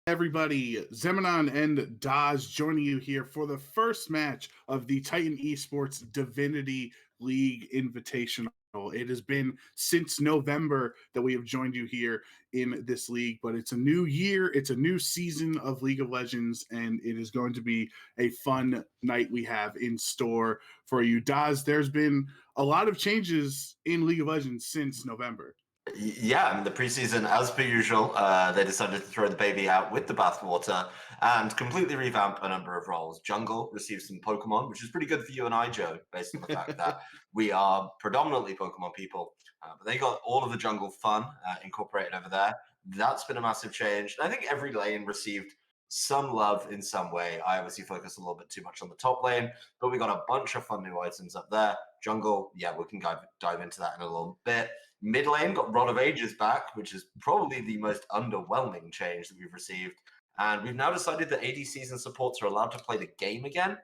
Everybody, Zemanon and Daz joining you here for the first match of the Titan Esports Divinity League Invitational. It has been since November that we have joined you here in this league, but it's a new year, it's a new season of League of Legends, and it is going to be a fun night we have in store for you. Daz, there's been a lot of changes in League of Legends since November. Yeah, I mean, the preseason, as per usual, they decided to throw the baby out with the bathwater and completely revamp a number of roles. Jungle received some Pokemon, which is pretty good for you and I, Joe, based on the fact that we are predominantly Pokemon people. But they got all of the jungle fun incorporated over there. That's been a massive change. I think every lane received some love in some way. I obviously focused a little bit too much on the top lane, but we got a bunch of fun new items up there. Jungle, yeah, we can dive into that in a little bit. Mid lane got Rod of Ages back, which is probably the most underwhelming change that we've received. And we've now decided that ADCs and supports are allowed to play the game again,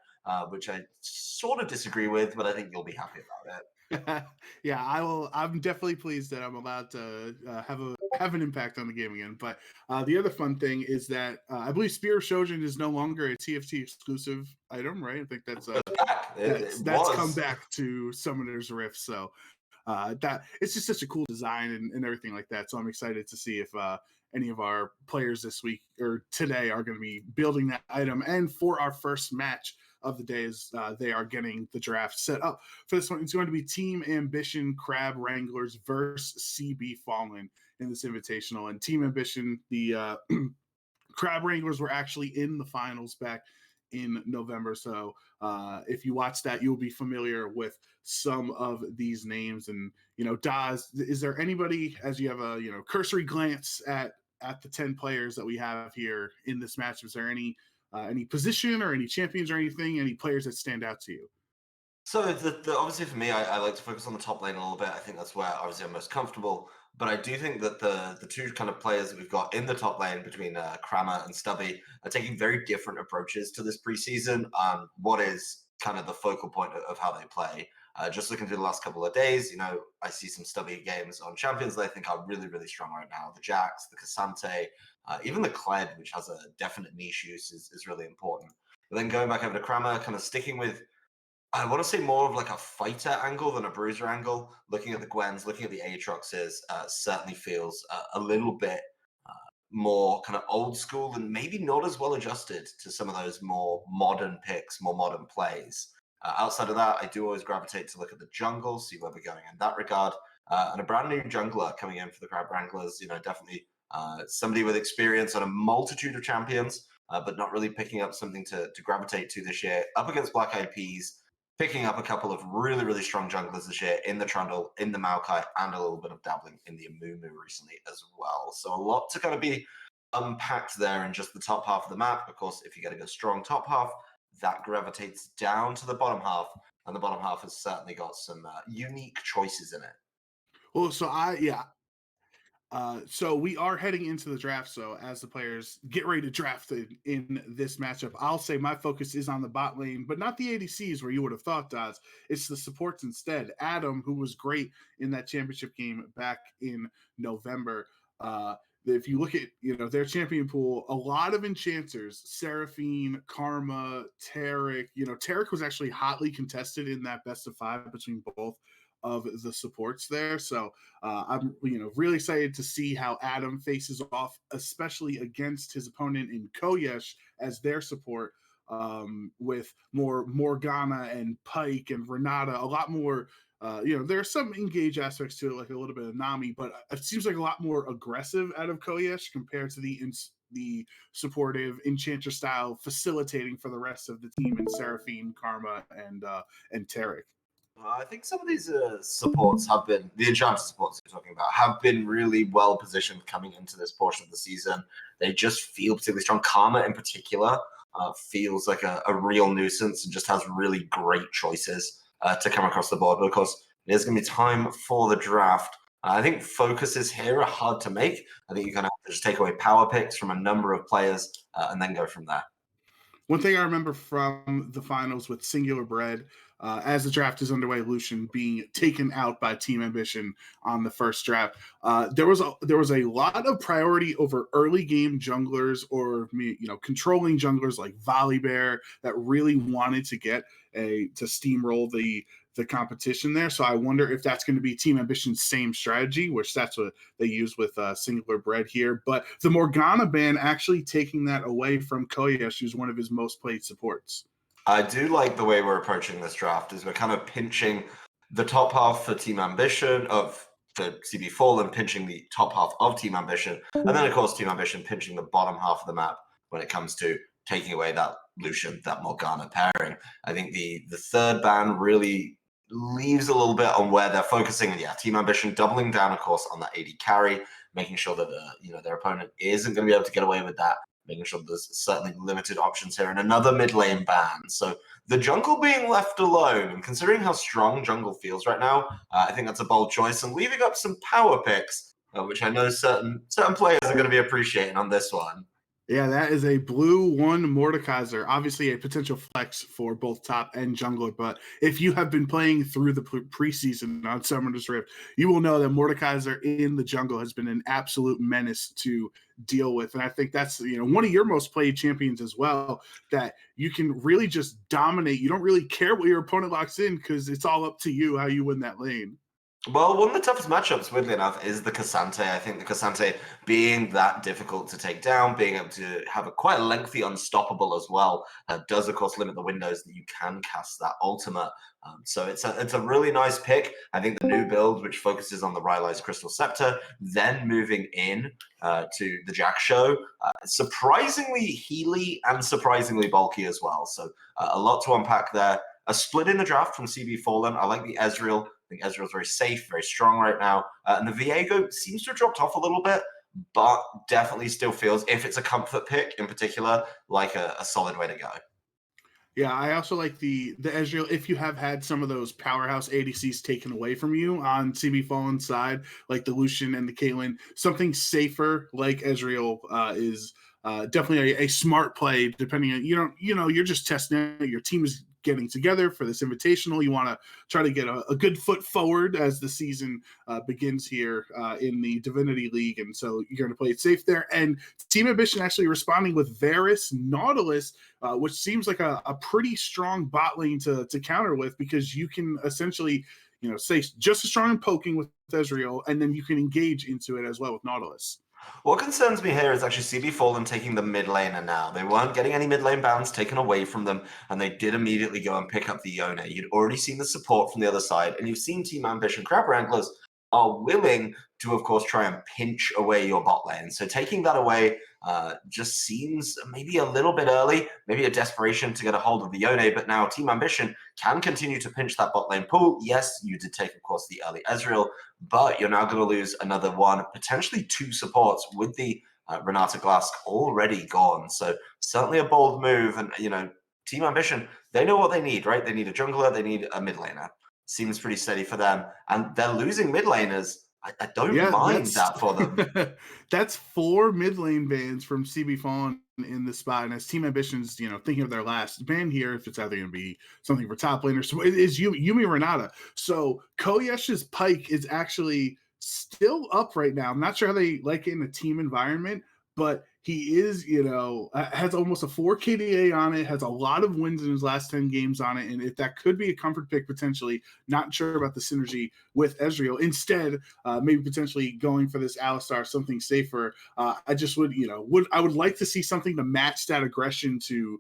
which I sort of disagree with, but I think you'll be happy about it. Yeah, I will. I'm definitely pleased that I'm allowed to have an impact on the game again. But the other fun thing is that I believe Spear of Shojin is no longer a TFT exclusive item, right? I think that's come back to Summoner's Rift. So that it's just such a cool design and everything like that. So I'm excited to see if any of our players this week or today are going to be building that item. And for our first match of the day, is they are getting the draft set up for this one. It's going to be Team Ambition Crab Wranglers versus CB Fallen in this invitational. And Team Ambition, the Crab Wranglers were actually in the finals back in November. So if you watch that, you'll be familiar with some of these names. And, Daz, is there anybody, as you have a, cursory glance at the 10 players that we have here in this match, is there any position or any champions or anything, any players that stand out to you? So obviously for me, I like to focus on the top lane a little bit. I think that's where obviously I'm most comfortable. But I do think that the two kind of players that we've got in the top lane between Kramer and Stubby are taking very different approaches to this preseason. What is kind of the focal point of how they play? Just looking through the last couple of days, I see some Stubby games on champions that I think are really, really strong right now. The Jax, the Cassante, even the Kled, which has a definite niche use, is really important. But then going back over to Kramer, kind of sticking with I want to say more of like a fighter angle than a bruiser angle. Looking at the Gwens, looking at the Aatroxes, certainly feels a little bit more kind of old school and maybe not as well adjusted to some of those more modern picks, more modern plays. Outside of that, I do always gravitate to look at the jungle, see where we're going in that regard. And a brand new jungler coming in for the Crab Wranglers, definitely somebody with experience on a multitude of champions, but not really picking up something to gravitate to this year. Up against Black Eyed Peas, picking up a couple of really, really strong junglers this year in the Trundle, in the Maokai, and a little bit of dabbling in the Amumu recently as well. So a lot to kind of be unpacked there in just the top half of the map. Of course, if you get a good strong top half, that gravitates down to the bottom half, and the bottom half has certainly got some unique choices in it. Well, so we are heading into the draft. So as the players get ready to draft in this matchup, I'll say my focus is on the bot lane, but not the ADCs where you would have thought, Dodds. It's the supports instead. Adam, who was great in that championship game back in November. If you look at their champion pool, a lot of enchanters, Seraphine, Karma, Taric. Taric was actually hotly contested in that best of 5 between both of the supports there. So I'm really excited to see how Adam faces off, especially against his opponent in Koyesh as their support, with more Morgana and Pike and Renata, a lot more. There's some engage aspects to it, like a little bit of Nami, but it seems like a lot more aggressive out of Koyesh compared to the supportive enchanter style facilitating for the rest of the team in Seraphine, Karma, and Taric. I think some of these supports have been, the enchanted supports you're talking about, have been really well positioned coming into this portion of the season. They just feel particularly strong. Karma in particular feels like a real nuisance and just has really great choices to come across the board. But of course, it is going to be time for the draft. I think focuses here are hard to make. I think you kind of have to just take away power picks from a number of players and then go from there. One thing I remember from the finals with Singular Bread, as the draft is underway, Lucian being taken out by Team Ambition on the first draft. There was a lot of priority over early game junglers, or controlling junglers like Volibear, that really wanted to get to steamroll the competition there. So I wonder if that's going to be Team Ambition's same strategy, which that's what they use with Singular Bread here. But the Morgana ban actually taking that away from Koyesh, who's one of his most played supports. I do like the way we're approaching this draft. Is we're kind of pinching the top half for Team Ambition of the CB Fallen, pinching the top half of Team Ambition, and then of course Team Ambition pinching the bottom half of the map when it comes to taking away that Lucian, that Morgana pairing. I think the third ban really leaves a little bit on where they're focusing. Yeah, Team Ambition doubling down, of course, on that AD carry, making sure that their opponent isn't going to be able to get away with that, making sure there's certainly limited options here, and another mid lane ban. So the jungle being left alone, and considering how strong jungle feels right now, I think that's a bold choice, and leaving up some power picks, which I know certain players are going to be appreciating on this one. Yeah, that is a blue one Mordekaiser. Obviously, a potential flex for both top and jungler. But if you have been playing through the preseason on Summoner's Rift, you will know that Mordekaiser in the jungle has been an absolute menace to deal with. And I think that's one of your most played champions as well, that you can really just dominate. You don't really care what your opponent locks in because it's all up to you how you win that lane. Well, one of the toughest matchups, weirdly enough, is the Cassante. I think the Cassante being that difficult to take down, being able to have a quite lengthy unstoppable as well, does of course limit the windows that you can cast that ultimate. So it's a really nice pick. I think the new build, which focuses on the Rylai's Crystal Scepter, then moving in to the Jack Show, surprisingly healy and surprisingly bulky as well. So a lot to unpack there. A split in the draft from CB Fallen. I like the Ezreal. I think Ezreal's very safe, very strong right now. And the Viego seems to have dropped off a little bit, but definitely still feels, if it's a comfort pick in particular, like a solid way to go. Yeah, I also like the Ezreal. If you have had some of those powerhouse ADCs taken away from you on CB Fallen's side, like the Lucian and the Caitlyn, something safer like Ezreal is definitely a smart play. Depending on you're just testing it. Your team is getting together for this invitational. You want to try to get a good foot forward as the season begins here in the Divinity League, and so you're going to play it safe there. And Team Ambition actually responding with Varus Nautilus, which seems like a pretty strong bot lane to counter with, because you can essentially stay just as strong in poking with Ezreal, and then you can engage into it as well with Nautilus. What concerns me here is actually CB Fallen taking the mid laner now. They weren't getting any mid lane bans taken away from them, and they did immediately go and pick up the Yone. You'd already seen the support from the other side, and you've seen Team Ambition Crab Wranglers are willing to, of course, try and pinch away your bot lane. So taking that away just seems maybe a little bit early, maybe a desperation to get a hold of the Yone, but now Team Ambition can continue to pinch that bot lane pool. Yes, you did take, of course, the early Ezreal, but you're now going to lose another one, potentially two supports with the Renata Glask already gone. So certainly a bold move, and Team Ambition, they know what they need, right? They need a jungler, they need a mid laner. Seems pretty steady for them, and they're losing mid laners. I don't mind that for them. That's 4 mid lane bans from CB Fallen in the spot. And as Team Ambition's, thinking of their last ban here, if it's either going to be something for top laners, so it is Yumi Renata. So Koyesh's Pike is actually still up right now. I'm not sure how they like it in a team environment, but he is, has almost a 4 KDA on it, has a lot of wins in his last 10 games on it. And if that could be a comfort pick, potentially, not sure about the synergy with Ezreal. Instead, maybe potentially going for this Alistar, something safer. I just would like to see something to match that aggression to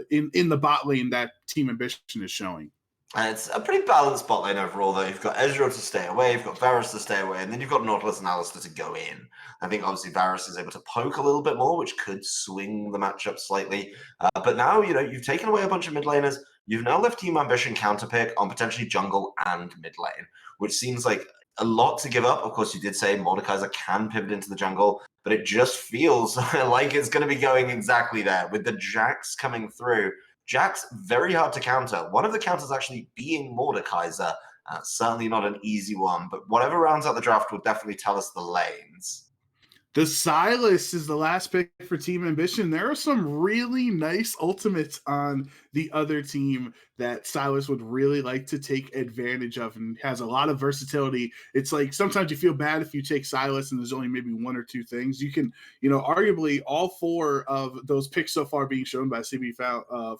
in the bot lane that Team Ambition is showing. And it's a pretty balanced bot lane overall, though. You've got Ezreal to stay away, you've got Varus to stay away, and then you've got Nautilus and Alistar to go in. I think obviously Varus is able to poke a little bit more, which could swing the matchup slightly. But now, you've taken away a bunch of mid laners. You've now left Team Ambition counterpick on potentially jungle and mid lane, which seems like a lot to give up. Of course, you did say Mordekaiser can pivot into the jungle, but it just feels like it's going to be going exactly there with the Jax coming through. Jack's very hard to counter. One of the counters actually being Mordekaiser. Certainly not an easy one, but whatever rounds out the draft will definitely tell us the lanes. The Silas is the last pick for Team Ambition. There are some really nice ultimates on the other team that Silas would really like to take advantage of and has a lot of versatility. It's like sometimes you feel bad if you take Silas and there's only maybe one or two things. You can, arguably all four of those picks so far being shown by CB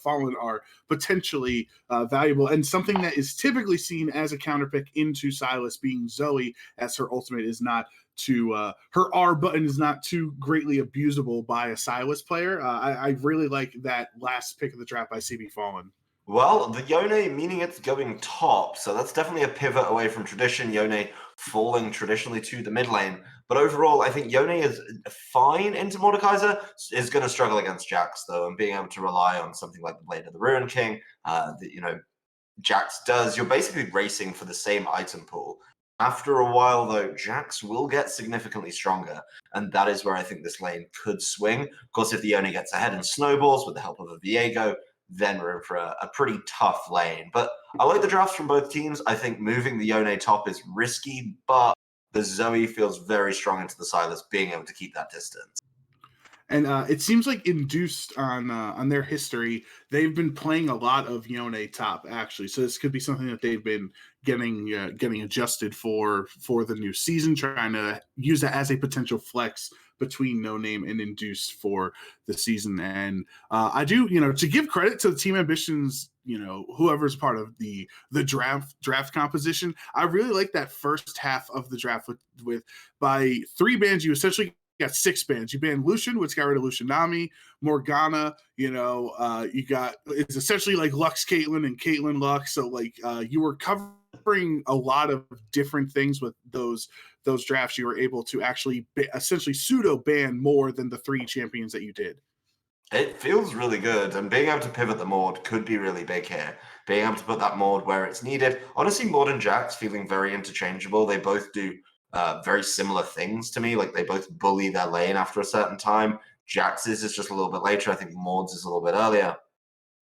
Fallen are potentially valuable. And something that is typically seen as a counter pick into Silas being Zoe, as her ultimate is not her R button is not too greatly abusable by a Silas player. I really like that last pick of the draft by CB Fallen. Well, the Yone meaning it's going top, so that's definitely a pivot away from tradition. Yone falling traditionally to the mid lane, but overall, I think Yone is fine into Mordekaiser. Is going to struggle against Jax though, and being able to rely on something like the Blade of the Ruin King, Jax does. You're basically racing for the same item pool. After a while, though, Jax will get significantly stronger, and that is where I think this lane could swing. Of course, if the Yone gets ahead and snowballs with the help of a Viego, then we're in for a pretty tough lane. But I like the drafts from both teams. I think moving the Yone top is risky, but the Zoe feels very strong into the Silas being able to keep that distance. And it seems like induced on their history, they've been playing a lot of Yone top actually. So this could be something that they've been getting adjusted for the new season, trying to use that as a potential flex between No Name and Induced for the season. And I do, to give credit to the Team Ambitions, whoever's part of the draft composition, I really like that first half of the draft with by 3 bans you essentially got 6 bans. You banned Lucian, which got rid of Lucianami, Morgana, you got, it's essentially like Lux Caitlyn and Caitlyn Lux. So like you were covering a lot of different things with those drafts. You were able to actually essentially pseudo ban more than the 3 champions that you did. It feels really good, and being able to pivot the Mord could be really big here. Being able to put that Mord where it's needed. Honestly, Mord and Jax feeling very interchangeable. They both do very similar things to me. Like they both bully their lane after a certain time. Jax's is just a little bit later. I think Mord's is a little bit earlier.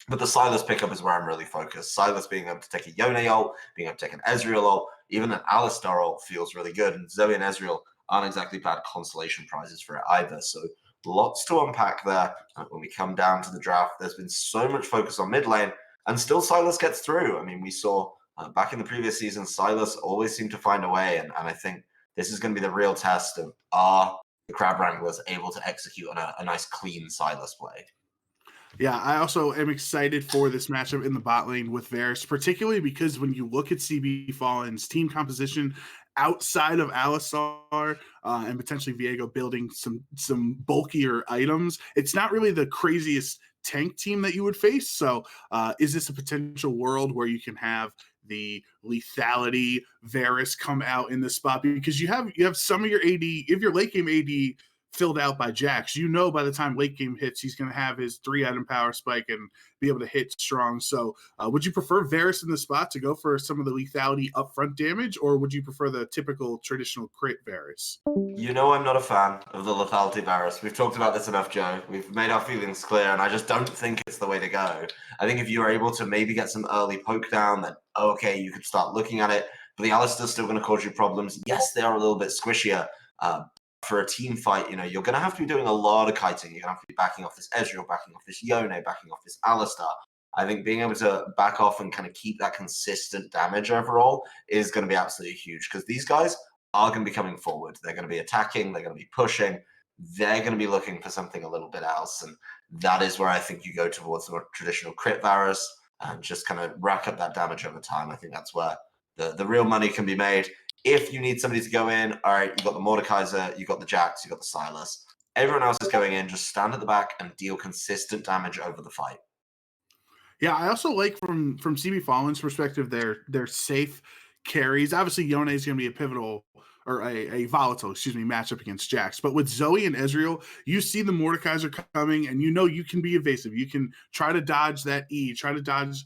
But the Silas pickup is where I'm really focused. Silas being able to take a Yone ult, being able to take an Ezreal ult, even an Alistar ult feels really good. And Zoe and Ezreal aren't exactly bad consolation prizes for it either. So lots to unpack there. When we come down to the draft, there's been so much focus on mid lane, and still Silas gets through. I mean, we saw back in the previous season, Silas always seemed to find a way, and I think this is going to be the real test of are the Crab Wranglers able to execute on a nice, clean Silas play. Yeah, I also am excited for this matchup in the bot lane with Varus, particularly because when you look at CB Fallen's team composition outside of Alistar and potentially Viego building some bulkier items, it's not really the craziest tank team that you would face. So is this a potential world where you can have the lethality Varus come out in the spot? Because you have some of your AD, if your late game AD filled out by Jax, by the time late game hits, he's going to have his 3-item power spike and be able to hit strong. So would you prefer Varus in the spot to go for some of the lethality upfront damage, or would you prefer the typical traditional crit Varus? I'm not a fan of the lethality Varus. We've talked about this enough, Joe. We've made our feelings clear, and I just don't think it's the way to go. I think if you're able to maybe get some early poke down, then okay, you could start looking at it. But the Alistar's still going to cause you problems. Yes, they are a little bit squishier. For a team fight, you're going to have to be doing a lot of kiting. You're going to have to be backing off this Ezreal, backing off this Yone, backing off this Alistar. I think being able to back off and kind of keep that consistent damage overall is going to be absolutely huge, because these guys are going to be coming forward. They're going to be attacking. They're going to be pushing. They're going to be looking for something a little bit else. And that is where I think you go towards the more traditional crit Varus and just kind of rack up that damage over time. I think that's where the real money can be made. If you need somebody to go in, all right, you got the Mordekaiser, you got the Jax, you got the Silas. Everyone else is going in, just stand at the back and deal consistent damage over the fight. Yeah, I also like from CB Fallen's perspective, their safe carries. Obviously, Yone is going to be a pivotal or a volatile, matchup against Jax. But with Zoe and Ezreal, you see the Mordekaiser coming, and you can be evasive. You can try to dodge that E, try to dodge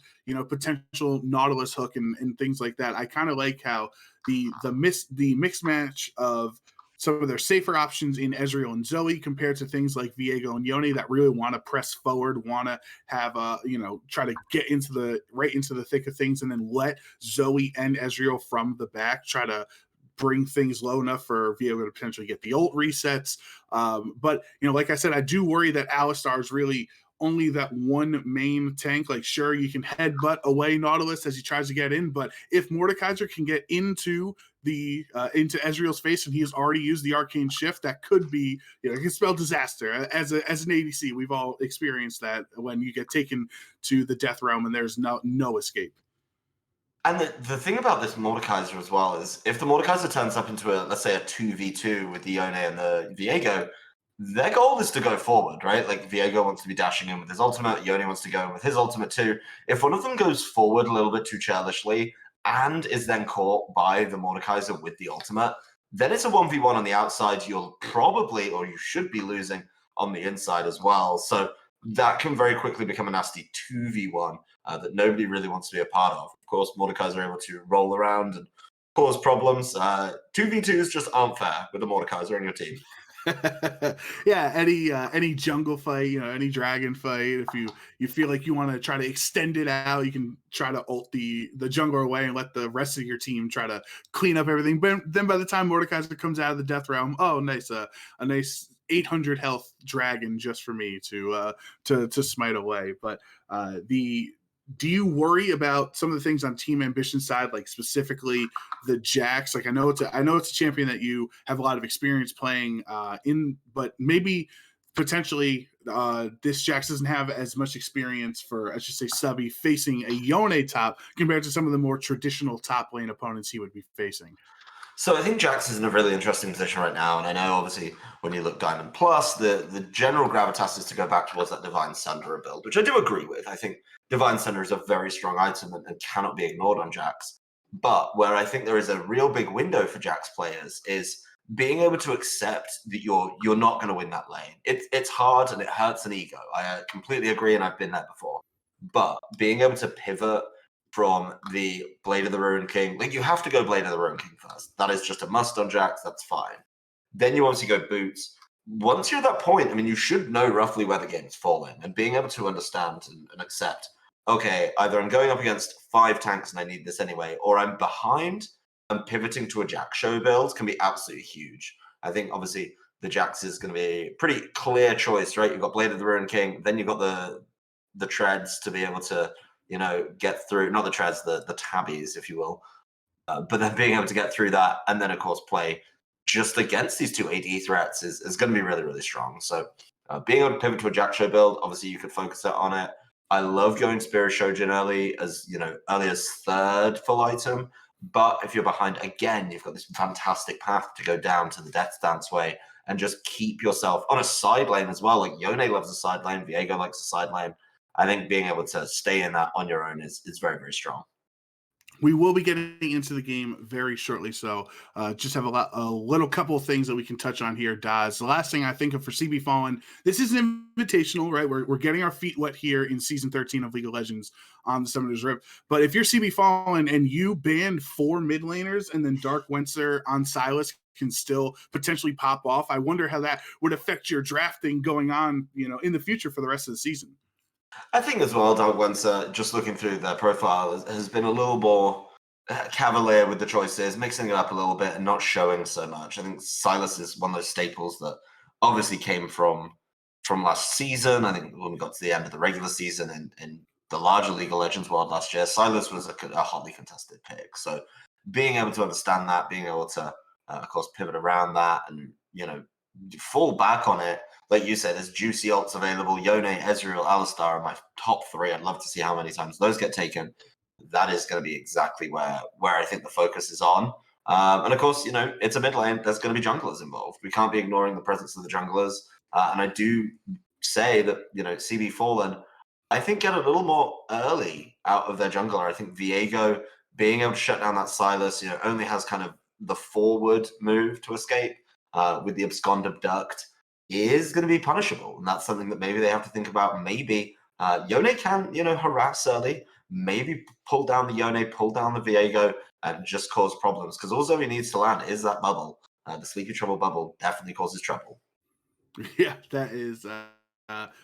potential Nautilus hook and things like that. I kind of like how the mixed match of some of their safer options in Ezreal and Zoe compared to things like Viego and Yone that really want to press forward, want to have try to get into the thick of things, and then let Zoe and Ezreal from the back try to bring things low enough for Viego to potentially get the ult resets. But like I said, I do worry that Alistar is really only that one main tank. Like, sure, you can headbutt away Nautilus as he tries to get in, but if Mordekaiser can get into Ezreal's face and he has already used the arcane shift, that could be, it can spell disaster. As an ADC, we've all experienced that when you get taken to the death realm and there's no escape. And the thing about this Mordekaiser as well is if the Mordekaiser turns up into let's say a 2v2 with the Yone and the Viego, their goal is to go forward, right? Like Viego wants to be dashing in with his ultimate, Yone wants to go in with his ultimate too. If one of them goes forward a little bit too churlishly and is then caught by the Mordekaiser with the ultimate, then it's a 1v1 on the outside. You'll probably, or you should be losing on the inside as well. So that can very quickly become a nasty 2v1 that nobody really wants to be a part of. Of course, Mordekaiser are able to roll around and cause problems. 2v2s just aren't fair with the Mordekaiser on your team. Yeah, any jungle fight, any dragon fight, if you feel like you want to try to extend it out, you can try to ult the jungler away and let the rest of your team try to clean up everything. But then by the time Mordekaiser comes out of the death realm, oh, nice, a nice 800 health dragon just for me to smite away. But do you worry about some of the things on Team Ambition side, like specifically the Jax? Like I know it's a champion that you have a lot of experience playing in, but maybe potentially this Jax doesn't have as much experience for, I should say, subby facing a Yone top compared to some of the more traditional top lane opponents he would be facing. So I think Jax is in a really interesting position right now, and I know obviously when you look Diamond Plus, the general gravitas is to go back towards that Divine Sunderer build, which I do agree with. I think Divine Sunderer is a very strong item and cannot be ignored on Jax. But where I think there is a real big window for Jax players is being able to accept that you're not going to win that lane. It's hard and it hurts an ego. I completely agree, and I've been there before. But being able to pivot from the Blade of the Ruined King. Like, you have to go Blade of the Ruined King first. That is just a must on Jax. That's fine. Then you obviously go Boots. Once you're at that point, I mean, you should know roughly where the game's falling and being able to understand and accept, okay, either I'm going up against 5 tanks and I need this anyway, or I'm behind and pivoting to a Jax show build can be absolutely huge. I think, obviously, the Jax is going to be a pretty clear choice, right? You've got Blade of the Ruined King, then you've got the treads to be able to get through, not the treads, the tabbies, if you will. But then being able to get through that and then, of course, play just against these two AD threats is going to be really, really strong. So being able to pivot to a Jax show build, obviously you could focus on it. I love going Spirit Shojin early as 3rd full item. But if you're behind, again, you've got this fantastic path to go down to the Death Dance way and just keep yourself on a side lane as well. Like Yone loves a side lane, Viego likes a side lane. I think being able to stay in that on your own is very, very strong. We will be getting into the game very shortly, so just have a little couple of things that we can touch on here, Daz. The last thing I think of for CB Fallen, this is an invitational, right? We're getting our feet wet here in Season 13 of League of Legends on the Summoner's Rift. But if you're CB Fallen and you banned 4 mid laners and then Dark Wenser on Sylas can still potentially pop off, I wonder how that would affect your drafting going on, in the future for the rest of the season. I think as well, Dark Wenser, just looking through their profile, has been a little more cavalier with the choices, mixing it up a little bit and not showing so much. I think Sylas is one of those staples that obviously came from last season. I think when we got to the end of the regular season in the larger League of Legends world last year, Sylas was a hotly contested pick. So being able to understand that, being able to, of course, pivot around that and, fall back on it. Like you said, there's juicy ults available. Yone, Ezreal, Alistar are my top 3. I'd love to see how many times those get taken. That is going to be exactly where I think the focus is on. And of course, it's a mid lane. There's going to be junglers involved. We can't be ignoring the presence of the junglers. And I do say that, CB Fallen, I think, get a little more early out of their jungler. I think Viego being able to shut down that Sylas, only has kind of the forward move to escape with the Abscond Abduct is going to be punishable. And that's something that maybe they have to think about. Maybe Yone can, harass early, maybe pull down the Yone, pull down the Viego, and just cause problems. Because also he needs to land is that bubble. The Sleepy Trouble bubble definitely causes trouble. Yeah, that is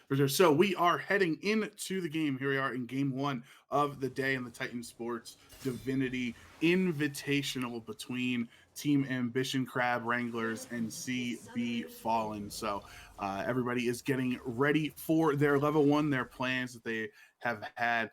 for sure. So we are heading into the game. Here we are in game 1 of the day in the Titan Sports Divinity Invitational between Team Ambition Crab Wranglers and CB Fallen. So everybody is getting ready for their level 1, their plans that they have had.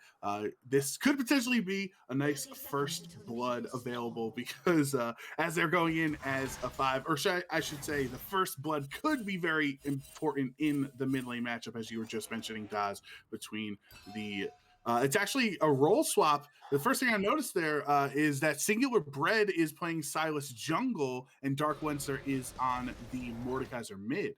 This could potentially be a nice first blood available because as they're going in as a 5, or I should say the first blood could be very important in the mid lane matchup, as you were just mentioning, Daz, between the it's actually a role swap. The first thing I noticed there is that Singular Bread is playing Silas jungle and Dark Wenser is on the Mordekaiser mid.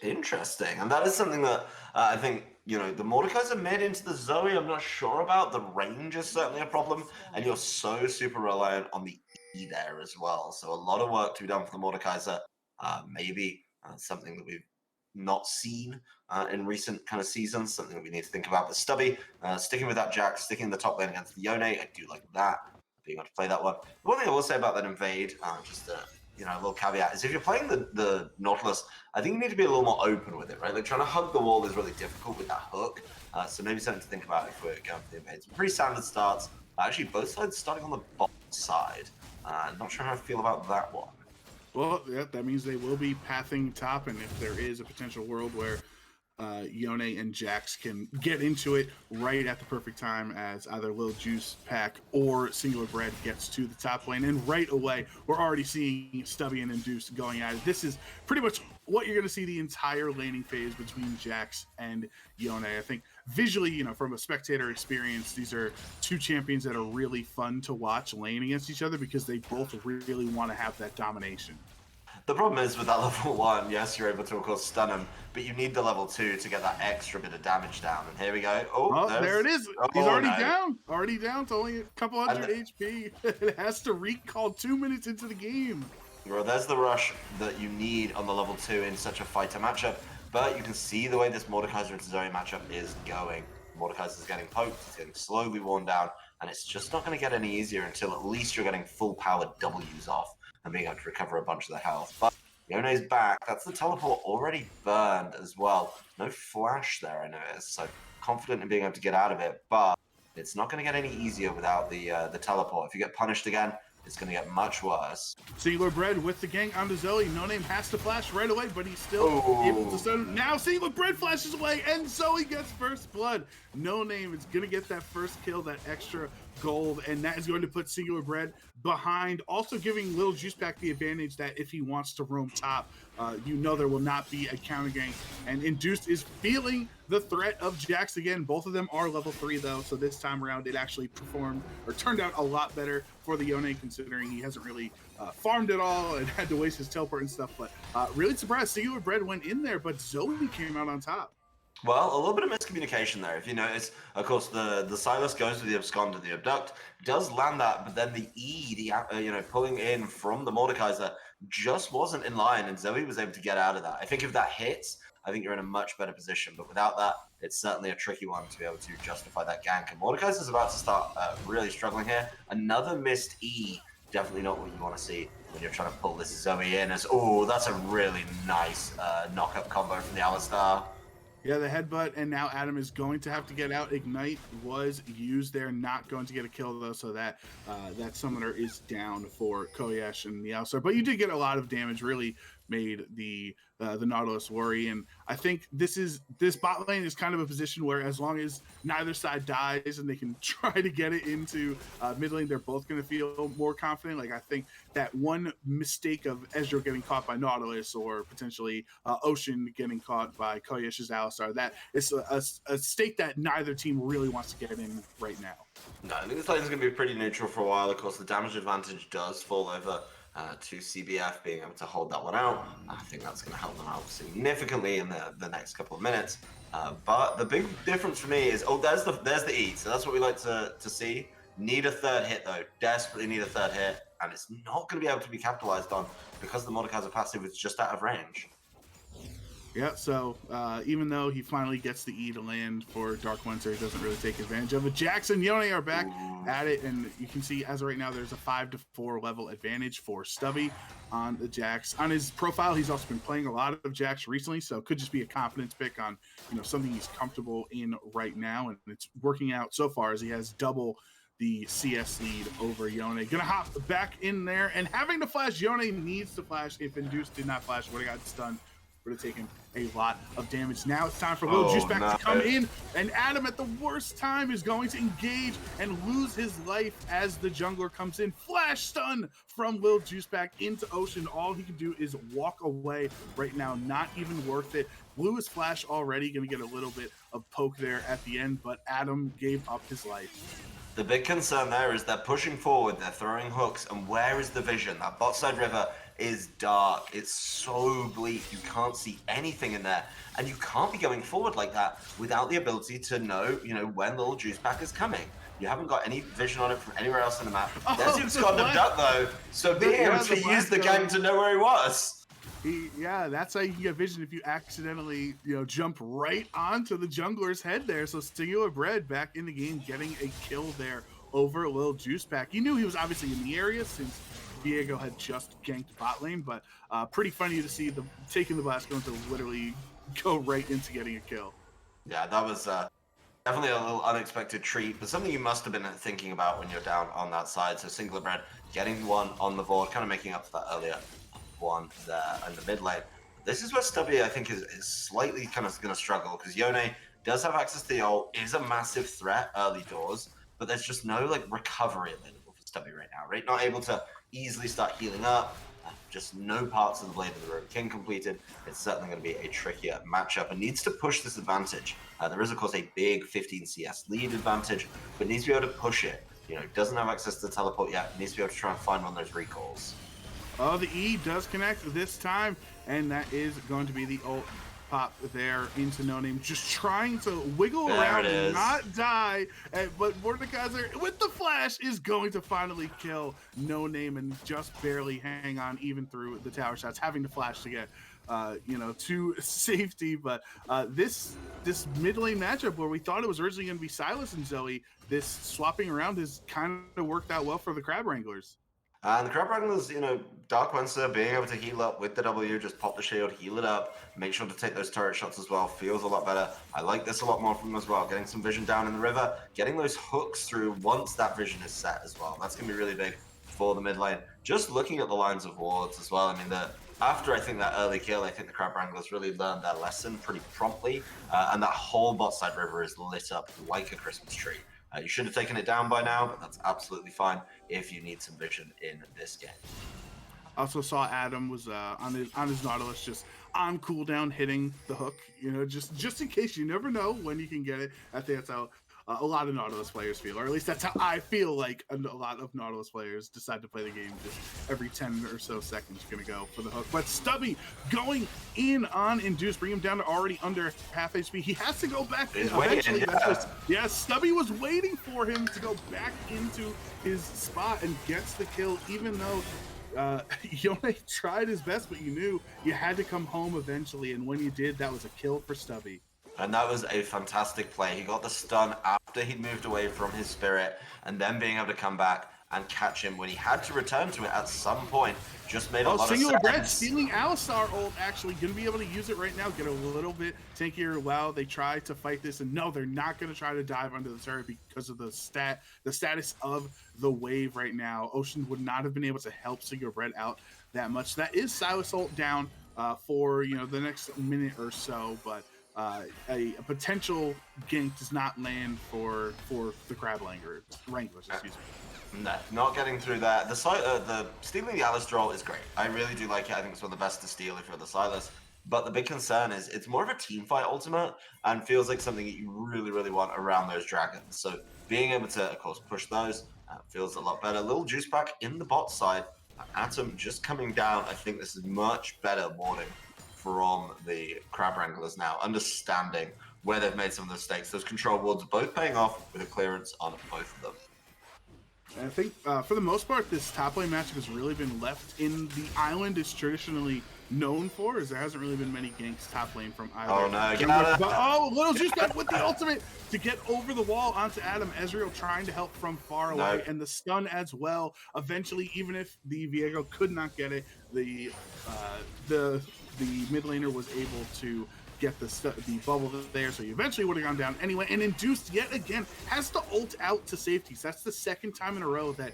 Interesting. And that is something that I think, the Mordekaiser mid into the Zoe, I'm not sure about. The range is certainly a problem. And you're so super reliant on the E there as well. So a lot of work to be done for the Mordekaiser. Maybe something that we've not seen in recent kind of seasons, something that we need to think about. But Stubby, sticking with that Jack, sticking in the top lane against the Yone, I do like that, being able to play that one. The one thing I will say about that invade, just a little caveat, is if you're playing the Nautilus, I think you need to be a little more open with it, right? Like trying to hug the wall is really difficult with that hook. So maybe something to think about if we're going for the invades. Pretty standard starts. Actually, both sides starting on the bottom side. Not sure how I feel about that one. Well, yeah, that means they will be pathing top, and if there is a potential world where Yone and Jax can get into it right at the perfect time as either Lil Juice Pack or Singular Bread gets to the top lane. And right away, we're already seeing Stubby and Induced going at it. This is pretty much what you're going to see the entire laning phase between Jax and Yone. I think visually, from a spectator experience, these are two champions that are really fun to watch lane against each other because they both really want to have that domination. The problem is with that level 1, yes, you're able to, of course, stun him, but you need the level 2 to get that extra bit of damage down. And here we go. Oh, there it is. He's already down. Already down to only a couple hundred HP. It has to recall 2 minutes into the game. Well, there's the rush that you need on the level 2 in such a fighter matchup. But you can see the way this Mordekaiser and Zoe matchup is going. Mordekaiser's getting poked, he's getting slowly worn down, and it's just not going to get any easier until at least you're getting full powered W's off and being able to recover a bunch of the health. But Yone's back. That's the teleport already burned as well. No flash there, I noticed. So confident in being able to get out of it, but it's not going to get any easier without the teleport. If you get punished again, it's going to get much worse. Singular Bread with the gank onto Zoe. No Name has to flash right away, but he's still able to stun him. Now Singular Bread flashes away, and Zoe gets first blood. No Name is going to get that first kill, that extra gold, and that is going to put Singular Bread behind, also giving Lil Juice Pack the advantage that if he wants to roam top, there will not be a counter gank. And Induced is feeling the threat of Jax again. Both of them are level 3 though, so this time around it actually turned out a lot better for the Yone, considering he hasn't really farmed at all and had to waste his teleport and stuff. But really surprised Singular Bread went in there, but Zoe came out on top. Well, a little bit of miscommunication there. If you notice, of course, the Silas goes with the Abscond and the Abduct, does land that, but then the E, pulling in from the Mordekaiser just wasn't in line, and Zoe was able to get out of that. I think if that hits, I think you're in a much better position, but without that, it's certainly a tricky one to be able to justify that gank. And Mordekaiser's about to start really struggling here. Another missed E, definitely not what you want to see when you're trying to pull this Zoe in. That's a really nice knock-up combo from the Alistar. Yeah, the headbutt, and now Adam is going to have to get out. Ignite was used there, not going to get a kill though, so that summoner is down for Koyash and the Alistar. But you did get a lot of damage, really made the Nautilus worry. And I think this bot lane is kind of a position where as long as neither side dies and they can try to get it into mid lane, they're both going to feel more confident. Like I think that one mistake of Ezreal getting caught by Nautilus or potentially Ocean getting caught by Koyash's Alistar, that is a state that neither team really wants to get in right now. No, I think this lane is going to be pretty neutral for a while. Of course, the damage advantage does fall over to CBF being able to hold that one out. I think that's going to help them out significantly in the next couple of minutes. But the big difference for me is, there's the E. So that's what we like to see. Need a third hit though. Desperately need a third hit. And it's not going to be able to be capitalized on because the Mordekaiser passive is just out of range. Yeah, so even though he finally gets the E to land for Dark Wenser, he doesn't really take advantage of it. Jax and Yone are back at it, and you can see as of right now, there's a 5-4 level advantage for Stubby on the Jax. On his profile, he's also been playing a lot of Jax recently, so it could just be a confidence pick on something he's comfortable in right now, and it's working out so far as he has double the CS lead over Yone. Gonna hop back in there and having to flash. Yone needs to flash. If Induce did not flash, would have got stunned. Would have taken a lot of damage. Now it's time for Lil Juiceback to come in, and Adam at the worst time is going to engage and lose his life as the jungler comes in. Flash stun from Lil Juiceback into Ocean. All he can do is walk away right now. Not even worth it. Blue is flash already, going to get a little bit of poke there at the end, but Adam gave up his life. The big concern there is they're pushing forward, they're throwing hooks, and where is the vision? That bot side river is dark. It's so bleak. You can't see anything in there, and you can't be going forward like that without the ability to know, when Little Juiceback is coming. You haven't got any vision on it from anywhere else on the map. Desert's got the duck though, so being able to use the gang to know where he was. Yeah, that's how you can get vision if you accidentally, jump right onto the jungler's head there. So Singular Bread back in the game, getting a kill there over Lil Juiceback. He knew he was obviously in the area since Diego had just ganked bot lane, but pretty funny to see them taking the blast going to literally go right into getting a kill. Yeah, that was definitely a little unexpected treat, but something you must have been thinking about when you're down on that side. So Singular Bread getting one on the board, kind of making up for that earlier one there in the mid lane. This is where Stubby, I think, is slightly kind of going to struggle, because Yone does have access to the ult, is a massive threat early doors, but there's just no recovery available for Stubby right now, right? Not able to easily start healing up, just no parts of the Blade of the Road King completed. It's certainly going to be a trickier matchup and needs to push this advantage. There is, of course, a big 15 CS lead advantage, but needs to be able to push it. Doesn't have access to the teleport yet, needs to be able to try and find one of those recalls. Oh, the E does connect this time, and that is going to be the ult pop there into No Name, just trying to wiggle around and not die. But Mordekaiser with the flash is going to finally kill No Name and just barely hang on even through the tower shots, having to flash to get to safety. But this mid lane matchup where we thought it was originally going to be Silas and Zoe, this swapping around has kind of worked out well for the Crab Wranglers. And the Crab Wranglers, Dark Wenser being able to heal up with the W, just pop the shield, heal it up, make sure to take those turret shots as well, feels a lot better. I like this a lot more from them as well, getting some vision down in the river, getting those hooks through once that vision is set as well. That's going to be really big for the mid lane. Just looking at the lines of wards as well, after I think that early kill, I think the Crab Wranglers really learned their lesson pretty promptly, and that whole bot side river is lit up like a Christmas tree. You should have taken it down by now, but that's absolutely fine if you need some vision in this game. Also saw Adam was on his Nautilus, just on cooldown, hitting the hook. Just in case, you never know when you can get it. I think that's how a lot of Nautilus players feel, or at least that's how I feel like a lot of Nautilus players decide to play the game. Just every 10 or so seconds, you're gonna go for the hook. But Stubby going in on Induce, bring him down to already under half HP. He has to go back in eventually. Yeah, Stubby was waiting for him to go back into his spot and gets the kill, even though Yone tried his best, but you knew you had to come home eventually, and when you did, that was a kill for Stubby. And that was a fantastic play. He got the stun after he'd moved away from his spirit, and then being able to come back and catch him when he had to return to it at some point just made a lot of sense. Singular Bread stealing Alistar ult, actually going to be able to use it right now, get a little bit tankier while they try to fight this. And no, they're not going to try to dive under the turret because of the status of the wave right now. Ocean would not have been able to help Singular Bread out that much. That is Silas ult down for the next minute or so, but a potential gank does not land for the Crab Wranglers, excuse me. No, not getting through that. The stealing the Alistar ult is great. I really do like it. I think it's one of the best to steal if you're the Silas. But the big concern is it's more of a team fight ultimate and feels like something that you really, really want around those dragons. So being able to, of course, push those feels a lot better. Little Juiceback in the bot side. Atom just coming down. I think this is much better warding from the Crab Wranglers now, understanding where they've made some of the mistakes. Those control wards are both paying off with a clearance on both of them. And I think for the most part, this top lane matchup has really been left in the island it's traditionally known for, as there hasn't really been many ganks top lane from either. Oh no, get out of that. Oh, Little Juiceback with the ultimate to get over the wall onto Adam. Ezreal trying to help from far away, and the stun as well. Eventually, even if the Viego could not get it, the mid laner was able to get the bubble there, so he eventually would have gone down anyway. And Induced yet again has to ult out to safety. So that's the second time in a row that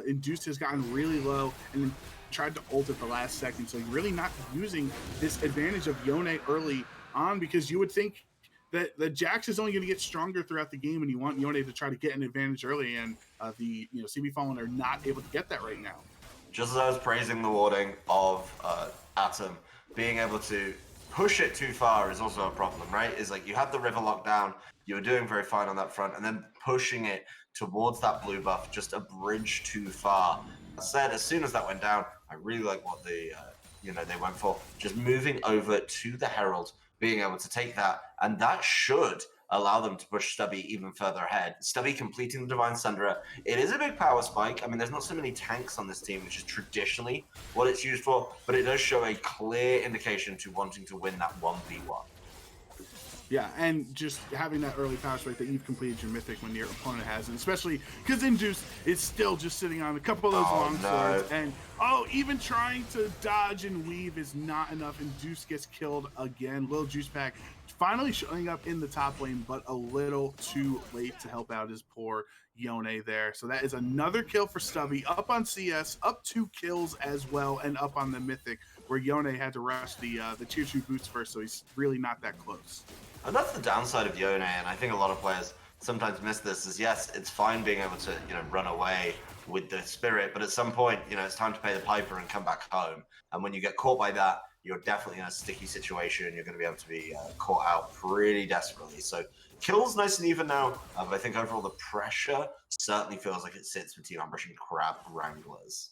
Induced has gotten really low and then tried to ult at the last second. So you're really not using this advantage of Yone early on, because you would think that Jax is only going to get stronger throughout the game, and you want Yone to try to get an advantage early, and the CB Fallen are not able to get that right now. Just as I was praising the warding of Atom, being able to push it too far is also a problem, right? Is like you had the river lockdown, you were doing very fine on that front, and then pushing it towards that blue buff just a bridge too far. That said, as soon as that went down, I really like what they went for, just moving over to the Herald, being able to take that, and that should allow them to push Stubby even further ahead. Stubby completing the Divine Sunderer. It is a big power spike. I mean, there's not so many tanks on this team, which is traditionally what it's used for, but it does show a clear indication to wanting to win that 1v1. Yeah, and just having that early power spike that you've completed your mythic when your opponent hasn't, especially because Induce is still just sitting on a couple of those long swords, and even trying to dodge and weave is not enough. Induce gets killed again. Lil Juice Pack finally showing up in the top lane, but a little too late to help out his poor Yone there. So that is another kill for Stubby, up on CS, up 2 kills as well, and up on the mythic, where Yone had to rush the tier 2 boots first, so he's really not that close. And that's the downside of Yone, and I think a lot of players sometimes miss this, is yes, it's fine being able to, run away with the spirit, but at some point, it's time to pay the piper and come back home. And when you get caught by that, you're definitely in a sticky situation. You're going to be able to be caught out pretty desperately. So kills nice and even now, but I think overall the pressure certainly feels like it sits with Team Ambush and Crab Wranglers.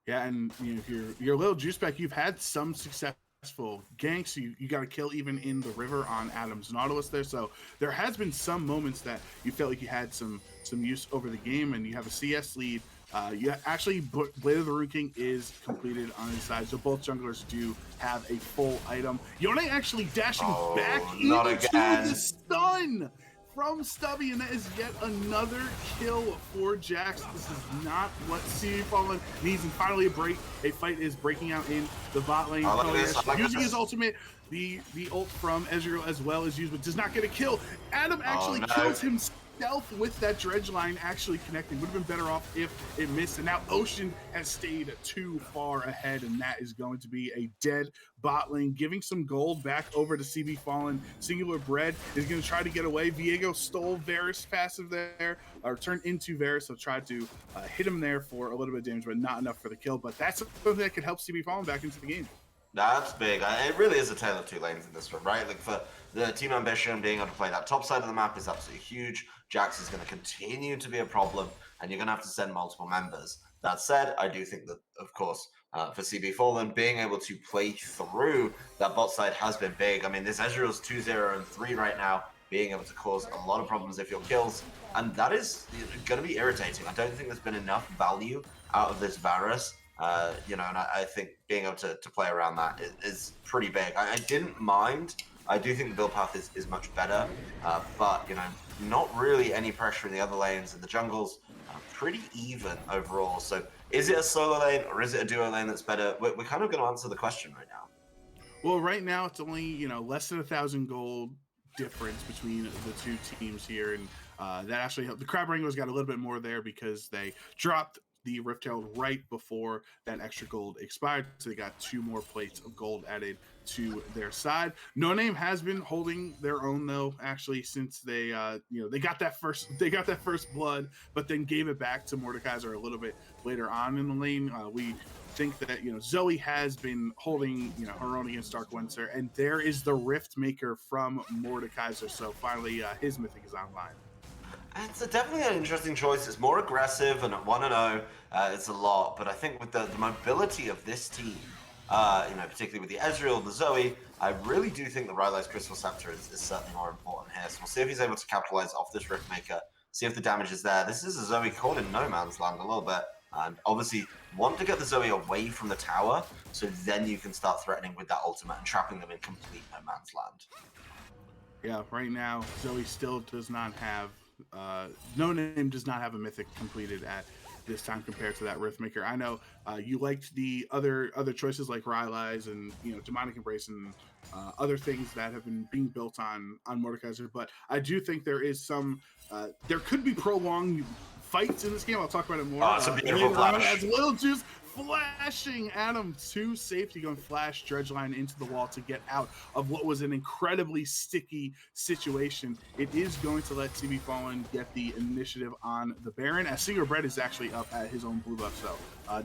Yeah, and if you're a little juice back, you've had some successful ganks. You got a kill even in the river on Adam's Nautilus there. So there has been some moments that you felt like you had some use over the game, and you have a CS lead. You actually, Blade of the Rune King is completed on his side, so both junglers do have a full item. Yone actually dashing back into the stun from Stubby, and that is yet another kill for Jax. This is not what CB Fallen needs, and finally a fight is breaking out in the bot lane. Using his ultimate, the ult from Ezreal as well is used, but does not get a kill. Adam actually kills himself with that dredge line actually connecting. Would have been better off if it missed, and now Ocean has stayed too far ahead, and that is going to be a dead bot lane, giving some gold back over to CB Fallen. Singular Bread is going to try to get away. Viego stole Varus passive there, or turned into Varus, so tried to hit him there for a little bit of damage, but not enough for the kill. But that's something that could help CB Fallen back into the game. That's big. It really is a tale of two lanes in this one, right? Like for the Team Ambition, being able to play that top side of the map is absolutely huge. Jax is going to continue to be a problem, and you're going to have to send multiple members. That said, I do think that, of course, for CB Fallen, being able to play through that bot side has been big. I mean, this Ezreal's 2-0 and 3 right now, being able to cause a lot of problems if you're kills, and that is going to be irritating. I don't think there's been enough value out of this Varus. And I think being able to play around that is pretty big. I didn't mind. I do think the build path is much better, but not really any pressure in the other lanes, and the jungles pretty even overall. So is it a solo lane or is it a duo lane that's better? We're kind of going to answer the question right now. Well, right now it's only less than 1,000 gold difference between the two teams here, and that actually helped. The Crab Wranglers got a little bit more there because they dropped the Rift Herald right before that extra gold expired, so they got 2 more plates of gold added to their side. No Name has been holding their own though, actually, since they they got that first blood, but then gave it back to Mordekaiser a little bit later on in the lane. We think that Zoe has been holding her own against Dark Windsor, and there is the Rift Maker from Mordekaiser, so finally his mythic is online. It's definitely an interesting choice. It's more aggressive, and at 1-0, it's a lot. But I think with the mobility of this team, particularly with the Ezreal, the Zoe, I really do think the Rylai's Crystal Scepter is certainly more important here. So we'll see if he's able to capitalize off this Rift Maker, see if the damage is there. This is a Zoe caught in no man's land a little bit, and obviously want to get the Zoe away from the tower, so then you can start threatening with that ultimate and trapping them in complete no man's land. Yeah, right now, Zoe still does not have No Name does not have a mythic completed at this time compared to that Riftmaker. I know you liked the other choices like Rylai's and Demonic Embrace and other things that have been being built on Mordekaiser, but I do think there is some there could be prolonged fights in this game. I'll talk about it more Oh, it's a beautiful flash. as Little Juice flashing Adam to safety, going flash Dredgeline into the wall to get out of what was an incredibly sticky situation. It is going to let CB Fallen get the initiative on the Baron, as Singular Bread is actually up at his own blue buff, so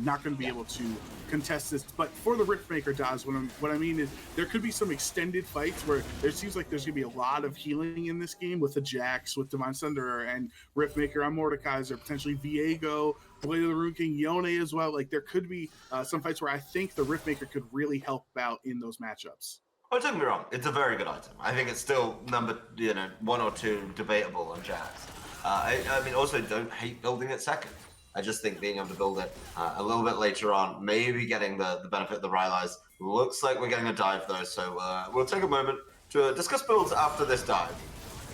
not going to be able to contest this. But for the Riftmaker, Daz, what I mean is there could be some extended fights where there seems like there's going to be a lot of healing in this game with the Jax, with Divine Thunderer, and Riftmaker on Mordekaiser, potentially Viego, Blade of the Rune King, Yone as well. Like there could be some fights where I think the Riftmaker could really help out in those matchups. Oh, don't get me wrong, it's a very good item. I think it's still number 1 or 2 debatable on Jax. I mean, also don't hate building it second. I just think being able to build it a little bit later on, maybe getting the benefit of the Rylai's. Looks like we're getting a dive though, so we'll take a moment to discuss builds after this dive.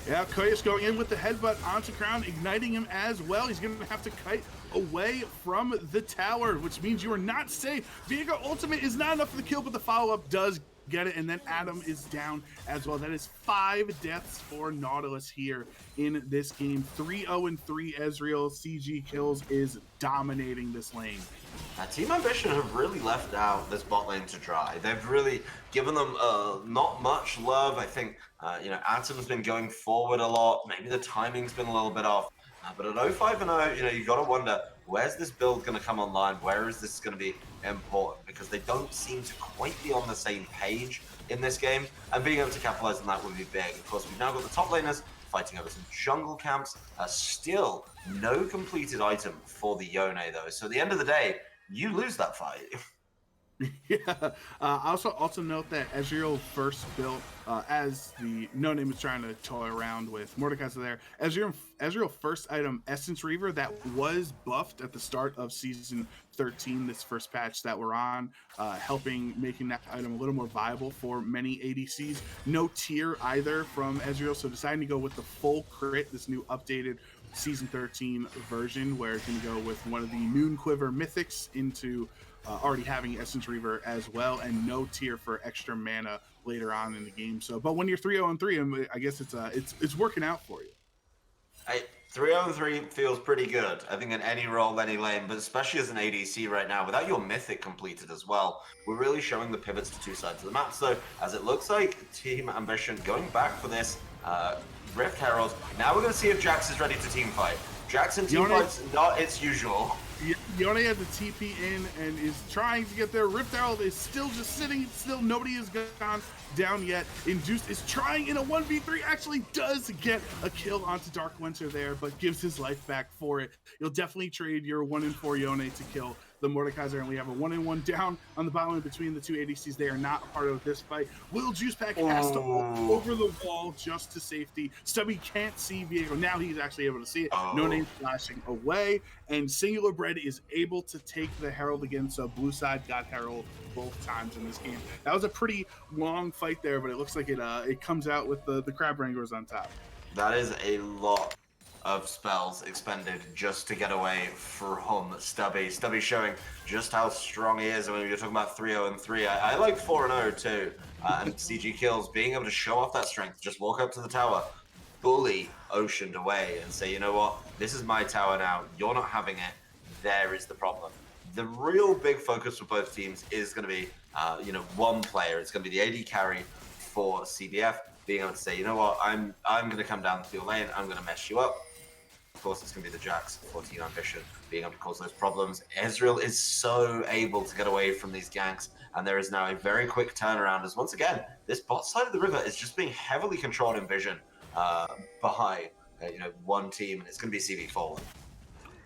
Yeah, Koya's going in with the headbutt onto Crown, igniting him as well. He's going to have to kite away from the tower, which means you are not safe. Viego ultimate is not enough for the kill, but the follow-up does get it, and then Adam is down as well. That is 5 deaths for Nautilus here in this game. 3-0-3 Ezreal. CG Kills is dominating this lane. Team Ambition have really left out this bot lane to dry. They've really given them not much love. I think, Atom's been going forward a lot. Maybe the timing's been a little bit off. But at 0-5-0, you got to wonder, where's this build going to come online? Where is this going to be important? Because they don't seem to quite be on the same page in this game. And being able to capitalize on that would be big. Of course, we've now got the top laners fighting over some jungle camps. Still no completed item for the Yone, though. So at the end of the day, you lose that fight. Yeah. I also note that Ezreal first built, as the No Name is trying to toy around with Mordekaiser there, Ezreal first item, Essence Reaver, that was buffed at the start of Season 13, this first patch that we're on, helping making that item a little more viable for many ADCs. No tier either from Ezreal, so deciding to go with the full crit, this new updated Season 13 version, where it's going to go with one of the Noon Quiver mythics into already having Essence Reaver as well, and no tier for extra mana later on in the game. So, but when you're 3-0-3, I guess it's working out for you. 3-0-3 feels pretty good, I think, in any role, any lane, but especially as an ADC right now, without your mythic completed as well, we're really showing the pivots to 2 sides of the map. So, as it looks like Team Ambition going back for this Rift Herald. Now we're going to see if Jax is ready to team fight. Jax in team fights, not its usual. Yone had the TP in and is trying to get there. Rift Herald is still just sitting. Still nobody has gone down yet. Induced is trying in a 1v3. Actually does get a kill onto Dark Winter there, but gives his life back for it. You'll definitely trade your 1-4 Yone to kill the Mordekaiser, and we have a 1-1 down on the bottom between the 2 ADCs. They are not a part of this fight. Will Juice Pack has to over the wall just to safety. Stubby can't see Viego. Now he's actually able to see it. No Name flashing away, and Singular Bread is able to take the Herald again. So blue side got Herald both times in this game. That was a pretty long fight there, but it looks like it comes out with the Crab Wranglers on top. That is a lot of spells expended just to get away from Stubby. Stubby showing just how strong he is. I mean, you're talking about 3-0-3. I like 4-0 too. And CG Kills being able to show off that strength, just walk up to the tower, bully Oceaned away and say, you know what, this is my tower now, you're not having it, there is the problem. The real big focus for both teams is going to be, one player. It's going to be the AD carry for CBF, being able to say, you know what, I'm going to come down to your lane, I'm going to mess you up. Of course, it's going to be the Jax for Team Ambition being able to cause those problems. Ezreal is so able to get away from these ganks, and there is now a very quick turnaround as, once again, this bot side of the river is just being heavily controlled in vision by one team, and it's going to be CV4.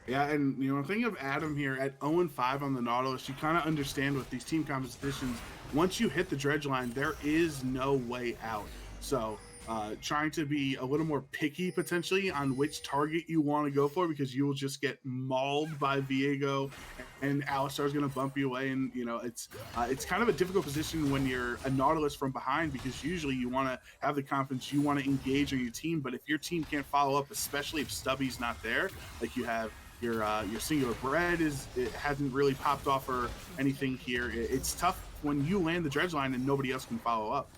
Yeah, and thinking of Adam here at 0-5 on the Nautilus, you kind of understand with these team compositions, once you hit the dredge line, there is no way out. So trying to be a little more picky potentially on which target you want to go for, because you will just get mauled by Viego, and Alistar's going to bump you away. And it's kind of a difficult position when you're a Nautilus from behind, because usually you want to have the confidence, you want to engage on your team. But if your team can't follow up, especially if Stubby's not there, like you have your singular bread it hasn't really popped off or anything here. It's tough when you land the dredge line and nobody else can follow up.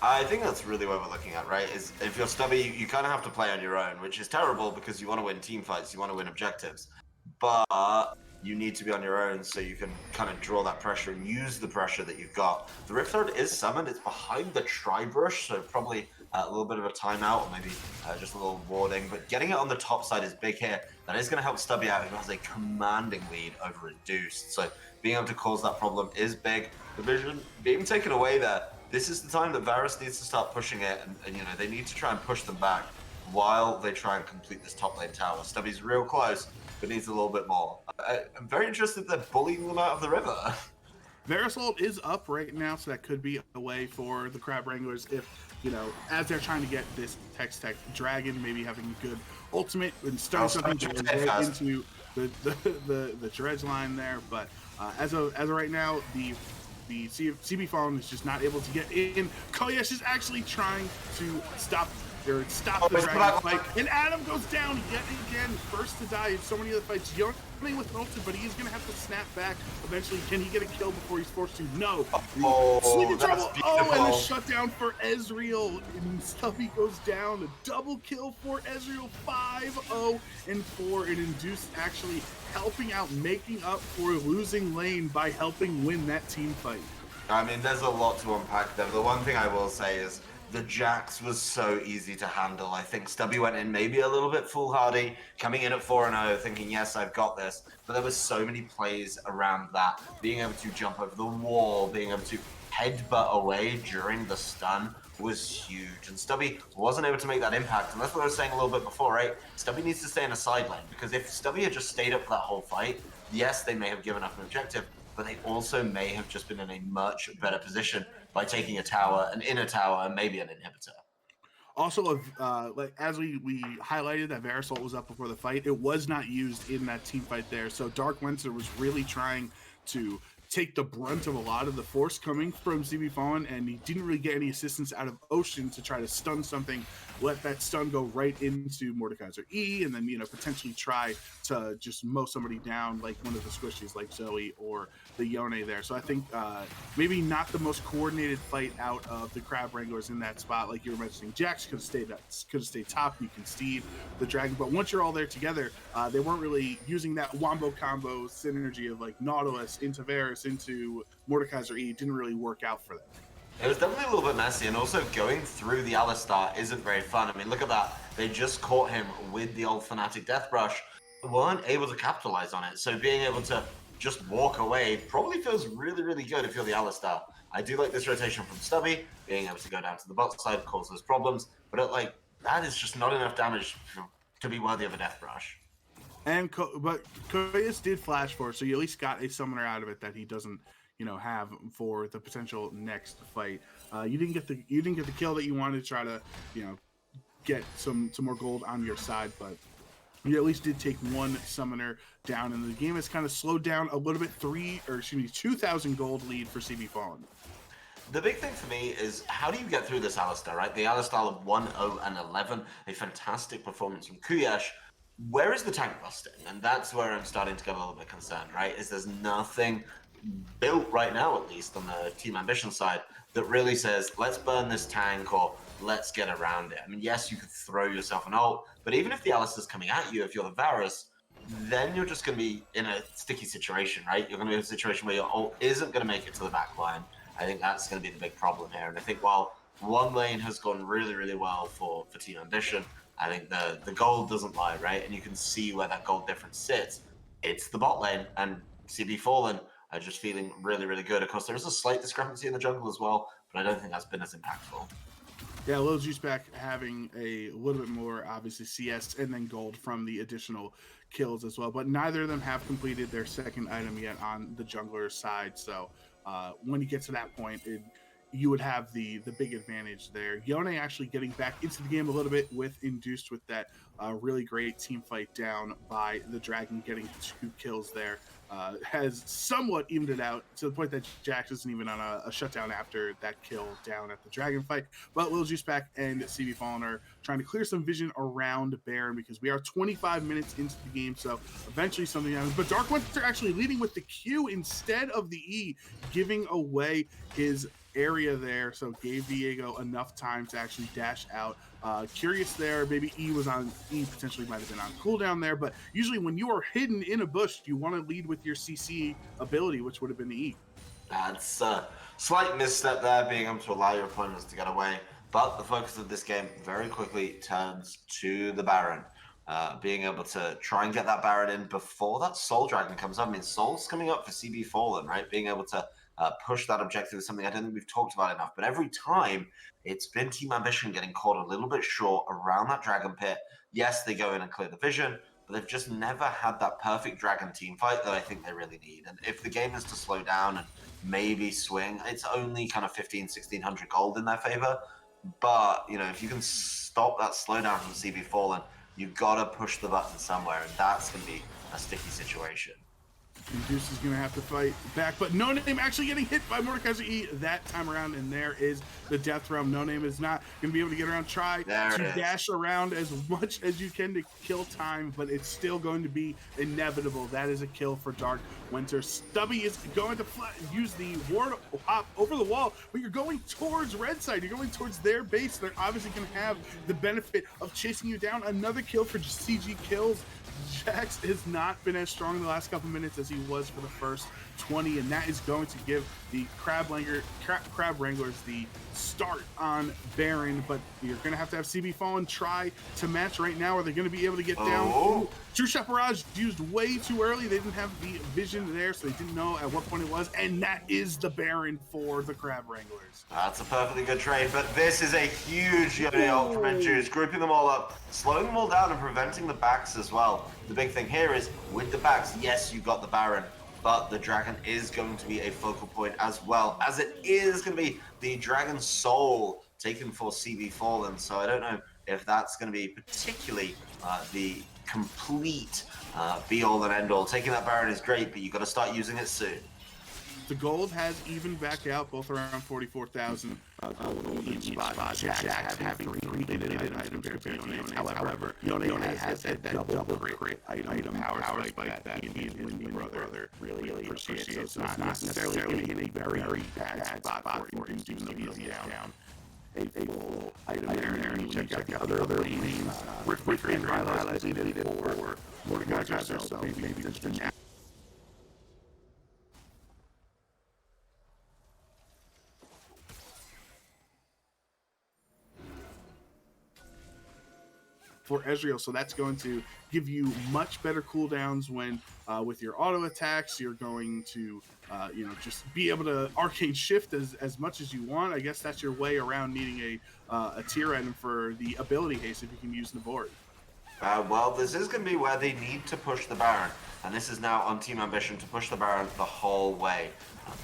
I think that's really what we're looking at, right? Is if you're Stubby, you kind of have to play on your own, which is terrible because you want to win team fights, you want to win objectives, but you need to be on your own so you can kind of draw that pressure and use the pressure that you've got. The Rift Lord is summoned. It's behind the Tri-Brush, so probably a little bit of a timeout or maybe just a little warding. But getting it on the top side is big here. That is going to help Stubby out, who has a commanding lead over Induced. So being able to cause that problem is big. The vision being taken away there. This is the time that Varus needs to start pushing it, and they need to try and push them back while they try and complete this top lane tower. Stubby's real close, but needs a little bit more. I'm very interested that they're bullying them out of the river. Verisalt is up right now, so that could be a way for the Crab Wranglers if, as they're trying to get this Tex Dragon, maybe having a good ultimate and start something right into the dredge line there. But as of right now, the CB Fallen is just not able to get in. Koyesh is actually trying to stop the dragon fight, and Adam goes down yet again, first to die in so many other fights. Yone with an ulti, but he's gonna have to snap back eventually. Can he get a kill before he's forced to? No. Sleeping trouble. Oh, and a shutdown for Ezreal. And Stubby goes down. A double kill for Ezreal. 5-0 and 4. And Induced actually helping out, making up for losing lane by helping win that team fight. I mean, there's a lot to unpack there. The one thing I will say is the Jax was so easy to handle. I think Stubby went in maybe a little bit foolhardy, coming in at 4-0, thinking, yes, I've got this. But there was so many plays around that. Being able to jump over the wall, being able to headbutt away during the stun was huge. And Stubby wasn't able to make that impact. And that's what I was saying a little bit before, right? Stubby needs to stay in a side lane. Because if Stubby had just stayed up for that whole fight, yes, they may have given up an objective, but they also may have just been in a much better position by taking a tower, an inner tower, and maybe an inhibitor. Also, as we highlighted that Verisalt was up before the fight, it was not used in that team fight there. So Dark Lenser was really trying to take the brunt of a lot of the force coming from CB Fallen, and he didn't really get any assistance out of Ocean to try to stun something, let that stun go right into Mordekaiser E, and then potentially try to just mow somebody down like one of the squishies like Zoe or the Yone there. So I think maybe not the most coordinated fight out of the Crab Wranglers in that spot, like you were mentioning. Jax could have stayed top. You can steed the dragon, but once you're all there together, they weren't really using that wombo combo synergy of like Nautilus into Varus into Mordekaiser E. Didn't really work out for them. It was definitely a little bit messy, and also going through the Alistar isn't very fun. I mean, look at that. They just caught him with the old Fnatic Death Brush, weren't able to capitalize on it. So being able to just walk away probably feels really, really good if you're the Alistar. I do like this rotation from Stubby, being able to go down to the bot side, cause those problems, but that is just not enough damage to be worthy of a Death Brush. But Koyas did flash for it, so you at least got a summoner out of it that he doesn't have for the potential next fight. You didn't get the kill that you wanted to try to get some more gold on your side, but you at least did take one summoner down, and the game has kind of slowed down a little bit. 2,000 gold lead for CB Fallen. The big thing for me is how do you get through this Alistar, right? The Alistar of 1-0 and 11, a fantastic performance from Kuyash. Where is the tank busting? And that's where I'm starting to get a little bit concerned, right? Is there's nothing built right now, at least on the Team Ambition side, that really says, let's burn this tank or let's get around it. I mean, yes, you could throw yourself an ult, but even if the Alistar's coming at you, if you're the Varus, then you're just going to be in a sticky situation, right? You're going to be in a situation where your ult isn't going to make it to the back line. I think that's going to be the big problem here. And I think while one lane has gone really, really well for Team Ambition, I think the gold doesn't lie, right? And you can see where that gold difference sits. It's the bot lane, and CB Fallen are just feeling really, really good. Of course, there is a slight discrepancy in the jungle as well, but I don't think that's been as impactful. Yeah, Lil Juice back having a little bit more, obviously, CS and then gold from the additional kills as well. But neither of them have completed their second item yet on the jungler side. So when you get to that point, you would have the big advantage there. Yone actually getting back into the game a little bit with Induced with that really great team fight down by the Dragon, getting 2 kills there. has somewhat evened it out to the point that Jax isn't even on a shutdown after that kill down at the Dragon fight. But Lil Juice Pack and CB Fallen are trying to clear some vision around Baron because we are 25 minutes into the game, so eventually something happens. But Dark Winter actually leading with the Q instead of the E, giving away his area there, so gave Viego enough time to actually dash out. Curious there, maybe E potentially might have been on cooldown there, but usually when you are hidden in a bush, you want to lead with your CC ability, which would have been the E. That's a slight misstep there, being able to allow your opponents to get away. But the focus of this game very quickly turns to the Baron. Being able to try and get that Baron in before that Soul Dragon comes up. I mean, Soul's coming up for CB Fallen, right? Being able to push that objective is something I don't think we've talked about enough. But every time it's been Team Ambition getting caught a little bit short around that Dragon Pit. Yes, they go in and clear the vision, but they've just never had that perfect Dragon team fight that I think they really need. And if the game is to slow down and maybe swing, it's only kind of 1600 gold in their favor. But, you know, if you can stop that slowdown from CB Fallen, you've got to push the button somewhere, and that's going to be a sticky situation. And Deuce is going to have to fight back, but No Name actually getting hit by Mordekaiser E that time around, and there is the Death Realm. No Name is not going to be able to get around. Try to dash around as much as you can to kill time, but it's still going to be inevitable. That is a kill for Dark Winter. Stubby is going to use the ward hop over the wall, but you're going towards Red Side. You're going towards their base. They're obviously going to have the benefit of chasing you down. Another kill for CG Kills. Jax has not been as strong in the last couple minutes as he was for the first 20, and that is going to give the Crab Wranglers the start on Baron, but you're going to have CB Fallen try to match right now. Are they going to be able to get down? True Shot Barrage used way too early. They didn't have the vision there, so they didn't know at what point it was, and that is the Baron for the Crab Wranglers. That's a perfectly good trade, but this is a huge Yone ult from Juice, grouping them all up, slowing them all down and preventing the backs as well. The big thing here is, with the backs, yes, you got the Baron, but the Dragon is going to be a focal point as well, as it is going to be the Dragon Soul taken for CB Fallen, so I don't know if that's going to be particularly the complete be-all and end-all. Taking that Baron is great, but you've got to start using it soon. The gold has even back out, both around 44,000. Each spot, Jax having three limited items compared to Yone. However, Yone has that double crit item power spike that he and your brother really appreciates. So it's not necessarily in a very bad spot for him to do easy down. A full item there, and check out the other lanes. Rift and Rylas needed for Mordekaiser, so maybe just an for Ezreal, so that's going to give you much better cooldowns when with your auto attacks. You're going to just be able to arcane shift as much as you want. I guess that's your way around needing a tier item for the ability haste if you can use Navori. Well, this is going to be where they need to push the Baron, and this is now on Team Ambition to push the Baron the whole way.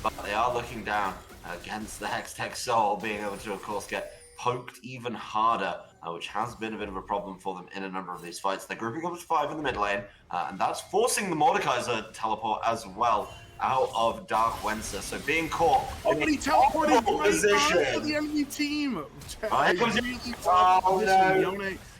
But they are looking down against the Hextech Soul, being able to, of course, get poked even harder, which has been a bit of a problem for them in a number of these fights. They're grouping up to 5 in the mid lane, and that's forcing the Mordekaiser teleport as well out of Dark Winter. So being caught in he teleported right onto the enemy team.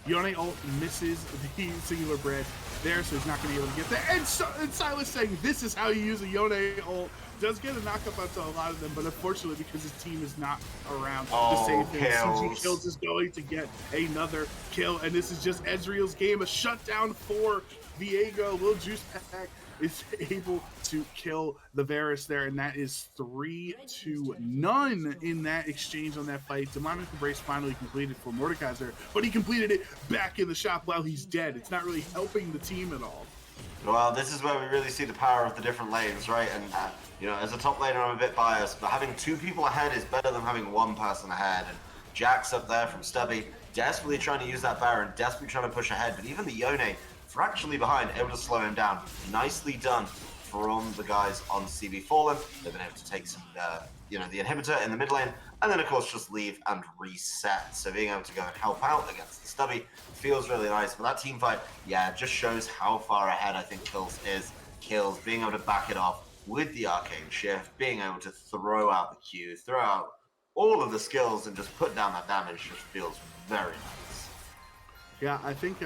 Yone ult misses the singular bread there, so he's not going to be able to get there. And Silas saying this is how you use a Yone ult. Does get a knockup onto a lot of them, but unfortunately, because his team is not around to save him, CG Kills is going to get another kill, and this is just Ezreal's game. A shutdown for Viego. Lil Juice Pack is able to kill the Varus there, and that is 3-0 in that exchange on that fight. Demonic Embrace finally completed for Mordekaiser, but he completed it back in the shop while he's dead. It's not really helping the team at all. Well, this is where we really see the power of the different lanes, right? And, as a top laner, I'm a bit biased, but having 2 people ahead is better than having 1 person ahead. And Jax up there from Stubby, desperately trying to use that Baron, desperately trying to push ahead, but even the Yone, fractionally behind, able to slow him down. Nicely done from the guys on CB Fallen. They've been able to take some, the inhibitor in the mid lane, and then, of course, just leave and reset. So being able to go and help out against the Stubby feels really nice. But that team fight, just shows how far ahead I think Kills is kills, being able to back it off with the Arcane Shift, being able to throw out the Q, throw out all of the skills and just put down that damage just feels very nice. Yeah, I think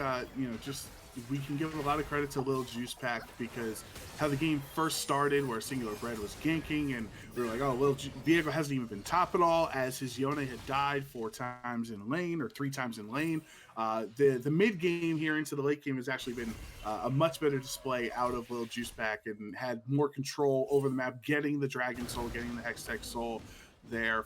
just we can give a lot of credit to Lil Juice Pack because how the game first started, where Singular Bread was ganking, and we were like, oh, Viego hasn't even been top at all, as his Yone had died 4 times in lane or 3 times in lane. The mid game here into the late game has actually been a much better display out of Lil Juice Pack and had more control over the map, getting the Dragon Soul, getting the Hextech Soul there,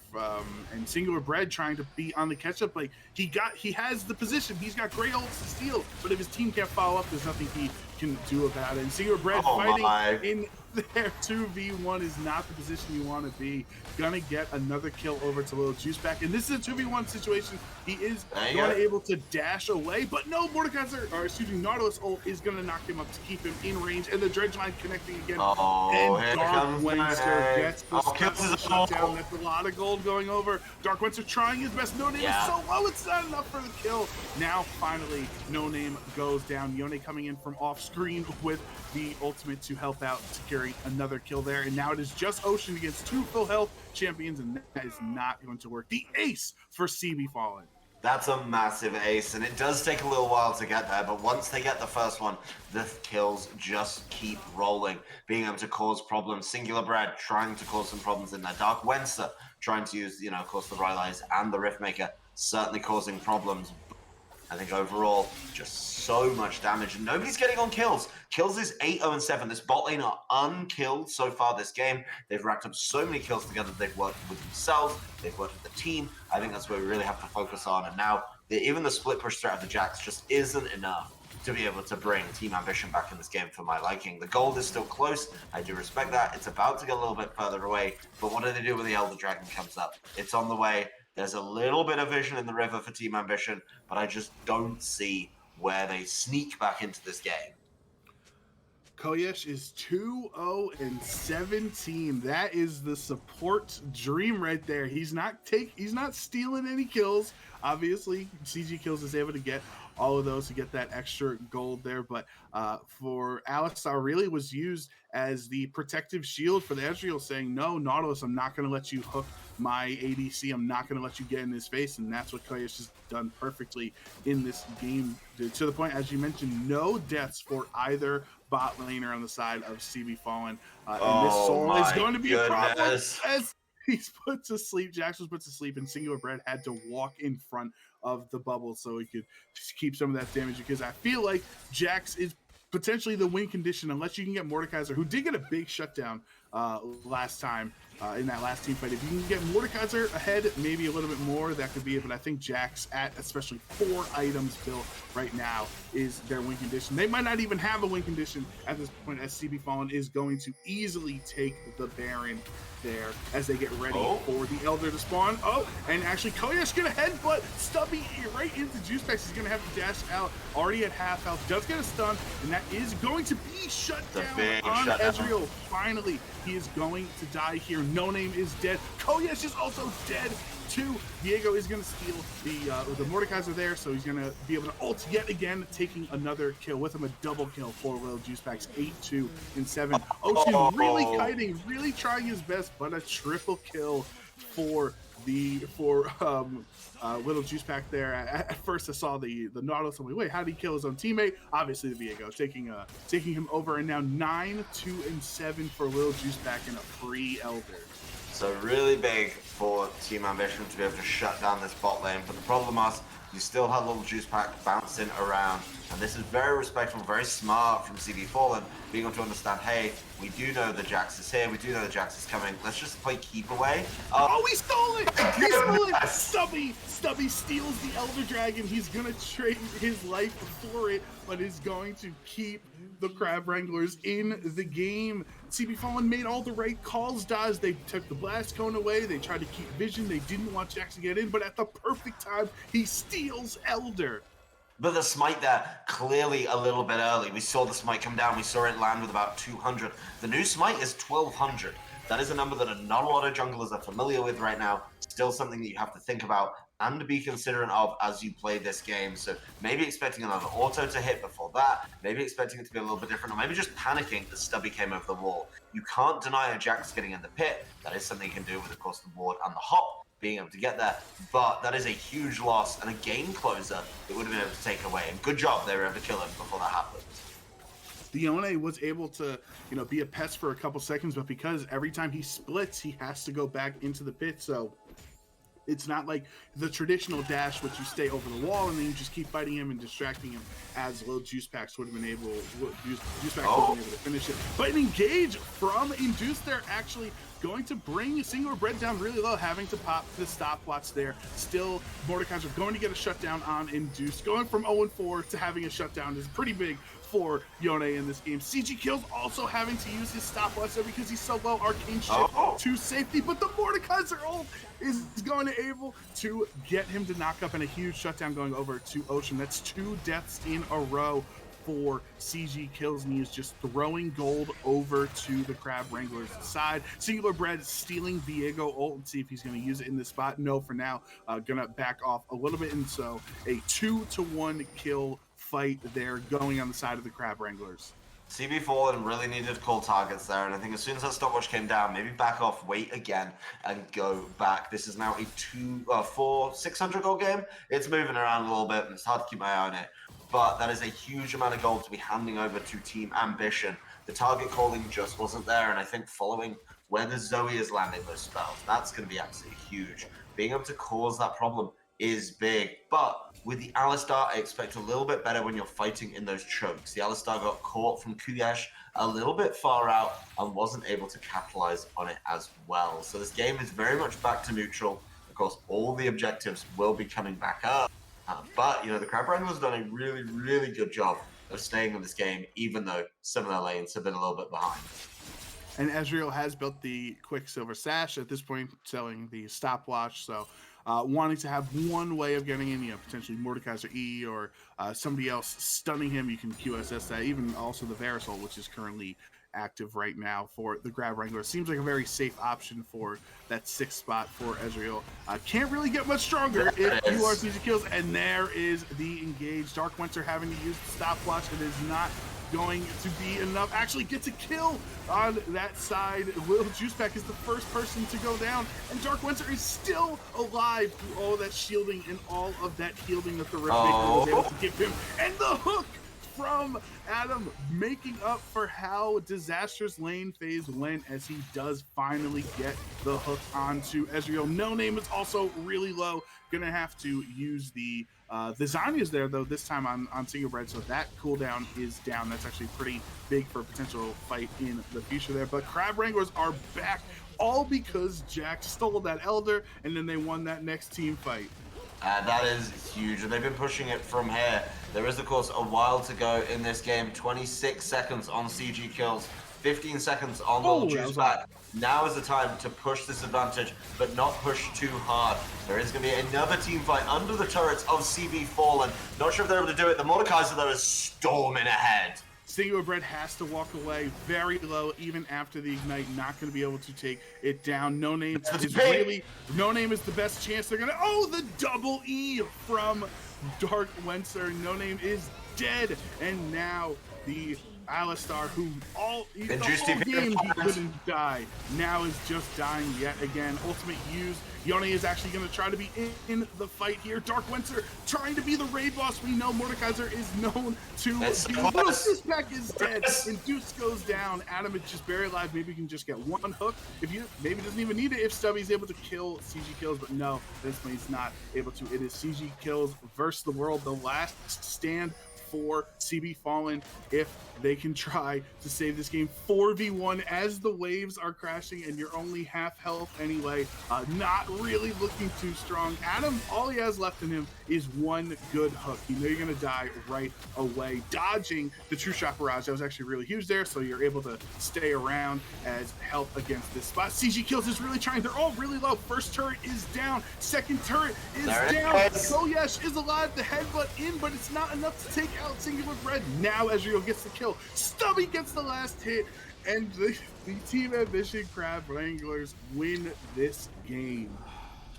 and Singular Bread trying to be on the catch up. Like he has the position, he's got great ults to steal, but if his team can't follow up, there's nothing he can do about it. And Singular Bread fighting in there 2v1 is not the position you want to be. Gonna get another kill over to Lil Juice Pack, and this is a 2v1 situation. He is able to dash away, but no, Nautilus ult is gonna knock him up to keep him in range, and the Dredge line connecting again. And Dark Wenster gets the shutdown. That's a lot of gold going over. Dark Wenster trying his best. No Name is so low, it's not enough for the kill. Now finally No Name goes down. Yone coming in from off screen with the ultimate to help out, securing another kill there. And now it is just Ocean against 2 full health champions, and that is not going to work. The ace for CB Fallen. That's a massive ace, and it does take a little while to get there, but once they get the first one, the kills just keep rolling, being able to cause problems. Singular Bread trying to cause some problems in there. Dark Wenster trying to use, of course, the Rylai's and the Riftmaker, certainly causing problems. I think overall, just so much damage, and nobody's getting on kills. Kills is 8-0-7. This bot lane are unkilled so far this game. They've racked up so many kills together. They've worked with themselves. They've worked with the team. I think that's where we really have to focus on. And now, even the split push threat of the Jax just isn't enough to be able to bring Team Ambition back in this game for my liking. The gold is still close. I do respect that. It's about to get a little bit further away. But what do they do when the Elder Dragon comes up? It's on the way. There's a little bit of vision in the river for Team Ambition, but I just don't see where they sneak back into this game. Koyesh is 2-0-17. That is the support dream right there. He's not stealing any kills. Obviously, CG Kills is able to get all of those to get that extra gold there, but for Alistar really was used as the protective shield for the Ezreal, saying, no, Nautilus, I'm not going to let you hook my ADC. I'm not going to let you get in his face, and that's what Koyesh has done perfectly in this game, to the point, as you mentioned, no deaths for either bot laner on the side of CB Fallen, and this Soul is going to be a problem as he's put to sleep. Jax was put to sleep, and Singular Bread had to walk in front of the bubble so he could just keep some of that damage, because I feel like Jax is potentially the win condition unless you can get Mordekaiser, who did get a big shutdown last time in that last team fight. If you can get Mordekaiser ahead, maybe a little bit more, that could be it. But I think Jax at especially 4 items built right now is their win condition. They might not even have a win condition at this point, as CB Fallen is going to easily take the Baron there as they get ready for the Elder to spawn. And actually Koyesh gonna headbutt Stubby right into Juicepack. He's gonna have to dash out, already at half health, does get a stun, and that is going to be shut down on Ezreal. Finally, he is going to die here. No Name is dead. Koyesh is also dead too. Viego is going to steal the Mordekaiser there, so he's going to be able to ult yet again, taking another kill with him, a double kill for Lil Juicepack's 8-2-7. Ocean really kiting, really trying his best, but a triple kill for Little Juicepack there. At first I saw the Nautilus, I'm like, wait, how did he kill his own teammate? Obviously the Viego taking him over, and now 9-2-7 for Little Juicepack and a free Elder. So really big for Team Ambition to be able to shut down this bot lane, but the problem is you still have Little Juicepack bouncing around, and this is very respectful, very smart from CB Fallen, being able to understand, hey, we do know the Jax is here, we do know the Jax is coming, let's just play keep away. He stole it! He stole it! Stubby steals the Elder Dragon. He's gonna trade his life for it, but is going to keep the Crab Wranglers in the game. CB Fallen made all the right calls, Daz. They took the Blast Cone away, they tried to keep vision, they didn't want Jax to get in, but at the perfect time, he steals Elder. But the smite there, clearly a little bit early. We saw the smite come down. We saw it land with about 200. The new smite is 1200. That is a number that not a lot of junglers are familiar with right now. Still something that you have to think about and be considerate of as you play this game. So maybe expecting another auto to hit before that, maybe expecting it to be a little bit different, or maybe just panicking that Stubby came over the wall. You can't deny a Jax getting in the pit. That is something you can do with, of course, the ward and the hop, being able to get there. But that is a huge loss and a game closer that would have been able to take away. And good job they were able to kill him before that happened. Yone was able to, be a pest for a couple seconds, but because every time he splits, he has to go back into the pit. So it's not like the traditional dash, which you stay over the wall and then you just keep fighting him and distracting him, as little Juice Packs would have been able. Juice Packs would have been able to finish it. But an engage from Induce there, actually going to bring Singular Bread down really low, having to pop the stopwatch there. Still, Mordekaiser going to get a shutdown on Induce. Going from 0-4 to having a shutdown is pretty big for Yone in this game. CG Kills also having to use his stopwatch there because he's so low. Arcane Shift to safety, but the Mordekaiser ult is going to able to get him to knock up, and a huge shutdown going over to Ocean. That's 2 deaths in a row for CG Kills, and he is just throwing gold over to the Crab Wrangler's side. Singular Bread stealing Viego ult and see if he's going to use it in this spot. No, for now, gonna back off a little bit, and so a 2-to-1 kill fight there going on the side of the Crab Wranglers. CB Fallen really needed to call targets there, and I think as soon as that stopwatch came down, maybe back off, wait again, and go back. This is now a 600 gold game. It's moving around a little bit, and it's hard to keep my eye on it, but that is a huge amount of gold to be handing over to Team Ambition. The target calling just wasn't there, and I think following where the Zoe is landing those spells, that's going to be absolutely huge. Being able to cause that problem is big, but with the Alistar, I expect a little bit better when you're fighting in those chokes. The Alistar got caught from Kuyash a little bit far out and wasn't able to capitalize on it as well. So this game is very much back to neutral. Of course, all the objectives will be coming back up. But, the Crab Wrangler's done a really, really good job of staying in this game, even though some of their lanes have been a little bit behind. And Ezreal has built the Quicksilver Sash at this point, selling the stopwatch. So wanting to have one way of getting in, potentially Mordekaiser E or somebody else stunning him. You can QSS that, even also the Verisol, which is currently active right now for the Crab Wrangler. Seems like a very safe option for that 6th spot for Ezreal. Can't really get much stronger if you are CG Kills, and there is the engage. Dark Winter having to use the stopwatch. It is not going to be enough. Actually gets a kill on that side. Will Juicepack is the first person to go down, and Dark Winter is still alive through all that shielding and all of that healing that the Rift Maker was able to give him. And the hook from Adam, making up for how disastrous lane phase went, as he does finally get the hook onto Ezreal. No Name is also really low. Gonna have to use the Zanyas there, though, this time on Single Bread, so that cooldown is down. That's actually pretty big for a potential fight in the future there. But Crab Wranglers are back, all because Jack stole that Elder, and then they won that next team fight. That is huge, and they've been pushing it from here. There is, of course, a while to go in this game. 26 seconds on CG Kills, 15 seconds on Little Juicepack. Now is the time to push this advantage, but not push too hard. There is going to be another team fight under the turrets of CB Fallen. Not sure if they're able to do it. The Mordekaiser, though, is storming ahead. Singular Bread has to walk away very low, even after the ignite. Not going to be able to take it down. No Name is the best chance they're going to. The double E from Dark Winter. No Name is dead, and now the Alistar, who the whole game he couldn't die, now is just dying yet again. Ultimate used. Yone is actually going to try to be in the fight here. Dark Winter trying to be the raid boss. We know Mordekaiser is known to be. This pack is dead, and Deuce goes down. Adam is just buried alive. Maybe you can just get one hook. If you maybe doesn't even need it if Stubby's able to kill CG Kills, but no, this one he's not able to. It is CG Kills versus the world. The last stand for CB Fallen, if they can try to save this game. 4v1 as the waves are crashing and you're only half health anyway. Not really looking too strong. Adam, all he has left in him is one good hook. You know you're going to die right away. Dodging the True Shot Barrage, that was actually really huge there, so you're able to stay around as help against this spot. CG Kills is really trying. They're all really low. First turret is down. Second turret is down. Koyesh is alive. The headbutt in, but it's not enough to take out, singular bread. Now Ezreal gets the kill. Stubby gets the last hit, and the Team Ambition Crab Wranglers win this game.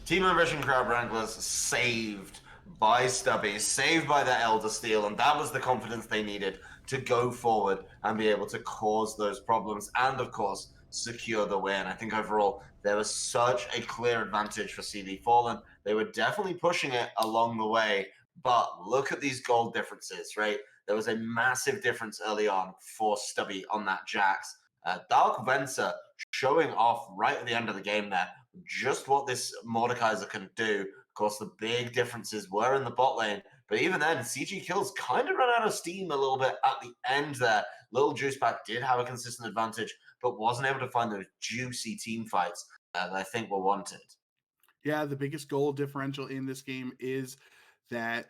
Team Ambition Crab Wranglers saved by Stubby, saved by the Elder Steel, and that was the confidence they needed to go forward and be able to cause those problems and, of course, secure the win. I think overall there was such a clear advantage for CD Fallen. They were definitely pushing it along the way, but look at these gold differences, right? There was a massive difference early on for Stubby on that Jax. Dark Venser showing off right at the end of the game there just what this Mordekaiser can do. Of course, the big differences were in the bot lane, but even then, CG Kills kind of ran out of steam a little bit at the end there. Little Juiceback did have a consistent advantage, but wasn't able to find those juicy team fights that I think were wanted. Yeah, the biggest goal differential in this game is that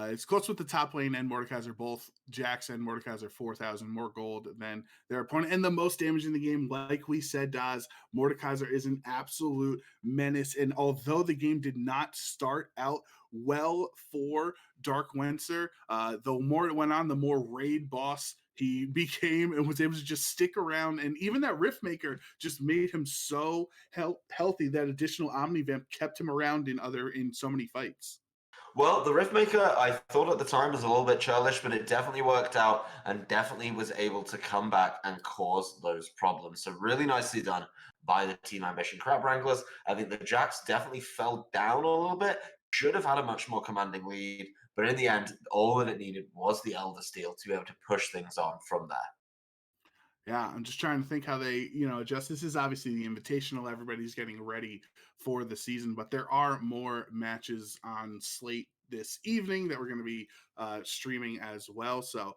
it's close with the top lane and Mordekaiser. Both Jax and Mordekaiser 4,000 more gold than their opponent, and the most damage in the game. Like we said, Daz, Mordekaiser is an absolute menace. And although the game did not start out well for Dark Wenser, the more it went on, the more raid boss he became and was able to just stick around. And even that Riftmaker just made him so healthy that additional Omnivamp kept him around in so many fights. Well, the Riftmaker, I thought at the time was a little bit churlish, but it definitely worked out and definitely was able to come back and cause those problems. So really nicely done by the Team Ambition Crab Wranglers. I think the Jax definitely fell down a little bit, should have had a much more commanding lead, but in the end, all that it needed was the Elder Steel to be able to push things on from there. Yeah, I'm just trying to think how they, adjust. This is obviously the Invitational. Everybody's getting ready for the season, but there are more matches on slate this evening that we're going to be streaming as well. So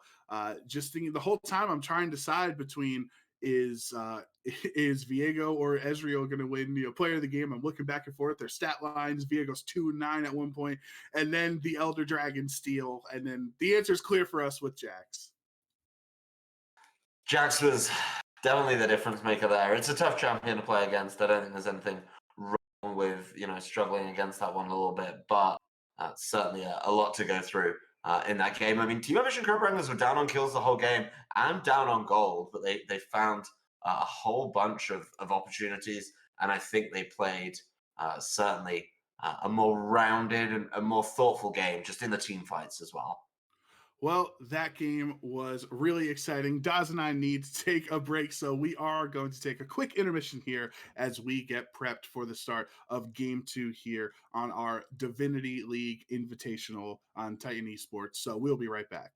just thinking the whole time, I'm trying to decide between is Viego or Ezreal going to win player of the game. I'm looking back and forth. Their stat lines: Viego's 2-9 at one point, and then the Elder Dragon steal, and then the answer is clear for us with Jax. Jax was definitely the difference maker there. It's a tough champion to play against. I don't think there's anything wrong with struggling against that one a little bit, but certainly a lot to go through in that game. I mean, Team Ambition Crab Wranglers were down on kills the whole game and down on gold, but they found a whole bunch of opportunities, and I think they played certainly a more rounded and a more thoughtful game just in the team fights as well. Well, that game was really exciting. Daz and I need to take a break, so we are going to take a quick intermission here as we get prepped for the start of Game 2 here on our Divinity League Invitational on Titan Esports. So we'll be right back.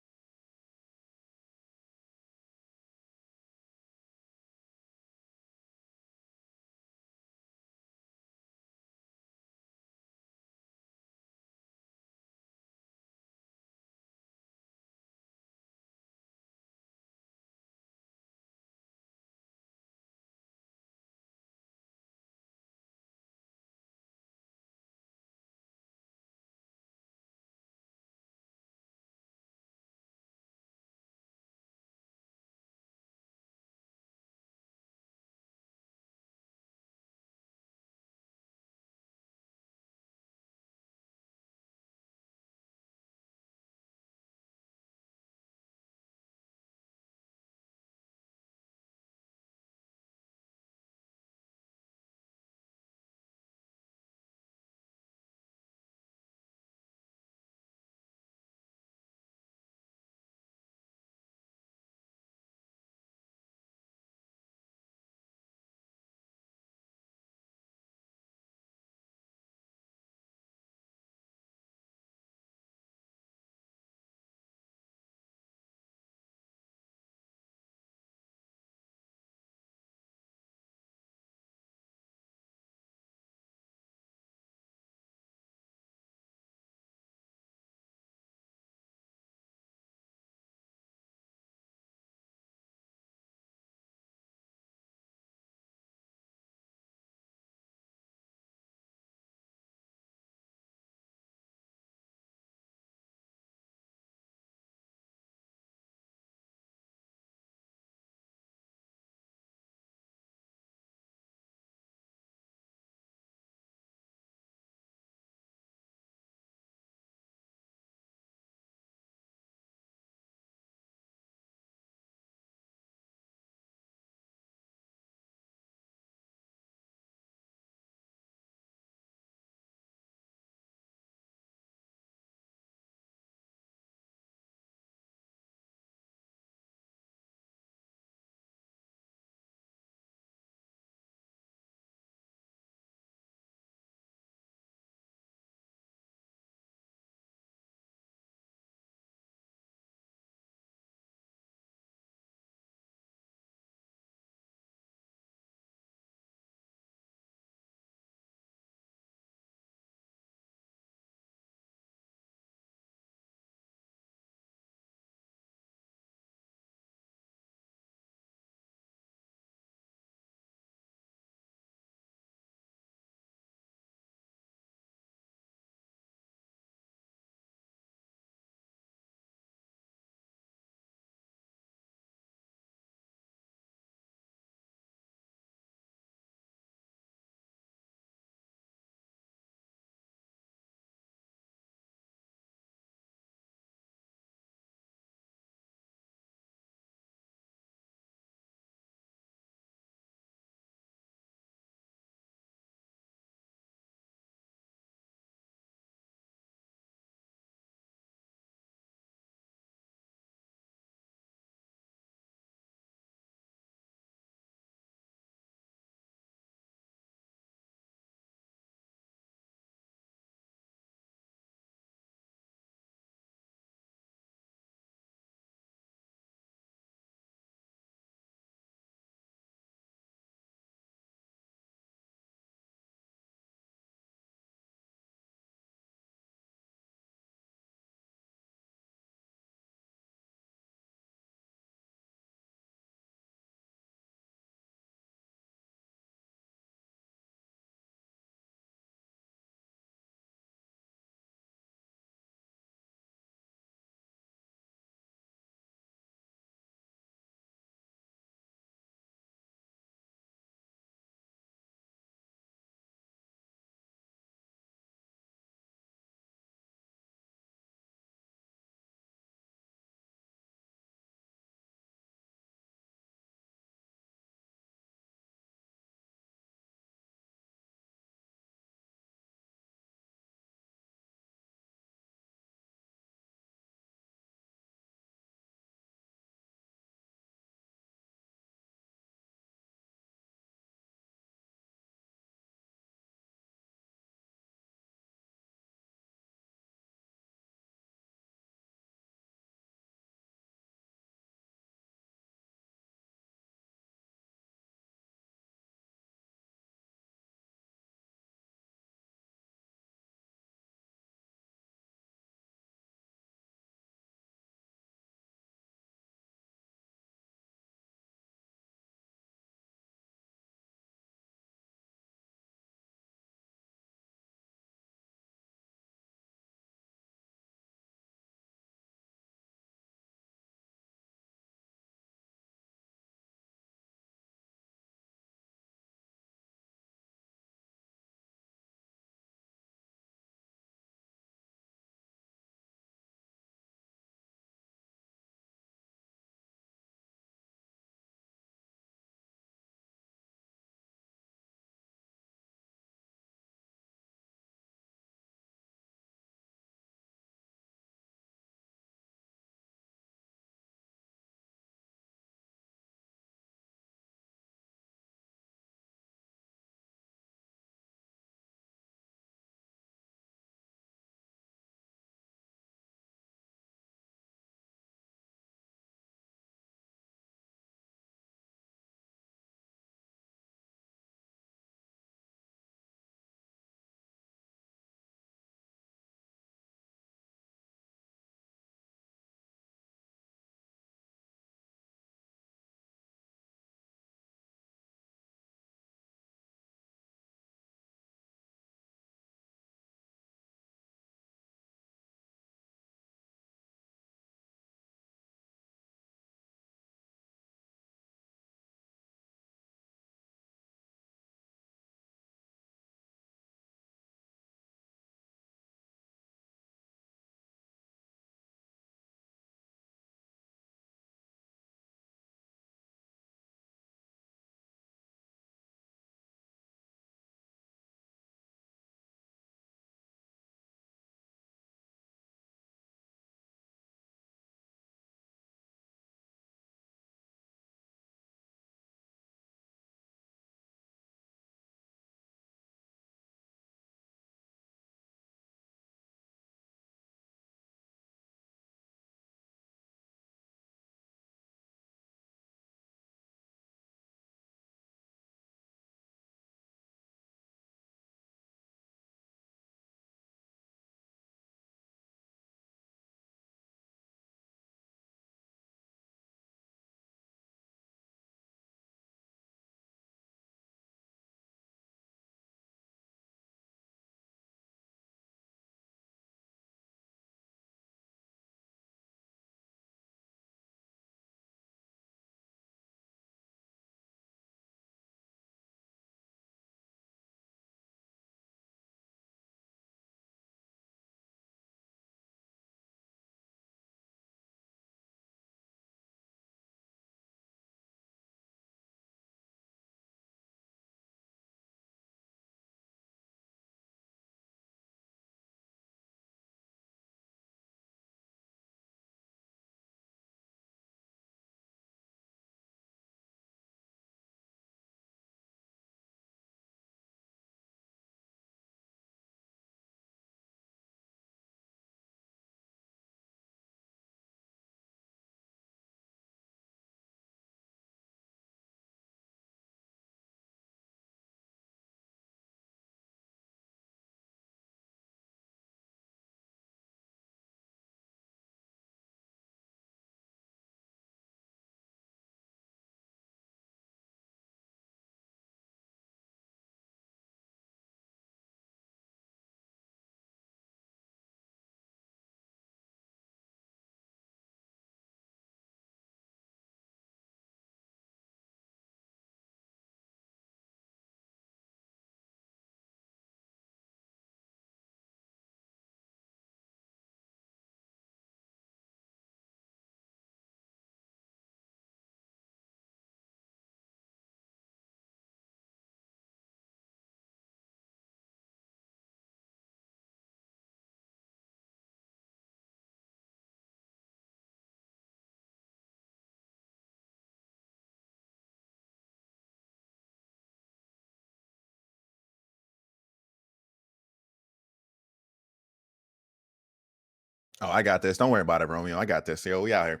Oh, I got this. Don't worry about it, Romeo. I got this. Yo, we out here.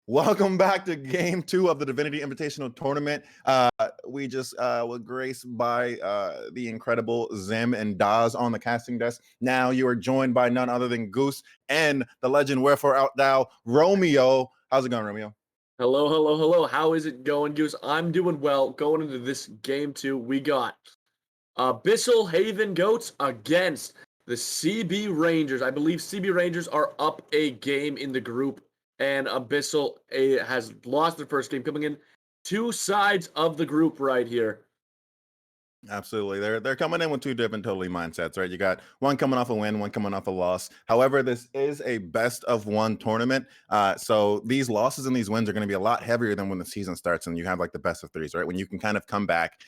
Welcome back to Game 2 of the Divinity Invitational Tournament. We just were graced by the incredible Zim and Daz on the casting desk. Now you are joined by none other than Goose and the legend Wherefore Art Thou, Romeo. How's it going, Romeo? Hello, hello, hello. How is it going, Goose? I'm doing well. Going into this game 2, we got Abyssal Haven Goats against the CB Rangers. I believe CB Rangers are up a game in the group, and Abyssal has lost their first game, coming in two sides of the group right here. Absolutely. They're coming in with two different totally mindsets, right? You got one coming off a win, one coming off a loss. However, this is a best of one tournament. So these losses and these wins are going to be a lot heavier than when the season starts and you have like the best of threes, right? When you can kind of come back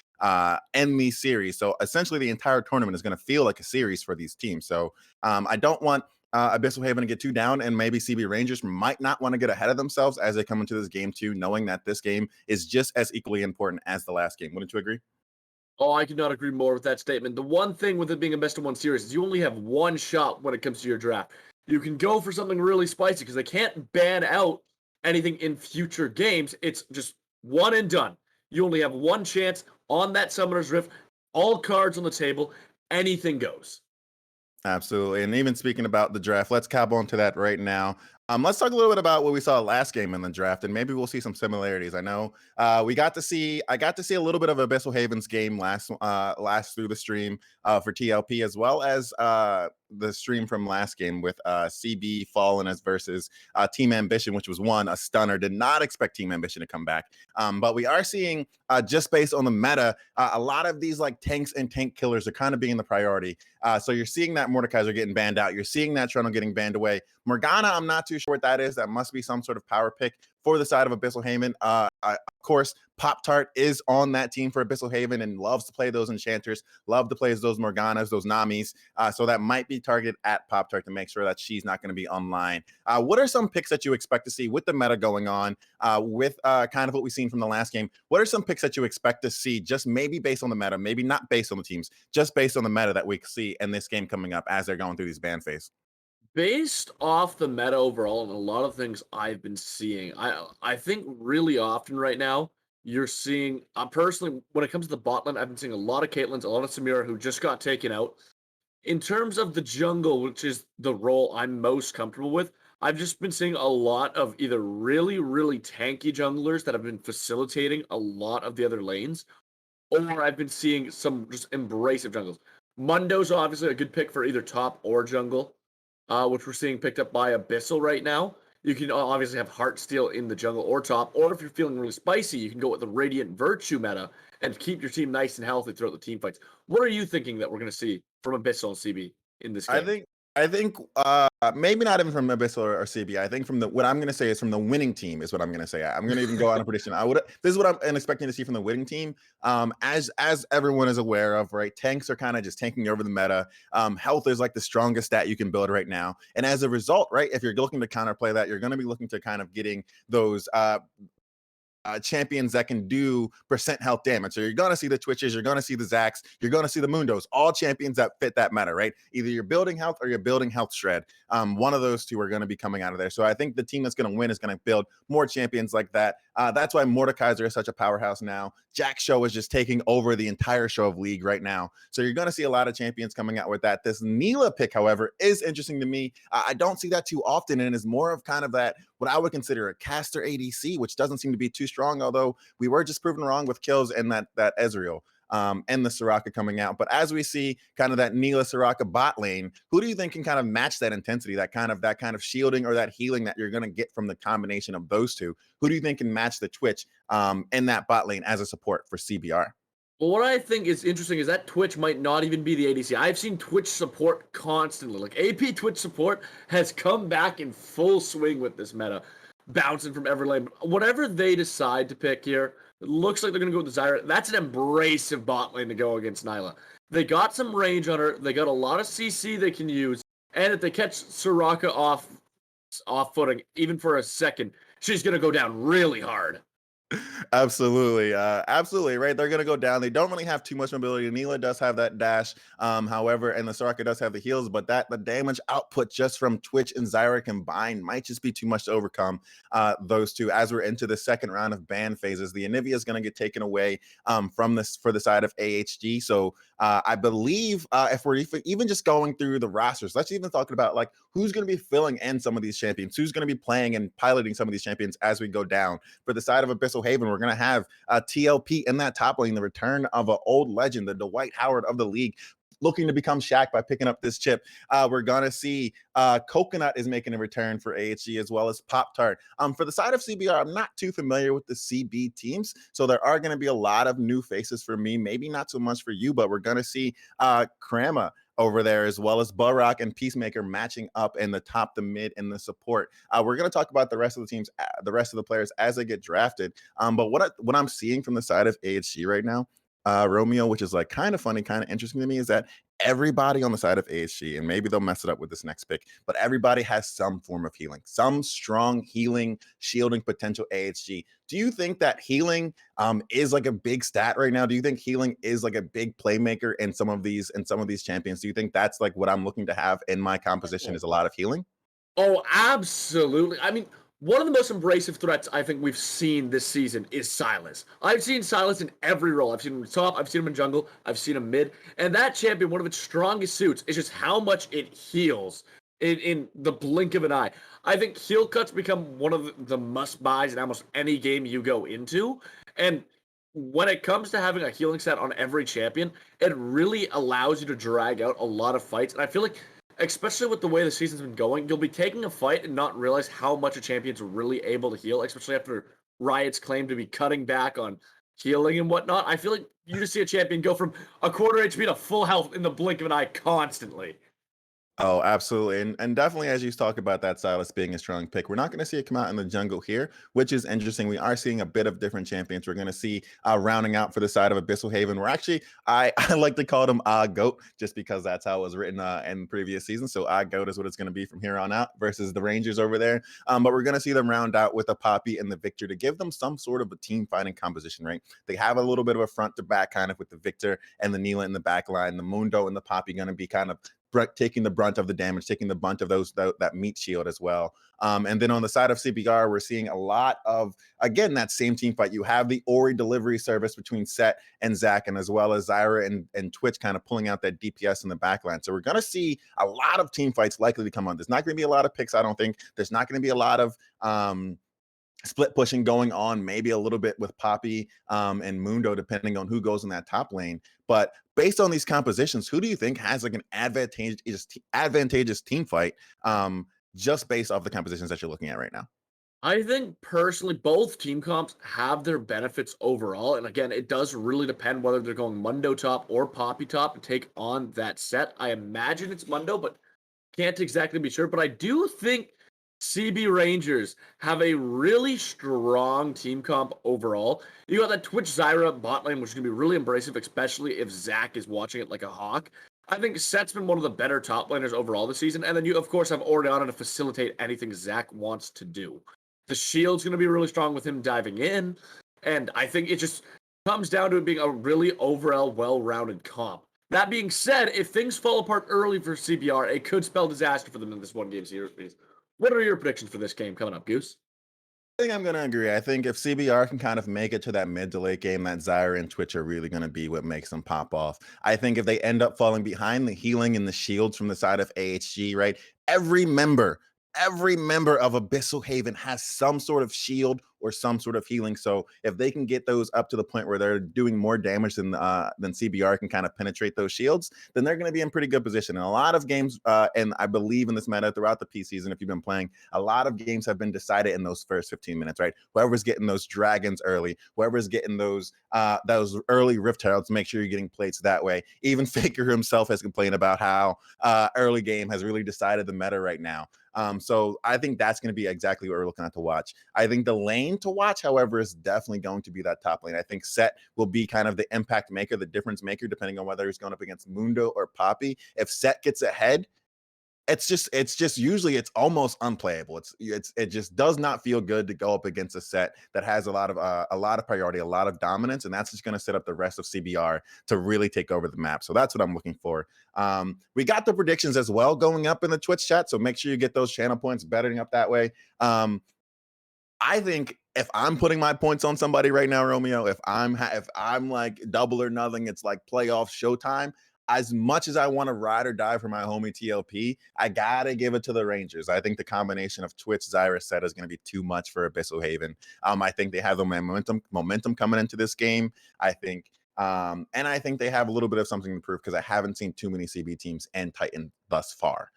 end these series. So essentially the entire tournament is going to feel like a series for these teams. So I don't want Abyssal Haven to get too down, and maybe CB Rangers might not want to get ahead of themselves as they come into this game too, knowing that this game is just as equally important as the last game. Wouldn't you agree? Oh, I could not agree more with that statement. The one thing with it being a best of one series is you only have one shot when it comes to your draft. You can go for something really spicy because they can't ban out anything in future games. It's just one and done. You only have one chance on that Summoner's Rift. All cards on the table. Anything goes. Absolutely. And even speaking about the draft, let's cap onto that right now. Let's talk a little bit about what we saw last game in the draft, and maybe we'll see some similarities. I know I got to see a little bit of Abyssal Haven's game last through the stream for TLP, as well as the stream from last game with CB Fallen as versus Team Ambition, which was a stunner. Did not expect Team Ambition to come back, but we are seeing just based on the meta, a lot of these like tanks and tank killers are kind of being the priority. So you're seeing that Mordekaiser getting banned out. You're seeing that Trundle getting banned away. Morgana, I'm not too sure what that is. That must be some sort of power pick for the side of Abyssal Haven. Of course, Pop-Tart is on that team for Abyssal Haven and loves to play those enchanters, love to play those Morganas, those Namis. So that might be targeted at Pop-Tart to make sure that she's not going to be online. What are some picks that you expect to see with the meta going on, with kind of what we've seen from the last game? What are some picks that you expect to see, just maybe based on the meta, maybe not based on the teams, just based on the meta that we see in this game coming up as they're going through these ban phase? Based off the meta overall and a lot of things I've been seeing, I think really often right now you're seeing personally when it comes to the bot lane, I've been seeing a lot of Caitlyn's, a lot of Samira who just got taken out. In terms of the jungle, which is the role I'm most comfortable with, I've just been seeing a lot of either really, really tanky junglers that have been facilitating a lot of the other lanes, or I've been seeing some just embracive jungles. Mundo's obviously a good pick for either top or jungle, which we're seeing picked up by Abyssal right now. You can obviously have Heartsteel in the jungle or top, or if you're feeling really spicy, you can go with the Radiant Virtue meta and keep your team nice and healthy throughout the team fights. What are you thinking that we're going to see from Abyssal and CB in this I game? think maybe not even from Abyssal or CB. I think from what I'm going to say is from the winning team is what I'm going to say. I'm going to even go on a prediction. This is what I'm expecting to see from the winning team. As everyone is aware of, right? Tanks are kind of just tanking over the meta. Health is like the strongest stat you can build right now, and as a result, right, if you're looking to counterplay that, you're going to be looking to kind of getting those champions that can do percent health damage. So you're going to see the Twitches, you're going to see the Zax, you're going to see the Mundos, all champions that fit that meta, right? Either you're building health or you're building health shred. One of those two are going to be coming out of there. So I think the team that's going to win is going to build more champions like that. That's why Mordekaiser is such a powerhouse now. Jack Show is just taking over the entire show of League right now. So you're going to see a lot of champions coming out with that. This Neela pick, however, is interesting to me. I don't see that too often, and is more of kind of that what I would consider a caster ADC, which doesn't seem to be too strong, although we were just proven wrong with kills and that Ezreal. And the Soraka coming out. But as we see kind of that Neela Soraka bot lane, who do you think can kind of match that intensity, that kind of shielding or that healing that you're going to get from the combination of those two? Who do you think can match the Twitch in that bot lane as a support for CBR? Well, what I think is interesting is that Twitch might not even be the ADC. I've seen Twitch support constantly. Like AP Twitch support has come back in full swing with this meta, bouncing from every lane. Whatever they decide to pick here, it looks like they're going to go with the Zyra. That's an embracive bot lane to go against Nyla. They got some range on her. They got a lot of CC they can use. And if they catch Soraka off footing, even for a second, she's going to go down really hard. Absolutely. Absolutely. Right. They're going to go down. They don't really have too much mobility. Neela does have that dash. However, and the Soraka does have the heals, but the damage output just from Twitch and Zyra combined might just be too much to overcome those two as we're into the second round of ban phases. The Anivia is going to get taken away from this for the side of AHG. So I believe if we're even just going through the rosters, let's even talk about like who's going to be filling in some of these champions, who's going to be playing and piloting some of these champions as we go down. For the side of Abyssal Haven, we're going to have TLP in that top lane, the return of an old legend, the Dwight Howard of the league, looking to become Shaq by picking up this chip. We're going to see Coconut is making a return for AHG as well as Pop Tart. For the side of CBR, I'm not too familiar with the CB teams, so there are going to be a lot of new faces for me. Maybe not so much for you, but we're going to see Krama over there, as well as Barrock and Peacemaker matching up in the top, the mid, and the support. We're going to talk about the rest of the teams, the rest of the players as they get drafted. But what I'm seeing from the side of AHG right now, Romeo, which is like kind of funny, kind of interesting to me, is that everybody on the side of AHG, and maybe they'll mess it up with this next pick, but everybody has some form of healing, some strong healing, shielding potential AHG. Do you think that healing is like a big stat right now? Do you think healing is like a big playmaker in some of these champions? Do you think that's like what I'm looking to have in my composition is a lot of healing? Oh, absolutely. I mean, one of the most abrasive threats I think we've seen this season is Silas. I've seen Silas in every role. I've seen him in top, I've seen him in jungle, I've seen him mid. And that champion, one of its strongest suits is just how much it heals in the blink of an eye. I think heal cuts become one of the must-buys in almost any game you go into. And when it comes to having a healing set on every champion, it really allows you to drag out a lot of fights. And I feel like especially with the way the season's been going, you'll be taking a fight and not realize how much a champion's really able to heal, especially after Riot's claim to be cutting back on healing and whatnot. I feel like you just see a champion go from a quarter HP to full health in the blink of an eye constantly. Oh, absolutely. And definitely, as you talk about that Silas being a strong pick, we're not going to see it come out in the jungle here, which is interesting. We are seeing a bit of different champions. We're going to see rounding out for the side of Abyssal Haven. We're actually, I like to call them GOAT just because that's how it was written in previous seasons. So GOAT is what it's going to be from here on out versus the Rangers over there. But we're going to see them round out with a Poppy and the Victor to give them some sort of a team fighting composition, right? They have a little bit of a front to back kind of with the Victor and the Neela in the back line. The Mundo and the Poppy going to be kind of taking the brunt of the damage, taking the brunt of that meat shield as well. And then on the side of CBR, we're seeing a lot of, again, that same team fight. You have the Ori delivery service between Set and Zach, and as well as Zyra and Twitch kind of pulling out that DPS in the backline. So we're going to see a lot of team fights likely to come on. There's not going to be a lot of picks, I don't think. There's not going to be a lot of split pushing going on, maybe a little bit with Poppy and Mundo, depending on who goes in that top lane. But based on these compositions, who do you think has like an advantageous team fight just based off the compositions that you're looking at right now? I think personally, both team comps have their benefits overall. And again, it does really depend whether they're going Mundo top or Poppy top to take on that set. I imagine it's Mundo, but can't exactly be sure. But I do think CB Rangers have a really strong team comp overall. You got that Twitch Zyra bot lane, which is going to be really abrasive, especially if Zach is watching it like a hawk. I think Set's been one of the better top laners overall this season. And then you, of course, have Oriana to facilitate anything Zach wants to do. The shield's going to be really strong with him diving in. And I think it just comes down to it being a really overall well-rounded comp. That being said, if things fall apart early for CBR, it could spell disaster for them in this one-game series. What are your predictions for this game coming up, Goose? I think I'm going to agree. I think if CBR can kind of make it to that mid to late game, that Zyra and Twitch are really going to be what makes them pop off. I think if they end up falling behind the healing and the shields from the side of AHG, right? Every member of Abyssal Haven has some sort of shield or some sort of healing. So if they can get those up to the point where they're doing more damage than CBR can kind of penetrate those shields, then they're going to be in pretty good position. In a lot of games, and I believe in this meta throughout the preseason, if you've been playing, a lot of games have been decided in those first 15 minutes, right? Whoever's getting those dragons early, whoever's getting those early Rift Heralds, make sure you're getting plates that way. Even Faker himself has complained about how early game has really decided the meta right now. So I think that's going to be exactly what we're looking at to watch. I think the lane to watch, however, is definitely going to be that top lane. I think Set will be kind of the impact maker, the difference maker, depending on whether he's going up against Mundo or Poppy. If Set gets ahead, it's just usually it's almost unplayable. It just does not feel good to go up against a set that has a lot of priority, a lot of dominance, and that's just going to set up the rest of CBR to really take over the map. So that's what I'm looking for. We got the predictions as well going up in the Twitch chat, so make sure you get those channel points betting up that way. I think if I'm putting my points on somebody right now, Romeo, if I'm like double or nothing, it's like playoff showtime. As much as I want to ride or die for my homie TLP, I gotta give it to the Rangers. I think the combination of Twitch, Zyra, Set is going to be too much for Abyssal Haven. I think they have the momentum coming into this game. I think, and I think they have a little bit of something to prove because I haven't seen too many CB teams and Titan thus far.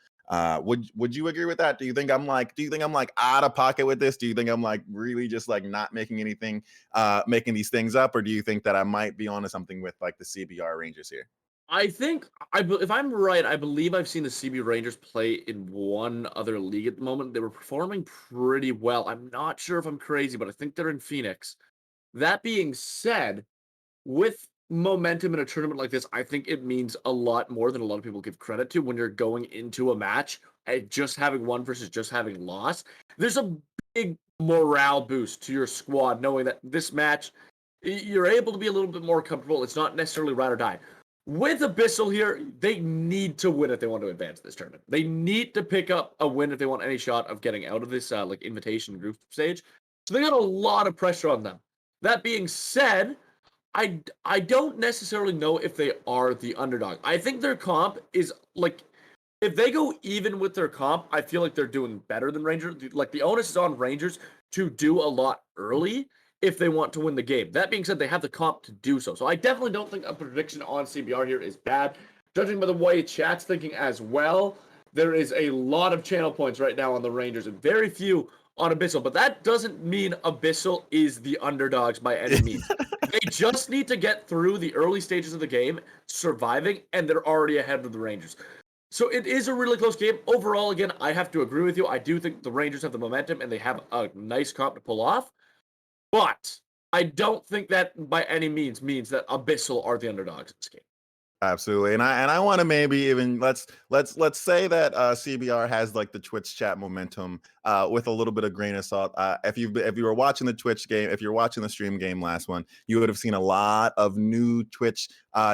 Would you agree with that? Do you think I'm like out of pocket with this? Do you think I'm like really just like not making anything, making these things up, or do you think that I might be onto something with like the CBR Rangers here? I think if I'm right, I believe I've seen the CB Rangers play in one other league at the moment. They were performing pretty well. I'm not sure if I'm crazy, but I think they're in Phoenix. That being said, with momentum in a tournament like this, I think it means a lot more than a lot of people give credit to when you're going into a match at just having won versus just having lost. There's a big morale boost to your squad knowing that this match, you're able to be a little bit more comfortable. It's not necessarily ride or die. With Abyssal here, they need to win if they want to advance this tournament. They need to pick up a win if they want any shot of getting out of this like invitation group stage. So they got a lot of pressure on them. That being said, I don't necessarily know if they are the underdog. I think their comp is like, if they go even with their comp, I feel like they're doing better than Rangers. Like the onus is on Rangers to do a lot early if they want to win the game. That being said, they have the comp to do so. So I definitely don't think a prediction on CBR here is bad. Judging by the way chat's thinking as well, there is a lot of channel points right now on the Rangers and very few on Abyssal. But that doesn't mean Abyssal is the underdogs by any means. They just need to get through the early stages of the game, surviving, and they're already ahead of the Rangers. So it is a really close game. Overall, again, I have to agree with you. I do think the Rangers have the momentum and they have a nice comp to pull off. But I don't think that by any means that Abyssal are the underdogs in this game. Absolutely, and I want to maybe even let's say that CBR has like the Twitch chat momentum with a little bit of grain of salt. If you were watching the Twitch game, if you're watching the stream game last one, you would have seen a lot of new Twitch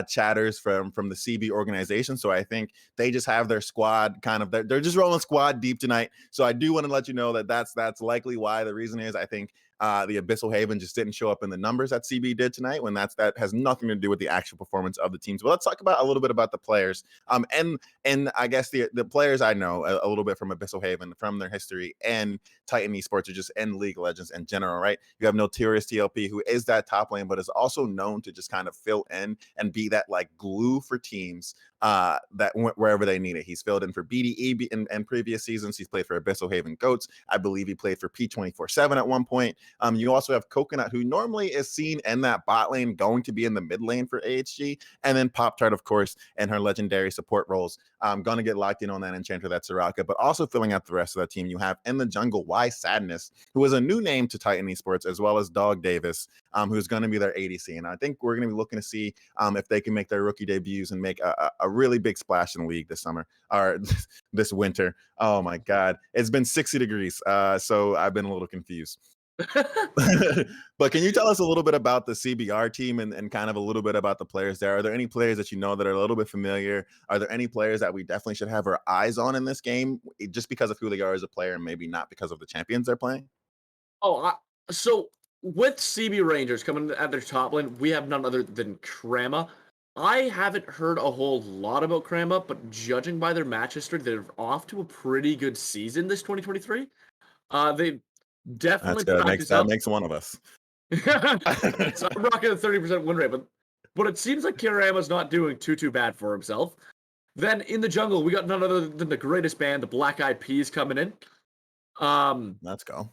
chatters from the CB organization. So I think they just have their squad kind of they're just rolling squad deep tonight. So I do want to let you know that that's likely why the reason is I think the Abyssal Haven just didn't show up in the numbers that CB did tonight that has nothing to do with the actual performance of the teams. But let's talk about a little bit about the players. And I guess the players I know a little bit from Abyssal Haven, from their history and Titan Esports or just and League of Legends in general, right? You have Notorious TLP, who is that top lane, but is also known to just kind of fill in and be that like glue for teams that wherever they need it. He's filled in for BDE in previous seasons. He's played for Abyssal Haven Goats. I believe he played for P247 at one point. You also have Coconut, who normally is seen in that bot lane, going to be in the mid lane for AHG, and then Pop-Tart, of course, and her legendary support roles. Going to get locked in on that Enchanter, that Soraka, but also filling out the rest of that team. You have in the jungle Y Sadness, who is a new name to Titan Esports, as well as Dog Davis, who's going to be their ADC. And I think we're going to be looking to see if they can make their rookie debuts and make a really big splash in the league this summer or this winter. Oh my God, it's been 60 degrees, so I've been a little confused. But can you tell us a little bit about the CBR team and kind of a little bit about the players there? Are there any players that you know that are a little bit familiar? Are there any players that we definitely should have our eyes on in this game just because of who they are as a player and maybe not because of the champions they're playing? So with CB Rangers coming at their top lane, we have none other than Krama. I haven't heard a whole lot about Krama, but judging by their match history, they're off to a pretty good season this 2023. They definitely that makes one of us. So I'm rocking a 30% win rate, but it seems like Kirama's not doing too bad for himself. Then in the jungle, we got none other than the greatest band, the Black Eyed Peas, coming in. Let's go.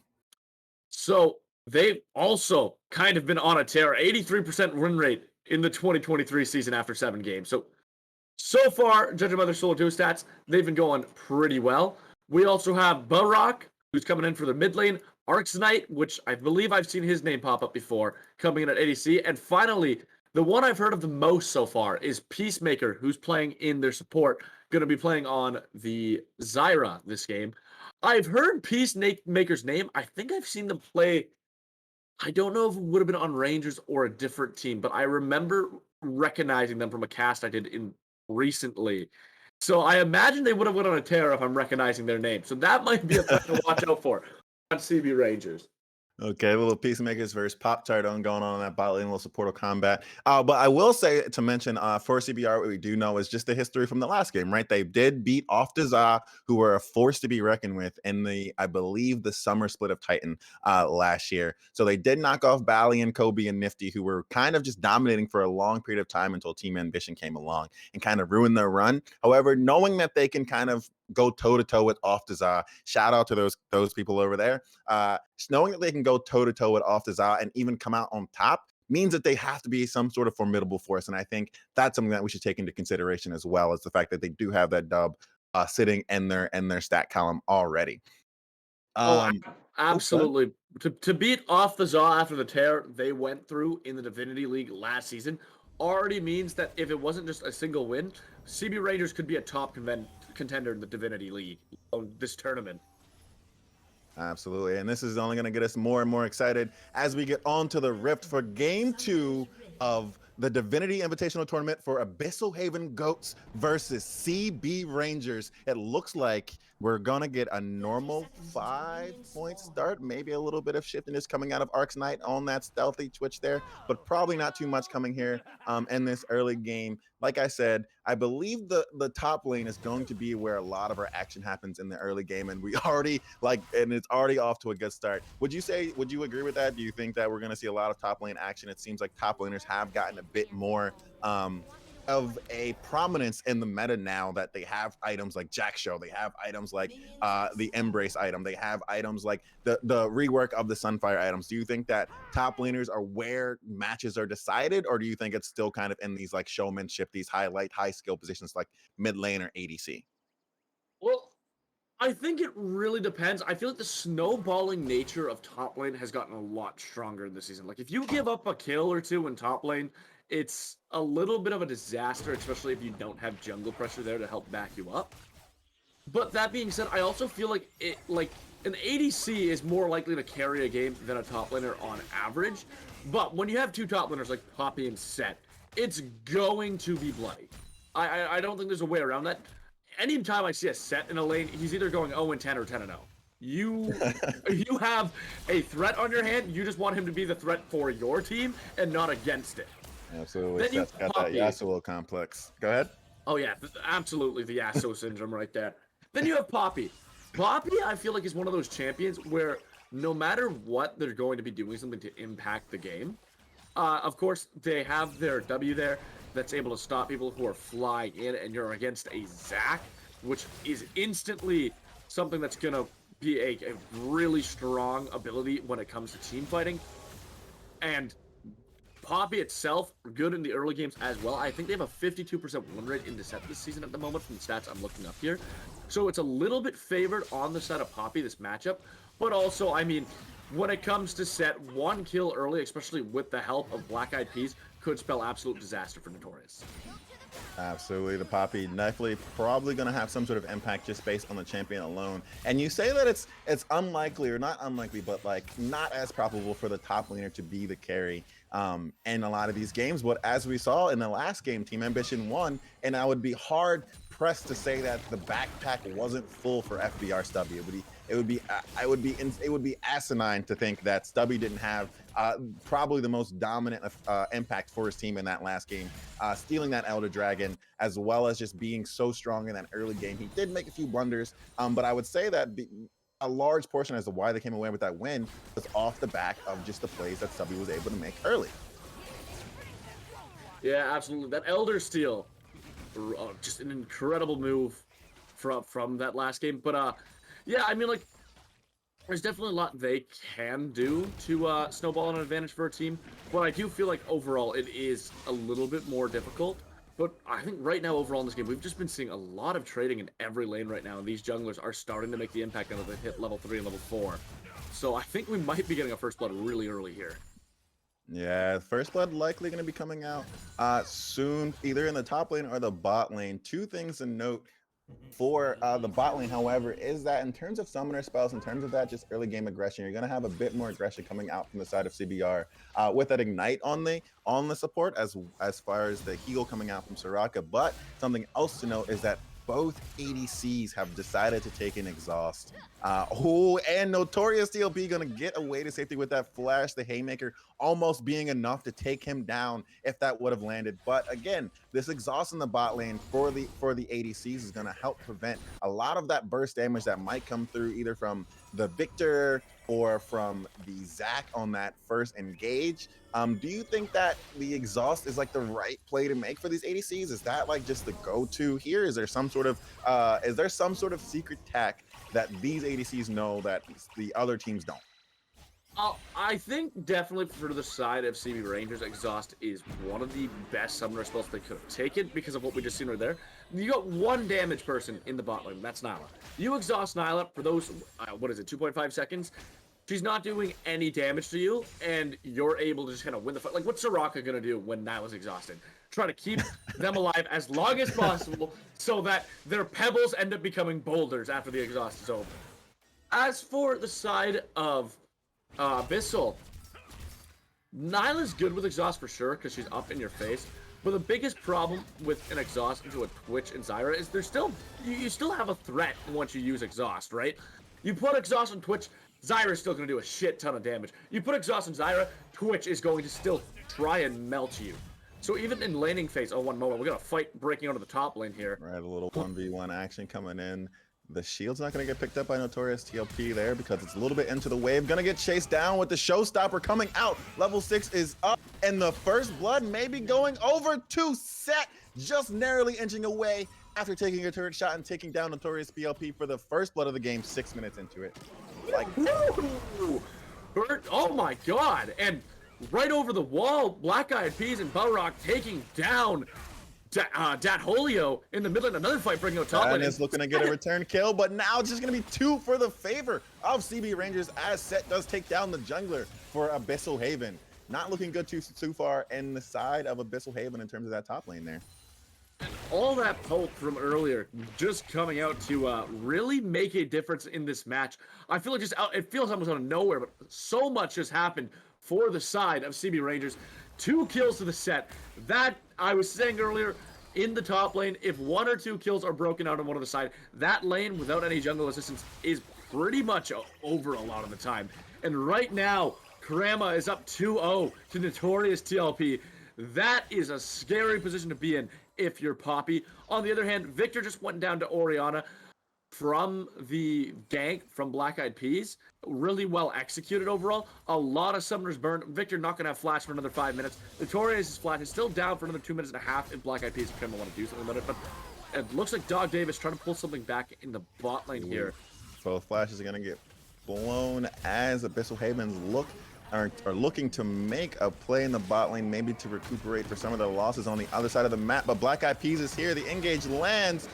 So they've also kind of been on a tear, 83% win rate in the 2023 season after 7 games. So far, judging by their solo 2 stats, they've been going pretty well. We also have Barok, who's coming in for the mid lane, Arcs Knight, which I believe I've seen his name pop up before, coming in at ADC, and finally, The one I've heard of the most so far is Peacemaker, who's playing in their support, going to be playing on the Zyra this game. I've heard Peacemaker's name. I think I've seen them play. I don't know if it would have been on Rangers or a different team, but I remember recognizing them from a cast I did in recently. So I imagine they would have went on a tear if I'm recognizing their name. So that might be a thing to watch out for on CB Rangers. Okay, little Peacemakers versus Pop Tardone going on in that bot lane, little supportive combat. But I will say to mention for CBR, what we do know is just the history from the last game, right? They did beat off Za, who were a force to be reckoned with in the, I believe, the summer split of Titan last year. So they did knock off Bally and Kobe and Nifty, who were kind of just dominating for a long period of time until Team Ambition came along and kind of ruined their run. However, knowing that they can kind of go toe to toe with Off Za, shout out to those people over there. Knowing that they can go toe to toe with Off and even come out on top means that they have to be some sort of formidable force. And I think that's something that we should take into consideration as well, as the fact that they do have that dub sitting in their stat column already. Absolutely. To beat Off the Zaw after the tear they went through in the Divinity League last season already means that if it wasn't just a single win, CB Rangers could be a top contender in the Divinity League on this tournament. Absolutely. And this is only going to get us more and more excited as we get on to the Rift for Game 2 of the Divinity Invitational Tournament for Abyssal Haven Goats versus CB Rangers. It looks like we're going to get a normal 5-point start, maybe a little bit of shiftiness coming out of Ark's Knight on that stealthy twitch there, but probably not too much coming here in this early game. Like I said, I believe the top lane is going to be where a lot of our action happens in the early game, and we already and it's already off to a good start. Would you agree with that? Do you think that we're going to see a lot of top lane action? It seems like top laners have gotten a bit more of a prominence in the meta now that they have items like Jack Show, they have items like the Embrace item, they have items like the rework of the Sunfire items. Do you think that top laners are where matches are decided, or do you think it's still kind of in these like showmanship, these high skill positions like mid lane or ADC? Well, I think it really depends. I feel like the snowballing nature of top lane has gotten a lot stronger this season. Like, if you give up a kill or two in top lane, it's a little bit of a disaster, especially if you don't have jungle pressure there to help back you up. But that being said, I also feel like an ADC is more likely to carry a game than a top laner on average. But when you have two top laners like Poppy and Set, it's going to be bloody. I don't think there's a way around that. Anytime I see a Set in a lane, he's either going 0-10 or 10-0. You have a threat on your hand. You just want him to be the threat for your team and not against it. Absolutely. That's got that Yasuo complex. Go ahead. Oh yeah, absolutely the Yasuo syndrome right there. Then you have Poppy. Poppy, I feel like, is one of those champions where no matter what, they're going to be doing something to impact the game. Of course, they have their W there that's able to stop people who are flying in, and you're against a Zac, which is instantly something that's going to be a really strong ability when it comes to team fighting. And Poppy itself, good in the early games as well. I think they have a 52% win rate in the set this season at the moment from the stats I'm looking up here. So it's a little bit favored on the side of Poppy, this matchup. But also, I mean, when it comes to set, one kill early, especially with the help of Black Eyed Peas, could spell absolute disaster for Notorious. Absolutely. The Poppy definitely probably going to have some sort of impact just based on the champion alone. And you say that it's unlikely, or not unlikely, but like not as probable for the top laner to be the carry in a lot of these games. But as we saw in the last game, Team Ambition won, and I would be hard pressed to say that the backpack wasn't full for FBR Stubby. It would be asinine to think that Stubby didn't have probably the most dominant impact for his team in that last game, stealing that Elder Dragon, as well as just being so strong in that early game. He did make a few blunders, but I would say that a large portion as to why they came away with that win was off the back of just the plays that Stubby was able to make early. Yeah, absolutely. That Elder Steal, just an incredible move from that last game. But yeah, I mean, like, there's definitely a lot they can do to snowball an advantage for a team, but I do feel like overall it is a little bit more difficult. But I think right now overall in this game, we've just been seeing a lot of trading in every lane right now, and these junglers are starting to make the impact now that they've hit level 3 and level 4. So I think we might be getting a first blood really early here. Yeah, First Blood likely going to be coming out soon, either in the top lane or the bot lane. Two things to note for the bot lane, however, is that in terms of summoner spells, in terms of that just early game aggression, you're going to have a bit more aggression coming out from the side of CBR with that ignite on the support as far as the heal coming out from Soraka. But something else to note is that both ADCs have decided to take an exhaust. And Notorious TLP gonna get away to safety with that flash, the haymaker almost being enough to take him down if that would have landed. But again, this exhaust in the bot lane for the ADCs is gonna help prevent a lot of that burst damage that might come through either from the Victor or from the Zac on that first engage. Do you think that the exhaust is like the right play to make for these ADCs? Is that like just the go-to here? Is there some sort of secret tech that these ADCs know that the other teams don't? I think definitely for the side of CB Rangers, Exhaust is one of the best summoner spells they could have taken because of what we just seen right there. You got one damage person in the bot lane, that's Nyla. You exhaust Nyla for those, 2.5 seconds? She's not doing any damage to you, and you're able to just kind of win the fight. Like, what's Soraka gonna do when Nyla's exhausted? Try to keep them alive as long as possible so that their pebbles end up becoming boulders after the exhaust is over. As for the side of Abyssal, Nyla's good with exhaust for sure because she's up in your face. But the biggest problem with an exhaust into a Twitch and Zyra is you still have a threat once you use exhaust, right? You put exhaust on Twitch, Zyra's still going to do a shit ton of damage. You put exhaust on Zyra, Twitch is going to still try and melt you. So even in laning phase, one moment, we got a fight breaking onto the top lane here. Right, a little 1v1 action coming in. The shield's not going to get picked up by Notorious TLP there because it's a little bit into the wave. Going to get chased down with the showstopper coming out. Level 6 is up, and the first blood may be going over to Set, just narrowly inching away after taking a turret shot and taking down Notorious TLP for the first blood of the game 6 minutes into it. Like, oh my god! And right over the wall, Black Eyed Peas and Balrog taking down Dat Holio in the middle of another fight, bringing out top lane. And is looking to get a return kill, but now it's just going to be 2 for the favor of CB Rangers as Set does take down the jungler for Abyssal Haven. Not looking good too far in the side of Abyssal Haven in terms of that top lane there. All that poke from earlier just coming out to really make a difference in this match. I feel like it feels almost out of nowhere, but so much has happened for the side of CB Rangers. 2 kills to the Set. That, I was saying earlier, in the top lane, if 1 or 2 kills are broken out on one of the side, that lane without any jungle assistance is pretty much over a lot of the time. And right now, Krama is up 2-0 to Notorious TLP. That is a scary position to be in if you're Poppy. On the other hand, Victor just went down to Orianna from the gank from Black Eyed Peas. Really well executed overall. A lot of summoners burned. Victor not going to have flash for another 5 minutes. Notorious' flash is still down for another 2.5 minutes if Black Eyed Peas kind of want to do something about it. But it looks like Dog Davis trying to pull something back in the bot lane here. Both flashes are going to get blown as Abyssal Havens are looking to make a play in the bot lane, maybe to recuperate for some of the losses on the other side of the map. But Black Eyed Peas is here. The engage lands.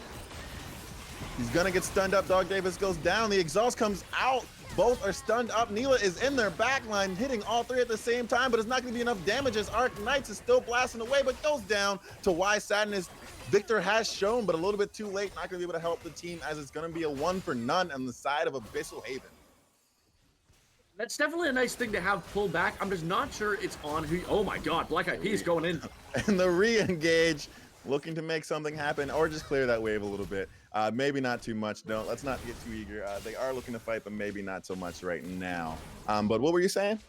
He's going to get stunned up. Dog Davis goes down. The exhaust comes out. Both are stunned up. Neela is in their backline, hitting all 3 at the same time, but it's not going to be enough damage as Arc Knights is still blasting away, but goes down to why Sadness. Victor has shown, but a little bit too late. Not going to be able to help the team as it's going to be a 1 for none on the side of Abyssal Haven. That's definitely a nice thing to have pulled back. I'm just not sure it's on who. Oh my god, Black Eyed Peas going in. And the re-engage, looking to make something happen or just clear that wave a little bit. Maybe not too much. Let's not get too eager. They are looking to fight, but maybe not so much right now. But what were you saying?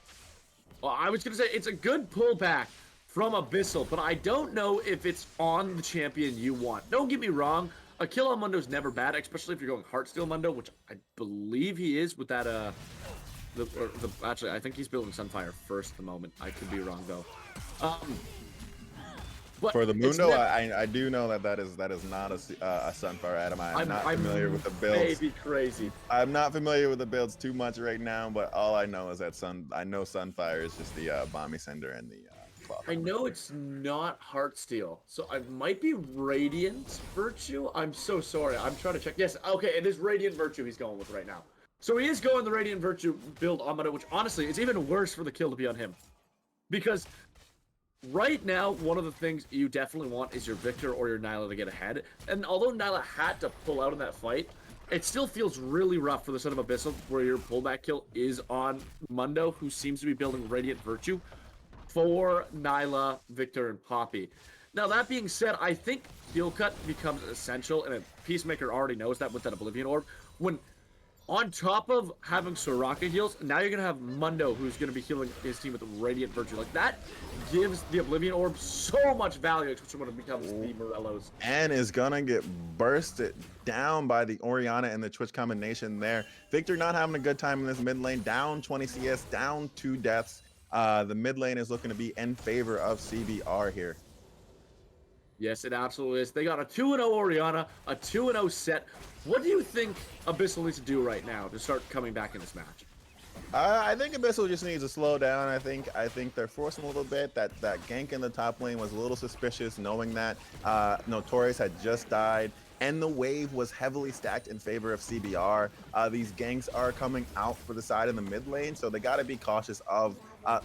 Well, I was going to say it's a good pullback from Abyssal, but I don't know if it's on the champion you want. Don't get me wrong. A kill on Mundo is never bad, especially if you're going Heartsteel Mundo, which I believe he is with that actually, I think he's building Sunfire first at the moment. I could be wrong though. But for the Mundo, I do know that is not a Sunfire Adam. I'm not familiar with the builds. Maybe crazy. I'm not familiar with the builds too much right now, but all I know is that I know Sunfire is just the Bomby Cinder and the Cloud. I know it's not Heartsteel, so it might be Radiant Virtue. I'm so sorry. I'm trying to check. Yes, okay, it is Radiant Virtue he's going with right now. So he is going the Radiant Virtue build on Mundo, which honestly, it's even worse for the kill to be on him. Because right now, one of the things you definitely want is your Victor or your Nyla to get ahead. And although Nyla had to pull out in that fight, it still feels really rough for the Son of Abyssal, where your pullback kill is on Mundo, who seems to be building Radiant Virtue for Nyla, Victor, and Poppy. Now, that being said, I think heal cut becomes essential, and Peacemaker already knows that with that Oblivion Orb. When on top of having Soraka heals, now you're going to have Mundo, who's going to be healing his team with Radiant Virtue. Like, that gives the Oblivion Orb so much value, especially when it becomes the Morellos. And is going to get bursted down by the Orianna and the Twitch combination there. Victor not having a good time in this mid lane, down 20 CS, down 2 deaths. The mid lane is looking to be in favor of CBR here. Yes, it absolutely is. They got a 2-0 Orianna, a 2-0 set. What do you think Abyssal needs to do right now to start coming back in this match? I think Abyssal just needs to slow down. I think they're forcing a little bit. That gank in the top lane was a little suspicious, knowing that Notorious had just died and the wave was heavily stacked in favor of CBR. These ganks are coming out for the side in the mid lane, so they got to be cautious of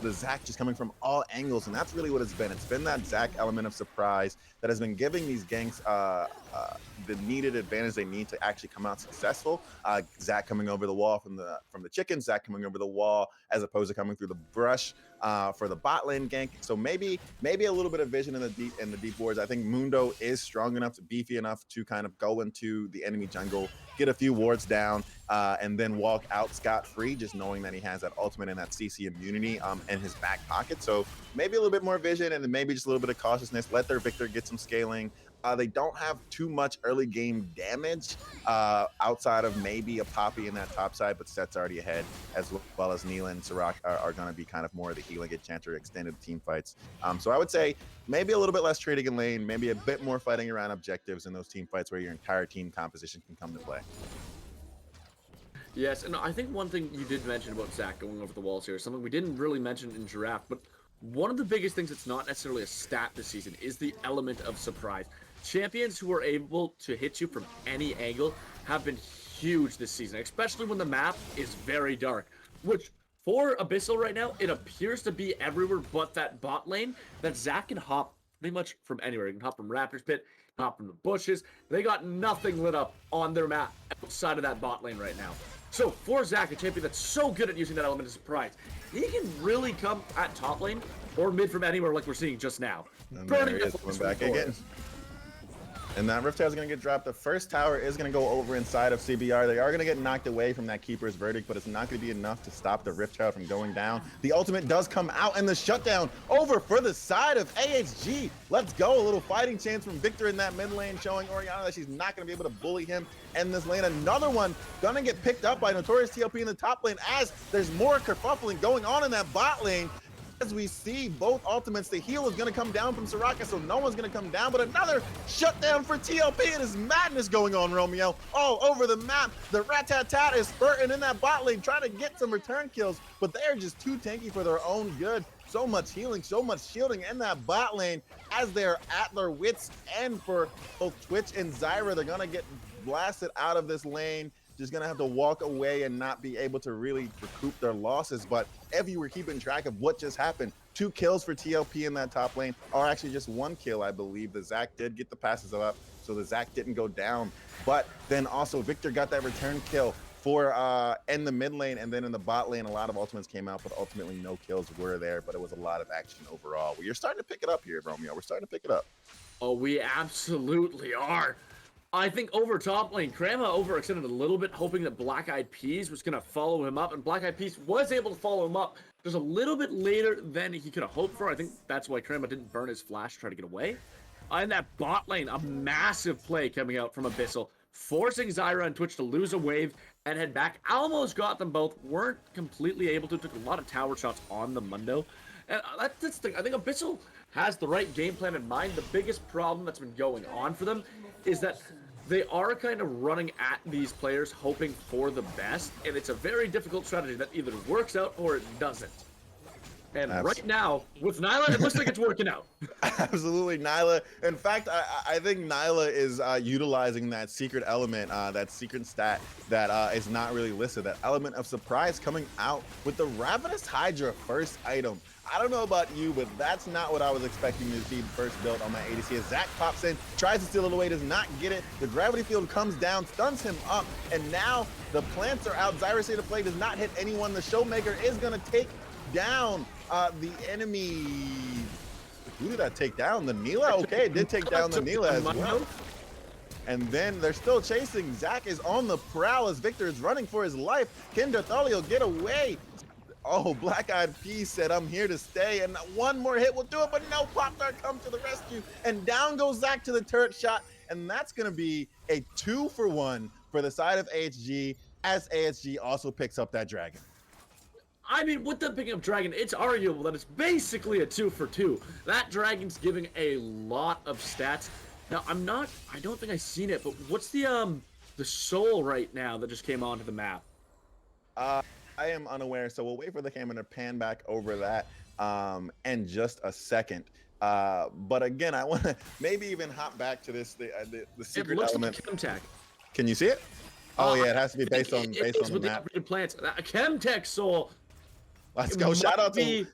the Zac just coming from all angles, and that's really what it's been. It's been that Zac element of surprise that has been giving these ganks the needed advantage they need to actually come out successful. Zac coming over the wall from the chicken, Zac coming over the wall as opposed to coming through the brush for the bot lane gank. So maybe a little bit of vision in the deep wards. I think Mundo is strong enough, to beefy enough to kind of go into the enemy jungle, get a few wards down, and then walk out scot-free, just knowing that he has that ultimate and that CC immunity in his back pocket. So maybe a little bit more vision, and then maybe just a little bit of cautiousness. Let their Victor get some scaling. They don't have too much early game damage outside of maybe a Poppy in that top side, but Set's already ahead, as well as Neela and Sirach are going to be kind of more of the healing enchanter extended team fights. So I would say maybe a little bit less trading in lane, maybe a bit more fighting around objectives in those team fights where your entire team composition can come to play. Yes, and I think one thing you did mention about Zac going over the walls here, something we didn't really mention in Giraffe, but one of the biggest things that's not necessarily a stat this season is the element of surprise. Champions who are able to hit you from any angle have been huge this season, especially when the map is very dark, which for Abyssal right now, it appears to be everywhere but that bot lane that Zac can hop pretty much from anywhere. He can hop from Raptor's Pit, hop from the bushes. They got nothing lit up on their map outside of that bot lane right now. So for Zac, a champion that's so good at using that element of surprise, he can really come at top lane or mid from anywhere like we're seeing just now. And there he is, coming back again. And that Rift Tower is going to get dropped. The first tower is going to go over inside of CBR. They are going to get knocked away from that Keeper's Verdict, but it's not going to be enough to stop the Rift Tower from going down. The ultimate does come out, and the shutdown over for the side of AHG. Let's go. A little fighting chance from Victor in that mid lane, showing Orianna that she's not going to be able to bully him in this lane. Another one going to get picked up by Notorious TLP in the top lane as there's more kerfuffling going on in that bot lane. As we see both ultimates, the heal is going to come down from Soraka, so no one's going to come down, but another shutdown for TLP. It is madness going on, Romeo, all over the map. The Rat-Tat-Tat is spurting in that bot lane, trying to get some return kills, but they are just too tanky for their own good. So much healing, so much shielding in that bot lane as they're at their wits' end for both Twitch and Zyra. They're going to get blasted out of this lane. Just gonna have to walk away and not be able to really recoup their losses. But if you were keeping track of what just happened, 2 kills for TLP in that top lane, or actually just 1 kill, I believe. The Zac did get the passes up, so the Zac didn't go down. But then also Victor got that return kill for in the mid lane, and then in the bot lane, a lot of ultimates came out, but ultimately no kills were there. But it was a lot of action overall. Well, you're starting to pick it up here, Romeo. We're starting to pick it up. Oh, we absolutely are. I think over top lane, Krama overextended a little bit, hoping that Black Eyed Peas was going to follow him up, and Black Eyed Peas was able to follow him up just a little bit later than he could have hoped for. I think that's why Krama didn't burn his flash to try to get away. In that bot lane, a massive play coming out from Abyssal, forcing Zyra and Twitch to lose a wave and head back. Almost got them both, weren't completely able to, took a lot of tower shots on the Mundo. And that's the thing. I think Abyssal has the right game plan in mind. The biggest problem that's been going on for them is that they are kind of running at these players hoping for the best, and it's a very difficult strategy that either works out or it doesn't. And right now, with Nyla, it looks like it's working out. Absolutely, Nyla. In fact, I think Nyla is utilizing that secret element, that secret stat that is not really listed, that element of surprise coming out with the Ravenous Hydra first item. I don't know about you, but that's not what I was expecting to see first built on my ADC. As Zach pops in, tries to steal it away, does not get it. The gravity field comes down, stuns him up, and now the plants are out. Zyra's State of Play does not hit anyone. The Showmaker is going to take down the enemy. Who did that take down? The Neela? Okay, it did take down the Neela as well. And then they're still chasing. Zach is on the prowl as Victor is running for his life. Can Darthalio get away? Oh, Black Eyed Peas said, I'm here to stay, and one more hit will do it, but no, Pop Tart come to the rescue, and down goes Zach to the turret shot, and that's going to be a 2-for-1 for the side of AHG, as AHG also picks up that dragon. I mean, with them picking up Dragon, it's arguable that it's basically a 2-for-2. That Dragon's giving a lot of stats. Now, I don't think I've seen it, but what's the soul right now that just came onto the map? I am unaware, so we'll wait for the camera to pan back over that in just a second. But again, I want to maybe even hop back to this the secret element. Like Chemtech. Can you see it? Oh yeah, it has to be based on the map. Plants. Chemtech soul. Let's go. Shout out to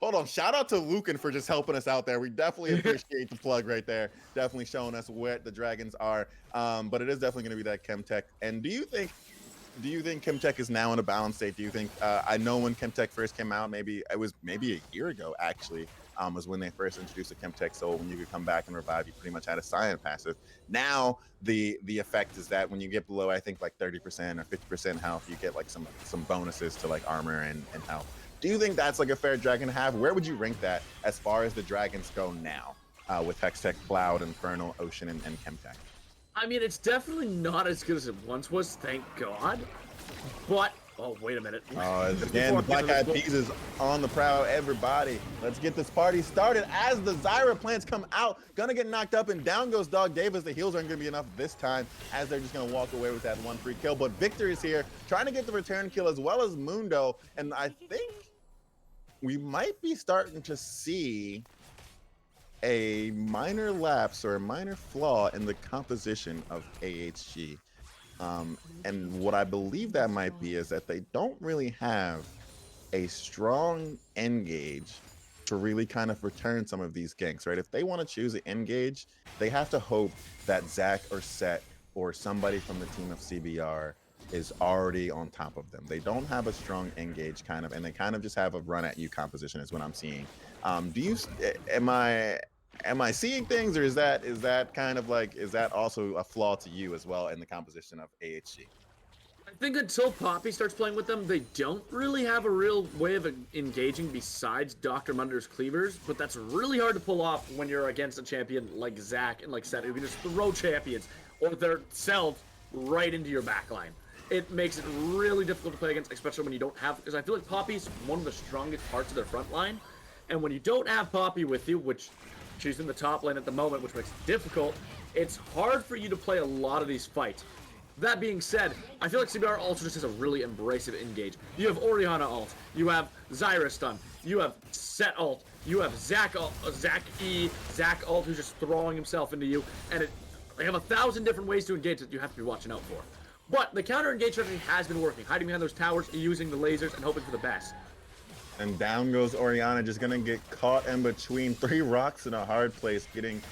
hold on. Shout out to Lucan for just helping us out there. We definitely appreciate the plug right there. Definitely showing us where the dragons are. But it is definitely going to be that Chemtech. And do you think Chemtech is now in a balanced state? Do you think I know when Chemtech first came out, maybe a year ago actually, was when they first introduced the Chemtech. So when you could come back and revive, you pretty much had a Cyan passive. Now the effect is that when you get below, I think like 30% or 50% health, you get like some bonuses to like armor and health. Do you think that's like a fair dragon to have? Where would you rank that as far as the dragons go now, with Hextech, Cloud, Infernal, Ocean, and Chemtech? I mean, it's definitely not as good as it once was, thank God. But, oh, wait a minute. Again, the Black Eyed Peas is on the prowl. Everybody, let's get this party started as the Zyra plants come out. Gonna get knocked up, and down goes Dog Davis. The heals aren't gonna be enough this time, as they're just gonna walk away with that one free kill. But Victor is here, trying to get the return kill, as well as Mundo. And I think we might be starting to see a minor lapse or a minor flaw in the composition of AHG. And what I believe that might be is that they don't really have a strong engage to really kind of return some of these ganks, right? If they want to choose an engage, they have to hope that Zach or Set or somebody from the team of CBR is already on top of them. They don't have a strong engage kind of, and they kind of just have a run at you composition is what I'm seeing. Am I seeing things, or is that kind of like, is that also a flaw to you as well in the composition of AHG? I think until Poppy starts playing with them, they don't really have a real way of engaging besides Dr. Munder's cleavers, but that's really hard to pull off when you're against a champion like Zach and like Seth, who can just throw champions or their selves right into your backline. It makes it really difficult to play against, especially when you don't have, because I feel like Poppy's one of the strongest parts of their front line, and when you don't have Poppy with you, which she's in the top lane at the moment, which makes it difficult, it's hard for you to play a lot of these fights. That being said, I feel like CBR also just has a really embracive engage. You have Orianna ult, you have Zyra stun, you have Set ult, you have Zach ult, Zach ult who's just throwing himself into you, and they have 1,000 different ways to engage that you have to be watching out for. But the counter engage strategy has been working, hiding behind those towers, using the lasers, and hoping for the best. And down goes Orianna, just gonna get caught in between 3 rocks in a hard place, getting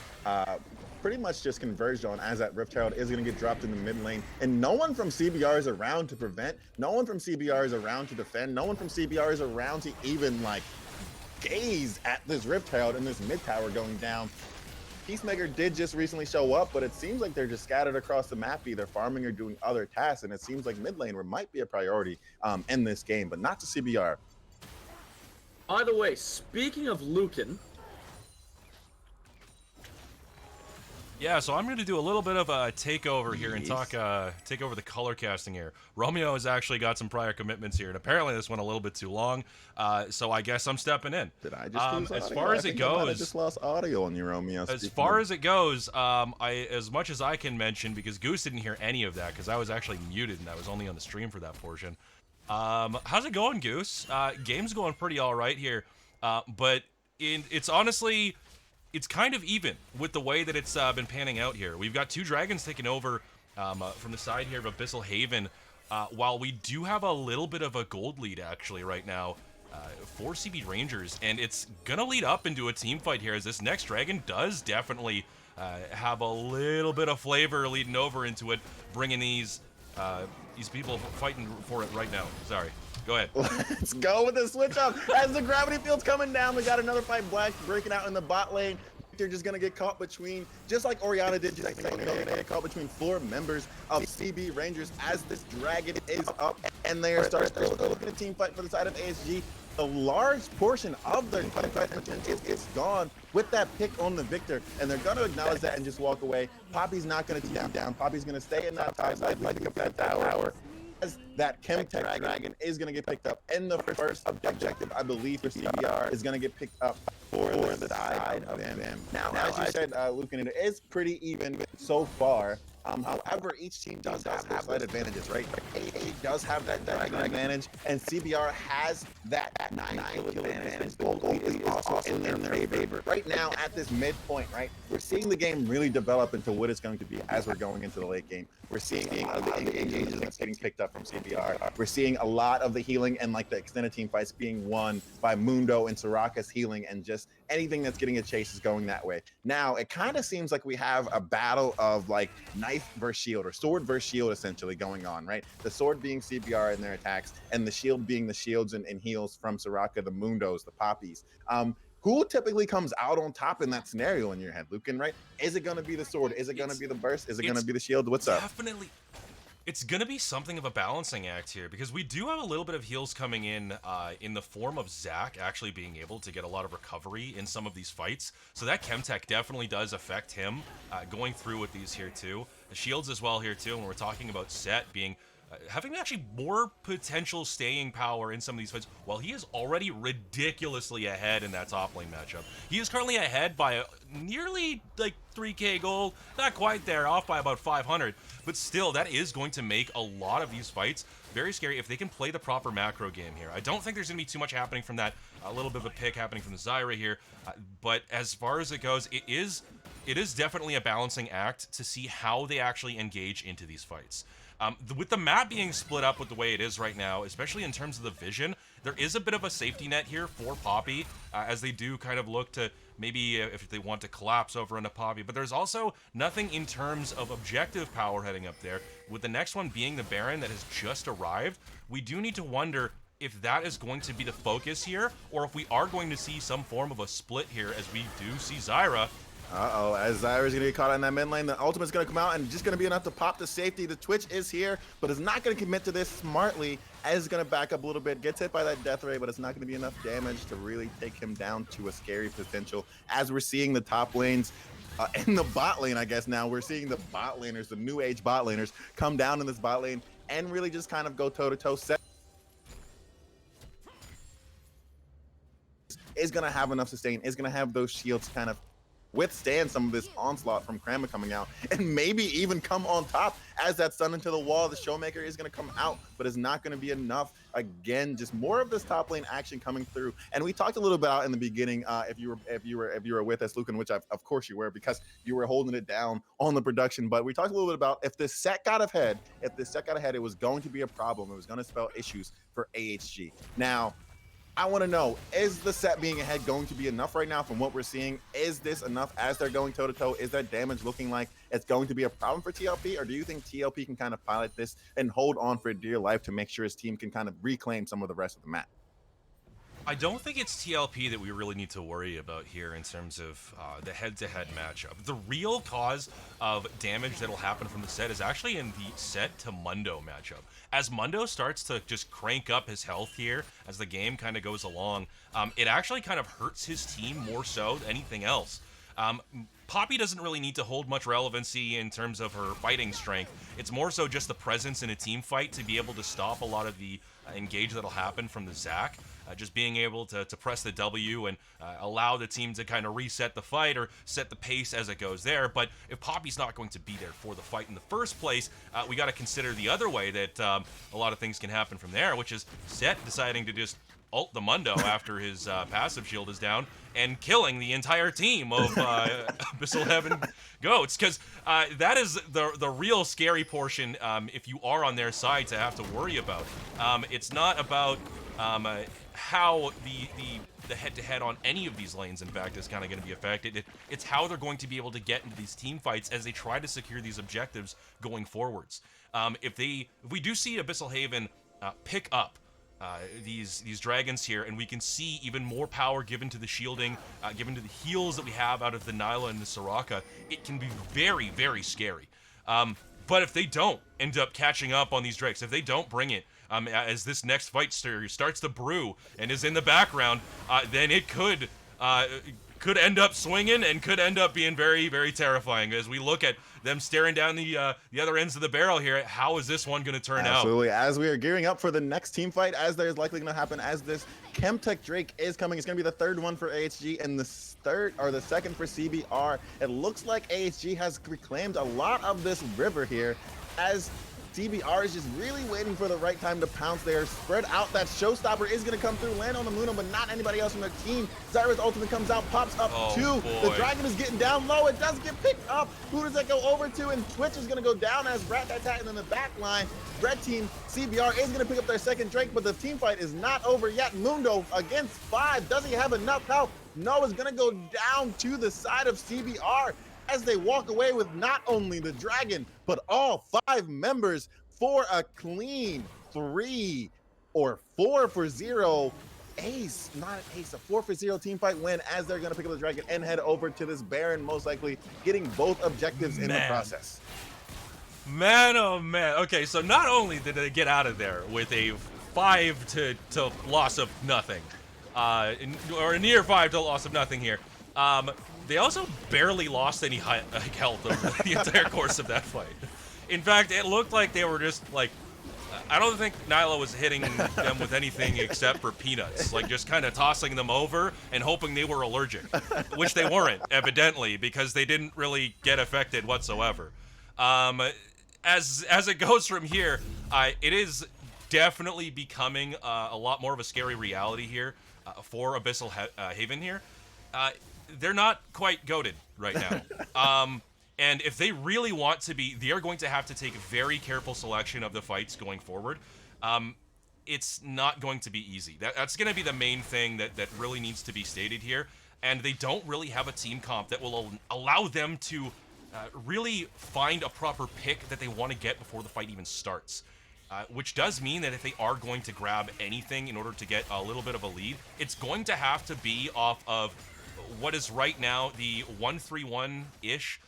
pretty much just converged on, as that Rift Herald is gonna get dropped in the mid lane. And no one from CBR is around to prevent, no one from CBR is around to defend, no one from CBR is around to even like gaze at this Rift Herald and this mid tower going down. Peacemaker did just recently show up, but it seems like they're just scattered across the map, either farming or doing other tasks, and it seems like mid lane might be a priority in this game, but not to CBR. By the way, speaking of Lucan. Yeah, so I'm going to do a little bit of a takeover here and take over the color casting here. Romeo has actually got some prior commitments here, and apparently this went a little bit too long, so I guess I'm stepping in. Did I just lose as audio? far as it goes, I just lost audio on you, Romeo. As far as it goes, as much as I can mention, because Goose didn't hear any of that, because I was actually muted and I was only on the stream for that portion. How's it going, Goose? Game's going pretty all right here, but it's honestly, it's kind of even with the way that it's been panning out here. We've got 2 dragons taking over from the side here of Abyssal Haven, while we do have a little bit of a gold lead actually right now. for CB Rangers, and it's gonna lead up into a team fight here, as this next dragon does definitely have a little bit of flavor leading over into it, bringing these people fighting for it right now. Sorry, go ahead. Let's go with the switch up as the gravity field's coming down. We got another fight. Black breaking out in the bot lane. They're just gonna get caught between, just like Oriana did, just like they get caught between 4 members of CB Rangers as this dragon is up, and they are starting to look at a team fight for the side of ASG. A large portion of their fight is gone with that pick on the Victor, and they're gonna acknowledge that and just walk away. Poppy's not gonna team down. Poppy's gonna stay in that top side, lighting up that tower. As that Chemtech Dragon is going to get picked up in the first objective, I believe, for CBR is going to get picked up for the side of him. Now, as you said, Lucan, it is pretty even so far. However, each team does have their slight advantages, right? AA does have that dragon advantage, and CBR has that 9-kill advantage, and Gold is also in their favor. Right now, at this midpoint, right, we're seeing the game really develop into what it's going to be as we're going into the late game. We're seeing the engages that's getting picked up from CBR. We're seeing a lot of the healing and like the extended team fights being won by Mundo and Soraka's healing, and just anything that's getting a chase is going that way. Now, it kind of seems like we have a battle of like knife versus shield, or sword versus shield essentially going on, right? The sword being CBR in their attacks, and the shield being the shields and heals from Soraka, the Mundos, the Poppies. Who typically comes out on top in that scenario in your head, Lucan, right? Is it going to be the sword? Is it going to be the burst? Is it going to be the shield? What's up? Definitely. It's going to be something of a balancing act here, because we do have a little bit of heals coming in the form of Zac actually being able to get a lot of recovery in some of these fights. So that Chemtech definitely does affect him going through with these here too. The shields as well here too, and we're talking about Set being having actually more potential staying power in some of these fights, while he is already ridiculously ahead in that top lane matchup. He is currently ahead by nearly like 3k gold, not quite there, off by about 500, but still, that is going to make a lot of these fights very scary if they can play the proper macro game here. I don't think there's going to be too much happening from that, a little bit of a pick happening from the Zyra here, but as far as it goes, it is definitely a balancing act to see how they actually engage into these fights. With the map being split up with the way it is right now, especially in terms of the vision, there is a bit of a safety net here for Poppy, as they do kind of look to maybe if they want to collapse over into Poppy. But there's also nothing in terms of objective power heading up there. With the next one being the Baron that has just arrived, we do need to wonder if that is going to be the focus here, or if we are going to see some form of a split here, as we do see Zyra. Uh-oh, as Zyra's gonna get caught in that mid lane, the ultimate's gonna come out and just gonna be enough to pop the safety. The Twitch is here, but is not gonna commit to this smartly, as gonna back up a little bit, gets hit by that death ray, but it's not gonna be enough damage to really take him down to a scary potential. As we're seeing the top lanes, in the bot lane, I guess now, we're seeing the bot laners, the new age bot laners, come down in this bot lane and really just kind of go toe-to-toe. Set is gonna have enough sustain, is gonna have those shields kind of withstand some of this onslaught from Kramer coming out, and maybe even come on top as that stun into the wall. The Showmaker is going to come out, but it's not going to be enough. Again, just more of this top lane action coming through. And we talked a little bit about in the beginning, if you were with us, Lucan, which of course you were, because you were holding it down on the production. But we talked a little bit about if this set got ahead, it was going to be a problem. It was going to spell issues for AHG. Now, I want to know, is the set being ahead going to be enough right now from what we're seeing? Is this enough as they're going toe-to-toe? Is that damage looking like it's going to be a problem for TLP? Or do you think TLP can kind of pilot this and hold on for dear life to make sure his team can kind of reclaim some of the rest of the map? I don't think it's TLP that we really need to worry about here in terms of the head-to-head matchup. The real cause of damage that'll happen from the set is actually in the set to Mundo matchup. As Mundo starts to just crank up his health here as the game kind of goes along, it actually kind of hurts his team more so than anything else. Poppy doesn't really need to hold much relevancy in terms of her fighting strength. It's more so just the presence in a team fight to be able to stop a lot of the engage that'll happen from the Zac. Just being able to press the W and allow the team to kind of reset the fight or set the pace as it goes there. But if Poppy's not going to be there for the fight in the first place, we got to consider the other way that a lot of things can happen from there, which is Set deciding to just ult the Mundo after his passive shield is down and killing the entire team of Abyssal Heaven Goats, because that is the real scary portion if you are on their side to have to worry about. It's not about how the head-to-head on any of these lanes, in fact, is kind of going to be affected. It's how they're going to be able to get into these team fights as they try to secure these objectives going forwards. If we do see Abyssal Haven pick up these dragons here, and we can see even more power given to the shielding, given to the heals that we have out of the Nyla and the Soraka, it can be very, very scary. But if they don't end up catching up on these drakes, if they don't bring it, as this next fight starts to brew and is in the background, then it could end up swinging and could end up being very, very terrifying as we look at them staring down the other ends of the barrel here. How is this one going to turn out? Absolutely. As we are gearing up for the next team fight, as there's likely going to happen, as this Chemtech Drake is coming, it's going to be the third one for AHG and the second for CBR. It looks like AHG has reclaimed a lot of this river here, as CBR is just really waiting for the right time to pounce. They are spread out. That showstopper is going to come through, land on the Muno, but not anybody else from their team. Zyra's ultimate comes out, pops up two. The dragon is getting down low. It does get picked up. Who does that go over to? And Twitch is going to go down as Rat attacking in the back line. Red team, CBR is going to pick up their second Drake, but the team fight is not over yet. Mundo against 5. Does he have enough health? No, it's going to go down to the side of CBR, as they walk away with not only the dragon, but all 5 members for a clean 3 or 4-0 ace, not an ace, a 4-0 team fight win, as they're going to pick up the dragon and head over to this Baron, most likely getting both objectives in the process. Man, oh man. Okay, so not only did they get out of there with a 5 to loss of nothing, or a near 5 to loss of nothing here, they also barely lost any health over the entire course of that fight. In fact, it looked like they were just like, I don't think Nyla was hitting them with anything except for peanuts, like just kind of tossing them over and hoping they were allergic, which they weren't, evidently, because they didn't really get affected whatsoever. As it goes from here, it is definitely becoming a lot more of a scary reality here for Abyssal Haven here. They're not quite goated right now. And if they really want to be, they are going to have to take a very careful selection of the fights going forward. It's not going to be easy. That's going to be the main thing that really needs to be stated here. And they don't really have a team comp that will allow them to really find a proper pick that they want to get before the fight even starts. Which does mean that if they are going to grab anything in order to get a little bit of a lead, it's going to have to be off of what is right now the 1-3-1-ish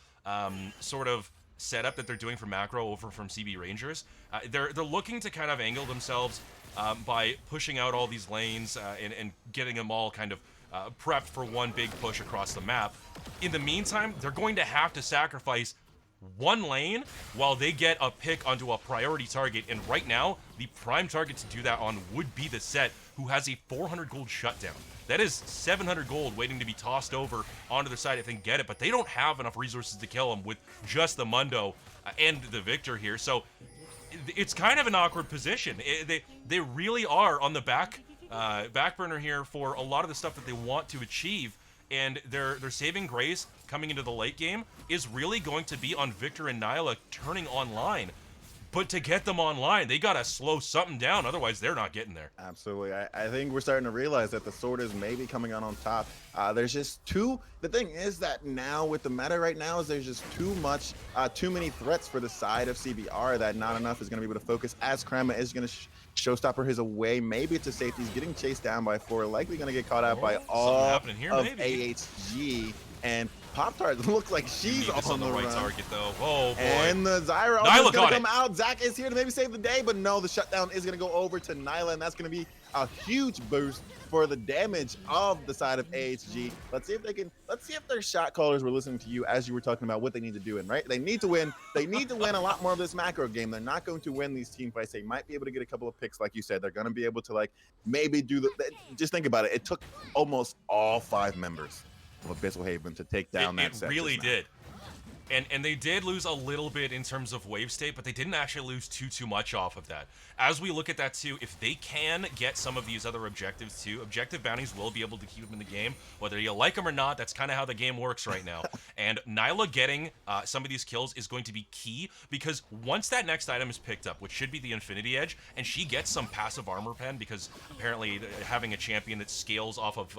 sort of setup that they're doing for macro over from CB Rangers. They're looking to kind of angle themselves by pushing out all these lanes and getting them all kind of prepped for one big push across the map. In the meantime, they're going to have to sacrifice one lane while they get a pick onto a priority target, and right now the prime target to do that on would be the Set, who has a 400 gold shutdown. That is 700 gold waiting to be tossed over onto their side if they can get it, but they don't have enough resources to kill him with just the Mundo and the Victor here. So it's kind of an awkward position. They really are on the back burner here for a lot of the stuff that they want to achieve, and their saving grace coming into the late game is really going to be on Victor and Nyla turning online. But to get them online, they gotta slow something down, otherwise they're not getting there. Absolutely. I think we're starting to realize that the sword is maybe coming out on top. There's just the thing is that now with the meta right now is there's just too many threats for the side of CBR that not enough is going to be able to focus, as Krama is going to showstopper his away. Maybe it's a safety. He's getting chased down by 4, likely going to get caught out by all of AHG. And Pop-Tart looks like she's on the right run. Target though. Oh boy. And the Zyra is going to come out. Zach is here to maybe save the day, but no, the shutdown is going to go over to Nyla, and that's going to be a huge boost for the damage of the side of AHG. Let's see if their shot callers were listening to you as you were talking about what they need to do. And right, they need to win. They need to win a lot more of this macro game. They're not going to win these team fights. They might be able to get a couple of picks, like you said. They're going to be able to maybe do just think about it. It took almost all 5 members of Abyssal Haven to take down that set. It really did. And they did lose a little bit in terms of wave state, but they didn't actually lose too much off of that. As we look at that too, if they can get some of these other objectives too, objective bounties will be able to keep them in the game, whether you like them or not. That's kind of how the game works right now. And Nyla getting some of these kills is going to be key, because once that next item is picked up, which should be the Infinity Edge, and she gets some passive armor pen, because apparently having a champion that scales off of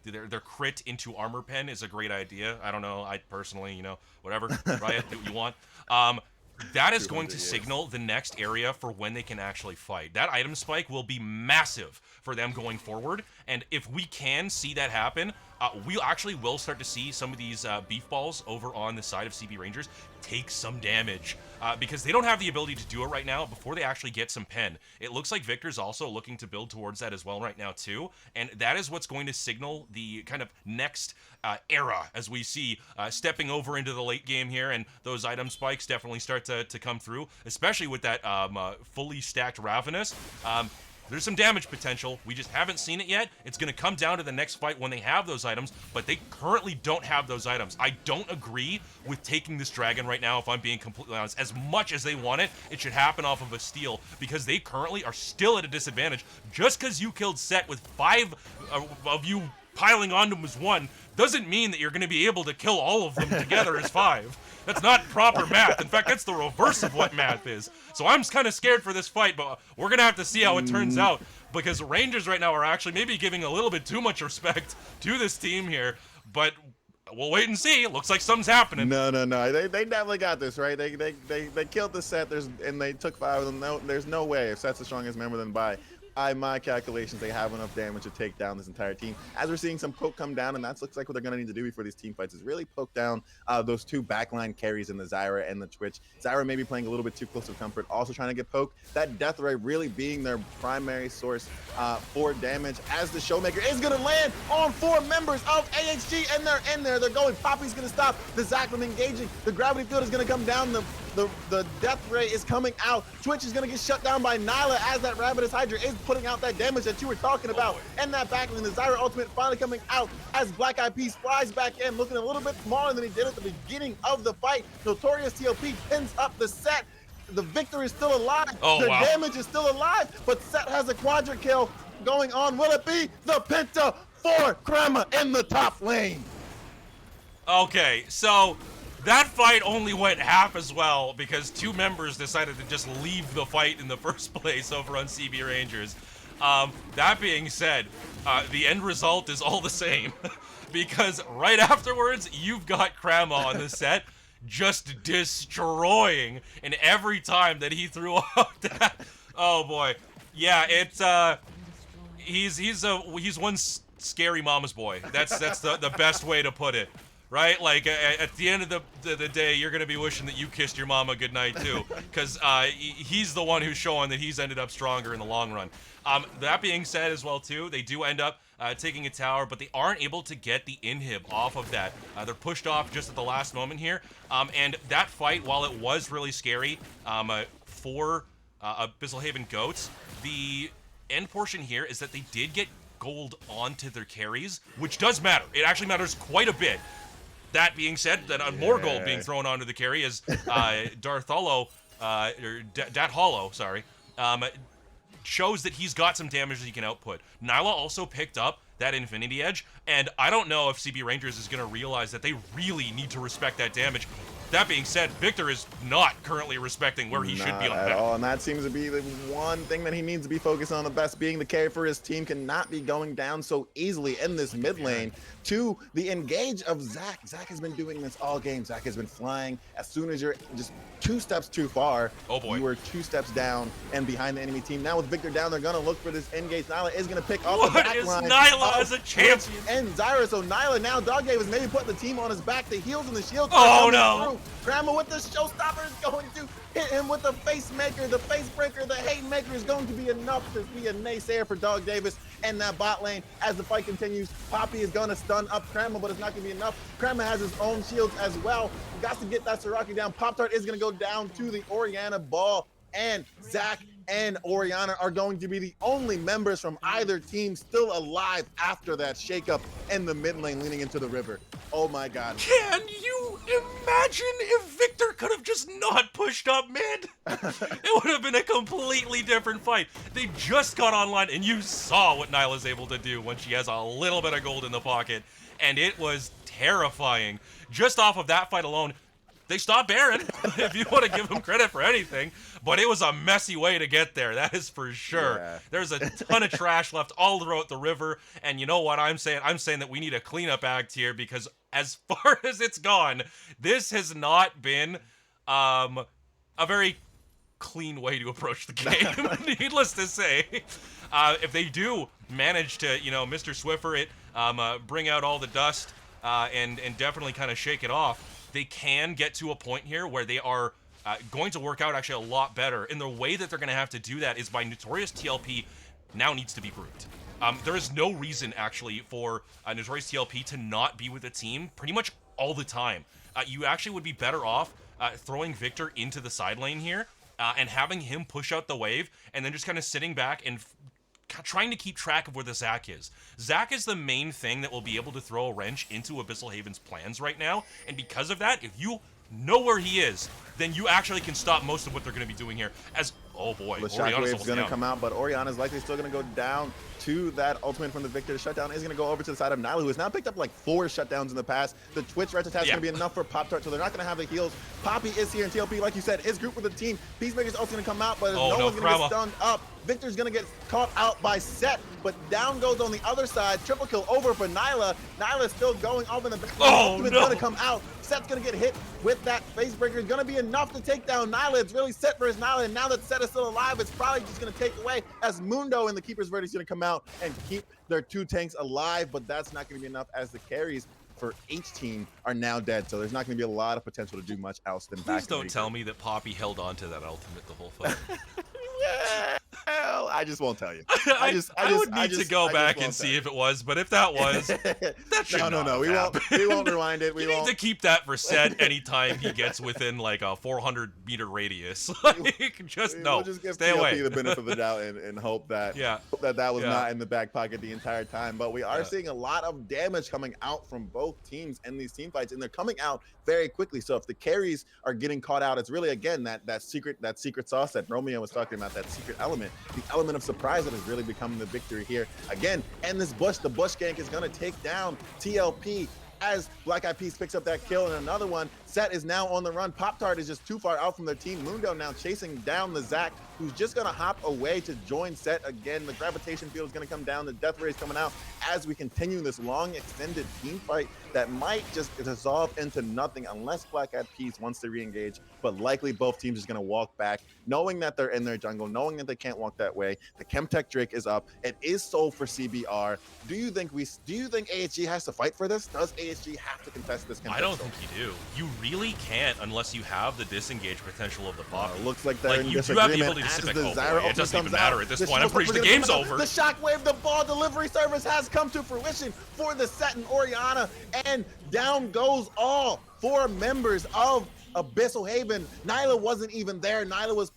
their crit into armor pen is a great idea. I don't know. I personally, whatever, Riot, do what you want. That is going to signal the next area for when they can actually fight. That item spike will be massive for them going forward, and if we can see that happen, we actually will start to see some of these beef balls over on the side of CB Rangers take some damage, because they don't have the ability to do it right now before they actually get some pen. It looks like Victor's also looking to build towards that as well right now too, and that is what's going to signal the kind of next era as we see stepping over into the late game here, and those item spikes definitely start to come through, especially with that fully stacked Ravenous. There's some damage potential. We just haven't seen it yet. It's going to come down to the next fight when they have those items, but they currently don't have those items. I don't agree with taking this dragon right now, if I'm being completely honest. As much as they want it, it should happen off of a steal, because they currently are still at a disadvantage. Just because you killed Set with 5 of you piling onto him as 1 doesn't mean that you're going to be able to kill all of them together as 5. That's not proper math. In fact, that's the reverse of what math is. So I'm kind of scared for this fight, but we're going to have to see how it turns out, because Rangers right now are actually maybe giving a little bit too much respect to this team here, but we'll wait and see. It looks like something's happening. No. They definitely got this, right? They killed the Set, and they took 5 of them. No, there's no way, if Set's the strongest member, then by my calculations, they have enough damage to take down this entire team. As we're seeing some poke come down, and that looks like what they're going to need to do before these team fights is really poke down those 2 backline carries in the Zyra and the Twitch. Zyra maybe playing a little bit too close to comfort, also trying to get poked. That death ray really being their primary source for damage, as the Showmaker is going to land on 4 members of AHG, and they're in there. They're going. Poppy's going to stop the Zac from engaging. The gravity field is going to come down. The death ray is coming out. Twitch is going to get shut down by Nyla, as that Ravenous Hydra is putting out that damage that you were talking about. And that backline, the Zyra ultimate finally coming out as Black Eyed Peas flies back in, looking a little bit smaller than he did at the beginning of the fight. Notorious TOP pins up the Set. The Victor is still alive. Damage is still alive, but Set has a quadra kill going on. Will it be the Penta for Krama in the top lane? Okay, so that fight only went half as well because 2 members decided to just leave the fight in the first place over on CB Rangers. That being said, the end result is all the same because right afterwards, you've got Krama on the Set just destroying, and every time that he threw out that, oh boy, yeah, it's he's one scary mama's boy. That's the best way to put it. Right? Like, at the end of the day, you're going to be wishing that you kissed your mama goodnight, too. Because he's the one who's showing that he's ended up stronger in the long run. That being said as well, too, they do end up taking a tower, but they aren't able to get the inhib off of that. They're pushed off just at the last moment here. And that fight, while it was really scary for Abyssal Haven Goats, the end portion here is that they did get gold onto their carries, which does matter. It actually matters quite a bit. That being said, that more gold being thrown onto the carry is Darth Hollow, or Dat Hollow, sorry, shows that he's got some damage that he can output. Nyla also picked up that Infinity Edge, and I don't know if CB Rangers is going to realize that they really need to respect that damage. That being said, Victor is not currently respecting where he should be on the map. All, and that seems to be the one thing that he needs to be focused on. The best being the carry for his team cannot be going down so easily in this mid lane to the engage of Zac. Zac has been doing this all game. Zac has been flying. As soon as you're just 2 steps too far, you were 2 steps down and behind the enemy team. Now with Victor down, they're going to look for this engage. Nyla is going to pick off the back line. What is Nyla as a champion? And Zyra, so Nyla now, Dog Dave is maybe putting the team on his back. The heals and the shields. Oh no! Krama with the showstopper is going to hit him with the face maker, the face breaker, the hate maker is going to be enough to be a naysayer for Dog Davis and that bot lane. As the fight continues, Poppy is going to stun up Krama, but it's not going to be enough. Krama has his own shields as well. He got to get that Soraki down. Pop-Tart is going to go down to the Orianna ball, and Zac and Orianna are going to be the only members from either team still alive after that shakeup in the mid lane leaning into the river. Oh my God. Can you Imagine if Victor could have just not pushed up mid. It would have been a completely different fight. They just got online, and you saw what Nyla's able to do when she has a little bit of gold in the pocket, and it was terrifying. Just off of that fight alone, they stopped Baron, if you want to give them credit for anything, but it was a messy way to get there, that is for sure. Yeah. There's a ton of trash left all throughout the river, and you know what I'm saying? I'm saying that we need a cleanup act here, because as far as it's gone, this has not been a very clean way to approach the game, needless to say. If they do manage to, Mr. Swiffer it, bring out all the dust, and definitely kind of shake it off, they can get to a point here where they are going to work out actually a lot better. And the way that they're going to have to do that is by Notorious TLP now needs to be proved. There is no reason actually for Notorious TLP to not be with the team pretty much all the time. You actually would be better off throwing Victor into the side lane here and having him push out the wave and then just kind of sitting back and trying to keep track of where the Zac is. Zac is the main thing that will be able to throw a wrench into Abyssal Haven's plans right now, and because of that, if you know where he is, then you actually can stop most of what they're going to be doing here. As, oh boy, The Orianna's shockwave's going to come out, but Orianna's likely still going to go down to that ultimate from the Victor. The shutdown is going to go over to the side of Nyla, who has now picked up like 4 shutdowns in the past. The Twitch ret attack is going to be enough for Pop-Tart, so they're not going to have the heals. Poppy is here, and TLP, like you said, is grouped with the team. Peacemaker's also going to come out, but no one's going to get stunned up. Victor's going to get caught out by Set, but down goes on the other side. Triple kill over for Nyla. Nyla's still going off in the back. Ultimate's going to come out. Set's going to get hit with that face breaker. It's going to be enough to take down Nyla. It's really Set versus Nyla, and now that Set is still alive, it's probably just going to take away as Mundo and the Keeper's Verdict is going to come out and keep their 2 tanks alive, but that's not going to be enough as the carries for H team are now dead, so there's not going to be a lot of potential to do much else than back. Please don't tell me that Poppy held on to that ultimate the whole fight. Well, I just won't tell you. I would need to go back and see if it was, but if that was, that should no. We won't rewind it. We need to keep that for Set anytime he gets within like a 400-meter radius. We'll just give stay away. the benefit of the doubt and hope that that was not in the back pocket the entire time. But we are seeing a lot of damage coming out from both teams in these team fights, and they're coming out very quickly. So if the carries are getting caught out, it's really again that secret sauce that Romeo was talking about, that secret element, the element of surprise that has really become the victory here again. And this bush, the bush gank is going to take down TLP as Black Eyed Peas picks up that kill, and another one. Set is now on the run. Pop-Tart is just too far out from their team. Mundo now chasing down the Zac, who's just going to hop away to join Set again. The gravitation field is going to come down. The death ray is coming out as we continue this long extended team fight that might just dissolve into nothing unless Black Eyed Peas wants to re-engage, but likely both teams is going to walk back, knowing that they're in their jungle, knowing that they can't walk that way. The Chemtech Drake is up. It is sold for CBR. Do you think AHG has to fight for this? Does AHG have to contest this Chemtech? I don't think you do. You really can't unless you have the disengage potential of the Poppy. Looks like they're in you do have the ability to sit back. It doesn't even matter at this point. I'm pretty sure the game's over. The shockwave, the ball delivery service has come to fruition for the Set and Orianna, and down goes all 4 members of Abyssal Haven. Nyla wasn't even there. Nyla was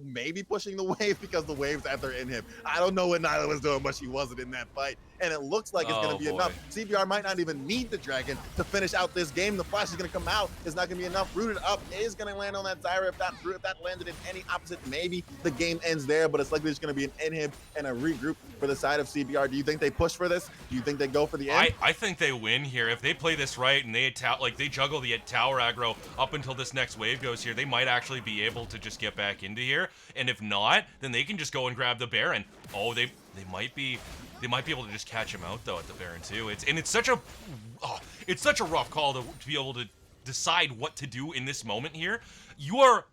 maybe pushing the wave because the wave's at their inhib. I don't know what Nyla was doing, but she wasn't in that fight. And it looks like it's going to be enough. CBR might not even need the dragon to finish out this game. The flash is going to come out. It's not going to be enough. Rooted up is going to land on that Zyra. If that landed in any opposite, maybe the game ends there, but it's likely just going to be an inhib and a regroup for the side of CBR. Do you think they push for this? Do you think they go for the end? I think they win here. If they play this right and they juggle the tower aggro up until this next wave goes here, they might actually be able to just get back into here. And if not, then they can just go and grab the Baron. Oh, they might be able to just catch him out though at the Baron too. It's such a rough call to be able to decide what to do in this moment here. You are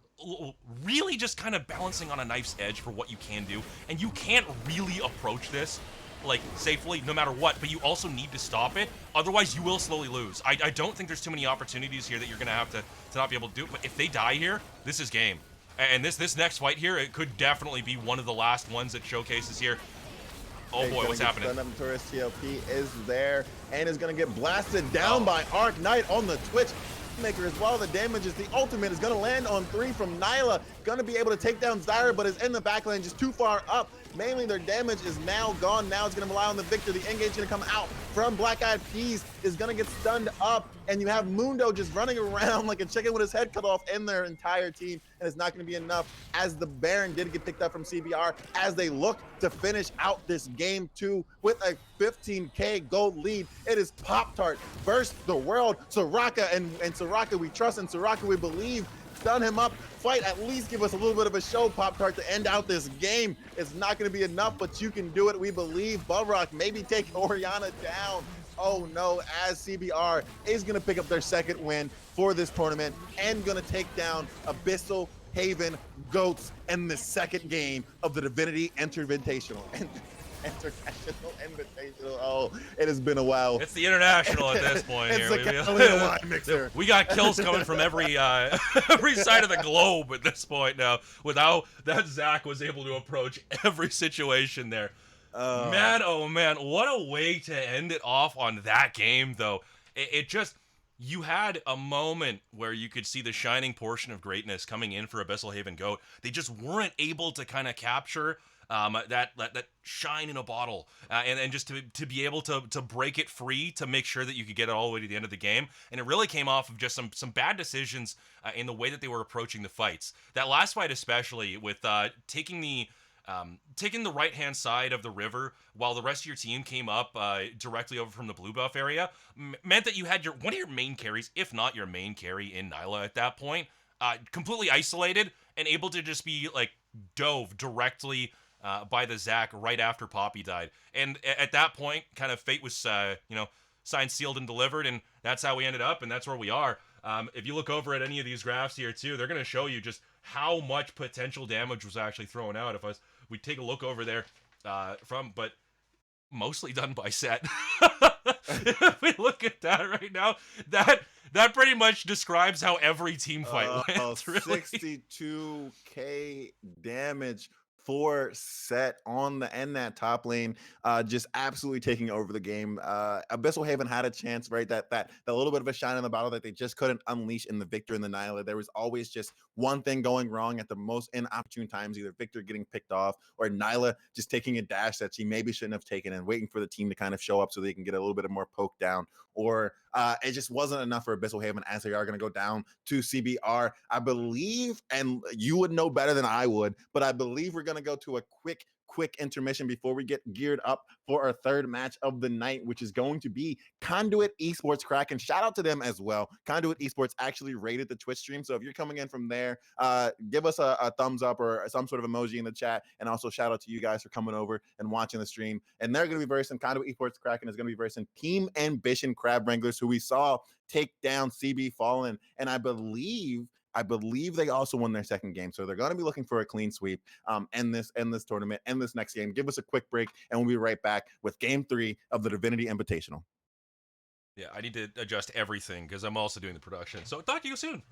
really just kind of balancing on a knife's edge for what you can do, and you can't really approach this like safely no matter what, but you also need to stop it, otherwise you will slowly lose. I don't think there's too many opportunities here that you're gonna have to not be able to do it, but if they die here, this is game. And this next fight here, it could definitely be one of the last ones that showcases here. Oh boy, what's happening? Notorious TLP is there and is going to get blasted down by Arc Knight on the Twitch Maker as well. The damage is the ultimate is going to land on 3 from Nyla. Going to be able to take down Zyra, but is in the backline just too far up. Mainly their damage is now gone. Now it's going to rely on the Victor. The engage is going to come out from Black Eyed Peas, is going to get stunned up. and you have Mundo just running around like a chicken with his head cut off in their entire team, and it's not going to be enough as the Baron did get picked up from CBR as they look to finish out this game 2 with a 15K gold lead. It is Pop-Tart versus the world. Soraka and Soraka we trust, and Soraka we believe. Stun him up, fight, at least give us a little bit of a show, Pop-Tart, to end out this game. It's not going to be enough, but you can do it, we believe. Bubrock maybe take Oriana down. Oh no, as CBR is going to pick up their second win for this tournament and going to take down Abyssal Haven Goats in the second game of the Divinity Invitational. International Invitational. Oh, it has been a while. It's the international at this point. It's here. the Catalina wine mixer. We got kills coming from every every side of the globe at this point now. With how that Zach was able to approach every situation there. Man, oh man, what a way to end it off on that game, though. It just, you had a moment where you could see the shining portion of greatness coming in for Abyssal Haven Goat. They just weren't able to kind of capture that shine in a bottle, and just to be able to break it free to make sure that you could get it all the way to the end of the game. And it really came off of just some bad decisions in the way that they were approaching the fights. That last fight especially, with taking the right-hand side of the river while the rest of your team came up directly over from the blue buff area, meant that you had one of your main carries, if not your main carry in Nyla at that point, completely isolated and able to just be like dove directly by the Zac right after Poppy died. And at that point, kind of fate was, signed, sealed, and delivered, and that's how we ended up, and that's where we are. If you look over at any of these graphs here too, they're going to show you just how much potential damage was actually thrown out. If we take a look over there but mostly done by Set. If we look at that right now, that pretty much describes how every team fight went. Really. 62K damage for Set on the end that top lane, just absolutely taking over the game. Abyssal Haven had a chance, right? That little bit of a shine in the bottle that they just couldn't unleash in the Victor and the Nyla. There was always just one thing going wrong at the most inopportune times, either Victor getting picked off or Nyla just taking a dash that she maybe shouldn't have taken and waiting for the team to kind of show up so they can get a little bit of more poke down. Or it just wasn't enough for Abyssal Haven as they are going to go down to CBR. I believe, and you would know better than I would, but I believe we're going to go to a quick intermission before we get geared up for our third match of the night, which is going to be Conduit Esports Kraken. Shout out to them as well. Conduit Esports actually rated the Twitch stream, so if you're coming in from there, give us a thumbs up or some sort of emoji in the chat, and also shout out to you guys for coming over and watching the stream. And they're going to be versing Conduit Esports Kraken is going to be versing Team Ambition Crab Wranglers, who we saw take down CB Fallen, and I believe they also won their second game. So they're going to be looking for a clean sweep in this tournament, and this next game. Give us a quick break, and we'll be right back with game 3 of the Divinity Invitational. Yeah, I need to adjust everything because I'm also doing the production. So talk to you soon.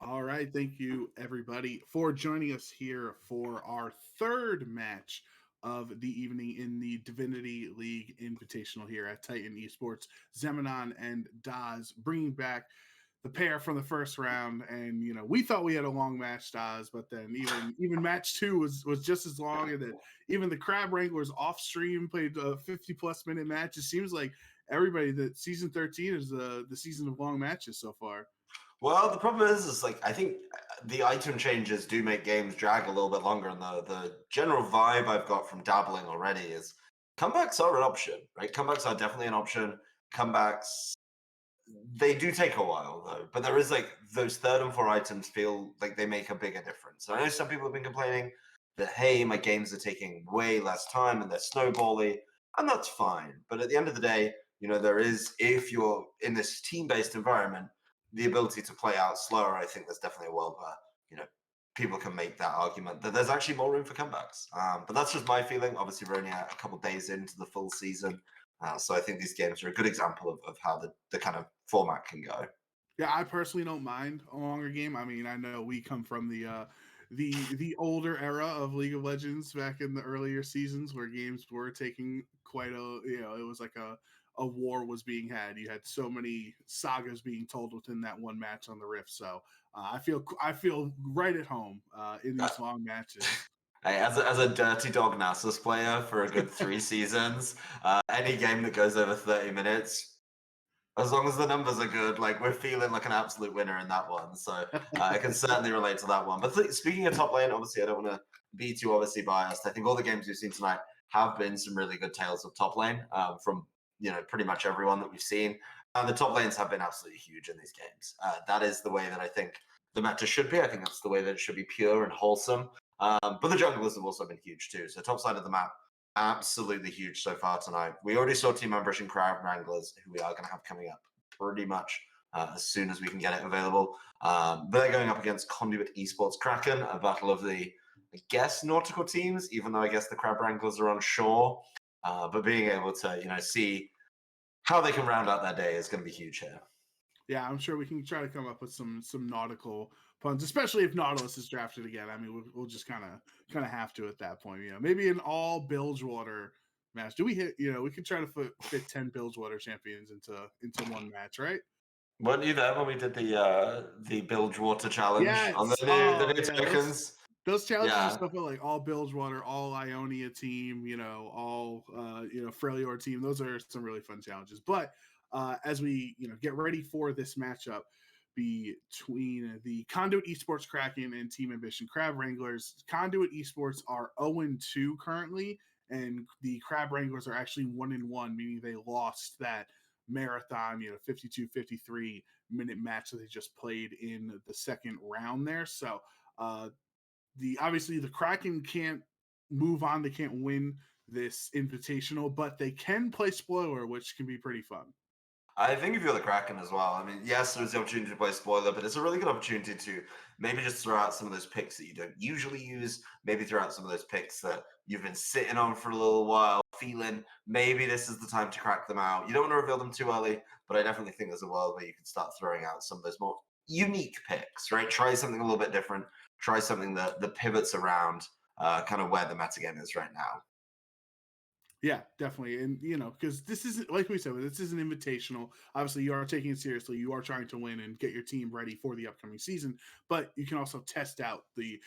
All right. Thank you, everybody, for joining us here for our third match of the evening in the Divinity League Invitational here at Titan Esports. Zemanon and Daz bringing back the pair from the first round, and we thought we had a long match, Daz, but then even match two was just as long, and then even the Crab Wranglers off stream played a 50+ minute match. It seems like everybody that season 13 is the season of long matches so far. Well, the problem is like I think the item changes do make games drag a little bit longer, and the general vibe I've got from dabbling already is comebacks are an option, right? Comebacks are definitely an option. Comebacks, they do take a while though, but there is like those third and fourth items feel like they make a bigger difference. And I know some people have been complaining that hey, my games are taking way less time and they're snowbally, and that's fine. But at the end of the day, there is, if you're in this team-based environment, the ability to play out slower. I think there's definitely a world where people can make that argument that there's actually more room for comebacks. But that's just my feeling. Obviously, we're only a couple days into the full season. So I think these games are a good example of how the kind of format can go. Yeah, I personally don't mind a longer game. I mean, I know we come from the older era of League of Legends back in the earlier seasons where games were taking quite it was like a war was being had. You had so many sagas being told within that one match on the Rift. So I feel right at home in these long matches. Hey, as a Dirty Dog Nasus player for a good 3 seasons, any game that goes over 30 minutes, as long as the numbers are good, like we're feeling like an absolute winner in that one. So I can certainly relate to that one. But speaking of top lane, obviously I don't want to be too obviously biased. I think all the games we've seen tonight have been some really good tales of top lane from pretty much everyone that we've seen. The top lanes have been absolutely huge in these games. That is the way that I think the meta should be. I think that's the way that it should be, pure and wholesome. But the junglers have also been huge too. So top side of the map, absolutely huge so far tonight. We already saw Team Ambush and Crowd Wranglers, who we are going to have coming up pretty much as soon as we can get it available. They're going up against Conduit Esports Kraken, a battle of the, I guess, nautical teams, even though I guess the Crab Wranglers are on shore. But being able to, see how they can round out their day is going to be huge here. Yeah, I'm sure we can try to come up with some nautical puns, especially if Nautilus is drafted again. I mean, we'll just kind of have to at that point. Maybe an all Bilgewater match. Do we hit? We could try to fit 10 Bilgewater champions into one match, right? Weren't you there when we did the Bilgewater challenge on the new tokens? Those challenges are stuff like all Bilgewater, all Ionia team, all Freljord team. Those are some really fun challenges. But as we get ready for this matchup between the Conduit Esports Kraken and Team Ambition Crab Wranglers, Conduit Esports are 0-2 currently, and the Crab Wranglers are actually 1-1, meaning they lost that marathon 52-53 minute match that they just played in the second round there. So obviously the Kraken can't move on, they can't win this invitational, but they can play spoiler, which can be pretty fun. I think if you're the Kraken as well, I mean, yes, there's the opportunity to play spoiler, but it's a really good opportunity to maybe just throw out some of those picks that you don't usually use, maybe throw out some of those picks that you've been sitting on for a little while, feeling maybe this is the time to crack them out. You don't want to reveal them too early, but I definitely think there's a world where you can start throwing out some of those more unique picks, right? Try something a little bit different, try something that pivots around kind of where the metagame is right now. Yeah, definitely. And, because this isn't, like we said, this is an invitational. Obviously, you are taking it seriously. You are trying to win and get your team ready for the upcoming season. But you can also test the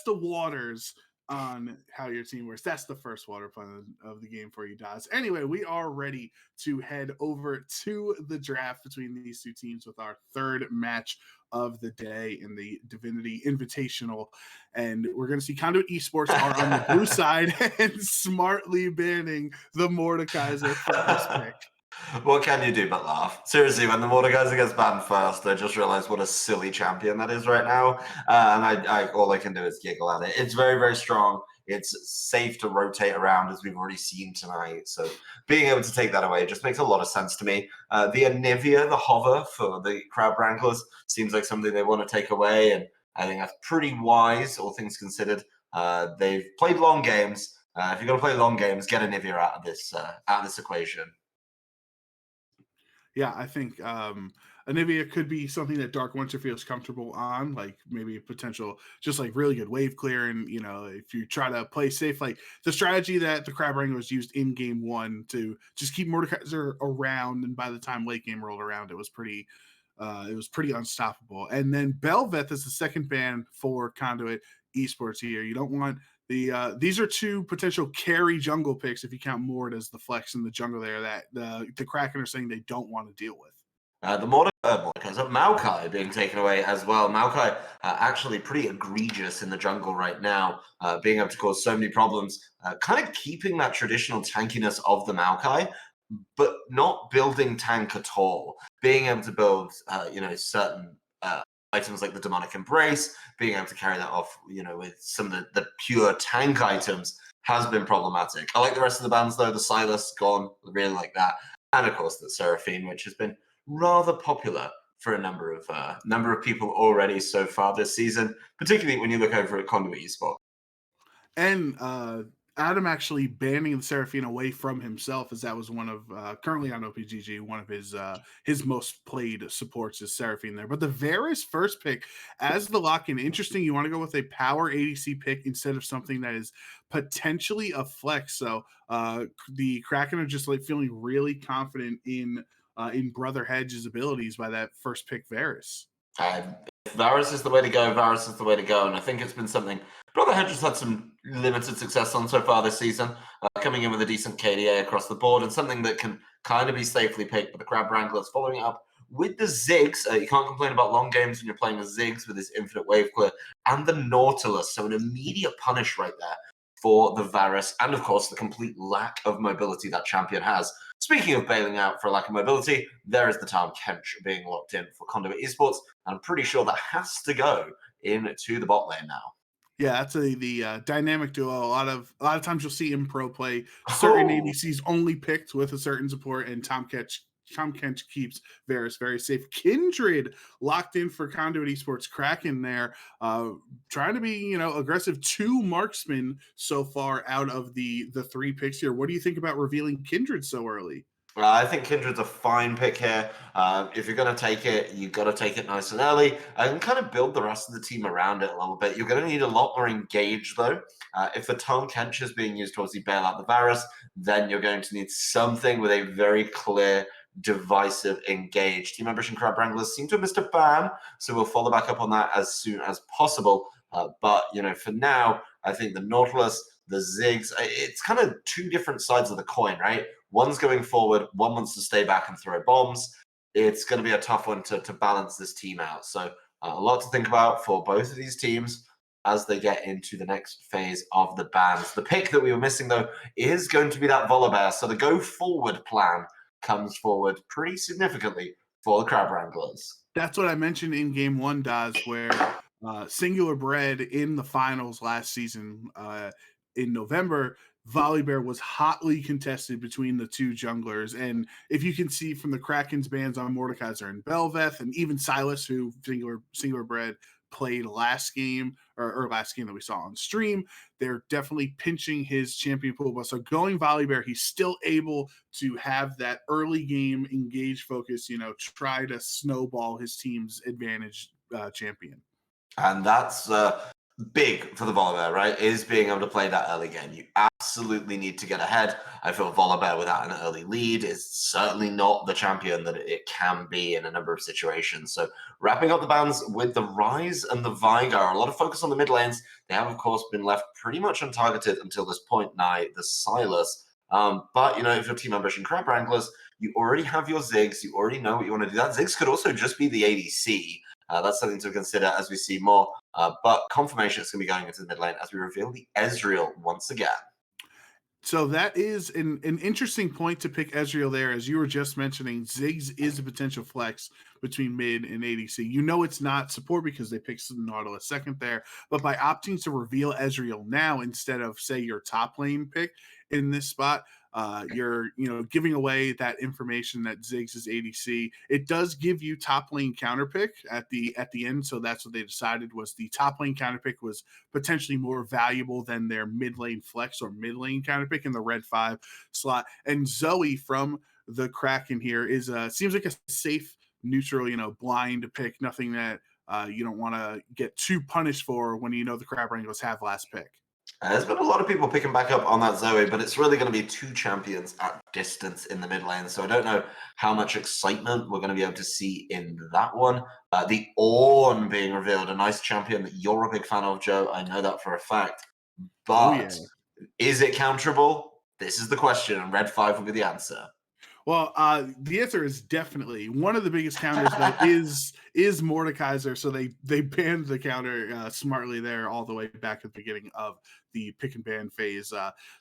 waters on how your team works. That's the first water pun of the game for you, Daz. Anyway, we are ready to head over to the draft between these two teams with our third match of the day in the Divinity Invitational. And we're going to see Conduit Esports are on the blue side and smartly banning the Mordekaiser first pick. What can you do but laugh? Seriously, when the Mordekaiser gets banned first, I just realized what a silly champion that is right now. And I all I can do is giggle at it. It's very, very strong. It's safe to rotate around, as we've already seen tonight. So being able to take that away just makes a lot of sense to me. The Anivia, the hover for the Crab Wranglers, seems like something they want to take away. And I think that's pretty wise, all things considered. They've played long games. If you're going to play long games, get Anivia out of this equation. Yeah, I think Anivia could be something that Dark Winter feels comfortable on, like maybe a potential just like really good wave clear. And if you try to play safe, like the strategy that the Crab Wranglers used in game 1 to just keep Mordekaiser around, and by the time late game rolled around, it was pretty unstoppable. And then Belveth is the second ban for Conduit Esports here. You don't want these are two potential carry jungle picks if you count Mord as the flex in the jungle there that the Kraken are saying they don't want to deal with. The Mordekaiser, Maokai being taken away as well. Maokai actually pretty egregious in the jungle right now, being able to cause so many problems, kind of keeping that traditional tankiness of the Maokai, but not building tank at all. Being able to build, certain items like the Demonic Embrace, being able to carry that off, with some of the pure tank items has been problematic. I like the rest of the bands though. The Silas gone, really like that, and of course the Seraphine, which has been rather popular for a number of people already so far this season, particularly when you look over at Conduit Esports. And Adam actually banning the Seraphine away from himself, as that was one of currently on OPGG, one of his most played supports is Seraphine there. But the Varus first pick as the lock-in, interesting. You want to go with a power ADC pick instead of something that is potentially a flex. So the Kraken are just like feeling really confident in Brother Hedge's abilities by that first pick Varus. If Varus is the way to go, Varus is the way to go. And I think it's been something Brother Hedge has had some limited success on so far this season, coming in with a decent KDA across the board and something that can kind of be safely picked. But the Crab Wranglers following it up with the Ziggs. You can't complain about long games when you're playing the Ziggs with this infinite wave clear and the Nautilus. So an immediate punish right there for the Varus, and of course the complete lack of mobility that champion has. Speaking of bailing out for a lack of mobility, there is the Tom Kench being locked in for Conduit Esports, and I'm pretty sure that has to go into the bot lane now. Yeah, that's the dynamic duo. A lot of times you'll see in pro play certain ADCs only picked with a certain support, and Tom Kench keeps Varus very safe. Kindred locked in for Conduit Esports. Kraken there, trying to be aggressive. 2 marksmen so far out of the 3 picks here. What do you think about revealing Kindred so early? I think Kindred's a fine pick here. If you're going to take it, you've got to take it nice and early and kind of build the rest of the team around it a little bit. You're going to need a lot more engage, though. If the Tom Kench is being used to obviously bail out the Varus, then you're going to need something with a very clear, divisive engage. Team Ambition Crab Wranglers seem to have missed a ban, so we'll follow back up on that as soon as possible. But, for now, I think the Nautilus, the Ziggs, it's kind of 2 different sides of the coin, right? One's going forward, one wants to stay back and throw bombs. It's going to be a tough one to balance this team out. So a lot to think about for both of these teams as they get into the next phase of the bans. The pick that we were missing, though, is going to be that Volibear. So the go-forward plan comes forward pretty significantly for the Crab Wranglers. That's what I mentioned in game 1, Daz, where Singular Bread in the finals last season in November, Volibear was hotly contested between the 2 junglers. And if you can see from the Kraken's bans on Mordekaiser and Belveth, and even Silas, who Singular Bread played last game or last game that we saw on stream, they're definitely pinching his champion pool. So going Volibear, he's still able to have that early game engage focus, try to snowball his team's advantage champion. And that's big for the Volibear, right? Is being able to play that early game. You absolutely need to get ahead. I feel Volibear without an early lead is certainly not the champion that it can be in a number of situations. So wrapping up the bans with the Rise and the Vigar, a lot of focus on the mid lanes. They have, of course, been left pretty much untargeted until this point now, the Silas. But, if you're Team Ambition Crab Wranglers, you already have your Ziggs. You already know what you want to do. That Ziggs could also just be the ADC. That's something to consider as we see more. But confirmation is going to be going into the mid lane as we reveal the Ezreal once again. So that is an interesting point to pick Ezreal there. As you were just mentioning, Ziggs is a potential flex between mid and ADC. It's not support because they picked Nautilus second there. But by opting to reveal Ezreal now instead of, say, your top lane pick in this spot, you're giving away that information that Ziggs is ADC. It does give you top lane counter pick at the end, so that's what they decided was the top lane counter pick was potentially more valuable than their mid lane flex or mid lane counter pick in the red 5 slot. And Zoe from the Kraken here is seems like a safe neutral, blind pick, nothing that you don't want to get too punished for when the Crab Wranglers have last pick. There's been a lot of people picking back up on that Zoe, but it's really going to be two champions at distance in the mid lane. So I don't know how much excitement we're going to be able to see in that one. The Ornn being revealed, a nice champion that you're a big fan of, Joe. I know that for a fact. But is it counterable? This is the question, and Red 5 will be the answer. Well, the answer is definitely. One of the biggest counters, though, is Mordekaiser. So they banned the counter smartly there all the way back at the beginning of the pick and ban phase.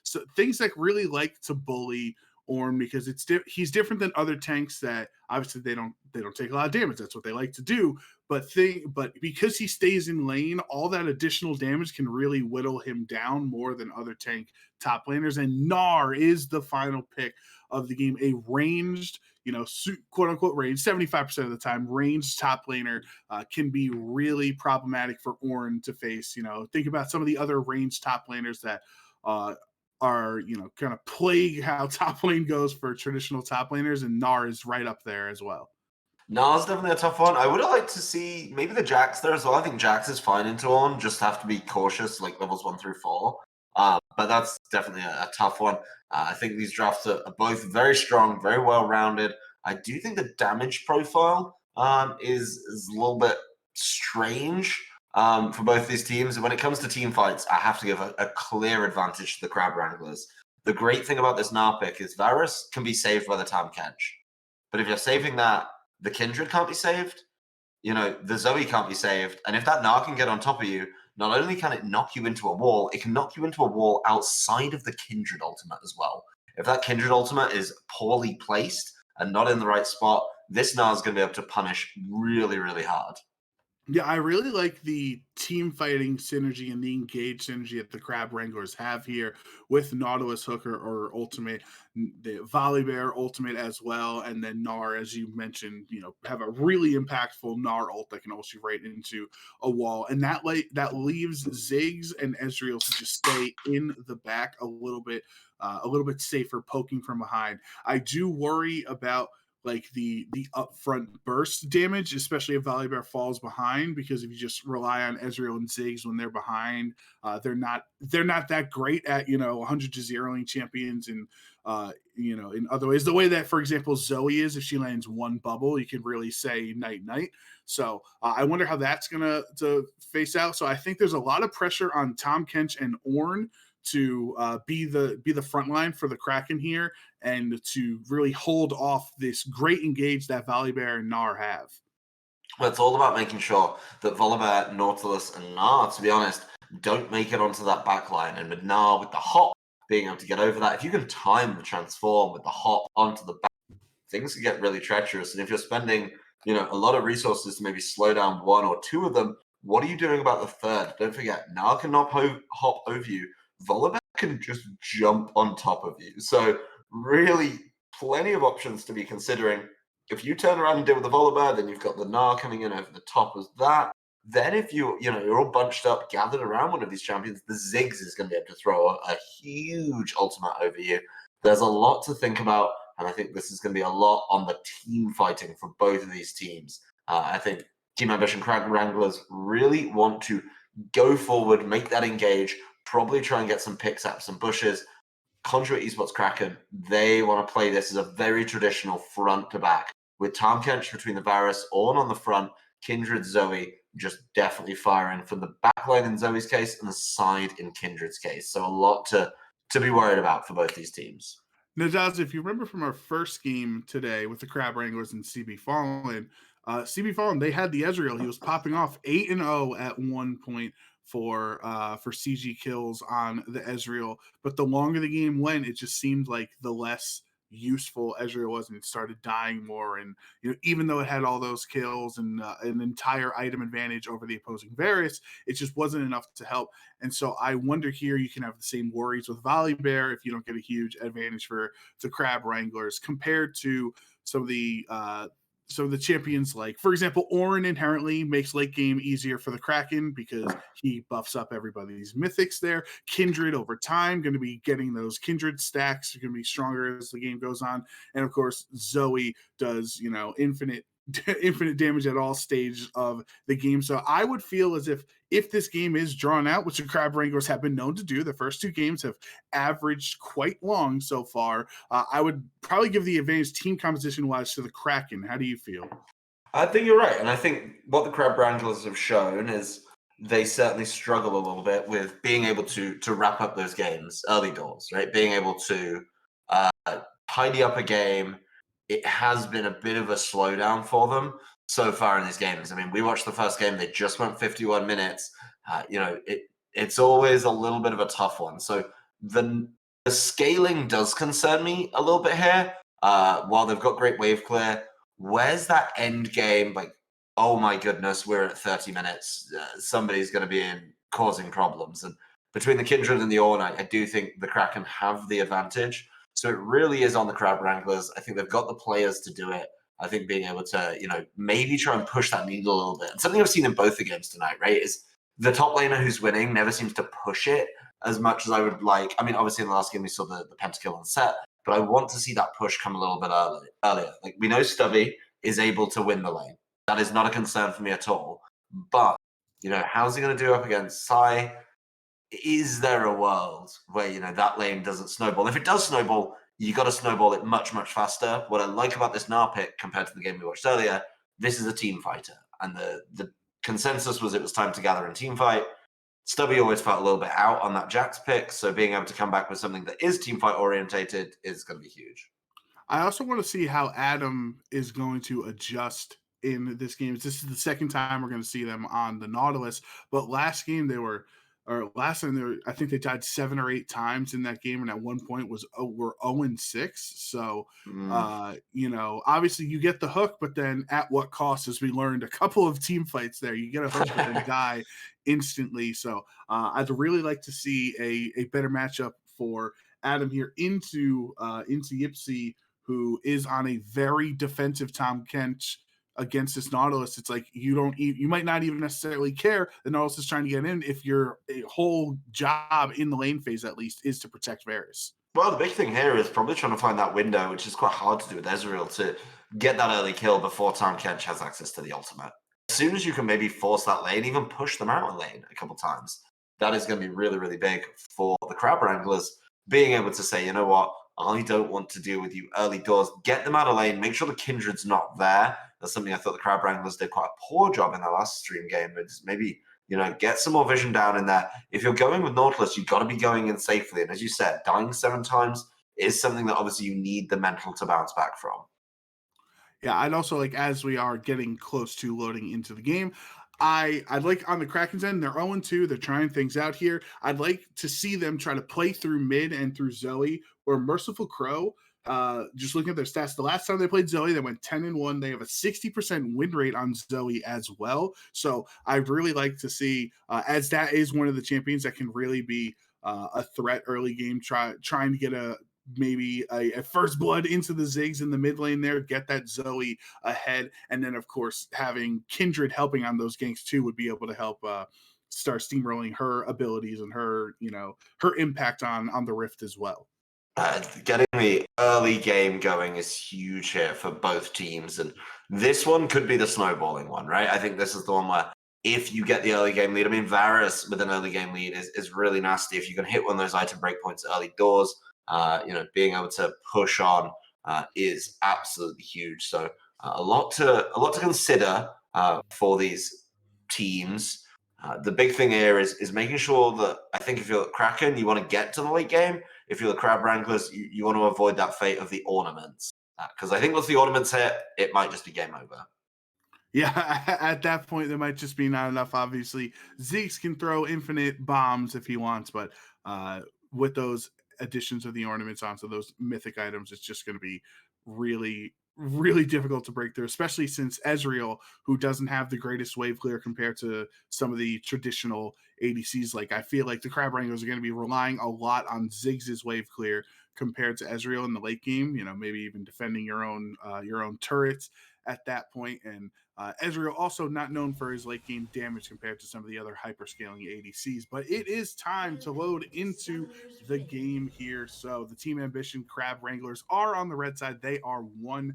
So things that really like to bully Ornn because he's different than other tanks that obviously they don't take a lot of damage. That's what they like to do. But because he stays in lane, all that additional damage can really whittle him down more than other tank top laners. And Gnar is the final pick of the game, a ranged, quote unquote ranged, 75% of the time, ranged top laner can be really problematic for Ornn to face. Think about some of the other ranged top laners that are, kind of plague how top lane goes for traditional top laners, and Gnar is right up there as well. Nar's definitely a tough one. I would have liked to see maybe the Jax there as well. I think Jax is fine into Ornn, just have to be cautious, like levels 1 through 4. But that's definitely a tough one. I think these drafts are both very strong, very well-rounded. I do think the damage profile is a little bit strange for both these teams. And when it comes to team fights, I have to give a clear advantage to the Crab Wranglers. The great thing about this Gnar pick is Varus can be saved by the Tahm Kench. But if you're saving that, the Kindred can't be saved. The Zoe can't be saved. And if that Gnar can get on top of you, not only can it knock you into a wall, it can knock you into a wall outside of the Kindred ultimate as well. If that Kindred ultimate is poorly placed and not in the right spot, this Gnar is going to be able to punish really, really hard. Yeah, I really like the team fighting synergy and the engaged synergy that the Crab Wranglers have here with Nautilus Hooker or Ultimate, the Volibear Ultimate as well, and then Gnar, as you mentioned, have a really impactful Gnar ult that can also right into a wall, and that leaves Ziggs and Ezreal to just stay in the back a little bit safer, poking from behind. I do worry about the upfront burst damage, especially if Volibear falls behind, because if you just rely on Ezreal and Ziggs when they're behind, they're not that great at 100 to 0ing champions and in other ways. The way that, for example, Zoe is, if she lands one bubble, you can really say night night. So I wonder how that's gonna face out. So I think there's a lot of pressure on Tahm Kench and Ornn to be the front line for the Kraken here and to really hold off this great engage that Volibear and Gnar have. Well, it's all about making sure that Volibear, Nautilus, and Gnar, to be honest, don't make it onto that back line. And with Gnar, with the hop, being able to get over that, if you can time the transform with the hop onto the back, things can get really treacherous. And if you're spending, a lot of resources to maybe slow down one or two of them, what are you doing about the third? Don't forget, Gnar can hop over you. Volibear can just jump on top of you. So really plenty of options to be considering. If you turn around and deal with the Volibear, then you've got the Gnar coming in over the top as that. Then if you're all bunched up, gathered around one of these champions, the Ziggs is going to be able to throw a huge ultimate over you. There's a lot to think about, and I think this is going to be a lot on the team fighting for both of these teams. I think Team Ambition Crab Wranglers really want to go forward, make that engage, probably try and get some picks up some bushes. Conduit Esports Kraken, they want to play this as a very traditional front to back with Tahm Kench between the Varus, Ornn on the front, Kindred, Zoe just definitely firing from the back line in Zoe's case and the side in Kindred's case. So a lot to be worried about for both these teams. Now, Daz, if you remember from our first game today with the Crab Wranglers and CB Fallen, they had the Ezreal. He was popping off 8-0 at one point for CG kills on the Ezreal. But the longer the game went, it just seemed like the less useful Ezreal was, and it started dying more. And even though it had all those kills and an entire item advantage over the opposing Varus, it just wasn't enough to help. And so I wonder here, you can have the same worries with Volibear if you don't get a huge advantage for the Crab Wranglers compared to some of the champions, like, for example, Ornn inherently makes late game easier for the Kraken because he buffs up everybody's mythics there. Kindred over time going to be getting those Kindred stacks, are going to be stronger as the game goes on. And of course, Zoe does, infinite infinite damage at all stages of the game. So I would feel as if this game is drawn out, which the Crab Wranglers have been known to do, the first 2 games have averaged quite long so far. I would probably give the advantage team composition wise to the Kraken. How do you feel? I think you're right. And I think what the Crab Wranglers have shown is they certainly struggle a little bit with being able to wrap up those games early doors, right? Being able to tidy up a game. It has been a bit of a slowdown for them so far in these games. I mean, we watched the first game; they just went 51 minutes. It's always a little bit of a tough one. So the scaling does concern me a little bit here. While they've got great wave clear, where's that end game? Like, oh my goodness, we're at 30 minutes. Somebody's going to be causing problems. And between the Kindred and the Ornite, I do think the Kraken have the advantage. So it really is on the Crab Wranglers. I think they've got the players to do it. I think being able to, maybe try and push that needle a little bit. And something I've seen in both the games tonight, right, is the top laner who's winning never seems to push it as much as I would like. I mean, obviously in the last game we saw the pentakill on set, but I want to see that push come a little bit earlier. Like, we know Stubby is able to win the lane. That is not a concern for me at all. But, how's he going to do up against Sai? Is there a world where, that lane doesn't snowball? If it does snowball, you got to snowball it much, much faster. What I like about this Gnar pick compared to the game we watched earlier, this is a team fighter. And the consensus was it was time to gather and team fight. Stubby always felt a little bit out on that Jax pick, so being able to come back with something that is team fight orientated is going to be huge. I also want to see how Adam is going to adjust in this game. This is the second time we're going to see them on the Nautilus, but last time I think they died 7 or 8 times in that game, and at one point were 0-6. So obviously you get the hook, but then at what cost? As we learned a couple of team fights there, you get a hook but then die instantly. So I'd really like to see a better matchup for Adam here into Yipsy, who is on a very defensive Tom Kent against this Nautilus. It's like you might not even necessarily care the Nautilus is trying to get in if your whole job in the lane phase at least is to protect Varus. Well, the big thing here is probably trying to find that window, which is quite hard to do with Ezreal, to get that early kill before Tom Kench has access to the ultimate. As soon as you can maybe force that lane, even push them out of lane a couple times, that is going to be really, really big for the Crab Wranglers, being able to say, you know what, I don't want to deal with you early doors. Get them out of lane. Make sure the Kindred's not there. That's something I thought the Crab Wranglers did quite a poor job in their last stream game. But just maybe, get some more vision down in there. If you're going with Nautilus, you've got to be going in safely. And as you said, dying 7 times is something that obviously you need the mental to bounce back from. Yeah, I'd also like, as we are getting close to loading into the game, I'd like on the Kraken's end, they're 0-2. They're trying things out here. I'd like to see them try to play through mid and through Zoe or Merciful Crow. Just looking at their stats, the last time they played Zoe, they went 10-1. They have a 60% win rate on Zoe as well. So I'd really like to see, as that is one of the champions that can really be a threat early game, trying to get maybe a first blood into the Ziggs in the mid lane there, get that Zoe ahead, and then of course having Kindred helping on those ganks too would be able to help start steamrolling her abilities and her impact on the Rift as well. Getting the early game going is huge here for both teams, and this one could be the snowballing one, right? I think this is the one where if you get the early game lead, I mean, Varus with an early game lead is really nasty. If you can hit one of those item breakpoints early doors, being able to push on is absolutely huge. So a lot to consider for these teams. The big thing here is making sure that, I think if you're Kraken, you want to get to the late game. If you're the Crab Wranglers, you want to avoid that fate of the ornaments. Because I think once the ornaments hit, it might just be game over. Yeah, at that point, there might just be not enough. Obviously, Ziggs can throw infinite bombs if he wants, but with those additions of the ornaments onto those mythic items, it's just going to be really, really difficult to break through, especially since Ezreal, who doesn't have the greatest wave clear compared to some of the traditional ADCs. Like, I feel like the Crab Wranglers are going to be relying a lot on Ziggs' wave clear compared to Ezreal in the late game. Maybe even defending your own turrets at that point. And Ezreal also not known for his late game damage compared to some of the other hyperscaling ADCs, but it is time to load into the game here. So the Team Ambition Crab Wranglers are on the red side. They are 1-4.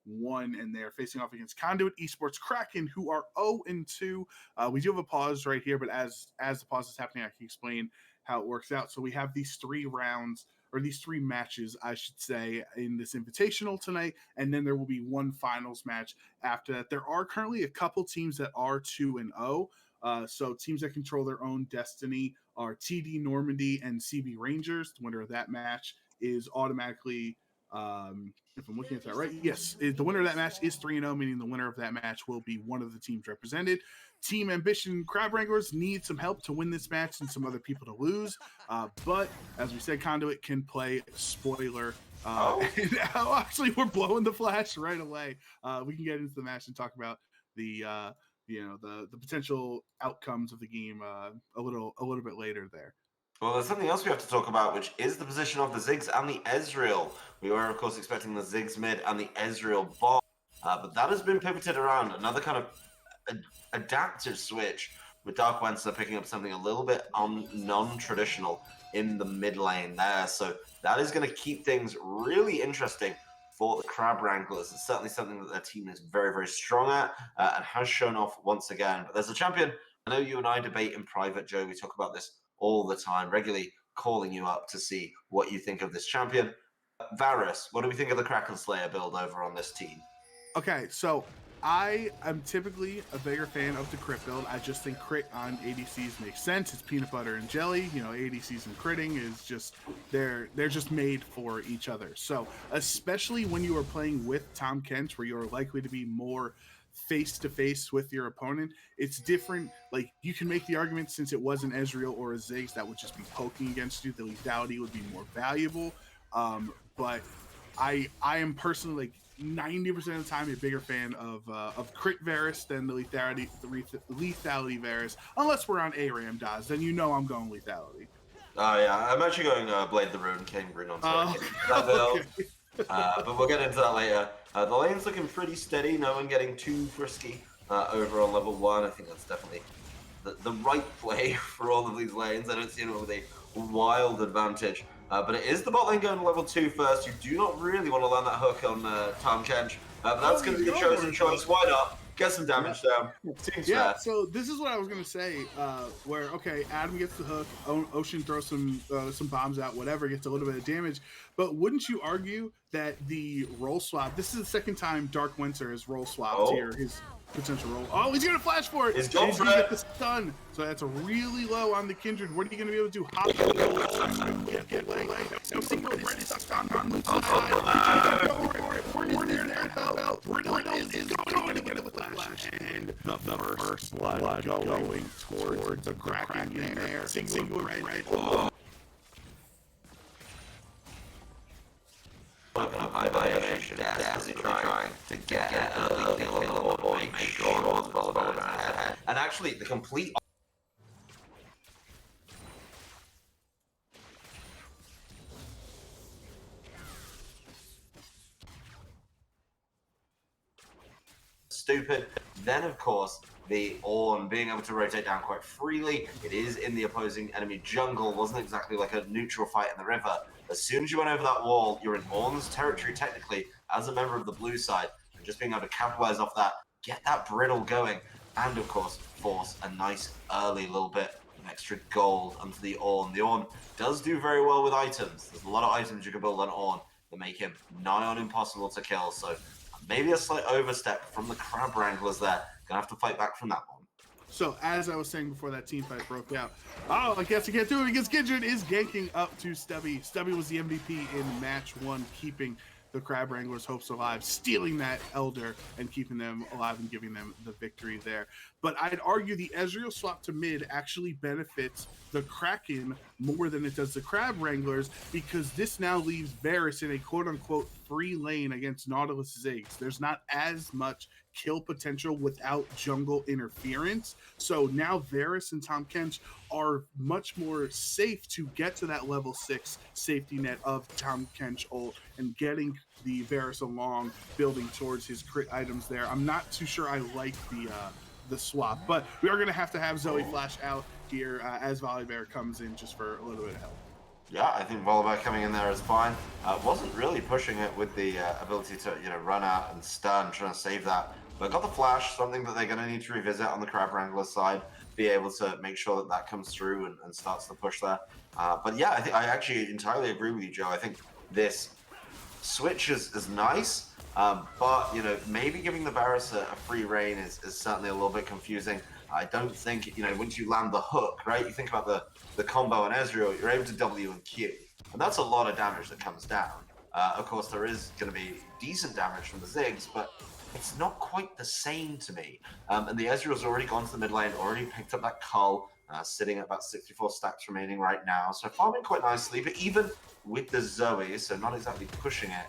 1, and they're facing off against Conduit Esports Kraken, who are 0-2. We do have a pause right here, but as the pause is happening, I can explain how it works out. So we have these 3 rounds, or these 3 matches, I should say, in this Invitational tonight, and then there will be one finals match after that. There are currently a couple teams that are 2-0. So teams that control their own destiny are TD Normandy and CB Rangers. The winner of that match is automatically, if I'm looking at that right, yes, the winner of that match is 3-0, meaning the winner of that match will be one of the teams represented. Team Ambition Crab Wranglers need some help to win this match and some other people to lose. But as we said, Conduit can play spoiler. And actually, we're blowing the flash right away. We can get into the match and talk about the potential outcomes of the game a little bit later there. Well, there's something else we have to talk about, which is the position of the Ziggs and the Ezreal. We were, of course, expecting the Ziggs mid and the Ezreal bot, but that has been pivoted around. Another kind of adaptive switch with Dark Wenser picking up something a little bit non-traditional in the mid lane there. So that is going to keep things really interesting for the Crab Wranglers. It's certainly something that their team is very, very strong at and has shown off once again. But there's a champion. I know you and I debate in private, Joe. We talk about this all the time, regularly calling you up to see what you think of this champion. Varus, what do we think of the Kraken Slayer build over on this team? Okay, so I am typically a bigger fan of the crit build. I just think crit on ADCs makes sense. It's peanut butter and jelly. You know, ADCs and critting is just, they're just made for each other. So especially when you are playing with Tahm Kench, where you're likely to be more face-to-face with your opponent, it's different. Like, you can make the argument, since it was an Ezreal or a Ziggs that would just be poking against you, the lethality would be more valuable. But I am personally, like, 90% of the time a bigger fan of crit Varus than the lethality Varus, unless we're on ARAM Daz, then you know I'm going lethality. Oh yeah, I'm actually going Blade the Rune, King Rune on that build. Okay. But we'll get into that later. The lane's looking pretty steady, no one getting too frisky over on level 1. I think that's definitely the right play for all of these lanes. I don't see anyone with a wild advantage. But it is the bot lane going to level 2 first. You do not really want to land that hook on Tahm Kench. But that's going to be the chosen choice. Why not? Get some damage down. Seems fair. So this is what I was going to say, where, okay, Adam gets the hook, Ocean throws some bombs out, whatever, gets a little bit of damage. But wouldn't you argue that the role swap, this is the second time Dark Wenser has role swapped here, his potential role. Oh, he's going to flash for it. He's going to get the stun. So that's a really low on the Kindred. What are you going to be able to do? Hop and the first blood going towards the Kraken there. Single red. High violation as he's trying to get a little more, make sure the ball about ahead. And actually, the complete stupid. Then, of course, the Ornn being able to rotate down quite freely. It is in the opposing enemy jungle. Wasn't exactly like a neutral fight in the river. As soon as you went over that wall, you're in Ornn's territory technically as a member of the blue side. And just being able to capitalize off that, get that brittle going, and of course, force a nice early little bit of extra gold onto the Ornn. The Ornn does do very well with items. There's a lot of items you can build on Ornn that make him nigh on impossible to kill. So maybe a slight overstep from the Crab Wranglers there. Gonna have to fight back from that one. So, as I was saying before that team fight broke out, I guess I can't do it because Kindred is ganking up to Stubby. Stubby was the MVP in match 1, keeping the Crab Wranglers' hopes alive, stealing that Elder and keeping them alive and giving them the victory there. But I'd argue the Ezreal swap to mid actually benefits the Kraken more than it does the Crab Wranglers, because this now leaves Varus in a quote-unquote free lane against Nautilus Ziggs. There's not as much kill potential without jungle interference. So now Varus and Tahm Kench are much more safe to get to that level 6 safety net of Tahm Kench ult and getting the Varus along, building towards his crit items there. I'm not too sure I like the swap, but we are going to have Zoe flash out here as Volibear comes in just for a little bit of help. Yeah, I think Volibear coming in there is fine. Wasn't really pushing it with the ability to, run out and stun, trying to save that. But got the flash, something that they're going to need to revisit on the Crab Wrangler side, be able to make sure that that comes through and starts the push there. But yeah, I actually entirely agree with you, Joe. I think this switch is nice, but maybe giving the Varus a free reign is certainly a little bit confusing. I don't think once you land the hook, right? You think about the combo on Ezreal, you're able to W and Q, and that's a lot of damage that comes down. Of course, there is going to be decent damage from the Ziggs, but it's not quite the same to me. And the Ezreal's already gone to the mid lane, already picked up that cull, sitting at about 64 stacks remaining right now, so farming quite nicely. But even with the Zoe, so not exactly pushing it,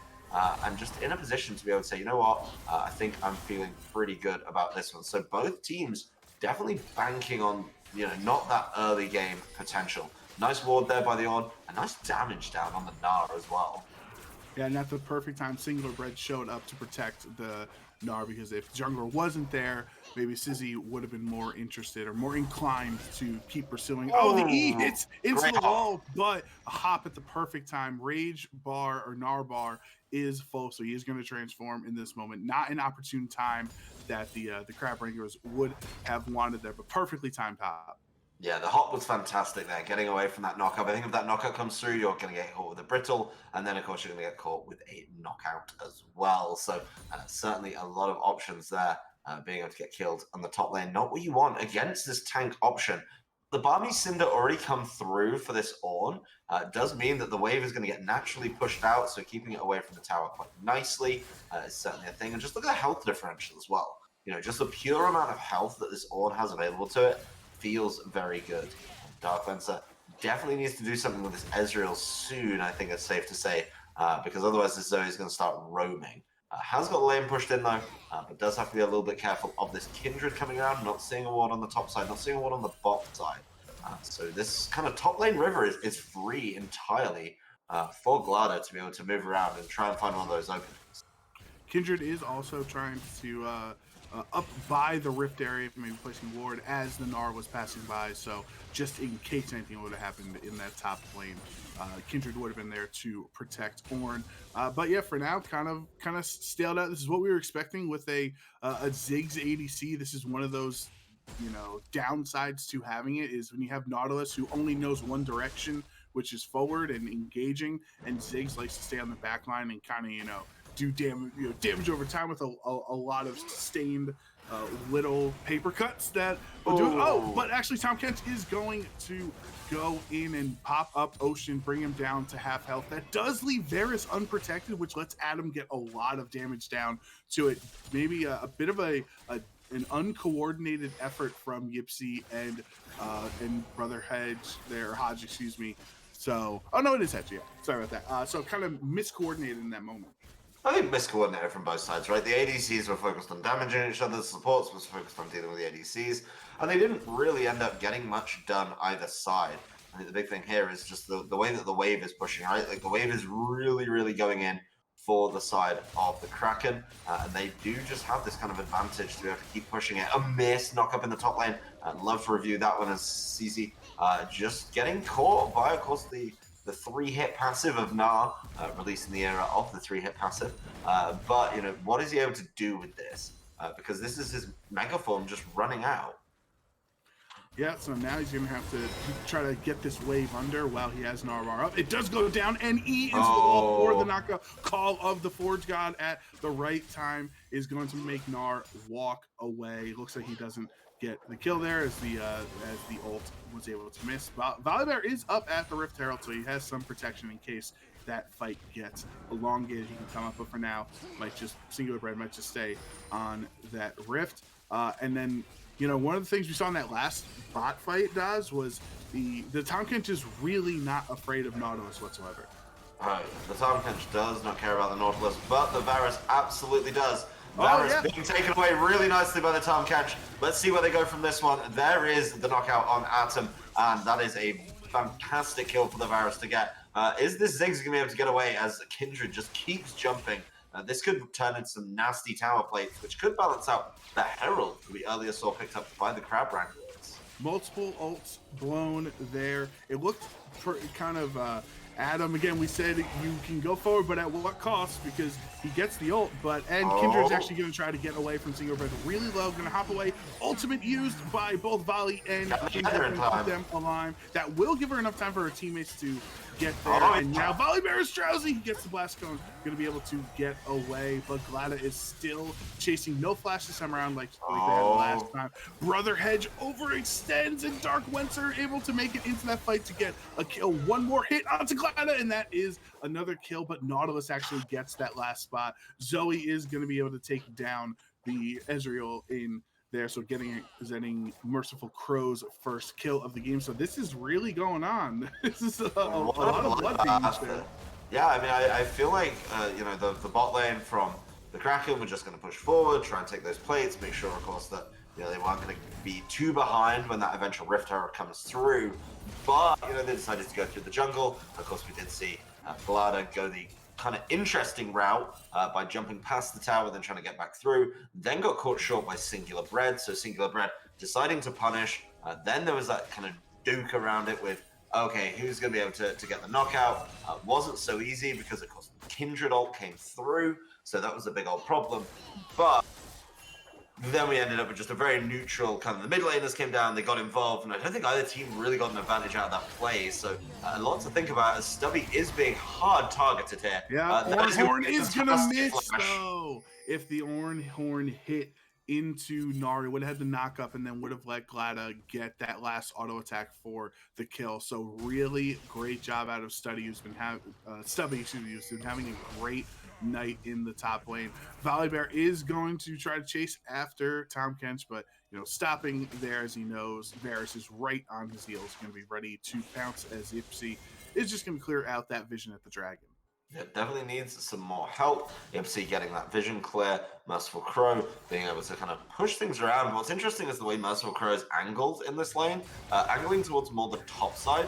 and just in a position to be able to say, you know what, I think I'm feeling pretty good about this one. So both teams definitely banking on, not that early game potential. Nice ward there by the Ornn, and nice damage down on the Gnar as well. Yeah, and at the perfect time, Singular Bread showed up to protect the Gnar, because if Jungler wasn't there, maybe Sizzy would have been more interested or more inclined to keep pursuing. Oh, the E hits into the wall, but a hop at the perfect time. Rage bar or Gnar bar is full, so he is going to transform in this moment. Not an opportune time that the Crab Wranglers would have wanted there, but perfectly timed hop. Yeah, the hop was fantastic there, getting away from that knockup. I think if that knockup comes through, you're going to get caught with a brittle, and then, of course, you're going to get caught with a knockout as well. So, certainly a lot of options there, being able to get killed on the top lane. Not what you want against this tank option. The Barmy Cinder already come through for this Ornn. Does mean that the wave is going to get naturally pushed out, so keeping it away from the tower quite nicely is certainly a thing. And just look at the health differential as well. Just the pure amount of health that this Ornn has available to it feels very good. Dark Lancer definitely needs to do something with this Ezreal soon, I think it's safe to say, because otherwise this Zoe is going to start roaming. Has got the lane pushed in though, but does have to be a little bit careful of this Kindred coming around, not seeing a ward on the top side, not seeing a ward on the bot side. So this kind of top lane river is free entirely for Glada to be able to move around and try and find one of those openings. Kindred is also trying to up by the rift area, maybe placing ward as the Gnar was passing by. So just in case anything would have happened in that top lane, Kindred would have been there to protect Ornn. But yeah, for now, kind of staled out. This is what we were expecting with a Ziggs ADC. This is one of those downsides to having it, is when you have Nautilus who only knows one direction, which is forward and engaging, and Ziggs likes to stay on the back line and kind of do damage over time with a lot of sustained little paper cuts that will do it. Oh, but actually Tahm Kench is going to go in and pop up Ocean, bring him down to half health. That does leave Varus unprotected, which lets Adam get a lot of damage down to it. Maybe a bit of an uncoordinated effort from Yipsy and Brother Hedge there, Hodge, excuse me. So, oh no, it is Hedge, yeah. Sorry about that. So kind of miscoordinated in that moment. I think miscoordinated from both sides, right? The ADCs were focused on damaging each other, the supports was focused on dealing with the ADCs, and they didn't really end up getting much done either side. I think the big thing here is just the way that the wave is pushing, right? Like the wave is really, really going in for the side of the Kraken, and they do just have this kind of advantage to be able to keep pushing it. A miss knock up in the top lane. I'd love to review that one as CZ just getting caught by, of course, the 3-hit passive of Gnar, releasing the era of the 3-hit passive. But, what is he able to do with this? Because this is his Mega Form just running out. Yeah, so now he's going to have to try to get this wave under while he has Narvar up. It does go down, and E into the wall for the knockout. Call of the Forge God at the right time is going to make Gnar walk away. Looks like he doesn't get the kill there as the ult was able to miss. Volibear is up at the Rift Herald, so he has some protection in case that fight gets elongated. He can come up, but for now, Singular Bread might just stay on that Rift. And then, one of the things we saw in that last bot fight, Daz, was the Tahm Kench is really not afraid of Nautilus whatsoever. The Tahm Kench does not care about the Nautilus, but the Varus absolutely does. Varus being taken away really nicely by the Tahm Kench. Let's see where they go from this one. There is the knockout on Atom, and that is a fantastic kill for the Varus to get. Is this Ziggs going to be able to get away as Kindred just keeps jumping? This could turn into some nasty tower plates, which could balance out the Herald we earlier saw picked up by the Crab Wranglers. Multiple ults blown there. It looked kind of at him. Again, we said you can go forward, but at what cost? Because he gets the ult, and Kindred's actually going to try to get away from Single Bread really low, going to hop away. Ultimate used by both Volley and Kindred to keep them alive. That will give her enough time for her teammates to get there. And now Volley Bear is drowsy. He gets the blast cone, going to be able to get away, but Glada is still chasing. No flash this time around like they had last time. Brother Hedge overextends, and Dark Wenser able to make it into that fight to get a kill. One more hit onto Glada, and that is another kill, but Nautilus actually gets that last spot. Zoe is going to be able to take down the Ezreal in there, so getting Merciful Crow's first kill of the game. So this is really going on. This is a lot of blood damage there. Yeah, I mean, I feel like you know, the bot lane from the Kraken were just going to push forward, try and take those plates, make sure, of course, that you know they weren't going to be too behind when that eventual Rift Tower comes through. But you know, they decided to go through the jungle. Of course, we did see Glada go the kind of interesting route by jumping past the tower, then trying to get back through, then got caught short by Singular Bread. So Singular Bread deciding to punish. Then there was that kind of duke around it with, okay, who's going to be able to get the knockout? Wasn't so easy because, of course, Kindred ult came through, so that was a big old problem. But then we ended up with just a very neutral kind of, the mid laners came down, they got involved, and I don't think either team really got an advantage out of that play. So a lot to think about as Stubby is being hard targeted here. Yeah, Ornhorn is going to miss though. If the Ornhorn hit into Nari, would have had the knock up and then would have let Glada get that last auto attack for the kill. So really great job out of Stubby, who's been having a great night in the top lane. Volley Bear is going to try to chase after Tom Kench, but you know, stopping there as he knows Varus is right on his heels, going to be ready to pounce as Ipsy is just going to clear out that vision at the dragon. It definitely needs some more help. Ipsy getting that vision clear, Merciful Crow being able to kind of push things around. What's interesting is the way Merciful Crow is angled in this lane, angling towards more the top side,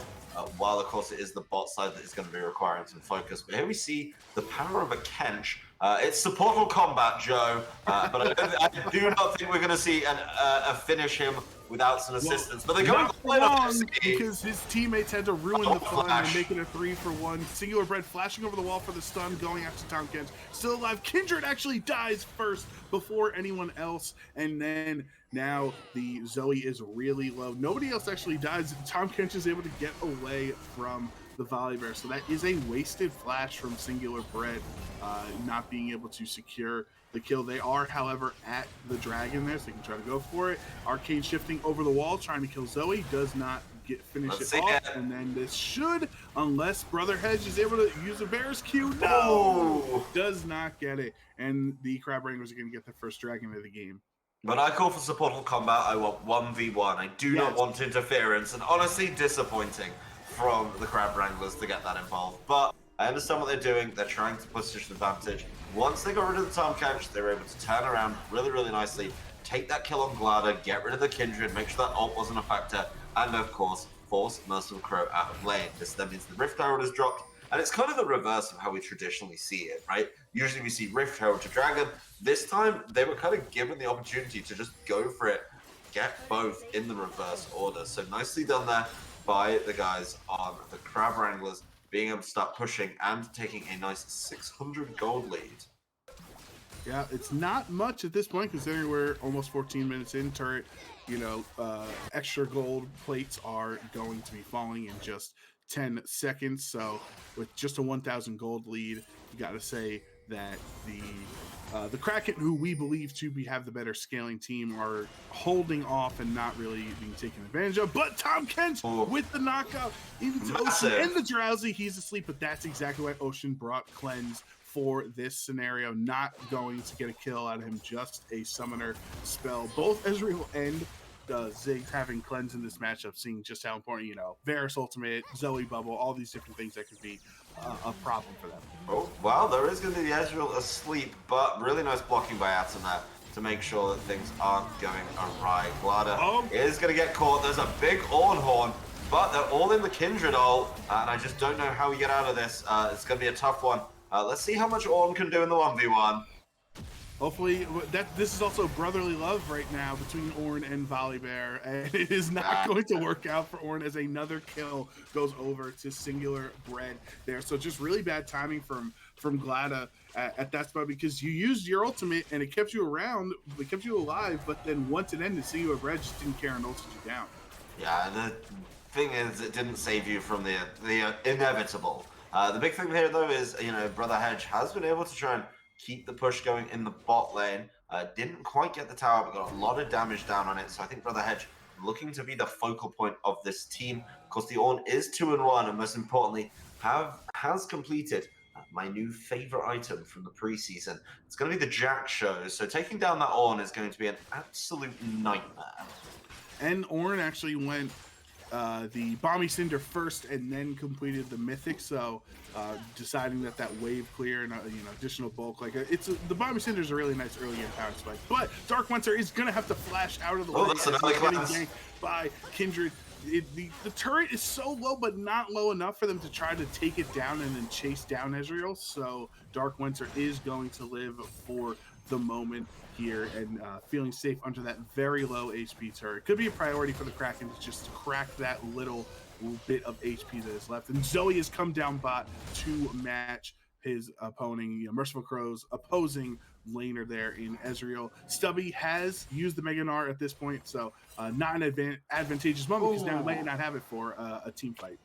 while of course it is the bot side that is going to be requiring some focus. But here we see the power of a Kench. It's supportable combat, Joe, but I do not think we're going to see a finish him without some assistance. But they're going long because his teammates had to ruin the fun and make it a 3-for-1. Singular Bread flashing over the wall for the stun, going after Tom Kench. Still alive. Kindred actually dies first before anyone else, and then now the Zoe is really low. Nobody else actually dies. Tom Kench is able to get away from the Volley Bear. So that is a wasted flash from Singular Bread, not being able to secure the kill. They are, however, at the dragon there, so they can try to go for it. Arcane shifting over the wall, trying to kill Zoe, does not finish it off. And then this should, unless Brother Hedge is able to use a Bear's Q, does not get it. And the Crab Wranglers are going to get their first dragon of the game. When I call for supportable combat, I want 1v1. I do not want interference, and honestly, disappointing from the Crab Wranglers to get that involved. But I understand what they're doing. They're trying to position advantage. Once they got rid of the Tom Kench, they were able to turn around really, really nicely, take that kill on Glada, get rid of the Kindred, make sure that ult wasn't a factor, and of course, force Merciful Crow out of lane. This then means the Rift Herald is dropped, and it's kind of the reverse of how we traditionally see it, right? Usually we see Rift Herald to Dragon. This time, they were kind of given the opportunity to just go for it, get both in the reverse order. So nicely done there by the guys on the Crab Wranglers, being able to start pushing and taking a nice 600 gold lead. Yeah, it's not much at this point considering we're almost 14 minutes in. Turret, you know, extra gold plates are going to be falling in just 10 seconds. So with just a 1,000 gold lead, you got to say that the Kraken, who we believe to have the better scaling team, are holding off and not really being taken advantage of. But Tom Kench with the knockout into Ocean and the Drowsy. He's asleep, but that's exactly why Ocean brought Cleanse for this scenario. Not going to get a kill out of him, just a summoner spell. Both Ezreal and Ziggs having Cleanse in this matchup, seeing just how important, you know, Varus ultimate, Zoe bubble, all these different things that could be a problem for them. Oh, wow, there is going to be the Ezreal asleep, but really nice blocking by Atom there to make sure that things aren't going awry. Glada is going to get caught. There's a big Ornhorn, but they're all in the Kindred ult, and I just don't know how we get out of this. It's going to be a tough one. Let's see how much Ornn can do in the 1v1. Hopefully, this is also brotherly love right now between Ornn and Volibear, and it is not going to work out for Ornn as another kill goes over to Singular Bread there. So just really bad timing from Glada at that spot, because you used your ultimate and it kept you around, it kept you alive, but then once it ended, Singular Bread just didn't care and ulted you down. Yeah, the thing is, it didn't save you from the inevitable. The big thing here, though, is, Brother Hedge has been able to try and keep the push going in the bot lane. Didn't quite get the tower, but got a lot of damage down on it. So I think Brother Hedge looking to be the focal point of this team. Of course, the Ornn is 2-1, and most importantly, has completed my new favorite item from the preseason. It's going to be the Jack Show. So taking down that Ornn is going to be an absolute nightmare. And Ornn actually went the Balmy Cinder first and then completed the Mythic, so deciding that wave clear and additional bulk, the Balmy Cinder is a really nice early game power spike. But Dark Winter is going to have to flash out of the way. That's another class. By Kindred. The turret is so low, but not low enough for them to try to take it down and then chase down Ezreal, so Dark Winter is going to live for the moment here and feeling safe under that very low HP turret. Could be a priority for the Kraken to just crack that little bit of HP that is left. And Zoe has come down bot to match his opponent, Merciful Crow's opposing laner there in Ezreal. Stubby has used the Mega Gnar at this point, so not an advantageous moment because now he might not have it for a team fight.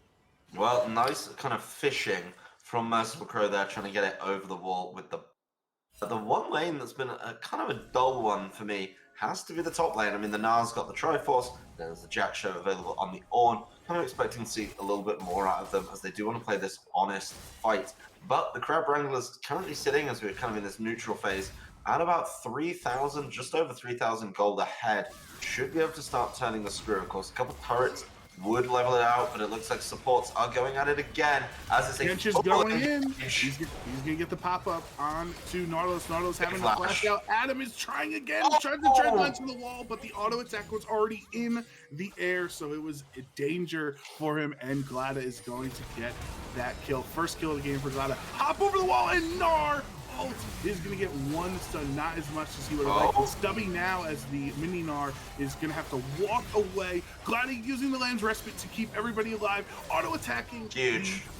Well, nice kind of fishing from Merciful Crow there, trying to get it over the wall with the one lane that's been a kind of a dull one for me has to be the top lane. I mean, the Nars got the Triforce, there's the Jack Show available on the Ornn. Kind of expecting to see a little bit more out of them as they do want to play this honest fight. But the Crab Wrangler's currently sitting, as we're kind of in this neutral phase, at about 3,000, just over 3,000 gold ahead. Should be able to start turning the screw. Of course, a couple turrets would level it out, but it looks like supports are going at it again. As it's Kench is going in. He's gonna get the pop-up on to Nautilus. Nautilus having to flash out. Adam is trying again, trying to tread lines to the wall, but the auto attack was already in the air, so it was a danger for him, and Glada is going to get that kill. First kill of the game for Glada. Hop over the wall, and Gnar is going to get one stun, not as much as he would have liked. And Stubby now, as the mini Gnar, is going to have to walk away. Gladi using the Lamb's Respite to keep everybody alive. Auto-attacking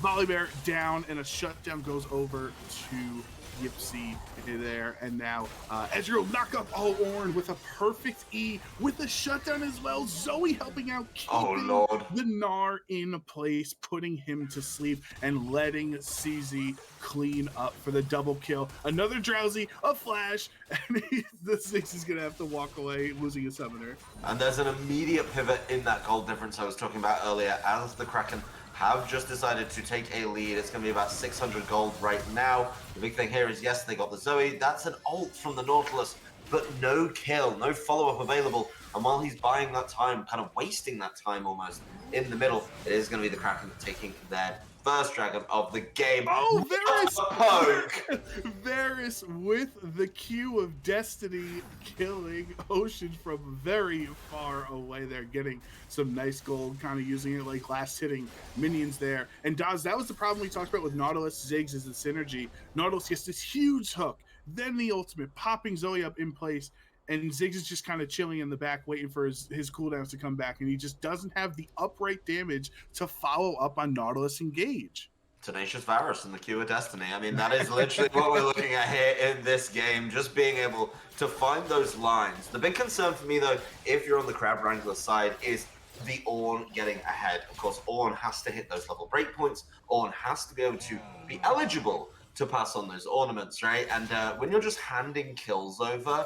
Volibear down, and a shutdown goes over to Yipsy there. And now Ezreal knock up Ornn with a perfect E, with a shutdown as well. Zoe helping out, keeping the Gnar in place, putting him to sleep, and letting CZ clean up for the double kill. Another Drowsy, a flash, and the Six is gonna have to walk away, losing a summoner. And there's an immediate pivot in that gold difference I was talking about earlier, as the Kraken have just decided to take a lead. It's going to be about 600 gold right now. The big thing here is, yes, they got the Zoe. That's an ult from the Nautilus, but no kill, no follow-up available. And while he's buying that time, kind of wasting that time almost in the middle, it is going to be the Kraken taking their first dragon of the game. Oh, Varus! Varus with the Q of Destiny, killing Ocean from very far away there, getting some nice gold, kind of using it like last hitting minions there. And Daz, that was the problem we talked about with Nautilus. Ziggs is the synergy. Nautilus gets this huge hook, then the ultimate, popping Zoe up in place, and Ziggs is just kind of chilling in the back, waiting for his cooldowns to come back, and he just doesn't have the upright damage to follow up on Nautilus engage. Tenacious Varus in the Q of Destiny. I mean, that is literally what we're looking at here in this game, just being able to find those lines. The big concern for me, though, if you're on the Crab Wrangler side, is the Ornn getting ahead. Of course, Ornn has to hit those level breakpoints. Ornn has to be able to be eligible to pass on those ornaments, right? And when you're just handing kills over,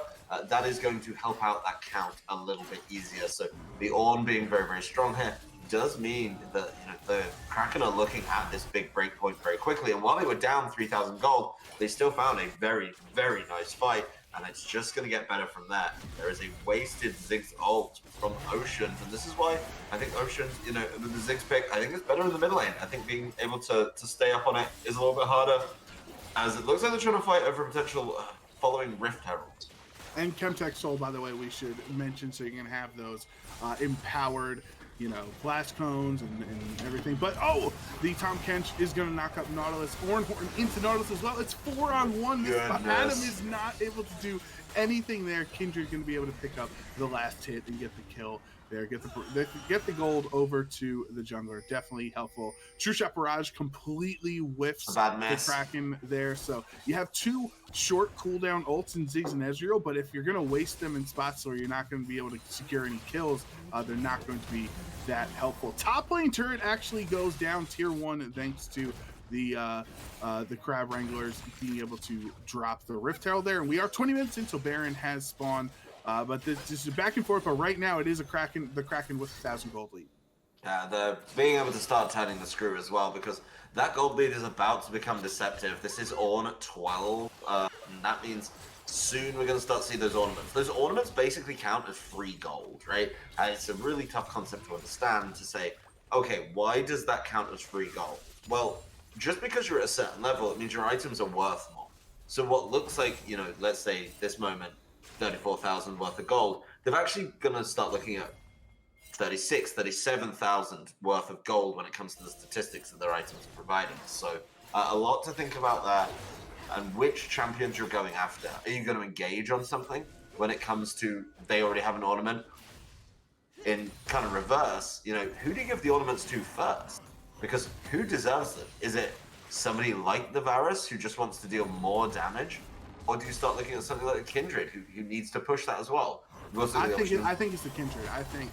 that is going to help out that count a little bit easier. So the Ornn being very, very strong here does mean that the Kraken are looking at this big breakpoint very quickly. And while they were down 3,000 gold, they still found a very, very nice fight. And it's just going to get better from there. There is a wasted Ziggs ult from Oceans, and this is why I think Oceans, the Ziggs pick, I think it's better in the mid lane. I think being able to stay up on it is a little bit harder, as it looks like they're trying to fight over potential following Rift Heralds. And Chemtech Soul, by the way, we should mention, so you can have those empowered you know, blast cones and everything. But the Tom Kench is going to knock up Nautilus. Horn into Nautilus as well. It's 4-on-1. Adam is not able to do anything there. Kindred going to be able to pick up the last hit and get the kill there. Get the gold over to the jungler. Definitely helpful. True Shot Barrage completely whiffs the Kraken there. So you have two short cooldown ults in Ziggs and Ezreal, but if you're going to waste them in spots where you're not going to be able to secure any kills, they're not going to be that helpful. Top lane turret actually goes down tier 1 thanks to the Crab Wranglers being able to drop the Rift Herald there. And we are 20 minutes in, so Baron has spawned. But this is back and forth. But right now, it is the Kraken with 1,000 gold lead. Yeah, they're being able to start turning the screw as well, because that gold lead is about to become deceptive. This is Ornn at 12, and that means soon we're going to start to see those ornaments. Those ornaments basically count as free gold, right? And it's a really tough concept to understand, to say, okay, why does that count as free gold? Well, just because you're at a certain level, it means your items are worth more. So what looks like, you know, let's say this moment, 34,000 worth of gold, they're actually going to start looking at 36, 37,000 worth of gold when it comes to the statistics that their items are providing. So a lot to think about there, and which champions you're going after. Are you going to engage on something when it comes to they already have an ornament? In kind of reverse, you know, who do you give the ornaments to first? Because who deserves them? Is it somebody like the Varus who just wants to deal more damage? Or do you start looking at something like a Kindred who needs to push that as well? I think it's the Kindred. I think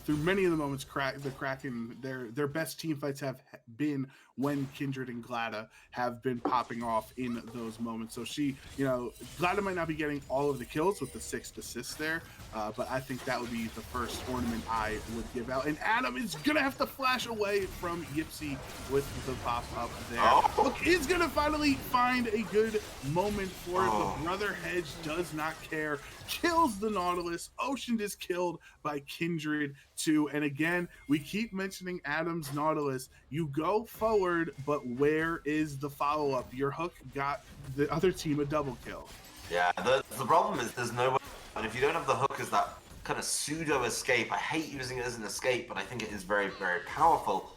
through many of the moments, the Kraken, their best team fights have been when Kindred and Glada have been popping off in those moments. So Glada might not be getting all of the kills with the 6 assists there, but I think that would be the first ornament I would give out. And Adam is gonna have to flash away from Yipsy with the pop up there. Look, he's gonna finally find a good moment for it, but Brother Hedge does not care. Kills the Nautilus. Ocean is killed by Kindred too. And again, we keep mentioning Adam's Nautilus. You go forward, but where is the follow-up? Your hook got the other team a double kill. Yeah, the problem is there's no way, and if you don't have the hook as that kind of pseudo escape, I hate using it as an escape, but I think it is very, very powerful.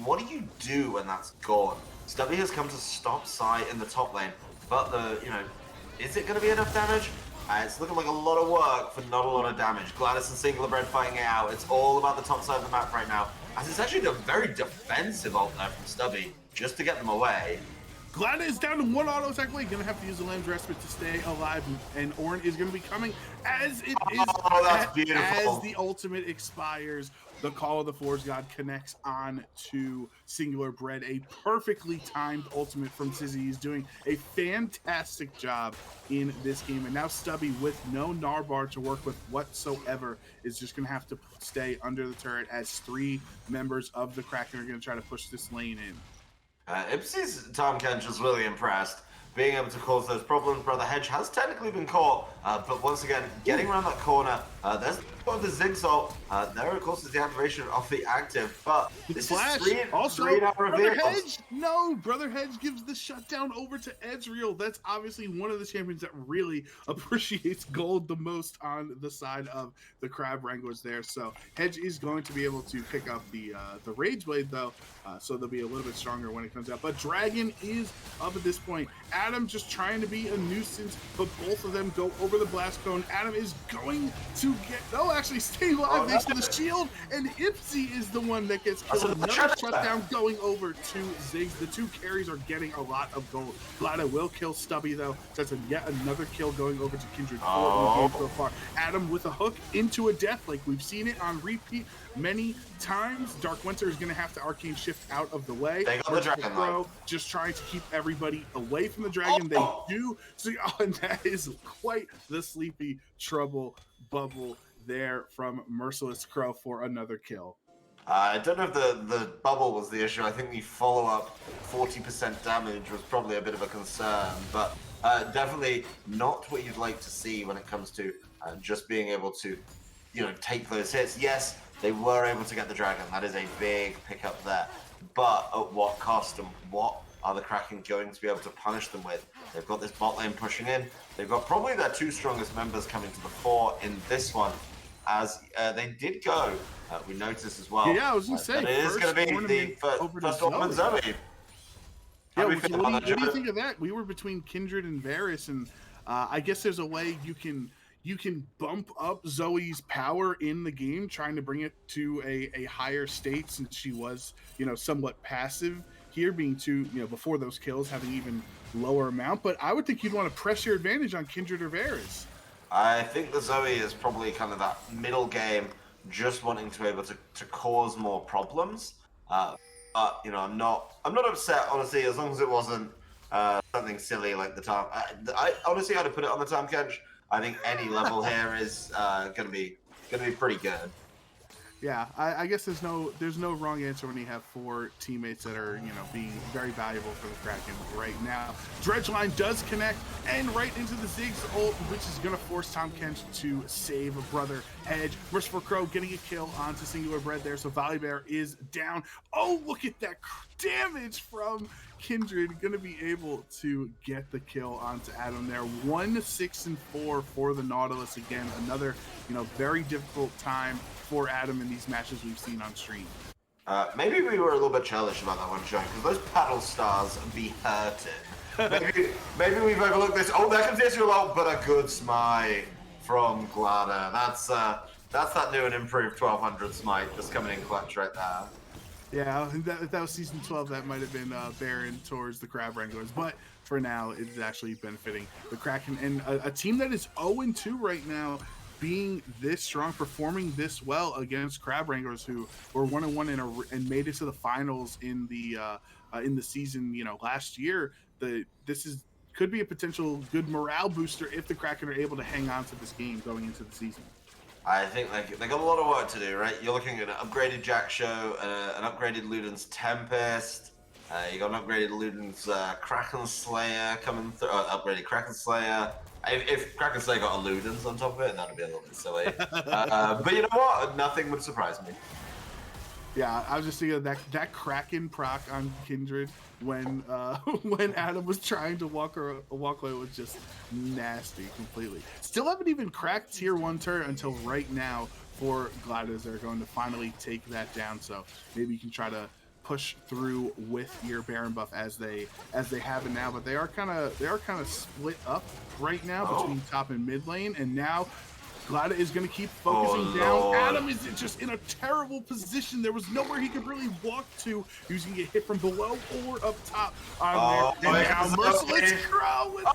What do you do when that's gone? Stubby has come to stop Sai in the top lane, but is it going to be enough damage? It's looking like a lot of work for not a lot of damage. Gladys and Singular Bread fighting it out. It's all about the top side of the map right now. As it's actually a very defensive ult there from Stubby, just to get them away. Glada is down to 1 auto attack lane. Gonna have to use the Lamb's Respite to stay alive, and Ornn is gonna be coming as it is. Oh, that's beautiful. As the ultimate expires, the Call of the Forge God connects on to Singular Bread. A perfectly timed ultimate from Sizzy. He's doing a fantastic job in this game. And now Stubby, with no Narbar to work with whatsoever, is just going to have to stay under the turret as 3 members of the Kraken are going to try to push this lane in. Ipsy's Tom Kench is really impressed. Being able to cause those problems. Brother Hedge has technically been caught, but once again, getting around that corner. There's the Ziggs ult. There, of course, is the activation of the active, but this Flash. is three Brother Hedge. No, Brother Hedge gives the shutdown over to Ezreal. That's obviously one of the champions that really appreciates gold the most on the side of the Crab Wranglers there. So Hedge is going to be able to pick up the Rage Blade though, so they'll be a little bit stronger when it comes out. But Dragon is up at this point. Adam just trying to be a nuisance, but both of them go over the blast cone. Adam is going to actually stay alive thanks to the shield, and Ipsy is the one that gets killed. Another shutdown going over to Ziggs. The 2 carries are getting a lot of gold. Glada will kill Stubby though. That's yet another kill going over to Kindred. 4 in the game so far. Adam with a hook into a death, like we've seen it on repeat many times. Dark Winter is going to have to arcane shift out of the way. They got the dragon though. Just trying to keep everybody away from the dragon. They do. So, and that is quite the sleepy trouble bubble there from Merciless Crow for another kill. I don't know if the bubble was the issue. I think the follow-up 40% damage was probably a bit of a concern, but definitely not what you'd like to see when it comes to just being able to, take those hits. Yes, they were able to get the dragon. That is a big pickup there. But at what cost, and what are the Kraken going to be able to punish them with? They've got this bot lane pushing in. They've got probably their 2 strongest members coming to the fore in this one. as they did go. We noticed as well. Yeah, I was gonna say, that it is going to be the first tournament Zoe. Yeah, what do you think of that? We were between Kindred and Varus, and I guess there's a way you can bump up Zoe's power in the game, trying to bring it to a higher state, since she was, somewhat passive here, being before those kills, having even lower amount. But I would think you'd want to press your advantage on Kindred or Varus. I think the Zoe is probably kind of that middle game, just wanting to be able to cause more problems. But I'm not upset, honestly, as long as it wasn't something silly like the time. I honestly had to put it on the time catch. I think any level here is gonna be pretty good. Yeah, I guess there's no wrong answer when you have 4 teammates that are, being very valuable for the Kraken right now. Dredgeline does connect and right into the Ziggs ult, which is going to force Tom Kench to save a brother Edge. Merciful Crow getting a kill onto Singular Bread there, so Volibear is down. Oh, look at that damage from Kindred, going to be able to get the kill onto Adam there. 1-6-4 for the Nautilus. Again, another, very difficult time for Adam in these matches we've seen on stream. Maybe we were a little bit childish about that one, Sean, because those paddle stars be hurting. maybe we've overlooked this. Oh, there comes the issue about, but a good smite from Glada. That's that new and improved 1200 smite just coming in clutch right there. Yeah, if that was season 12, that might have been Baron towards the Crab Wranglers, but for now, it's actually benefiting the Kraken, and a team that is 0-2 right now, being this strong, performing this well against Crab Wranglers, who were 1-1 and made it to the finals in the season, last year. Could be a potential good morale booster if the Kraken are able to hang on to this game going into the season. I think they got a lot of work to do, right? You're looking at an upgraded Jack Show, an upgraded Luden's Tempest. You got an upgraded Luden's Kraken Slayer coming through. Upgraded Kraken Slayer. If Kraken Slayer got a Luden's on top of it, that'd be a little bit silly. But you know what? Nothing would surprise me. Yeah, I was just thinking that Kraken proc on Kindred when Adam was trying to walk away was just nasty completely. Still haven't even cracked tier 1 turret until right now for Gliders. They're going to finally take that down, so maybe you can try to push through with your Baron buff as they have it now. But they are kind of split up right now between top and mid lane, and now Glada is going to keep focusing down. Lord. Adam is just in a terrible position. There was nowhere he could really walk to. He was going to get hit from below or up top on there. And now Merciless Crow with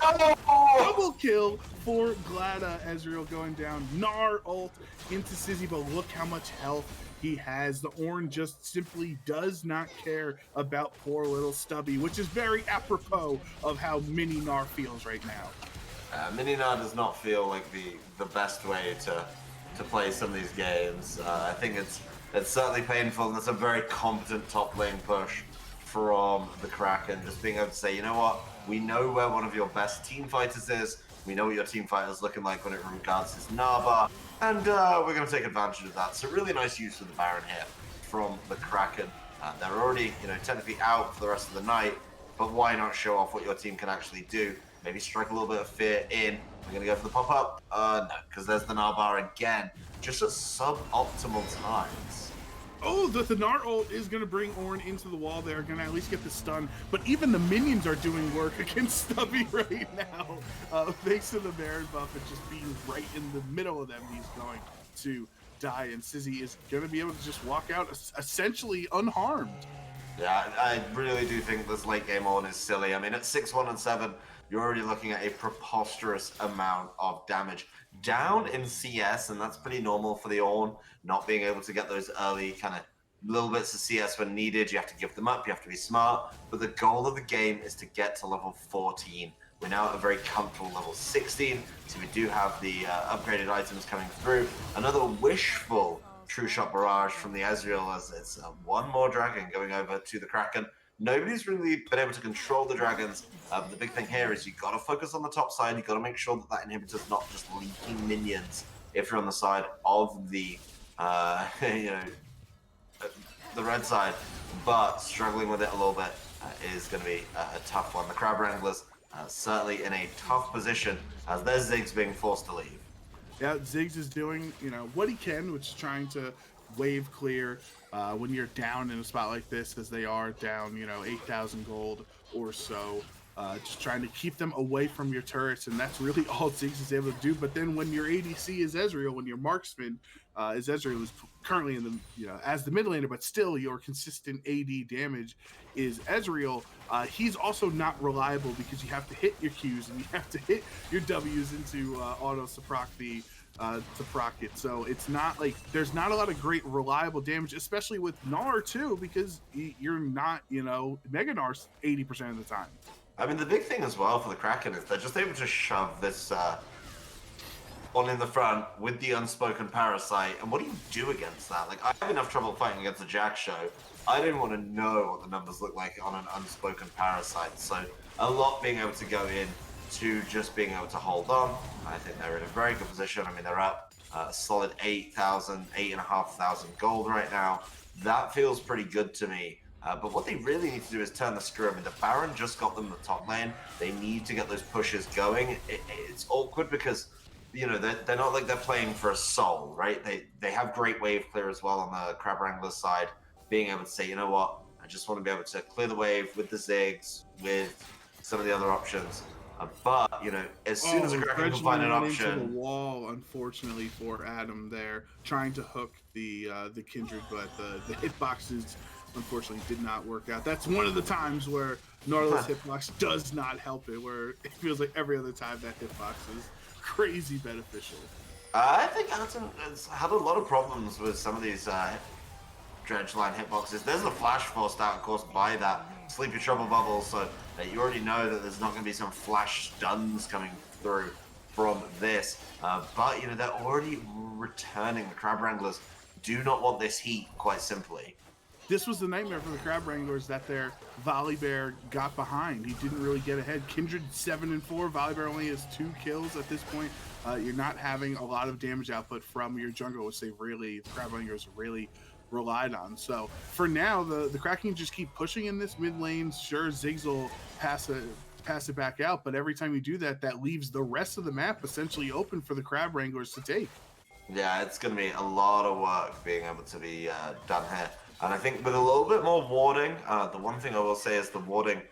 double kill for Glada. Ezreal going down. Gnar ult into Sizzy, but look how much health he has. The Ornn just simply does not care about poor little Stubby, which is very apropos of how Mini Gnar feels right now. Mini Gnar does not feel like the best way to play some of these games. I think it's certainly painful, and it's a very competent top lane push from the Kraken. Just being able to say, you know what, we know where one of your best team fighters is. We know what your team fighter's looking like when it regards his Narbar, and we're going to take advantage of that. So really nice use of the Baron here from the Kraken. They're already, technically out for the rest of the night, but why not show off what your team can actually do? Maybe strike a little bit of fear in. We're going to go for the pop-up. No, because there's the Narbar again, just at suboptimal times. Oh, the Gnar ult is going to bring Ornn into the wall. They're going to at least get the stun. But even the minions are doing work against Stubby right now. Thanks to the Baron buff and just being right in the middle of them, he's going to die. And Sizzy is going to be able to just walk out essentially unharmed. Yeah, I really do think this late game Ornn is silly. I mean, at 6-1 and 7, you're already looking at a preposterous amount of damage. Down in CS, and that's pretty normal for the Ornn, not being able to get those early kind of little bits of CS when needed. You have to give them up, you have to be smart. But the goal of the game is to get to level 14. We're now at a very comfortable level 16, so we do have the upgraded items coming through. Another wishful True Shot Barrage from the Ezreal, as it's one more dragon going over to the Kraken. Nobody's really been able to control the dragons. The big thing here is you got to focus on the top side. You got to make sure that that inhibitor's not just leaking minions if you're on the side of the, the red side. But struggling with it a little bit is going to be a tough one. The Crab Wranglers certainly in a tough position as their Ziggs being forced to leave. Yeah, Ziggs is doing, what he can, which is trying to wave clear when you're down in a spot like this, as they are down, 8,000 gold or so. Just trying to keep them away from your turrets, and that's really all Ziggs is able to do. But then when your ADC is Ezreal, when your marksman is Ezreal, who's currently in the, as the mid laner, but still your consistent AD damage is Ezreal, he's also not reliable because you have to hit your Qs and you have to hit your Ws into auto Saproc to proc it. So it's not like there's not a lot of great reliable damage, especially with Gnar too, because you're not, Mega Gnar 80% of the time. I mean, the big thing as well for the Kraken is they're just able to shove this one in the front with the unspoken parasite. And what do you do against that? Like, I have enough trouble fighting against the Jack show. I didn't want to know what the numbers look like on an unspoken parasite. So a lot being able to go in to just being able to hold on. I think they're in a very good position. I mean, they're up a solid 8,000, 8,500 gold right now. That feels pretty good to me. But what they really need to do is turn the screw. I mean, the Baron just got them the top lane. They need to get those pushes going. It's awkward because, they're not like they're playing for a soul, right? They have great wave clear as well on the Crab Wrangler side, being able to say, you know what, I just want to be able to clear the wave with the Ziggs, with some of the other options. But, as soon as a Kraken can find an option... into the wall, unfortunately, for Adam there, trying to hook the Kindred, but the hitboxes, unfortunately, did not work out. That's one of the times where Gnarly's hitbox does not help it, where it feels like every other time that hitbox is crazy beneficial. I think Adam has had a lot of problems with some of these dredge line hitboxes. There's the flash forced out, of course, by that Sleepy Trouble bubble, so you already know that there's not going to be some flash stuns coming through from this. But, they're already returning. The Crab Wranglers do not want this heat, quite simply. This was the nightmare for the Crab Wranglers, that their Volibear got behind. He didn't really get ahead. Kindred 7-4. Volibear only has 2 kills at this point. You're not having a lot of damage output from your jungle, which the Crab Wranglers really relied on. So for now, the Kraken just keep pushing in this mid lane. Sure, Ziggs will pass it back out, but every time you do that, that leaves the rest of the map essentially open for the Crab Wranglers to take. Yeah, it's going to be a lot of work being able to be done here. And I think with a little bit more warding, the one thing I will say is the warding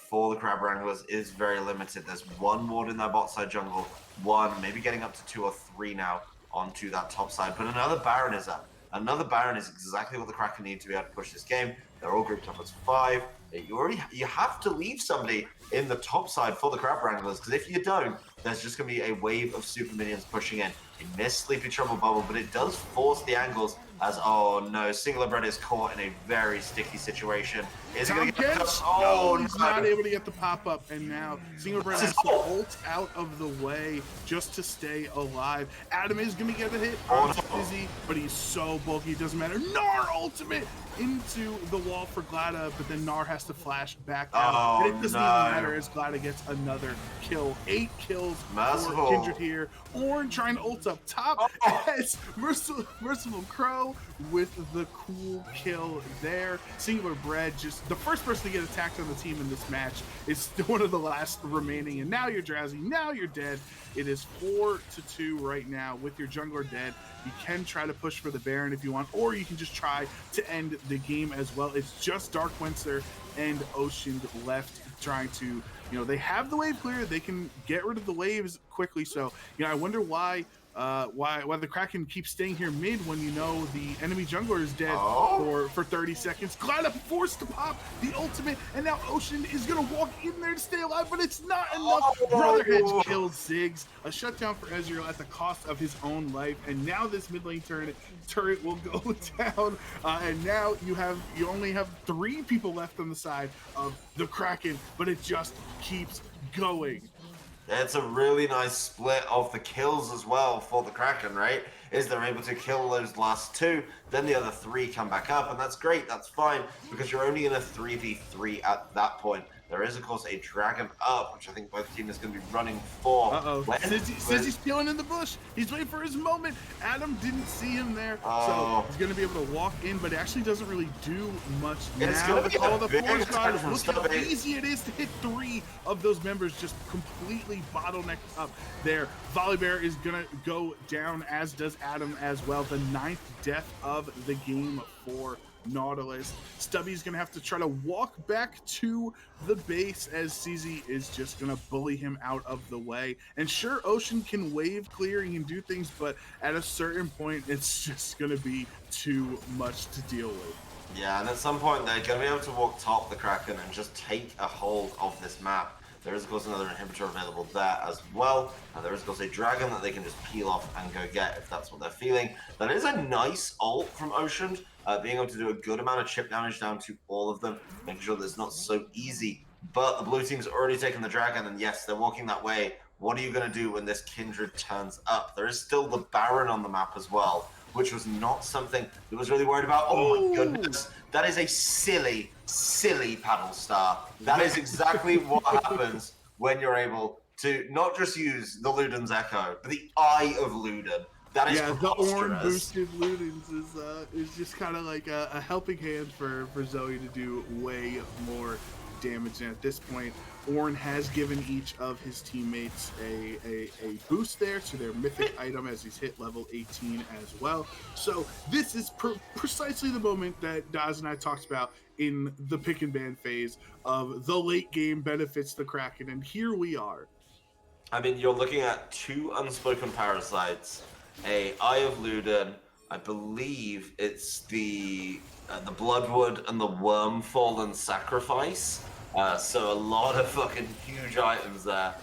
for the Crab Wranglers is very limited. There's 1 ward in their bot side jungle, 1, maybe getting up to 2 or 3 now onto that top side. But another Baron is up. Another Baron is exactly what the Kraken need to be able to push this game. They're all grouped up as 5. You have to leave somebody in the top side for the Crab Wranglers, because if you don't, there's just going to be a wave of super minions pushing in. He missed Sleepy Trouble Bubble, but it does force the angles as, oh no, Singular Bread is caught in a very sticky situation. Is he going to get no, he's not able to get the pop-up, and now Singular Bread has to ult out of the way just to stay alive. Adam is going to get a hit onto Fizzy, but he's so bulky, it doesn't matter. Gnar ultimate into the wall for Glada, but then Gnar has to flash back out. And it doesn't even matter as Glada gets another kill. 8 kills for Kindred here. Ornn trying to ult up top as Merciful Crow with the cool kill there. Singular Bread, just the first person to get attacked on the team in this match, is one of the last remaining, and now you're drowsy, now you're dead. It is 4-2 right now with your jungler dead. You can try to push for the Baron if you want, or you can just try to end the game as well. It's just Dark Wenser and Ocean left trying to, they have the wave clear. They can get rid of the waves quickly. So, I wonder why the Kraken keeps staying here mid when the enemy jungler is dead for 30 seconds. Glada forced to pop the ultimate, and now Ocean is gonna walk in there to stay alive, but it's not enough. Brotherhead kills Ziggs. A shutdown for Ezreal at the cost of his own life, and now this mid lane turret will go down, and now you only have 3 people left on the side of the Kraken, but it just keeps going. It's a really nice split of the kills as well for the Kraken, right? Is they're able to kill those last 2, then the other 3 come back up, and that's great, that's fine, because you're only in a 3v3 at that point. There is, of course, a dragon up, which I think both teams is going to be running for. Sizzy's peeling in the bush. He's waiting for his moment. Adam didn't see him there, so he's going to be able to walk in, but it actually doesn't really do much It's now. going to be All a the big force attack guard. from Look how Stubby. easy it is to hit 3 of those members, just completely bottlenecked up there. Volibear is going to go down, as does Adam as well. The 9th death of the game for Nautilus. Stubby's gonna have to try to walk back to the base, as CZ is just gonna bully him out of the way. And sure, Ocean can wave clear, he can do things, but at a certain point, it's just gonna be too much to deal with. Yeah, and at some point they're going to be able to walk top the Kraken and just take a hold of this map. There is, of course, another inhibitor available there as well. And there is, of course, a dragon that they can just peel off and go get if that's what they're feeling. That is a nice ult from Ocean, being able to do a good amount of chip damage down to all of them, making sure that it's not so easy. But the blue team's already taken the dragon, and yes, they're walking that way. What are you going to do when this Kindred turns up? There is still the Baron on the map as well, which was not something that was really worried about. Oh my goodness, that is a silly, silly paddle star. That is exactly what happens when you're able to not just use the Luden's Echo, but the Eye of Luden. That is the Ornn preposterous. boosted Ludens is just kind of like a helping hand for Zoe to do way more damage. And at this point, Ornn has given each of his teammates a boost there to their mythic item as he's hit level 18 as well. So this is precisely the moment that Daz and I talked about in the pick and ban phase of the late game benefits the Kraken, and here we are. I mean, you're looking at 2 unspoken parasites, a Eye of Luden. I believe it's the Bloodwood and the Worm Fallen Sacrifice. So a lot of fucking huge items there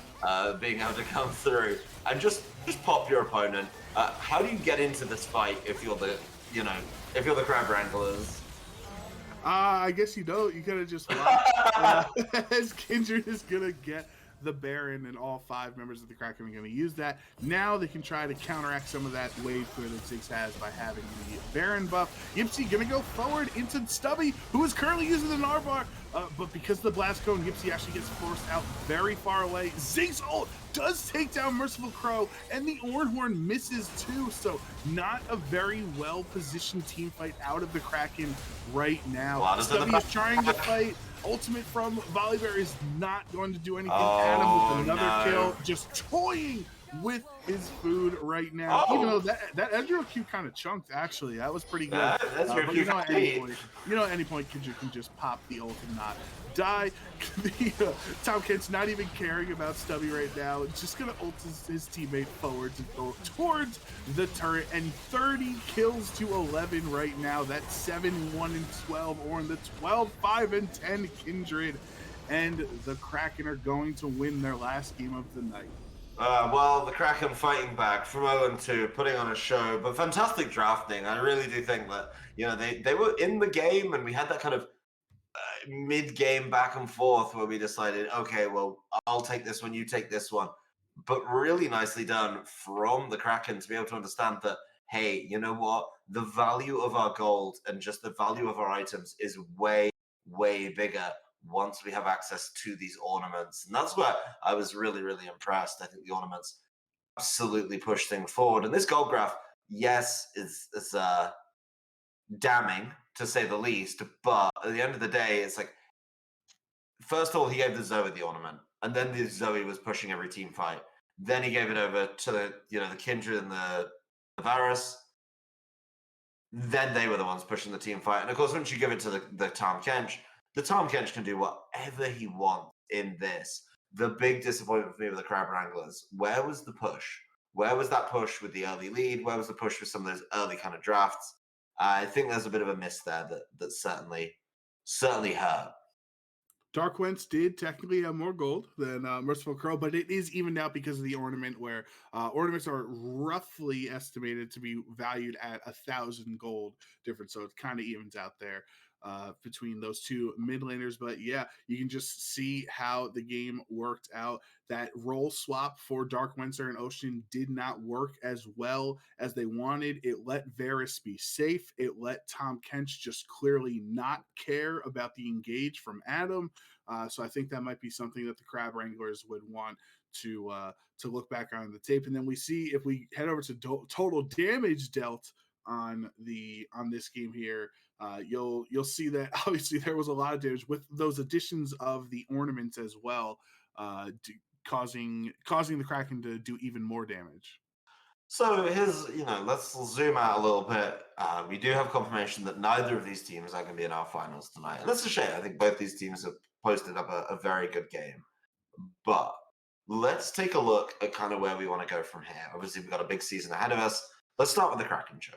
being able to come through and just pop your opponent. How do you get into this fight if you're the crab wranglers? I guess you don't. You could have just watched as Kindred is gonna get the Baron, and all 5 members of the Kraken are going to use that. Now they can try to counteract some of that wave clear that Ziggs has by having the Baron buff. Yipsy going to go forward into Stubby, who is currently using the Narvar, but because of the Blast Cone, Yipsy actually gets forced out very far away. Ziggs ult does take down Merciful Crow, and the Ornhorn misses too, so not a very well-positioned team fight out of the Kraken right now. Stubby is trying to fight. Ultimate from Volibear is not going to do anything. Adam with another kill, just toying with his food right now. Even though that Ezreal Q kind of chunked, actually. That was pretty good. But you know, at any point, Kindred can just pop the ult and not die. Tom Kent's not even caring about Stubby right now. Just going to ult his teammate forward to go towards the turret. And 30 kills to 11 right now. That's 7, 1, and 12. Or in the 12, 5, and 10 Kindred. And the Kraken are going to win their last game of the night. Well, the Kraken fighting back from 0-2, putting on a show, but fantastic drafting. I really do think that, they were in the game, and we had that kind of mid-game back and forth where we decided, okay, well, I'll take this one, you take this one. But really nicely done from the Kraken to be able to understand that, hey, you know what? The value of our gold and just the value of our items is way, way bigger once we have access to these ornaments. And that's where I was really, really impressed. I think the ornaments absolutely push things forward. And this gold graph, yes, is damning, to say the least. But at the end of the day, it's like, first of all, he gave the Zoe the ornament. And then the Zoe was pushing every team fight. Then he gave it over to the Kindred and the Varus. Then they were the ones pushing the team fight. And of course, once you give it to the Tahm Kench, the Tahm Kench can do whatever he wants in this. The big disappointment for me with the Crab Wranglers, where was the push? Where was that push with the early lead? Where was the push with some of those early kind of drafts? I think there's a bit of a miss there that certainly hurt. Dark Wentz did technically have more gold than Merciful Crow, but it is evened out because of the ornament, where ornaments are roughly estimated to be valued at 1,000 gold difference, so it kind of evens out there. between those two mid laners. But yeah, you can just see how the game worked out. That role swap for Dark Windsor and Ocean did not work as well as they wanted. It let Varus be safe. It let Tom Kench just clearly not care about the engage from Adam. So I think that might be something that the Crab Wranglers would want to look back on the tape. And then we see, if we head over to total damage dealt on this game here, you'll see that obviously there was a lot of damage with those additions of the ornaments as well, causing the Kraken to do even more damage. So here's, let's zoom out a little bit. We do have confirmation that neither of these teams are going to be in our finals tonight. And that's a shame. I think both these teams have posted up a very good game. But let's take a look at kind of where we want to go from here. Obviously, we've got a big season ahead of us. Let's start with the Kraken show.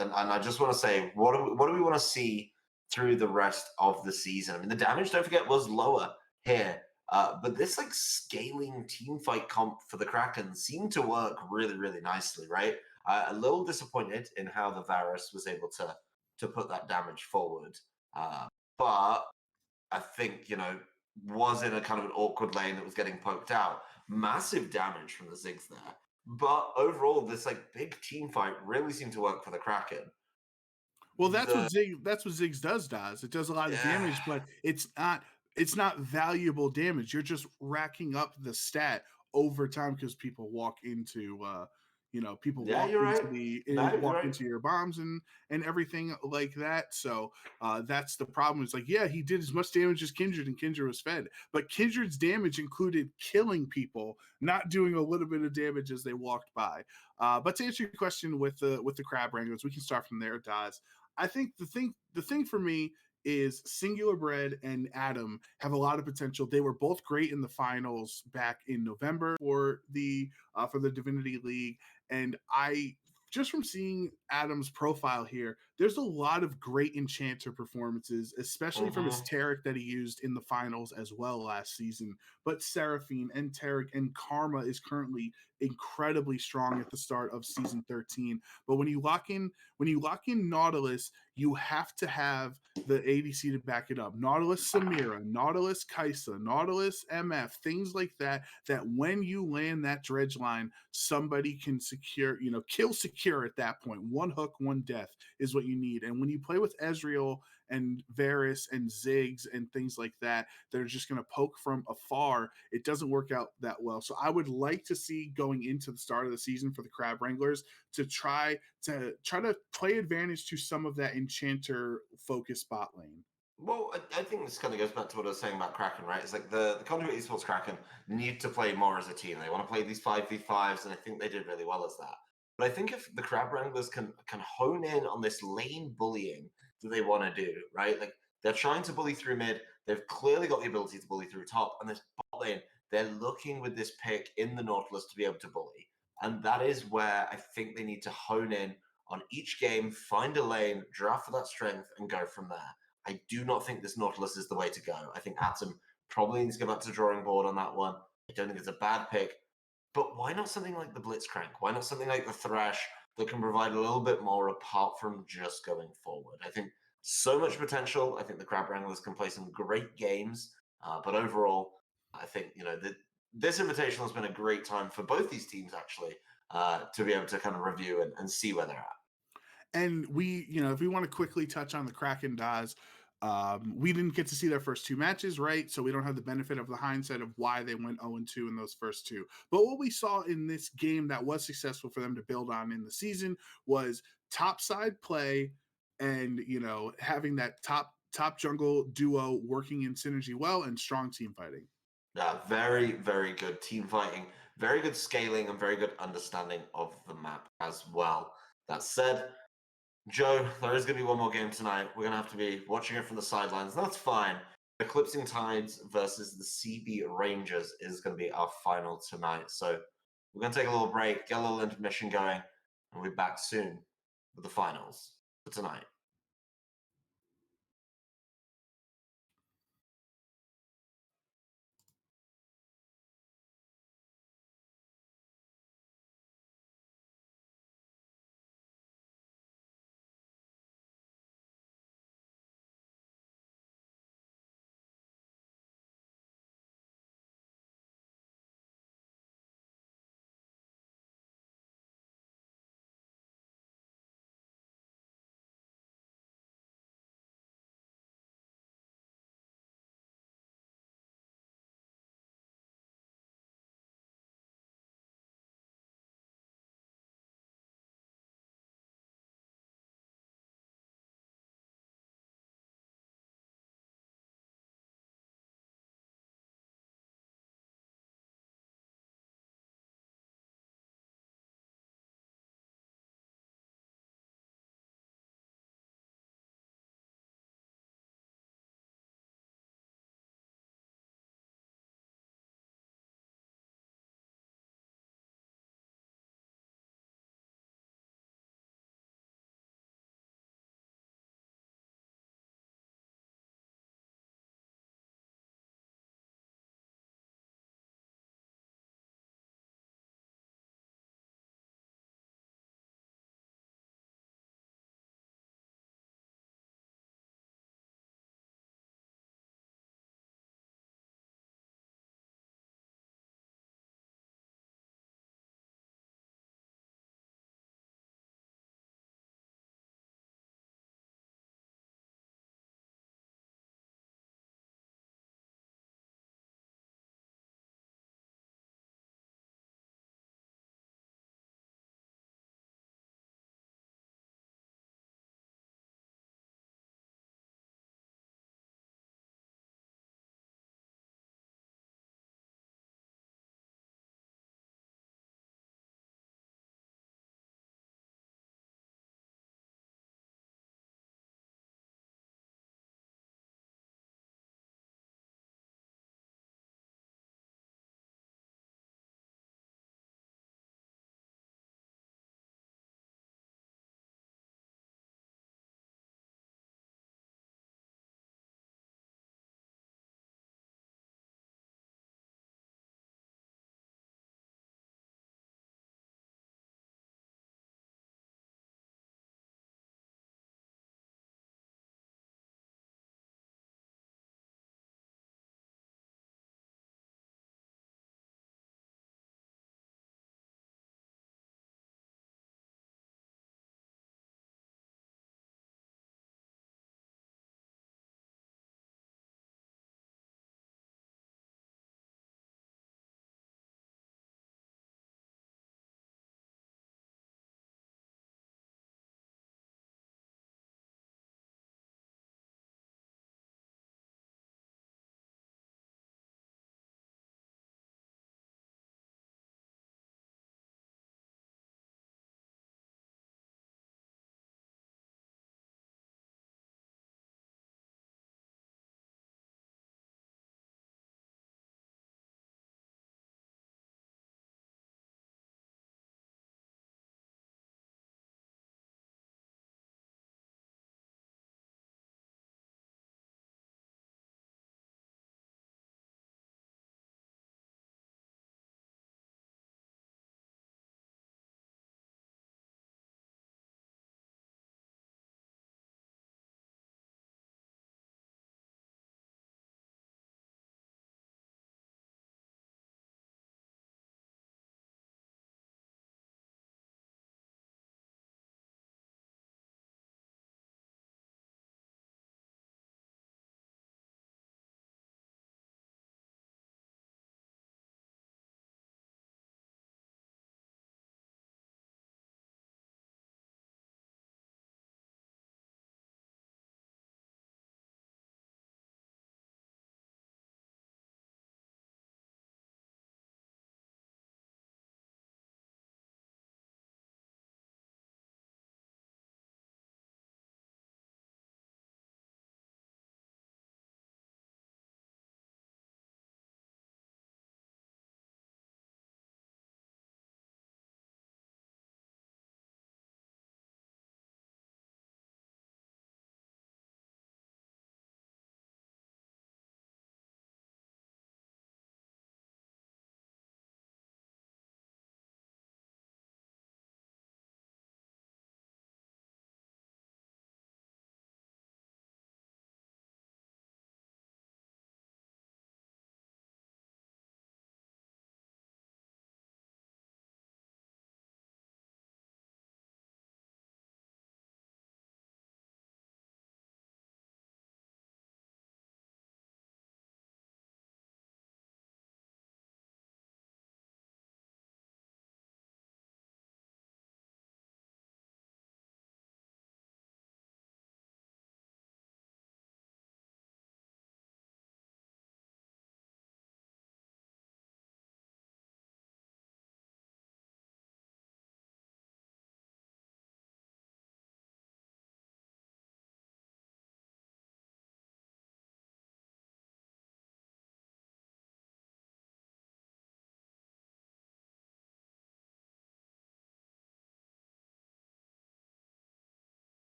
And I just want to say, what do we want to see through the rest of the season? I mean, the damage, don't forget, was lower here. But this scaling team fight comp for the Kraken seemed to work really, really nicely, right? A little disappointed in how the Varus was able to put that damage forward. But I think, was in a kind of an awkward lane that was getting poked out. Massive damage from the Ziggs there. But overall, this big team fight really seemed to work for the Kraken. Well, that's what Ziggs does. It does a lot of damage, but it's not valuable damage. You're just racking up the stat over time because people walk into into your bombs and everything like that. So that's the problem. It's he did as much damage as Kindred, and Kindred was fed, but Kindred's damage included killing people, not doing a little bit of damage as they walked by. But to answer your question with the Crab Wranglers, we can start from there, Daz. I think the thing for me is Singular Bread and Adam have a lot of potential. They were both great in the finals back in November for the Divinity League, and just from seeing Adam's profile here, there's a lot of great Enchanter performances, especially from his Taric that he used in the finals as well last season. But Seraphine and Taric and Karma is currently incredibly strong at the start of season 13. But when you lock in Nautilus, you have to have the ADC to back it up. Nautilus Samira, Nautilus Kaisa, Nautilus MF, things like that when you land that dredge line, somebody can kill secure at that point. One hook, one death is what you need. And when you play with Ezreal and Varus and Ziggs and things like that are just going to poke from afar, it doesn't work out that well. So I would like to see, going into the start of the season for the Crab Wranglers, to try to play advantage to some of that Enchanter focus bot lane. Well, I think this kind of goes back to what I was saying about Kraken, right? It's the Conduit Esports Kraken need to play more as a team. They want to play these 5v5s, and I think they did really well as that. But I think if the Crab Wranglers can hone in on this lane bullying that they want to do, right? They're trying to bully through mid. They've clearly got the ability to bully through top. And this bot lane, they're looking with this pick in the Nautilus to be able to bully. And that is where I think they need to hone in on each game, find a lane, draft for that strength, and go from there. I do not think this Nautilus is the way to go. I think Atom probably needs to go back to the drawing board on that one. I don't think it's a bad pick. But why not something like the Blitzcrank? Why not something like the Thresh that can provide a little bit more apart from just going forward? I think so much potential. I think the Crab Wranglers can play some great games. But overall, I think, this Invitational has been a great time for both these teams, actually, to be able to kind of review and see where they're at. And we, if we want to quickly touch on the Kraken, Daz, we didn't get to see their first two matches, right? So we don't have the benefit of the hindsight of why they went 0-2 in those first two. But what we saw in this game that was successful for them to build on in the season was topside play and, having that top jungle duo working in synergy well, and strong team fighting. Yeah, very, very good team fighting, very good scaling, and very good understanding of the map as well. That said, Joe, there is going to be one more game tonight. We're going to have to be watching it from the sidelines. That's fine. Eclipsing Tides versus the CB Rangers is going to be our final tonight. So we're going to take a little break, get a little intermission going, and we'll be back soon with the finals for tonight.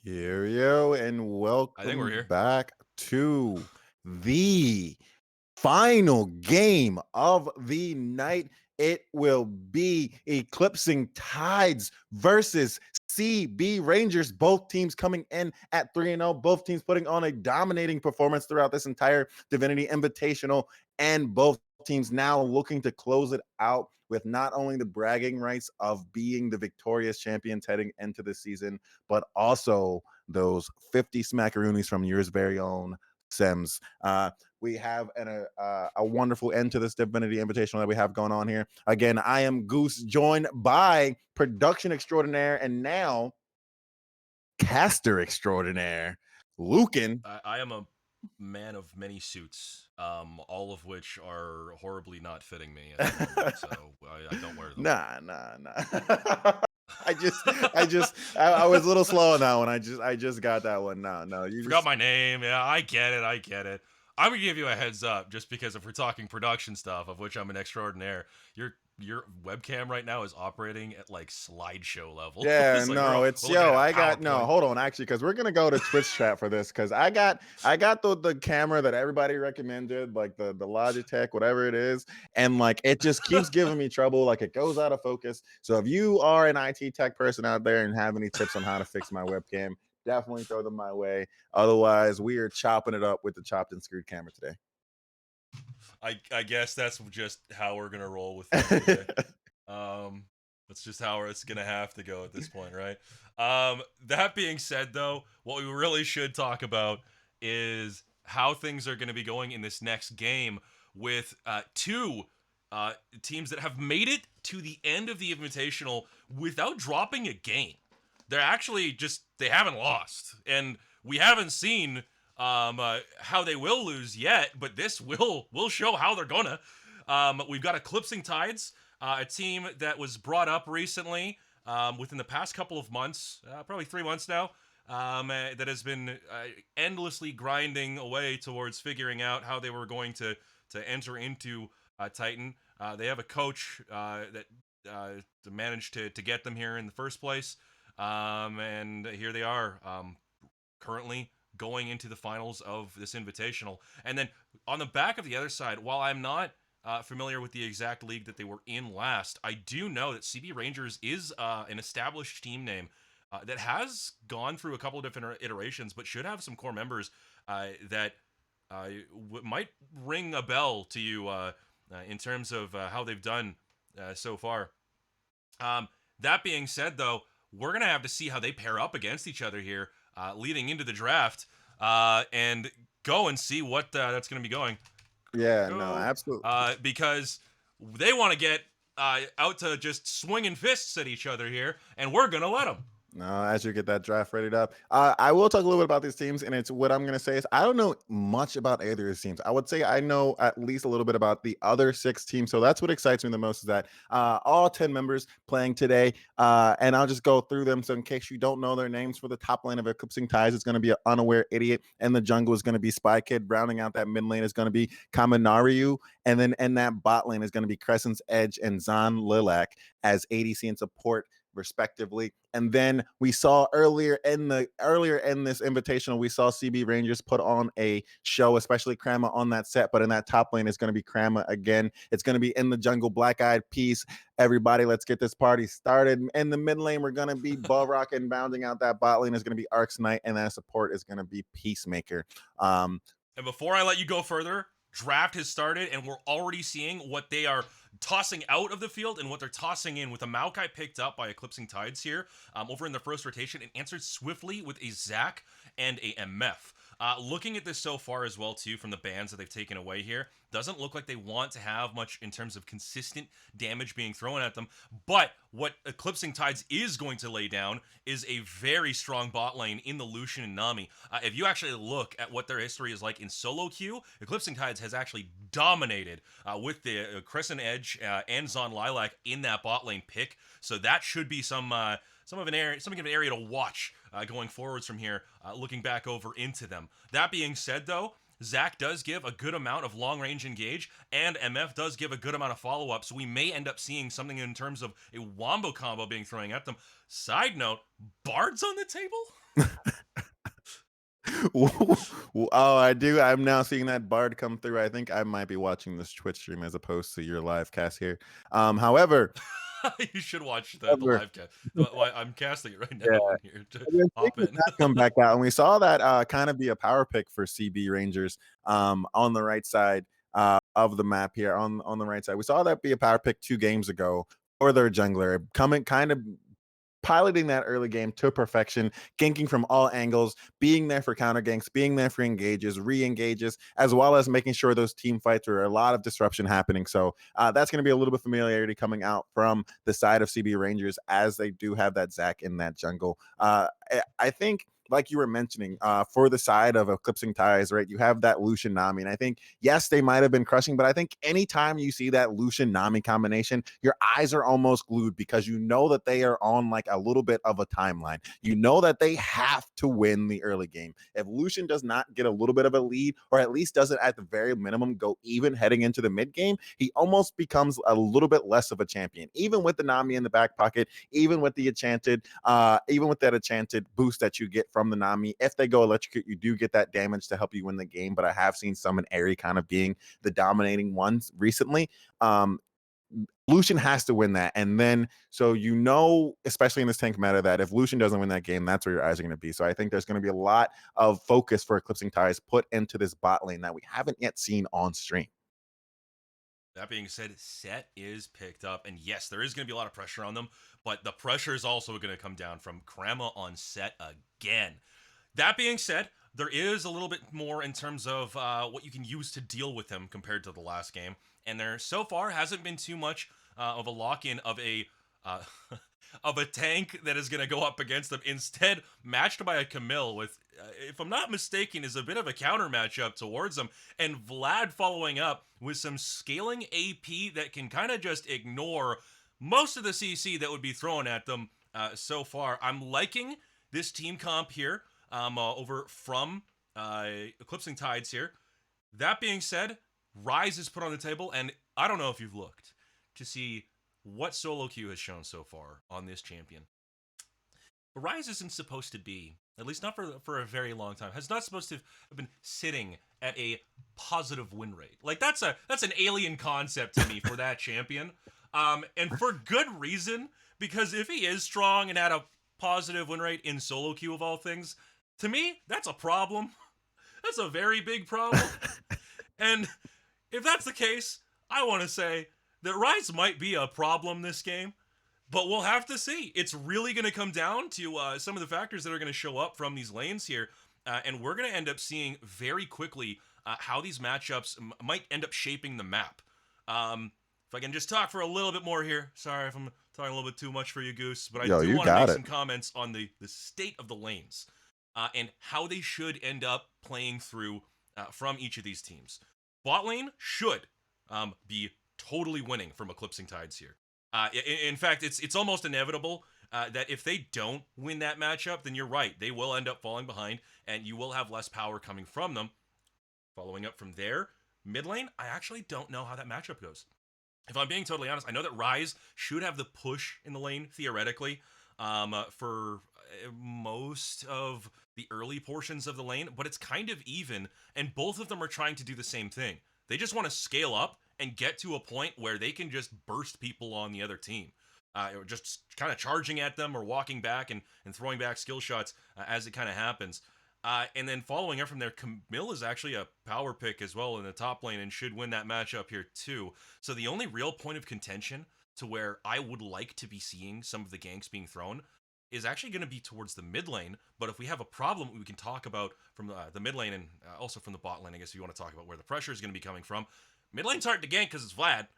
Yo, and I think we're welcome here. back to the final game of the night. It will be Eclipsing Tides versus CB Rangers. Both teams coming in at 3-0. Both teams putting on a dominating performance throughout this entire Divinity Invitational, and both teams now looking to close it out with not only the bragging rights of being the victorious champions heading into the season, but also those 50 smackaroonies from yours very own Sims. We have a wonderful end to this Divinity Invitational that we have going on here. Again, I am Goose, joined by production extraordinaire and now caster extraordinaire, Lucan. I am a man of many suits, all of which are horribly not fitting me at the moment, so I don't wear them. Nah. I was a little slow on that one. I just got that one. No, you Forgot my name. Yeah, I get it. I'm gonna give you a heads up, just because if we're talking production stuff, of which I'm an extraordinaire, your webcam right now is operating at like slideshow level. Yeah, It's like no, we're it's looking at a I got no. PowerPoint. Hold on, actually, because we're gonna go to Twitch chat for this because I got the camera that everybody recommended, like the Logitech, whatever it is, and like it just keeps giving me trouble. Like it goes out of focus. So if you are an IT tech person out there and have any tips on how to fix my webcam, definitely throw them my way. Otherwise, we are chopping it up with the chopped and screwed camera today. I guess that's just how we're gonna roll with it today. That's just how it's gonna have to go at this point, right? That being said, though, what we really should talk about is how things are gonna be going in this next game with two teams that have made it to the end of the Invitational without dropping a game. They're actually they haven't lost, and we haven't seen how they will lose yet, but this will show how they're gonna. We've got Eclipsing Tides, a team that was brought up recently within the past couple of months, probably 3 months now, that has been endlessly grinding away towards figuring out how they were going to enter into Titan. They have a coach that managed to get them here in the first place, and here they are, currently going into the finals of this Invitational. And then on the back of the other side, while I'm not familiar with the exact league that they were in last, I do know that CB Rangers is an established team name that has gone through a couple of different iterations, but should have some core members that might ring a bell to you in terms of how they've done so far. That being said, though, we're going to have to see how they pair up against each other here leading into the draft and go and see what that's going to be going. Yeah, no, absolutely. Because they want to get out to just swinging fists at each other here, and we're going to let them. No, as you get that draft ready up, I will talk a little bit about these teams, and it's what I'm going to say is I don't know much about either of these teams. I would say I know at least a little bit about the other 6 teams, so that's what excites me the most is that all 10 members playing today, and I'll just go through them. So in case you don't know their names, for the top lane of Eclipsing Ties, it's going to be an Unaware Idiot, and the jungle is going to be Spy Kid. Rounding out that mid lane is going to be Kaminariu, and then in that bot lane is going to be Crescent's Edge and Zan Lilac as ADC and support respectively. And then we saw earlier in this invitational, we saw CB Rangers put on a show, especially Krama on that set, but in that top lane is going to be Krama again. It's going to be in the jungle, Black Eyed Peas. Everybody, let's get this party started. In the mid lane, we're going to be Balrock, and bounding out that bot lane is going to be Arcs Knight, and that support is going to be Peacemaker. And before I let you go further, draft has started, and we're already seeing what they are tossing out of the field and what they're tossing in, with a Maokai picked up by Eclipsing Tides here over in the first rotation and answered swiftly with a Zac and a MF. Looking at this so far as well, too, from the bans that they've taken away here, doesn't look like they want to have much in terms of consistent damage being thrown at them. But what Eclipsing Tides is going to lay down is a very strong bot lane in the Lucian and Nami. If you actually look at what their history is like in solo queue, Eclipsing Tides has actually dominated with the Crescent Edge and Zon Lilac in that bot lane pick. So that should be something of an area to watch going forwards from here, looking back over into them. That being said, though, Zac does give a good amount of long-range engage, and MF does give a good amount of follow-up, so we may end up seeing something in terms of a wombo combo being thrown at them. Side note, Bard's on the table? Oh, I do. I'm now seeing that Bard come through. I think I might be watching this Twitch stream as opposed to your live cast here. However, You should watch the however, live cast. Well, I'm casting it right now yeah. on here to We're hop seeing in. that come back out, and we saw that kind of be a power pick for CB Rangers on the right side of the map here. On the right side, we saw that be a power pick 2 games ago for their jungler, coming kind of piloting that early game to perfection, ganking from all angles, being there for counter ganks, being there for engages, re-engages, as well as making sure those team fights are a lot of disruption happening. So that's going to be a little bit of familiarity coming out from the side of CB Rangers as they do have that Zac in that jungle. I think, like you were mentioning, for the side of Eclipsing Ties, right, you have that Lucian Nami. And I think, yes, they might have been crushing, but I think anytime you see that Lucian Nami combination, your eyes are almost glued because you know that they are on like a little bit of a timeline. You know that they have to win the early game. If Lucian does not get a little bit of a lead, or at least doesn't at the very minimum go even heading into the mid game, he almost becomes a little bit less of a champion. Even with the Nami in the back pocket, even with the even with that enchanted boost that you get from the Nami, if they go electrocute, you do get that damage to help you win the game. But I have seen some in Airy kind of being the dominating ones recently. Lucian has to win that. And then, so you know, especially in this tank meta, that if Lucian doesn't win that game, that's where your eyes are going to be. So I think there's going to be a lot of focus for Eclipsing Ties put into this bot lane that we haven't yet seen on stream. That being said, Set is picked up, and yes, there is going to be a lot of pressure on them, but the pressure is also going to come down from Krama on Set again. That being said, there is a little bit more in terms of what you can use to deal with him compared to the last game, and there so far hasn't been too much of a lock-in of a of a tank that is going to go up against them. Instead, matched by a Camille with, if I'm not mistaken, is a bit of a counter matchup towards them, and Vlad following up with some scaling AP that can kind of just ignore most of the CC that would be thrown at them so far. I'm liking this team comp here over from Eclipsing Tides here. That being said, Rise is put on the table, and I don't know if you've looked to see what solo queue has shown so far on this champion. But Rise isn't supposed to be, at least not for a very long time, has not supposed to have been sitting at a positive win rate. Like that's an alien concept to me for that champion. And for good reason, because if he is strong and had a positive win rate in solo queue of all things, to me, that's a problem. That's a very big problem. And if that's the case, I want to say that Rise might be a problem this game, but we'll have to see. It's really going to come down to some of the factors that are going to show up from these lanes here, and we're going to end up seeing very quickly how these matchups might end up shaping the map. If I can just talk for a little bit more here. Sorry if I'm talking a little bit too much for you, Goose, but I do want to make some comments on the state of the lanes and how they should end up playing through from each of these teams. Bot lane should be totally winning from Eclipsing Tides here. In fact, it's almost inevitable that if they don't win that matchup, then you're right. They will end up falling behind, and you will have less power coming from them. Following up from there, mid lane, I actually don't know how that matchup goes. If I'm being totally honest, I know that Rise should have the push in the lane, theoretically, for most of the early portions of the lane, but it's kind of even, and both of them are trying to do the same thing. They just want to scale up and get to a point where they can just burst people on the other team. Or just kind of charging at them or walking back and throwing back skill shots as it kind of happens. And then following up from there, Camille is actually a power pick as well in the top lane and should win that matchup here too. So the only real point of contention to where I would like to be seeing some of the ganks being thrown is actually going to be towards the mid lane. But if we have a problem, we can talk about from the mid lane and also from the bot lane, I guess if you want to talk about where the pressure is going to be coming from. Mid lane's hard to gank because it's Vlad.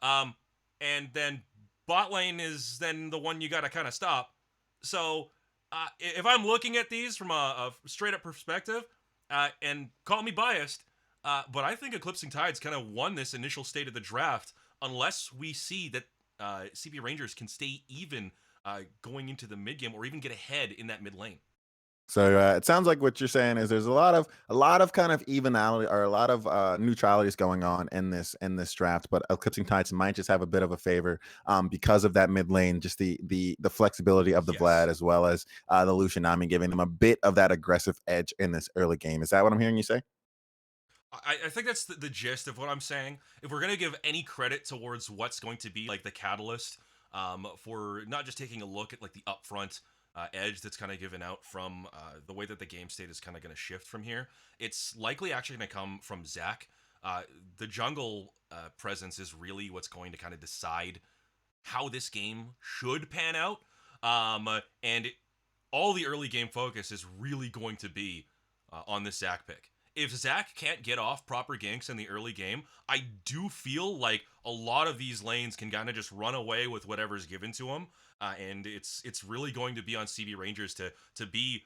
And then bot lane is then the one you got to kind of stop. So if I'm looking at these from a straight up perspective, and call me biased, but I think Eclipsing Tides kind of won this initial state of the draft unless we see that CP Rangers can stay even going into the mid game or even get ahead in that mid lane. So it sounds like what you're saying is there's a lot of kind of evenality or a lot of neutralities going on in this draft, but Eclipsing Tides might just have a bit of a favor because of that mid lane, just the flexibility of the Vlad as well as the Lucianami giving them a bit of that aggressive edge in this early game. Is that what I'm hearing you say? I think that's the gist of what I'm saying. If we're going to give any credit towards what's going to be like the catalyst for not just taking a look at like the upfront edge that's kind of given out from the way that the game state is kind of going to shift from here, it's likely actually going to come from Zach. The jungle presence is really what's going to kind of decide how this game should pan out. And all the early game focus is really going to be on this Zach pick. If Zach can't get off proper ganks in the early game, I do feel like a lot of these lanes can kind of just run away with whatever's given to them, and it's really going to be on CB Rangers to be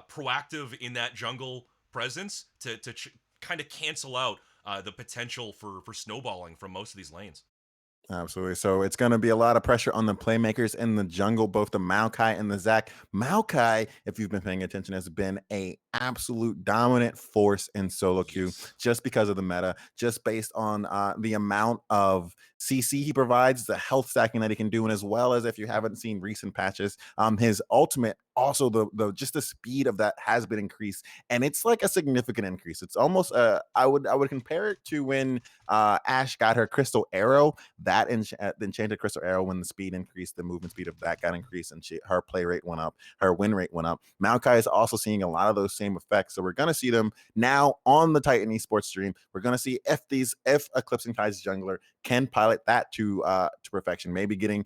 proactive in that jungle presence to kind of cancel out the potential for snowballing from most of these lanes. Absolutely. So it's going to be a lot of pressure on the playmakers in the jungle, both the Maokai and the Zach. Maokai, if you've been paying attention, has been a absolute dominant force in solo queue just because of the meta, just based on the amount of CC he provides, the health stacking that he can do, and as well as if you haven't seen recent patches, his ultimate also the just the speed of that has been increased, and it's like a significant increase. It's almost I would compare it to when Ashe got her crystal arrow. That the enchanted crystal arrow, when the speed increased, the movement speed of that got increased, and her play rate went up, her win rate went up. Maokai is also seeing a lot of those same effects, so we're going to see them now on the Titan Esports stream. We're going to see if Eclipsing Tides jungler can pilot that to perfection. Maybe getting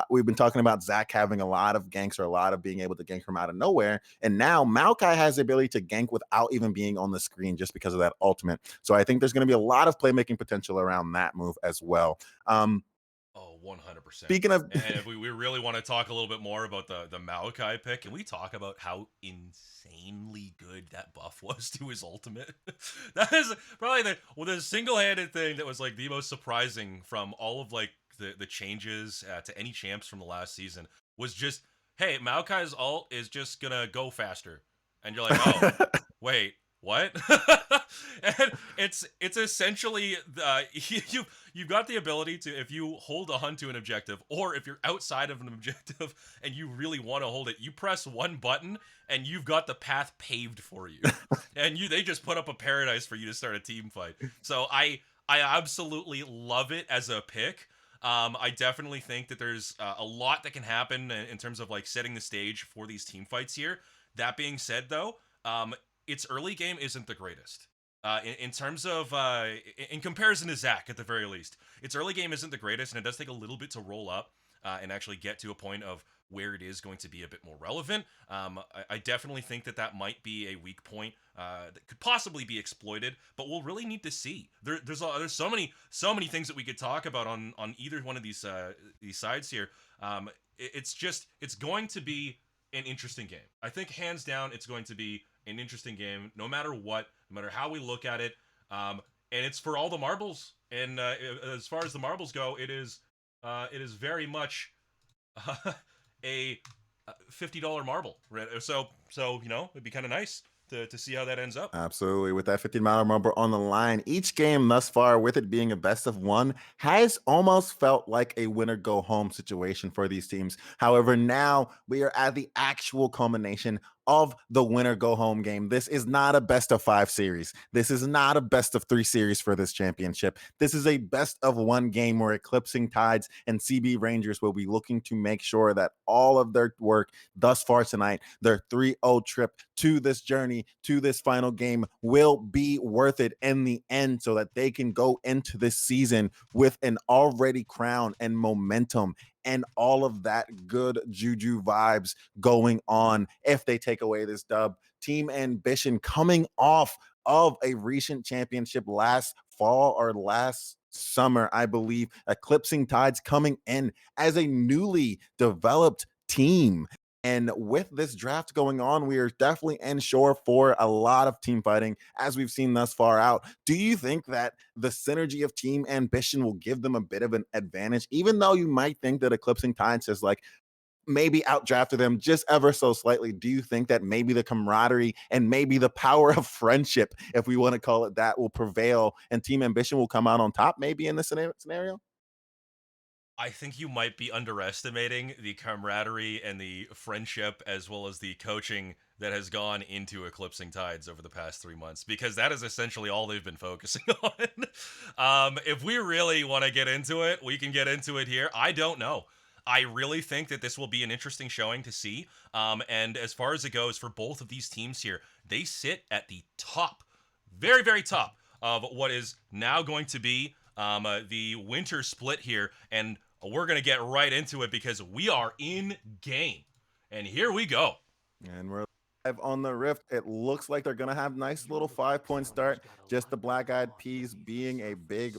we've been talking about Zach having a lot of ganks or a lot of being able to gank from out of nowhere, and now Maokai has the ability to gank without even being on the screen just because of that ultimate. So I think there's going to be a lot of playmaking potential around that move as well. 100%. Speaking of, and if we really want to talk a little bit more about the Maokai pick, can we talk about how insanely good that buff was to his ultimate? That is probably the single-handed thing that was like the most surprising from all of like the changes to any champs from the last season was just, hey, Maokai's ult is just gonna go faster, and you're like, oh, wait, what? And it's essentially you've got the ability to, if you hold a hunt to an objective, or if you're outside of an objective and you really want to hold it, you press one button and you've got the path paved for you. And they just put up a paradise for you to start a team fight. So I absolutely love it as a pick. I definitely think that there's a lot that can happen in terms of like setting the stage for these team fights here. That being said, though, its early game isn't the greatest. In terms of, in comparison to Zach, at the very least, its early game isn't the greatest, and it does take a little bit to roll up and actually get to a point of where it is going to be a bit more relevant. I definitely think that might be a weak point that could possibly be exploited, but we'll really need to see. There's so many things that we could talk about on either one of these sides here. It's going to be an interesting game. I think hands down, it's going to be an interesting game, no matter what, no matter how we look at it. And it's for all the marbles. And as far as the marbles go, it is very much a $50 marble. So it'd be kind of nice to see how that ends up. Absolutely. With that $50 marble on the line, each game thus far, with it being a best of one, has almost felt like a winner go home situation for these teams. However, now we are at the actual culmination of the winner go home game. This is not a best of 5 series. This is not a best of 3 series for this championship. This is a best of 1 game where Eclipsing Tides and CB Rangers will be looking to make sure that all of their work thus far tonight, their 3-0 trip to this journey, to this final game, will be worth it in the end, so that they can go into this season with an already crown and momentum and all of that good juju vibes going on if they take away this dub. Team Ambition coming off of a recent championship last fall or last summer, I believe. Eclipsing Tides coming in as a newly developed team. And with this draft going on, we are definitely in shore for a lot of team fighting, as we've seen thus far out. Do you think that the synergy of Team Ambition will give them a bit of an advantage, even though you might think that Eclipsing Tides is like maybe outdrafted them just ever so slightly, do you think that maybe the camaraderie and maybe the power of friendship, if we want to call it that, will prevail and Team Ambition will come out on top maybe in this scenario? I think you might be underestimating the camaraderie and the friendship as well as the coaching that has gone into Eclipsing Tides over the past 3 months, because that is essentially all they've been focusing on. If we really want to get into it, we can get into it here. I don't know. I really think that this will be an interesting showing to see. And as far as it goes for both of these teams here, they sit at the top, very, very top of what is now going to be the winter split here. And we're going to get right into it because we are in game. And here we go. And we're live on the Rift. It looks like they're going to have nice little 5-point start. Just the Black Eyed Peas being a big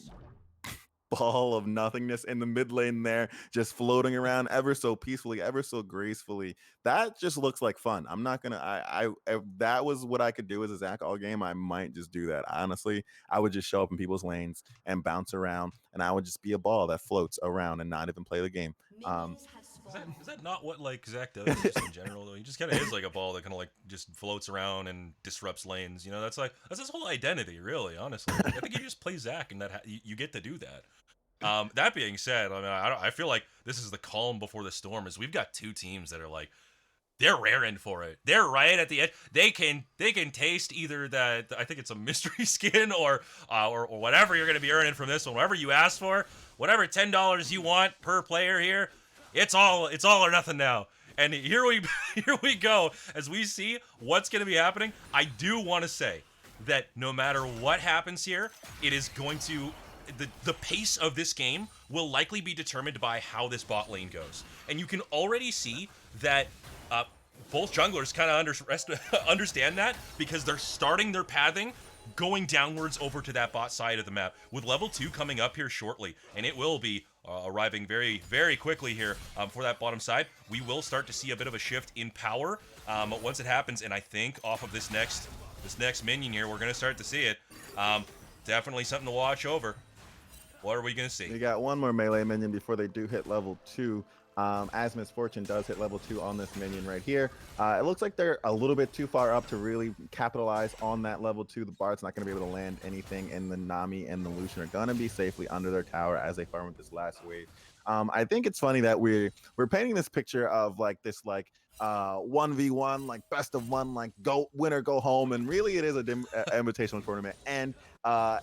ball of nothingness in the mid lane there, just floating around ever so peacefully, ever so gracefully. That just looks like fun. I'm not gonna if that was what I could do as a Zach all game, I might just do that. Honestly, I would just show up in people's lanes and bounce around, and I would just be a ball that floats around and not even play the game. Is that not what like Zach does just in general though? He just kind of is like a ball that kind of like just floats around and disrupts lanes. You know, that's his whole identity, really. Honestly, I think you just play Zach and that you get to do that. That being said, I mean, I feel like this is the calm before the storm. Is we've got two teams that are like they're raring for it. They're right at the edge. They can taste either that I think it's a mystery skin or whatever you're gonna be earning from this one. Whatever you ask for, whatever $10 you want per player here, it's all or nothing now. And here we go as we see what's gonna be happening. I do want to say that no matter what happens here, it is going to. The pace of this game will likely be determined by how this bot lane goes. And you can already see that both junglers kind of understand that because they're starting their pathing going downwards over to that bot side of the map with level 2 coming up here shortly. And it will be arriving very, very quickly here for that bottom side. We will start to see a bit of a shift in power once it happens. And I think off of this next minion here, we're going to start to see it. Definitely something to watch over. What are we going to see? We got one more melee minion before they do hit level 2. As Misfortune does hit level 2 on this minion right here. It looks like they're a little bit too far up to really capitalize on that level 2. The Bard's not going to be able to land anything, and the Nami and the Lucian are going to be safely under their tower as they farm with this last wave. I think it's funny that we're painting this picture of like this 1v1 like best of one, like go winner go home, and really it is a invitational tournament. And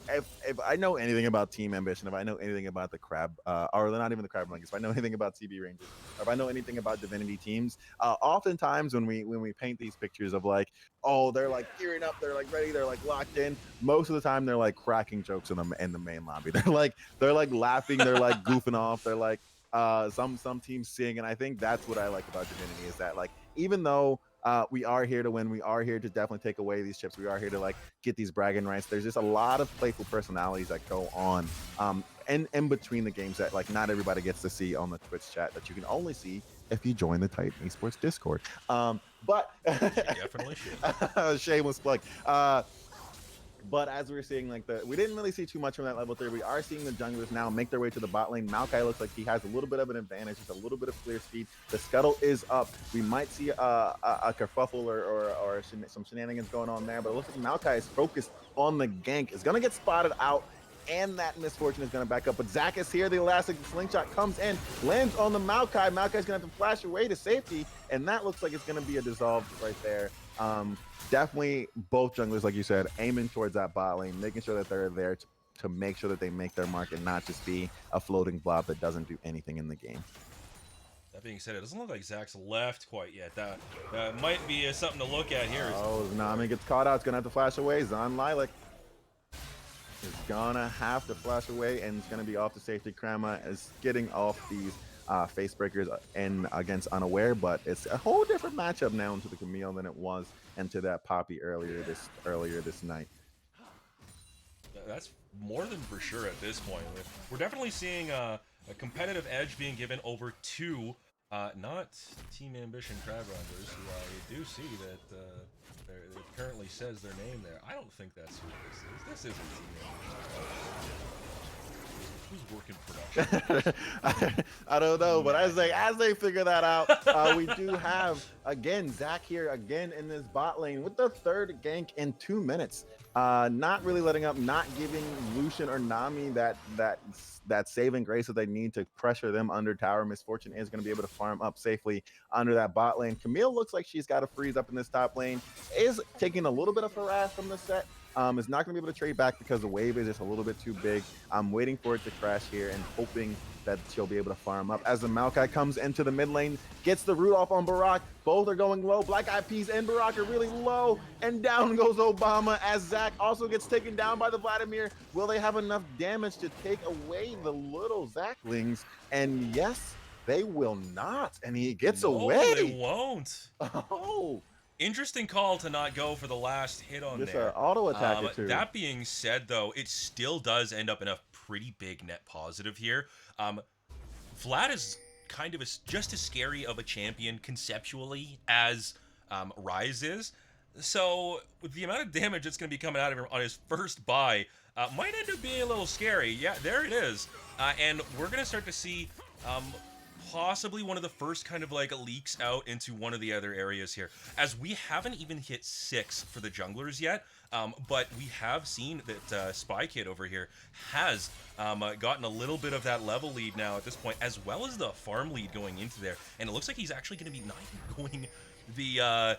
if I know anything about Team Ambition, if I know anything about the Crab or not even the Crab Blankets, if I know anything about TB Rangers, or if I know anything about Divinity teams, oftentimes when we paint these pictures of like, oh, they're like gearing up, they're like ready, they're like locked in, most of the time they're like cracking jokes in the main lobby. They're like laughing, they're like goofing off, they're like some teams sing. And I think that's what I like about Divinity, is that like even though we are here to win, we are here to definitely take away these chips, we are here to like get these bragging rights, there's just a lot of playful personalities that go on in between the games that like not everybody gets to see on the Twitch chat, that you can only see if you join the Titan Esports Discord. But definitely should. Shameless plug. But as we're seeing, like we didn't really see too much from that level 3. We are seeing the junglers now make their way to the bot lane. Maokai looks like he has a little bit of an advantage, just a little bit of clear speed. The scuttle is up. We might see a kerfuffle or some shenanigans going on there, but it looks like Maokai is focused on the gank. Is going to get spotted out, and that Misfortune is going to back up. But Zach is here. The elastic slingshot comes in, lands on the Maokai. Maokai's going to have to flash away to safety, and that looks like it's going to be a dissolve right there. Definitely both junglers, like you said, aiming towards that bot lane, making sure that they're there to make sure that they make their mark and not just be a floating blob that doesn't do anything in the game. That being said, it doesn't look like Zach's left quite yet. That might be something to look at here. Oh, Nami gets caught out. It's going to have to flash away. Zon Lilac is going to have to flash away, and it's going to be off to safety. Krama is getting off these face breakers in against Unaware, but it's a whole different matchup now into the Camille than it was into that Poppy earlier this night. That's more than for sure at this point. We're definitely seeing a competitive edge being given over to not Team Ambition Crab Rounders, who I do see that it currently says their name there. I don't think that's who this is. This isn't Team Ambition. Who's work in production? I don't know, but as they figure that out, we do have again Zach here again in this bot lane with the third gank in 2 minutes. Not really letting up, not giving Lucian or Nami that saving grace that they need to pressure them under tower. Misfortune is going to be able to farm up safely under that bot lane. Camille looks like she's got to freeze up in this top lane. Is taking a little bit of harass from the set. Is not going to be able to trade back because the wave is just a little bit too big. I'm waiting for it to crash here and hoping that she'll be able to farm up. As the Maokai comes into the mid lane, gets the root off on Barak. Both are going low. Black Eyed Peas and Barak are really low. And down goes Obama as Zach also gets taken down by the Vladimir. Will they have enough damage to take away the little Zachlings? And yes, they will not. And he gets away. They won't. Oh. Interesting call to not go for the last hit on Just there. an auto attacker too. That being said, though, it still does end up in a pretty big net positive here. Vlad is kind of just as scary of a champion conceptually as Ryze is. So with the amount of damage that's going to be coming out of him on his first buy, might end up being a little scary. Yeah, there it is. And we're going to start to see possibly one of the first kind of like leaks out into one of the other areas here, as we haven't even hit 6 for the junglers yet, but we have seen that Spy Kid over here has gotten a little bit of that level lead now at this point, as well as the farm lead going into there, and it looks like he's actually going to be not even going the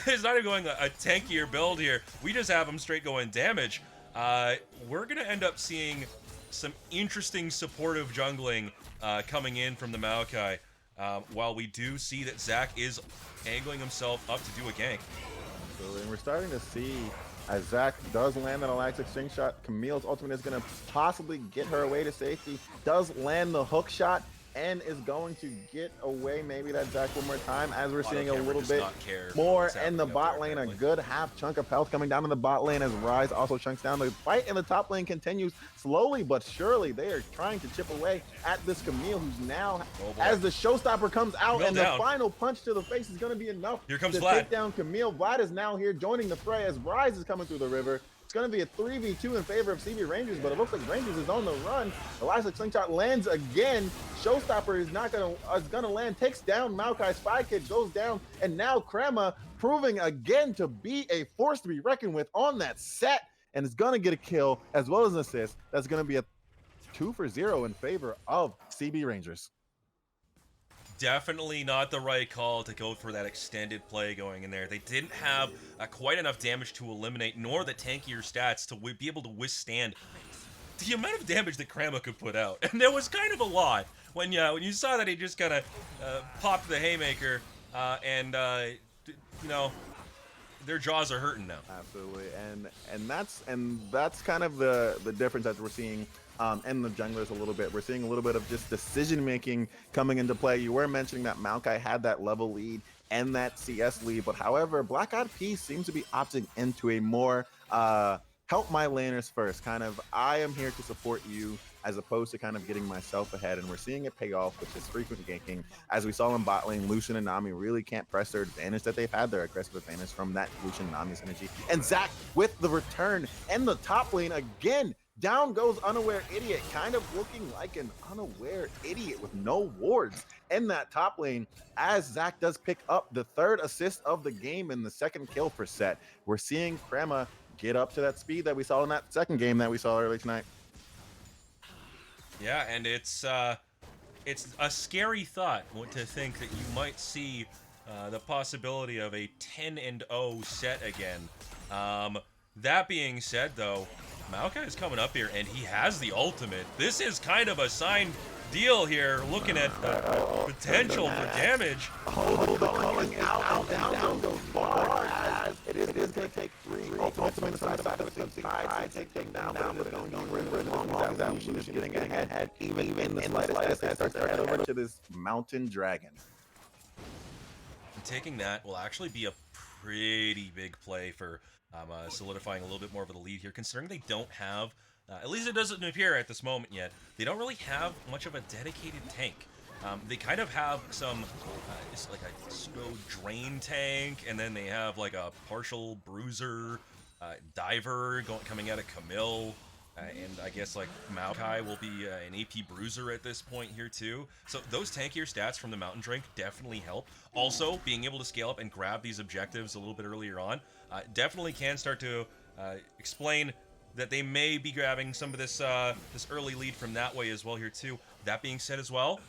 it's not even going a tankier build here. We just have him straight going damage. We're gonna end up seeing some interesting supportive jungling coming in from the Maokai, while we do see that Zach is angling himself up to do a gank. So, and we're starting to see as Zach does land that Alex exchange shot, Camille's ultimate is going to possibly get her away to safety, does land the hook shot, and is going to get away maybe that Zach one more time, as we're seeing a little bit more in the bot lane. A good half chunk of health coming down in the bot lane as Ryze also chunks down. The fight in the top lane continues slowly but surely. They are trying to chip away at this Camille, who's now, as the showstopper comes out, and the final punch to the face is going to be enough to Vlad. Take down Camille. Vlad is now here joining the fray as Ryze is coming through the river. It's going to be a 3v2 in favor of CB Rangers, but it looks like Rangers is on the run. Elijah Slingshot lands again. Showstopper is not going to land, takes down Maokai. Spy Kid goes down, and now Krama proving again to be a force to be reckoned with on that set, and is going to get a kill as well as an assist. That's going to be a 2-for-0 in favor of CB Rangers. Definitely not the right call to go for that extended play going in there. They didn't have quite enough damage to eliminate, nor the tankier stats to be able to withstand the amount of damage that Krama could put out. And there was kind of a lot when you saw that he just kind of popped the haymaker, and you know, their jaws are hurting now. Absolutely, and that's kind of the difference that we're seeing in the junglers a little bit. We're seeing a little bit of just decision making coming into play. You were mentioning that Maokai had that level lead and that CS lead, but however, Black Eyed Peas seems to be opting into a more help my laners first, kind of I am here to support you, as opposed to kind of getting myself ahead. And we're seeing it pay off with this frequent ganking. As we saw in bot lane, Lucian and Nami really can't press their advantage that they've had, their aggressive advantage from that Lucian and Nami synergy. And Zach with the return and the top lane again. Down goes Unaware Idiot, kind of looking like an unaware idiot with no wards in that top lane, as Zach does pick up the third assist of the game and the second kill for set. We're seeing Krama get up to that speed that we saw in that second game that we saw earlier tonight. Yeah, and it's a scary thought to think that you might see the possibility of a 10-0 set again. That being said, though, Maokai is coming up here, and he has the ultimate. This is kind of a signed deal here, looking at the potential for damage. Calling out, down goes far, as it is going to take 3 ultimates on the side of the side, take down, but it's going to long as that Lucian is getting ahead, even in the slightest, as they start head over to this mountain dragon. And taking that will actually be a pretty big play for solidifying a little bit more of the lead here, considering they don't have, at least it doesn't appear at this moment yet, they don't really have much of a dedicated tank. They kind of have some, it's like a pseudo drain tank, and then they have like a partial bruiser diver coming out of Camille, And I guess like Maokai will be an AP bruiser at this point here too. So those tankier stats from the Mountain Drink definitely help. Also, being able to scale up and grab these objectives a little bit earlier on definitely can start to explain that they may be grabbing some of this this early lead from that way as well here too. That being said as well,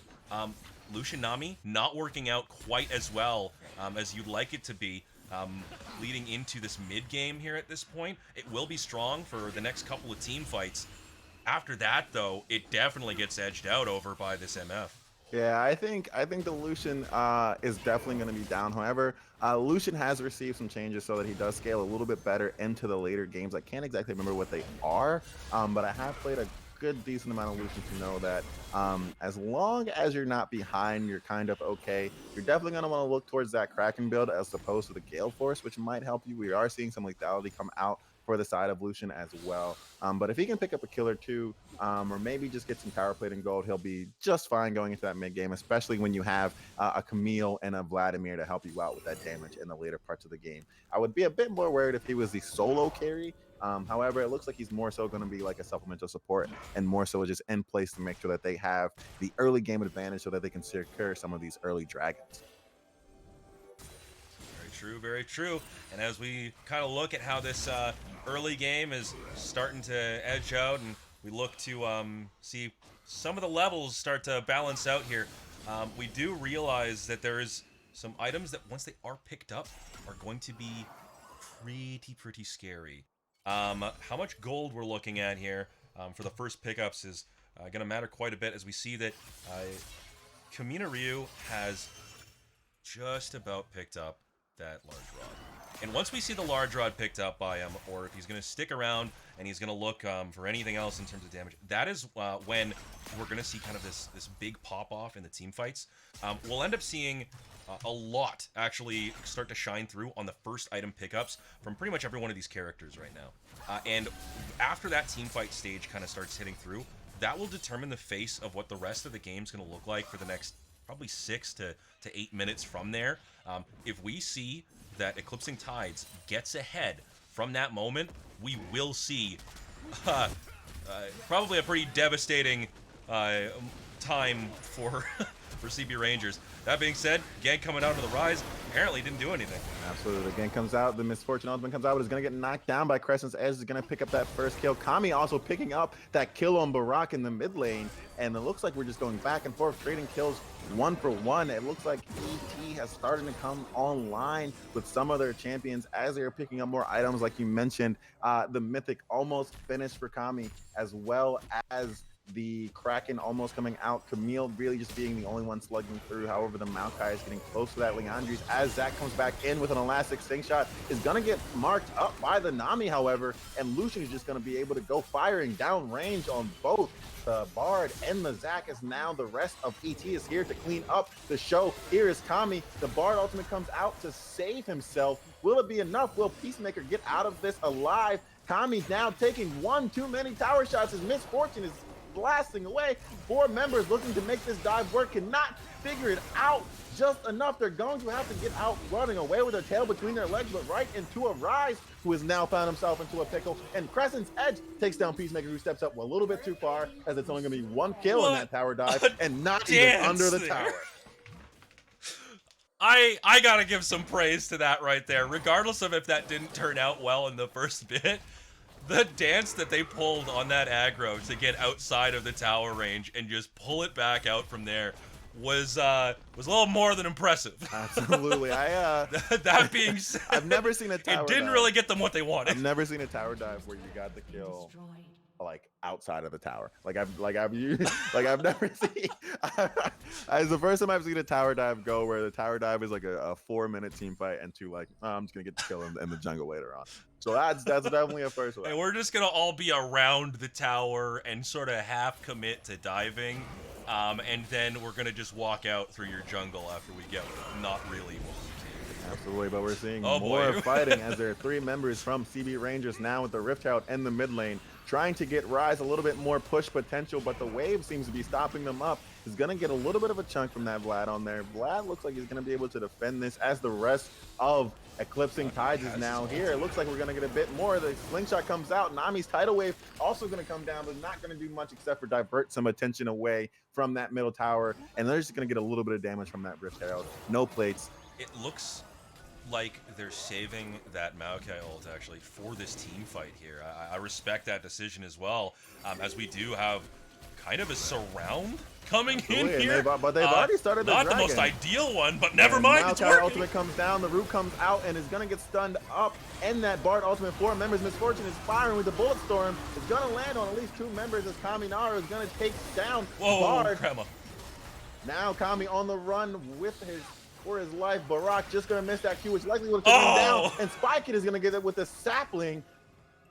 Lucian Nami not working out quite as well as you'd like it to be. Leading into this mid game here at this point. It will be strong for the next couple of team fights. After that, though, it definitely gets edged out over by this MF. Yeah, I think the Lucian is definitely going to be down. However, Lucian has received some changes so that he does scale a little bit better into the later games. I can't exactly remember what they are, but I have played a good decent amount of Lucian to know that as long as you're not behind, you're kind of okay. You're definitely going to want to look towards that Kraken build as opposed to the Gale Force, which might help you. We are seeing some lethality come out for the side of Lucian as well. But if he can pick up a kill or two, or maybe just get some power plate and gold, he'll be just fine going into that mid game, especially when you have a Camille and a Vladimir to help you out with that damage in the later parts of the game. I would be a bit more worried if he was the solo carry. However, it looks like he's more so going to be like a supplemental support and more so just in place to make sure that they have the early game advantage so that they can secure some of these early dragons. Very true, very true. And as we kind of look at how this early game is starting to edge out and we look to see some of the levels start to balance out here, we do realize that there is some items that once they are picked up are going to be pretty scary. How much gold we're looking at here for the first pickups is going to matter quite a bit as we see that Kamina Ryu has just about picked up that large rod. And once we see the large rod picked up by him, or if he's going to stick around and he's going to look for anything else in terms of damage, that is when we're going to see kind of this big pop-off in the team fights. We'll end up seeing a lot actually start to shine through on the first item pickups from pretty much every one of these characters right now. And after that team fight stage kind of starts hitting through, that will determine the face of what the rest of the game's going to look like for the next probably 6 to 8 minutes from there. If we see that Eclipsing Tides gets ahead from that moment, we will see probably a pretty devastating time for for CB Rangers. That being said, Gang coming out of the rise apparently didn't do anything. Absolutely. Gang comes out, the Misfortune Ultimate comes out, but is going to get knocked down by Crescent's Edge. Is going to pick up that first kill. Kami also picking up that kill on Barak in the mid lane. And it looks like we're just going back and forth, trading kills 1 for 1. It looks like ET has started to come online with some of their champions as they are picking up more items. Like you mentioned, the Mythic almost finished for Kami, as well as the Kraken almost coming out. Camille really just being the only one slugging through. However, the Maokai is getting close to that. Leandri's, as Zach comes back in with an elastic sting shot, is going to get marked up by the Nami, however, and Lucian is just going to be able to go firing down range on both the Bard and the Zac, as now the rest of ET is here to clean up the show. Here is Kami. The Bard ultimate comes out to save himself. Will it be enough? Will Peacemaker get out of this alive? Kami's now taking one too many tower shots. His Misfortune is blasting away. 4 members looking to make this dive work cannot figure it out just enough. They're going to have to get out running away with their tail between their legs, but right into a Rise, who has now found himself into a pickle. And Crescent's Edge takes down Peacemaker, who steps up a little bit too far, as it's only going to be 1 kill in that tower dive and not even under the tower. I gotta give some praise to that right there, regardless of if that didn't turn out well in the first bit. The dance that they pulled on that aggro to get outside of the tower range and just pull it back out from there was a little more than impressive. Absolutely. That being said, I've never seen a tower it didn't dive. really get them what they wanted. I've never seen a tower dive where you got the kill like outside of the tower. I've never seen. It's the first time I've seen a tower dive go where the tower dive is like a 4-minute team fight and I'm just gonna get the kill in the jungle later on. So that's definitely a first one. And we're just gonna all be around the tower and sort of half commit to diving, and then we're gonna just walk out through your jungle after we get not really what we came. Absolutely, but we're seeing Oh, more boy. fighting as there are 3 members from CB Rangers now with the Rift Out in the mid lane, trying to get Rise a little bit more push potential, but the wave seems to be stopping them up. He's going to get a little bit of a chunk from that Vlad on there. Vlad looks like he's going to be able to defend this, as the rest of Eclipsing Tides is now here. It looks like we're going to get a bit more. The slingshot comes out. Nami's tidal wave also going to come down, but not going to do much except for divert some attention away from that middle tower. And they're just going to get a little bit of damage from that Rift Herald. No plates. It looks like they're saving that Maokai ult actually for this team fight here. I respect that decision as well, as we do have kind of a surround coming in here. But they've already started the Not dragon. the most ideal one, but never mind. It's Maokai working. ultimate comes down, the root comes out, and is going to get stunned up. And that Bard ultimate 4 members. Misfortune is firing with the Bullet Storm. It's going to land on at least 2 members as Kaminara is going to take down Bard. Crema. Now Kami on the run for his life. Barak just going to miss that Q, which likely would have taken him down. And Spike It is going to get it with the sapling.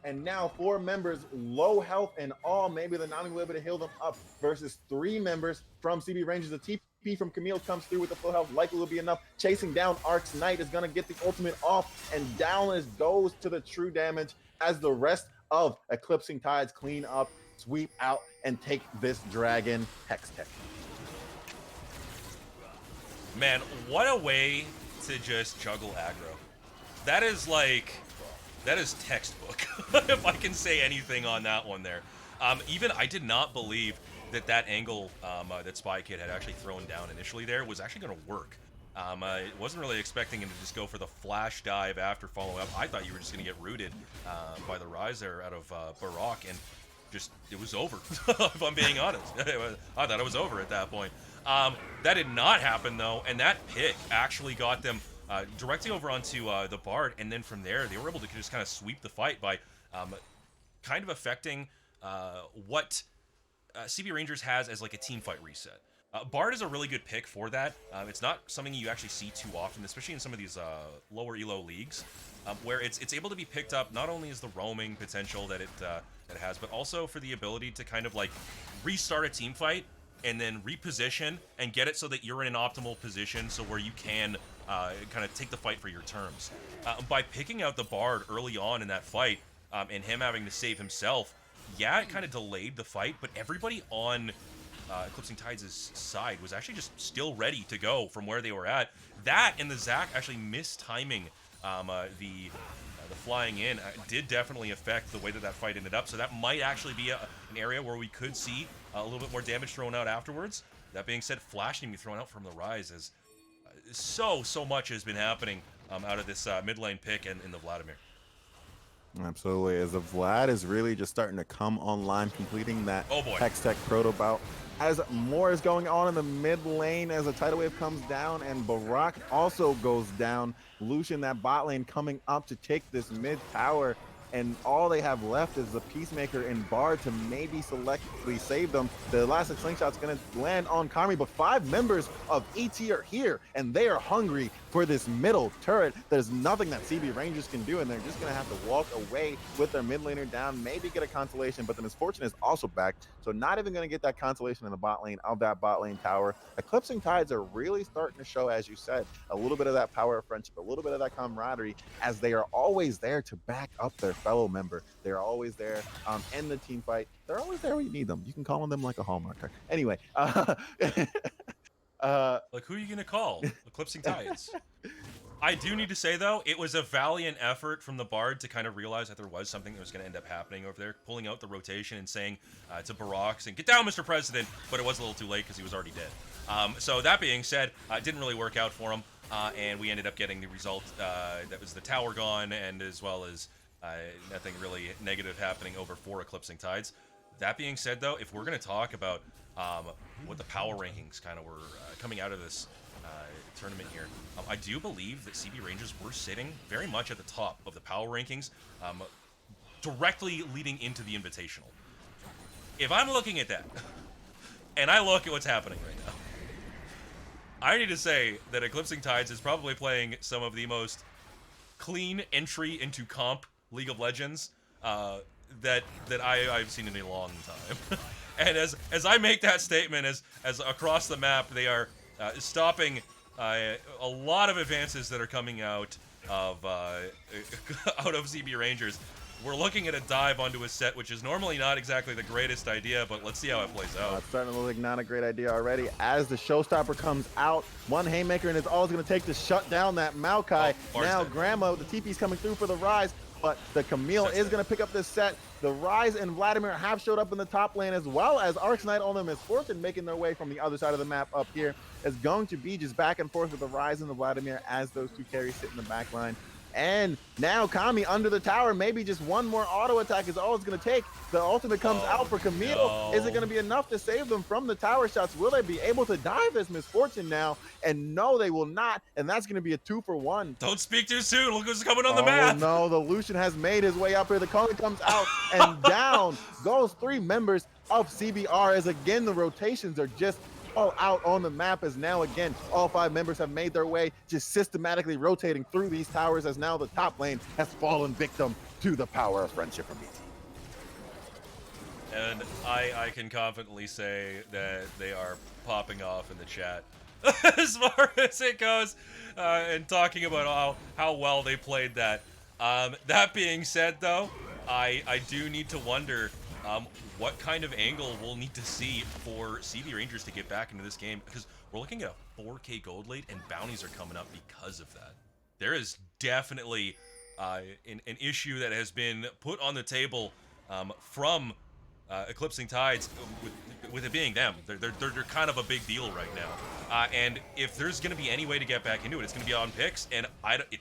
And now 4 members, low health and all. Maybe the Nami will be able to heal them up versus 3 members from CB Rangers. The TP from Camille comes through with the full health. Likely will be enough. Chasing down Ark's Knight is going to get the ultimate off. And down it goes to the true damage as the rest of Eclipsing Tides clean up, sweep out, and take this dragon Hex Tech. Man, what a way to just juggle aggro. That is textbook, if I can say anything on that one there. Even I did not believe that angle that Spy Kid had actually thrown down initially there was actually going to work. I wasn't really expecting him to just go for the flash dive after follow up. I thought you were just going to get rooted by the rise there out of Barak, and just it was over, if I'm being honest. I thought it was over at that point. That did not happen, though, and that pick actually got them directly over onto the Bard, and then from there, they were able to just kind of sweep the fight by kind of affecting what CB Rangers has as like a team fight reset. Bard is a really good pick for that. It's not something you actually see too often, especially in some of these lower elo leagues, where it's able to be picked up not only as the roaming potential that it has, but also for the ability to kind of like restart a team fight and then reposition and get it so that you're in an optimal position, so where you can kind of take the fight for your terms. By picking out the Bard early on in that fight, and him having to save himself, yeah, it kind of delayed the fight, but everybody on Eclipsing Tides' side was actually just still ready to go from where they were at. That and the Zac actually mistiming the flying in did definitely affect the way that fight ended up, so that might actually be an area where we could see a little bit more damage thrown out afterwards. That being said, Flash needing to be thrown out from the Rise, as so much has been happening out of this mid lane pick and in the Vladimir. Absolutely, as the Vlad is really just starting to come online, completing that Hex Tech proto bout. As more is going on in the mid lane, as a tidal wave comes down and Barak also goes down. Lucian, that bot lane, coming up to take this mid tower, and all they have left is the Peacemaker and Bard to maybe selectively save them. The elastic slingshot's going to land on Kami, but 5 members of ET are here, and they are hungry for this middle turret. There's nothing that CB Rangers can do, and they're just going to have to walk away with their mid laner down, maybe get a consolation, but the Misfortune is also back, so not even going to get that consolation in the bot lane of that bot lane tower. Eclipsing Tides are really starting to show, as you said, a little bit of that power of friendship, a little bit of that camaraderie, as they are always there to back up their fellow member. They're always there in the team fight. They're always there when you need them. You can call on them like a Hallmark card. Anyway, like who are you gonna call? Eclipsing Tides. I do need to say though, it was a valiant effort from the Bard to kind of realize that there was something that was going to end up happening over there, pulling out the rotation and saying to Barak, saying, "Get down, Mr. President," but it was a little too late because he was already dead. So that being said, it didn't really work out for him, and we ended up getting the result that was the tower gone, and as well as nothing really negative happening over for Eclipsing Tides. That being said, though, if we're going to talk about what the power rankings kind of were coming out of this tournament here, I do believe that CB Rangers were sitting very much at the top of the power rankings, directly leading into the Invitational. If I'm looking at that, and I look at what's happening right now, I need to say that Eclipsing Tides is probably playing some of the most clean entry into comp League of Legends that I've seen in a long time. And as I make that statement, as across the map they are stopping a lot of advances that are coming out of CB Rangers. we're looking at a dive onto a set, which is normally not exactly the greatest idea, but let's see how it plays out. It's starting to look like not a great idea already. As the showstopper comes out, one haymaker, and it's all it's going to take to shut down that Maokai. Now Grandma, the TP's coming through for the Rise, but the Camille is going to pick up this set. The Rise and Vladimir have showed up in the top lane, as well as Arcsknight on the Misfortune making their way from the other side of the map up here. Is going to be just back and forth with the Rise and the Vladimir as those two carries sit in the back line. And now Kami under the tower, maybe just one more auto attack is all it's going to take. The ultimate comes out for Camille. No. Is it going to be enough to save them from the tower shots? Will they be able to dive this Misfortune now? And no, they will not. And that's going to be a 2-for-1. Don't speak too soon. Look who's coming on the map. No, the Lucian has made his way up here. The Culling comes out and down goes 3 members of CBR, as again the rotations are just all out on the map, as now again all 5 members have made their way, just systematically rotating through these towers, as now the top lane has fallen victim to the power of friendship from BT. And I can confidently say that they are popping off in the chat as far as it goes, and talking about how well they played that. That being said, though, I do need to wonder what kind of angle we'll need to see for CB Rangers to get back into this game, because we're looking at a 4K gold lead and bounties are coming up because of that. There is definitely an issue that has been put on the table from Eclipsing Tides, with it being them. They're kind of a big deal right now. And if there's going to be any way to get back into it, it's going to be on picks, and it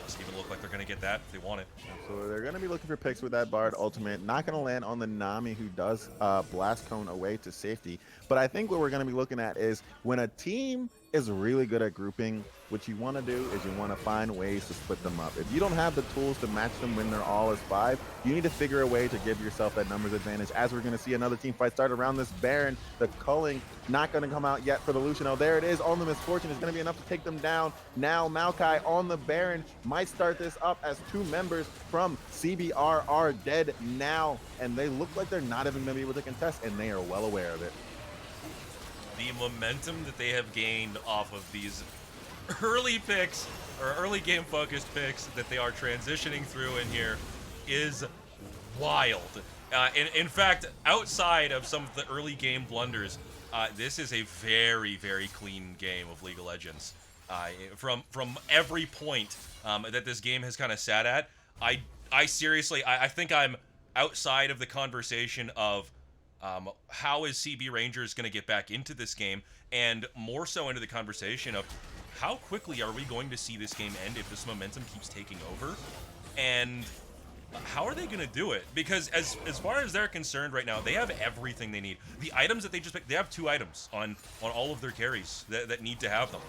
doesn't even look like they're going to get that if they want it. So they're going to be looking for picks with that Bard ultimate. Not going to land on the Nami, who does blast cone away to safety. But I think what we're going to be looking at is when a team is really good at grouping, what you want to do is you want to find ways to split them up. If you don't have the tools to match them when they're all as 5, you need to figure a way to give yourself that numbers advantage. As we're going to see another team fight start around this Baron, the Culling not going to come out yet for the Lucian. Oh, there it is on the Misfortune. Is going to be enough to take them down. Now Maokai on the Baron might start this up, as 2 members from CBR are dead now, and they look like they're not even going to be able to contest, and they are well aware of it. The momentum that they have gained off of these early picks, or early game focused picks that they are transitioning through in here, is wild. In fact, outside of some of the early game blunders, this is a very, very clean game of League of Legends. From every point that this game has kind of sat at, I seriously, I think I'm outside of the conversation of how is CB Rangers going to get back into this game, and more so into the conversation of how quickly are we going to see this game end if this momentum keeps taking over, and how are they going to do it? Because as far as they're concerned right now, they have everything they need. The items that they just picked, they have 2 items on all of their carries that need to have them.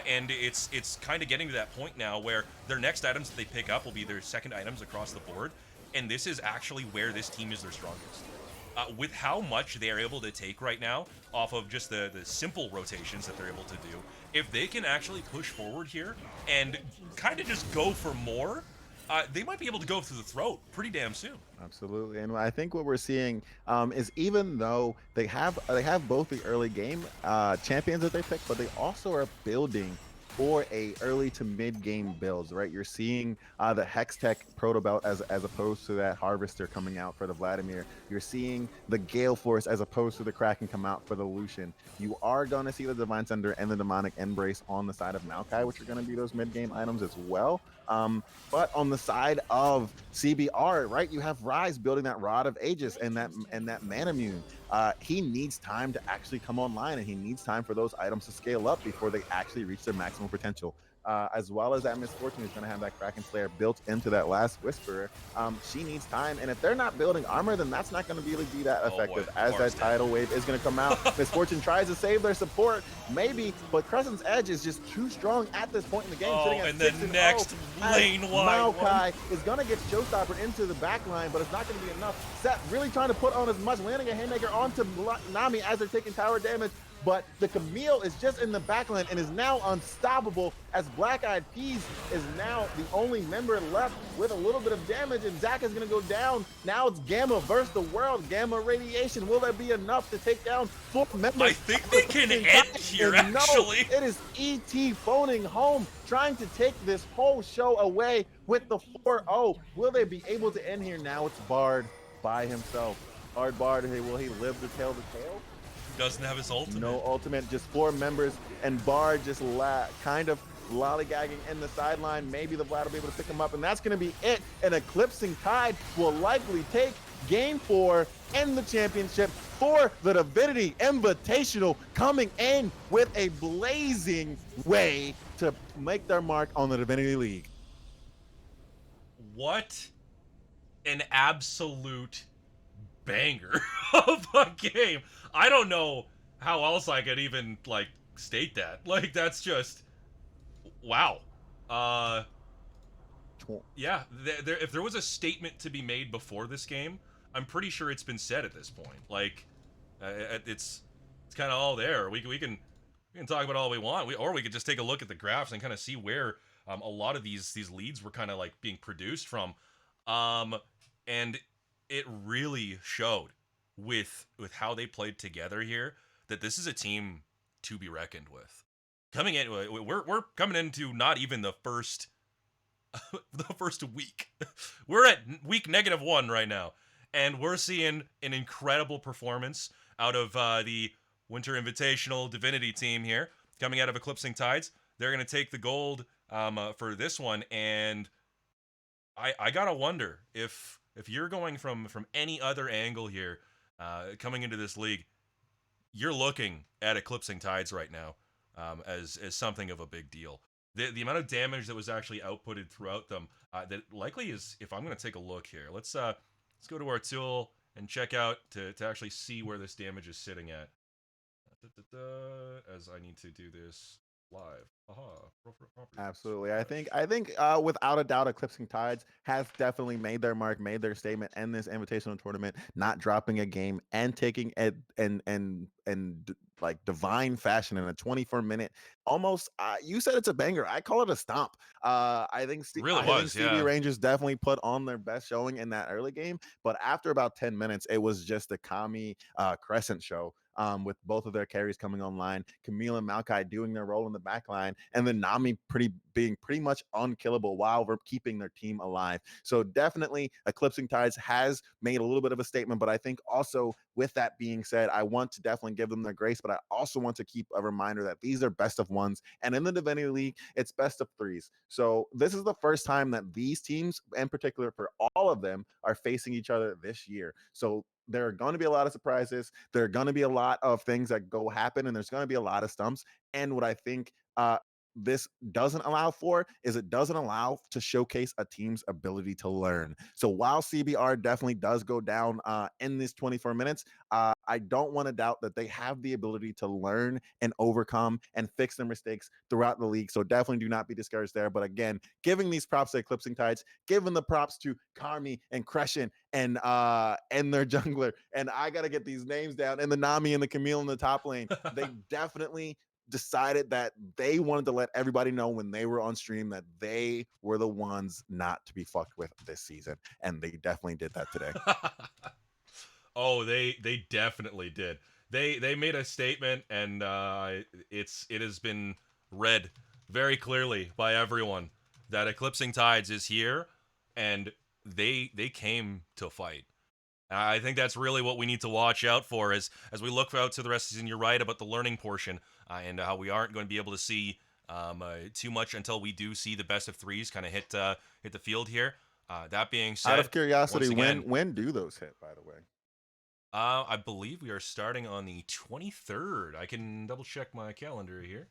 And it's kind of getting to that point now where their next items that they pick up will be their second items across the board, and this is actually where this team is their strongest. With how much they're able to take right now off of just the simple rotations that they're able to do, if they can actually push forward here and kind of just go for more, they might be able to go through the throat pretty damn soon. Absolutely, and I think what we're seeing is, even though they have both the early game champions that they pick, but they also are building for a early to mid game builds, right? You're seeing the Hextech Proto Belt as opposed to that Harvester coming out for the Vladimir. You're seeing the Gale Force as opposed to the Kraken come out for the Lucian. You are going to see the Divine Sender and the Demonic Embrace on the side of Maokai, which are going to be those mid game items as well. But on the side of CBR, right, you have Rise building that Rod of Aegis and that Manamune. He needs time to actually come online, and he needs time for those items to scale up before they actually reach their maximum potential. As well as that Misfortune is going to have that Kraken Slayer built into that last Whisperer. She needs time, and if they're not building armor, then that's not going to really be that effective, as that tidal wave is going to come out. Misfortune tries to save their support, maybe, but Crescent's Edge is just too strong at this point in the game. Oh, and the next lane wide Maokai is going to get showstoppered into the back line, but it's not going to be enough. Seth really trying to put on as much, landing a haymaker onto Nami as they're taking tower damage. but the Camille is just in the backline and is now unstoppable as Black Eyed Peas is now the only member left with a little bit of damage, and Zach is going to go down. Now it's Gamma versus the world. Gamma radiation. Will there be enough to take down 4 members? I think they can end here, actually. No, it is ET phoning home, trying to take this whole show away with the 4-0. Will they be able to end here? Now it's Bard by himself. Bard, hey, will he live to tell the tale? Doesn't have his ultimate. No ultimate, just 4 members, and Bard just kind of lollygagging in the sideline. Maybe the Vlad will be able to pick him up, and that's going to be it. An Eclipsing Tide will likely take Game 4 and the championship for the Divinity Invitational, coming in with a blazing way to make their mark on the Divinity League. What an absolute banger of a game. I don't know how else I could even, like, state that. Like, that's just... wow. Yeah, if there was a statement to be made before this game, I'm pretty sure it's been said at this point. Like, it's kind of all there. We can talk about all we want, or we could just take a look at the graphs and kind of see where a lot of these leads were kind of like being produced from, and it really showed with how they played together here that this is a team to be reckoned with. Coming in, we're coming into not even the first week. We're at week -1 right now, and we're seeing an incredible performance out of the Winter Invitational Divinity team here, coming out of Eclipsing Tides. They're going to take the gold for this one, and I gotta wonder if you're going from any other angle here, coming into this league, you're looking at Eclipsing Tides right now as something of a big deal. The amount of damage that was actually outputted throughout them, that likely is, if I'm going to take a look here, let's go to our tool and check out to actually see where this damage is sitting at. As I need to do this live. Absolutely. I think without a doubt, Eclipsing Tides has definitely made their mark, made their statement in this invitational tournament, not dropping a game and taking it and like divine fashion in a 24-minute almost. You said it's a banger. I call it a stomp. I think Stevie Rangers definitely put on their best showing in that early game, but after about 10 minutes, it was just a Kami Crescent show. With both of their carries coming online, Camille and Maokai doing their role in the back line, and then Nami being pretty much unkillable while we're keeping their team alive. So definitely Eclipsing Tides has made a little bit of a statement, but I think also with that being said, I want to definitely give them their grace, but I also want to keep a reminder that these are best of ones, and in the Divinity League, it's best of 3s. So this is the first time that these teams, in particular for all of them, are facing each other this year. So there are going to be a lot of surprises. There are going to be a lot of things that go happen, and there's going to be a lot of stumps. And what I think this doesn't allow for is it doesn't allow to showcase a team's ability to learn. So while CBR definitely does go down in this 24 minutes, I don't want to doubt that they have the ability to learn and overcome and fix their mistakes throughout the league. So definitely do not be discouraged there. But again, giving these props to Eclipsing Tides, giving the props to Karmi and Crescent and their jungler. And I got to get these names down, and the Nami and the Camille in the top lane. They definitely decided that they wanted to let everybody know when they were on stream that they were the ones not to be fucked with this season, and they definitely did that today. Oh, they definitely did. They made a statement, and it has been read very clearly by everyone that Eclipsing Tides is here, and they came to fight. I think that's really what we need to watch out for as we look out to the rest of the season. You're right about the learning portion, and how we aren't going to be able to see too much until we do see the best of 3s kind of hit the field here. That being said, out of curiosity, again, when do those hit, by the way? I believe we are starting on the 23rd. I can double check my calendar here.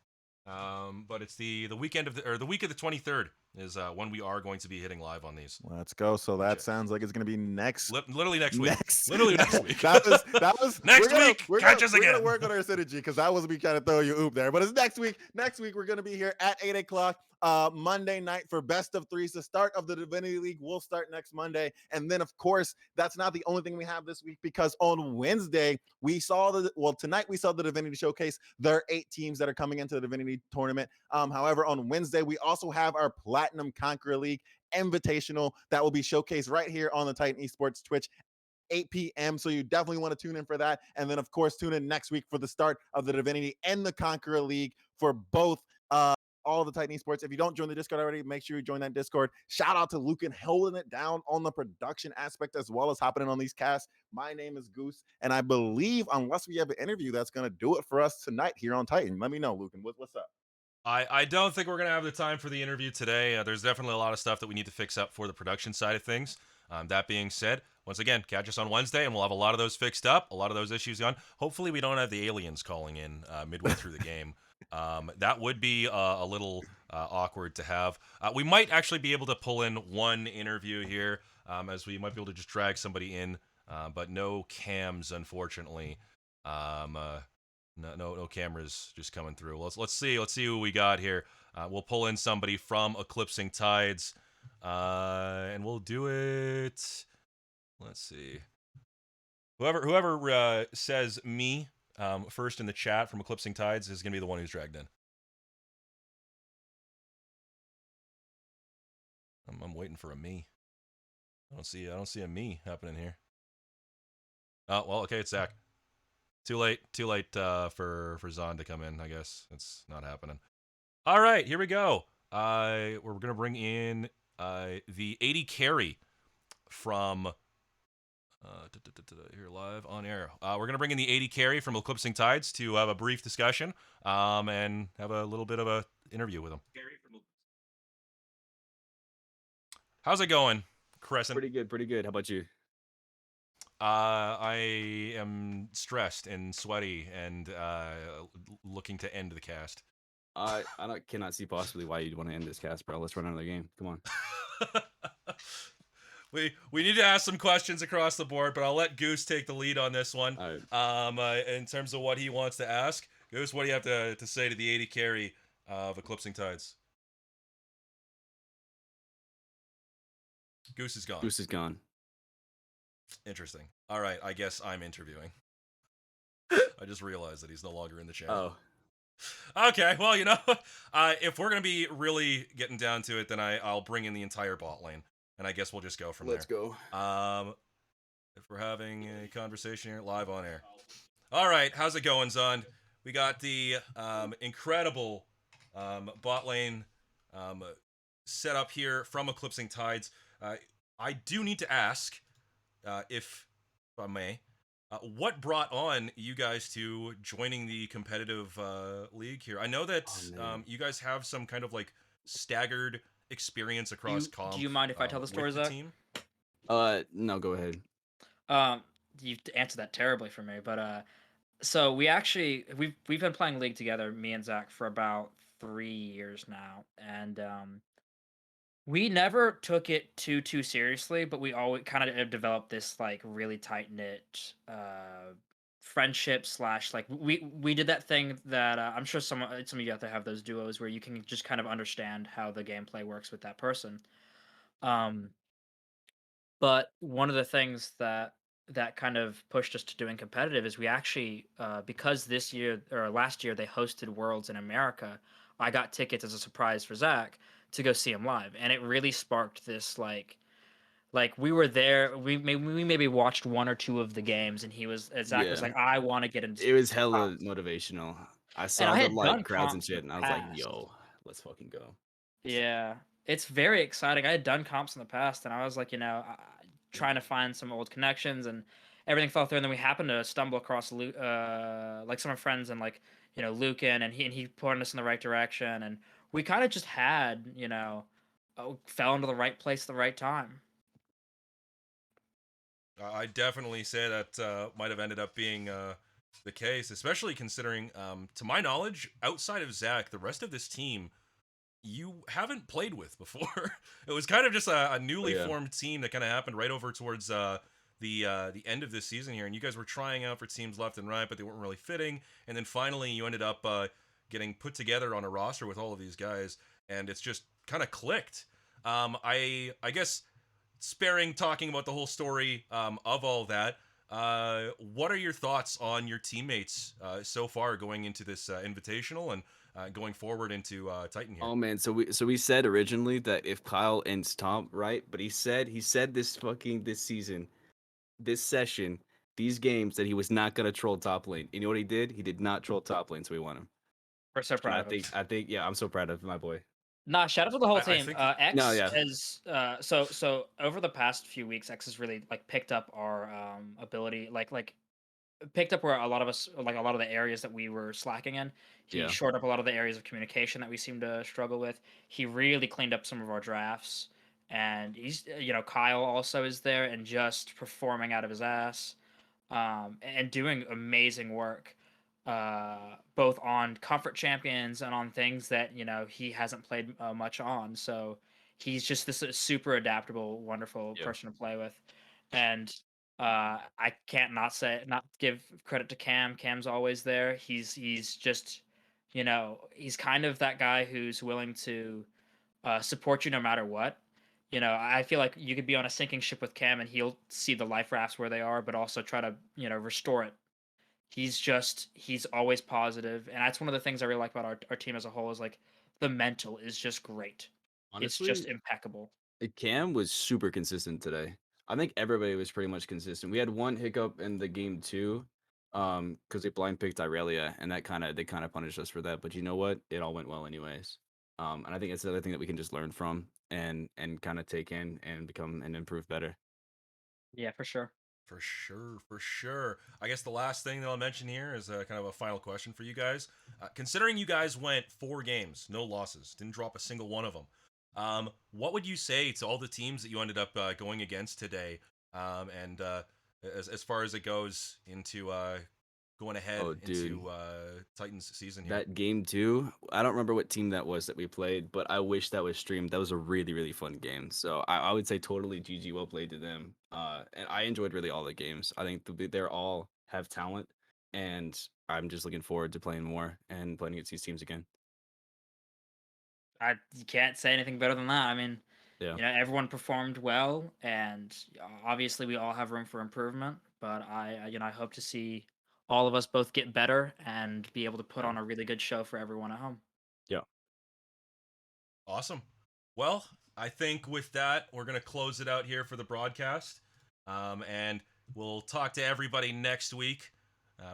But it's the weekend of the week of the 23rd is when we are going to be hitting live on these. Let's go. So that sounds like it's going to be next. Literally next week. Literally next week. that was next week. Catch us again. We're gonna work on our synergy because I wasn't trying to throw you oop there, but it's next week. Next week we're gonna be here at 8 o'clock. Monday night for best of threes. The start of the Divinity League will start next Monday. And then, of course, that's not the only thing we have this week because on Wednesday, tonight we saw the Divinity Showcase. There are 8 teams that are coming into the Divinity tournament. However, on Wednesday, we also have our Platinum Conqueror League Invitational that will be showcased right here on the Titan Esports Twitch. 8 p.m. So you definitely want to tune in for that. And then, of course, tune in next week for the start of the Divinity and the Conqueror League for both all the Titan Esports. If you don't join the Discord already, make sure you join that Discord. Shout out to Lucan holding it down on the production aspect as well as hopping in on these casts. My name is Goose, and I believe unless we have an interview, that's going to do it for us tonight here on Titan. Let me know, Lucan. What's up? I don't think we're going to have the time for the interview today. There's definitely a lot of stuff that we need to fix up for the production side of things. That being said, once again, catch us on Wednesday, and we'll have a lot of those fixed up, a lot of those issues gone. Hopefully we don't have the aliens calling in midway through the game. That would be a little awkward to have. We might actually be able to pull in one interview here, as we might be able to just drag somebody in, but no cams, unfortunately. No cameras just coming through. Let's see who we got here. We'll pull in somebody from Eclipsing Tides, and we'll do it. Let's see. Whoever says me first in the chat from Eclipsing Tides is gonna be the one who's dragged in. I'm waiting for a me. I don't see a me happening here. Oh well, okay, it's Zach. Too late for Zahn to come in, I guess. It's not happening. All right, here we go. We're going to bring in the 80 carry from... here live on air. We're going to bring in the 80 carry from Eclipsing Tides to have a brief discussion and have a little bit of a interview with him. How's it going, Crescent? Pretty good. How about you? I am stressed and sweaty and looking to end the cast. I cannot see possibly why you'd want to end this cast, bro. Let's run another game. Come on. We need to ask some questions across the board, but I'll let Goose take the lead on this one. Right. In terms of what he wants to ask, Goose, what do you have to say to the 80 carry of Eclipsing Tides? Goose is gone. Goose is gone. Interesting. All right, I guess I'm interviewing. I just realized that he's no longer in the channel. Oh. Okay, well, if we're going to be really getting down to it, then I'll bring in the entire bot lane, and I guess we'll just go from Let's there. go. If we're having a conversation here, live on air. All right, how's it going, Zond? We got the incredible bot lane set up here from Eclipsing Tides. I do need to ask, if I may, what brought on you guys to joining the competitive league here? I know that you guys have some kind of like staggered experience across comp. Do you mind if I tell the story, Zach? No, go ahead. You answered that terribly for me, but so we've been playing League together, me and Zach, for about 3 years now, and we never took it too seriously, but we always kind of developed this like really tight knit friendship slash like we did that thing that I'm sure some of you out there have those duos where you can just kind of understand how the gameplay works with that person. But one of the things that kind of pushed us to doing competitive is we actually because this year or last year they hosted Worlds in America, I got tickets as a surprise for Zach to go see him live, and it really sparked this like we were there. We maybe watched 1 or 2 of the games, and Zach was like, I want to get into. It was hella motivational. I saw I the had done like crowds and comps in shit, and the I was like, past. yo, let's fucking go. Yeah, it's very exciting. I had done comps in the past, and I was like, trying to find some old connections, and everything fell through. And then we happened to stumble across like some of our friends, and like Lucan, and he pointed us in the right direction, and we kind of just had fell into the right place at the right time. I definitely say that might have ended up being the case, especially considering, to my knowledge, outside of Zach, the rest of this team, you haven't played with before. It was kind of just a newly formed team that kind of happened right over towards the end of this season here, and you guys were trying out for teams left and right, but they weren't really fitting. And then finally, you ended up getting put together on a roster with all of these guys, and it's just kind of clicked. I guess sparing talking about the whole story of all that. What are your thoughts on your teammates so far going into this invitational and going forward into Titan here? Oh man, so we said originally that if Kyle ends top, right? But he said this season, this session, these games that he was not gonna troll top lane. You know what he did? He did not troll top lane, so we won him. We're so And proud of him. I think yeah, I'm so proud of my boy. Nah, shout out to the whole I team. think- X No, yeah. has so over the past few weeks, X has really like picked up our ability, like picked up where a lot of us, like a lot of the areas that we were slacking in. He Yeah. shored up a lot of the areas of communication that we seem to struggle with. He really cleaned up some of our drafts, and he's Kyle also is there and just performing out of his ass, and doing amazing work, both on comfort champions and on things that he hasn't played much on. So he's just this super adaptable, wonderful Yeah. person to play with, and I can't not give credit to Cam. Cam's always there. He's just he's kind of that guy who's willing to support you no matter what. I feel like you could be on a sinking ship with Cam and he'll see the life rafts where they are, but also try to restore it. He's always positive, and that's one of the things I really like about our team as a whole is like the mental is just great. Honestly, It's just impeccable. Cam was super consistent today. I think everybody was pretty much consistent. We had one hiccup in the game 2, because they blind picked Irelia, and they kind of punished us for that. But you know what? It all went well anyways. And I think it's another thing that we can just learn from and kind of take in and become and improve better. Yeah, for sure. For sure, for sure. I guess the last thing that I'll mention here is kind of a final question for you guys. Considering you guys went 4 games, no losses, didn't drop a single one of them, what would you say to all the teams that you ended up going against today? And as far as it goes into going ahead into Titans season here. That game 2, I don't remember what team that was that we played, but I wish that was streamed. That was a really, really fun game. So I would say totally GG, well played to them. And I enjoyed really all the games. I think they're all have talent, and I'm just looking forward to playing more and playing against these teams again. You can't say anything better than that. I mean, Yeah. everyone performed well, and obviously we all have room for improvement. But I hope to see all of us both get better and be able to put on a really good show for everyone at home. Yeah. Awesome. Well, I think with that, we're going to close it out here for the broadcast. And we'll talk to everybody next week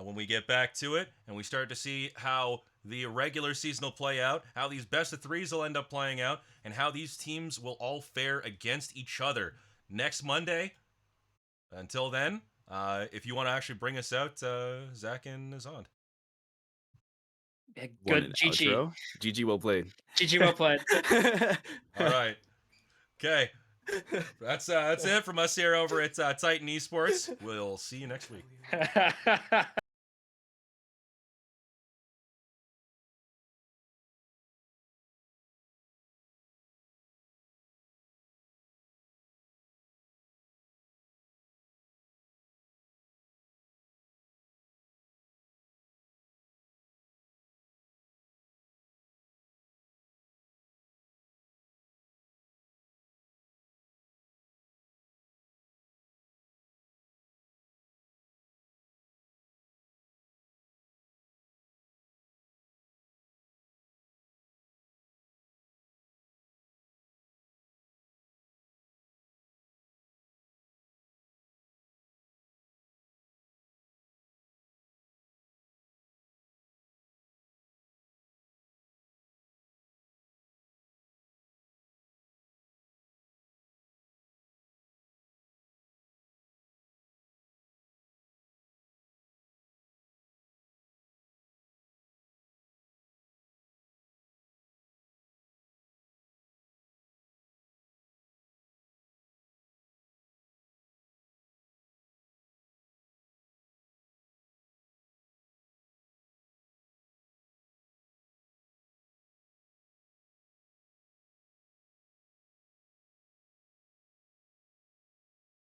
when we get back to it and we start to see how the regular season will play out, how these best of 3s will end up playing out, and how these teams will all fare against each other next Monday. Until then, if you want to actually bring us out, Zach and Azad. Good, GG. GG, well played. GG, well played. All right. Okay. That's it from us here over at Titan Esports. We'll see you next week.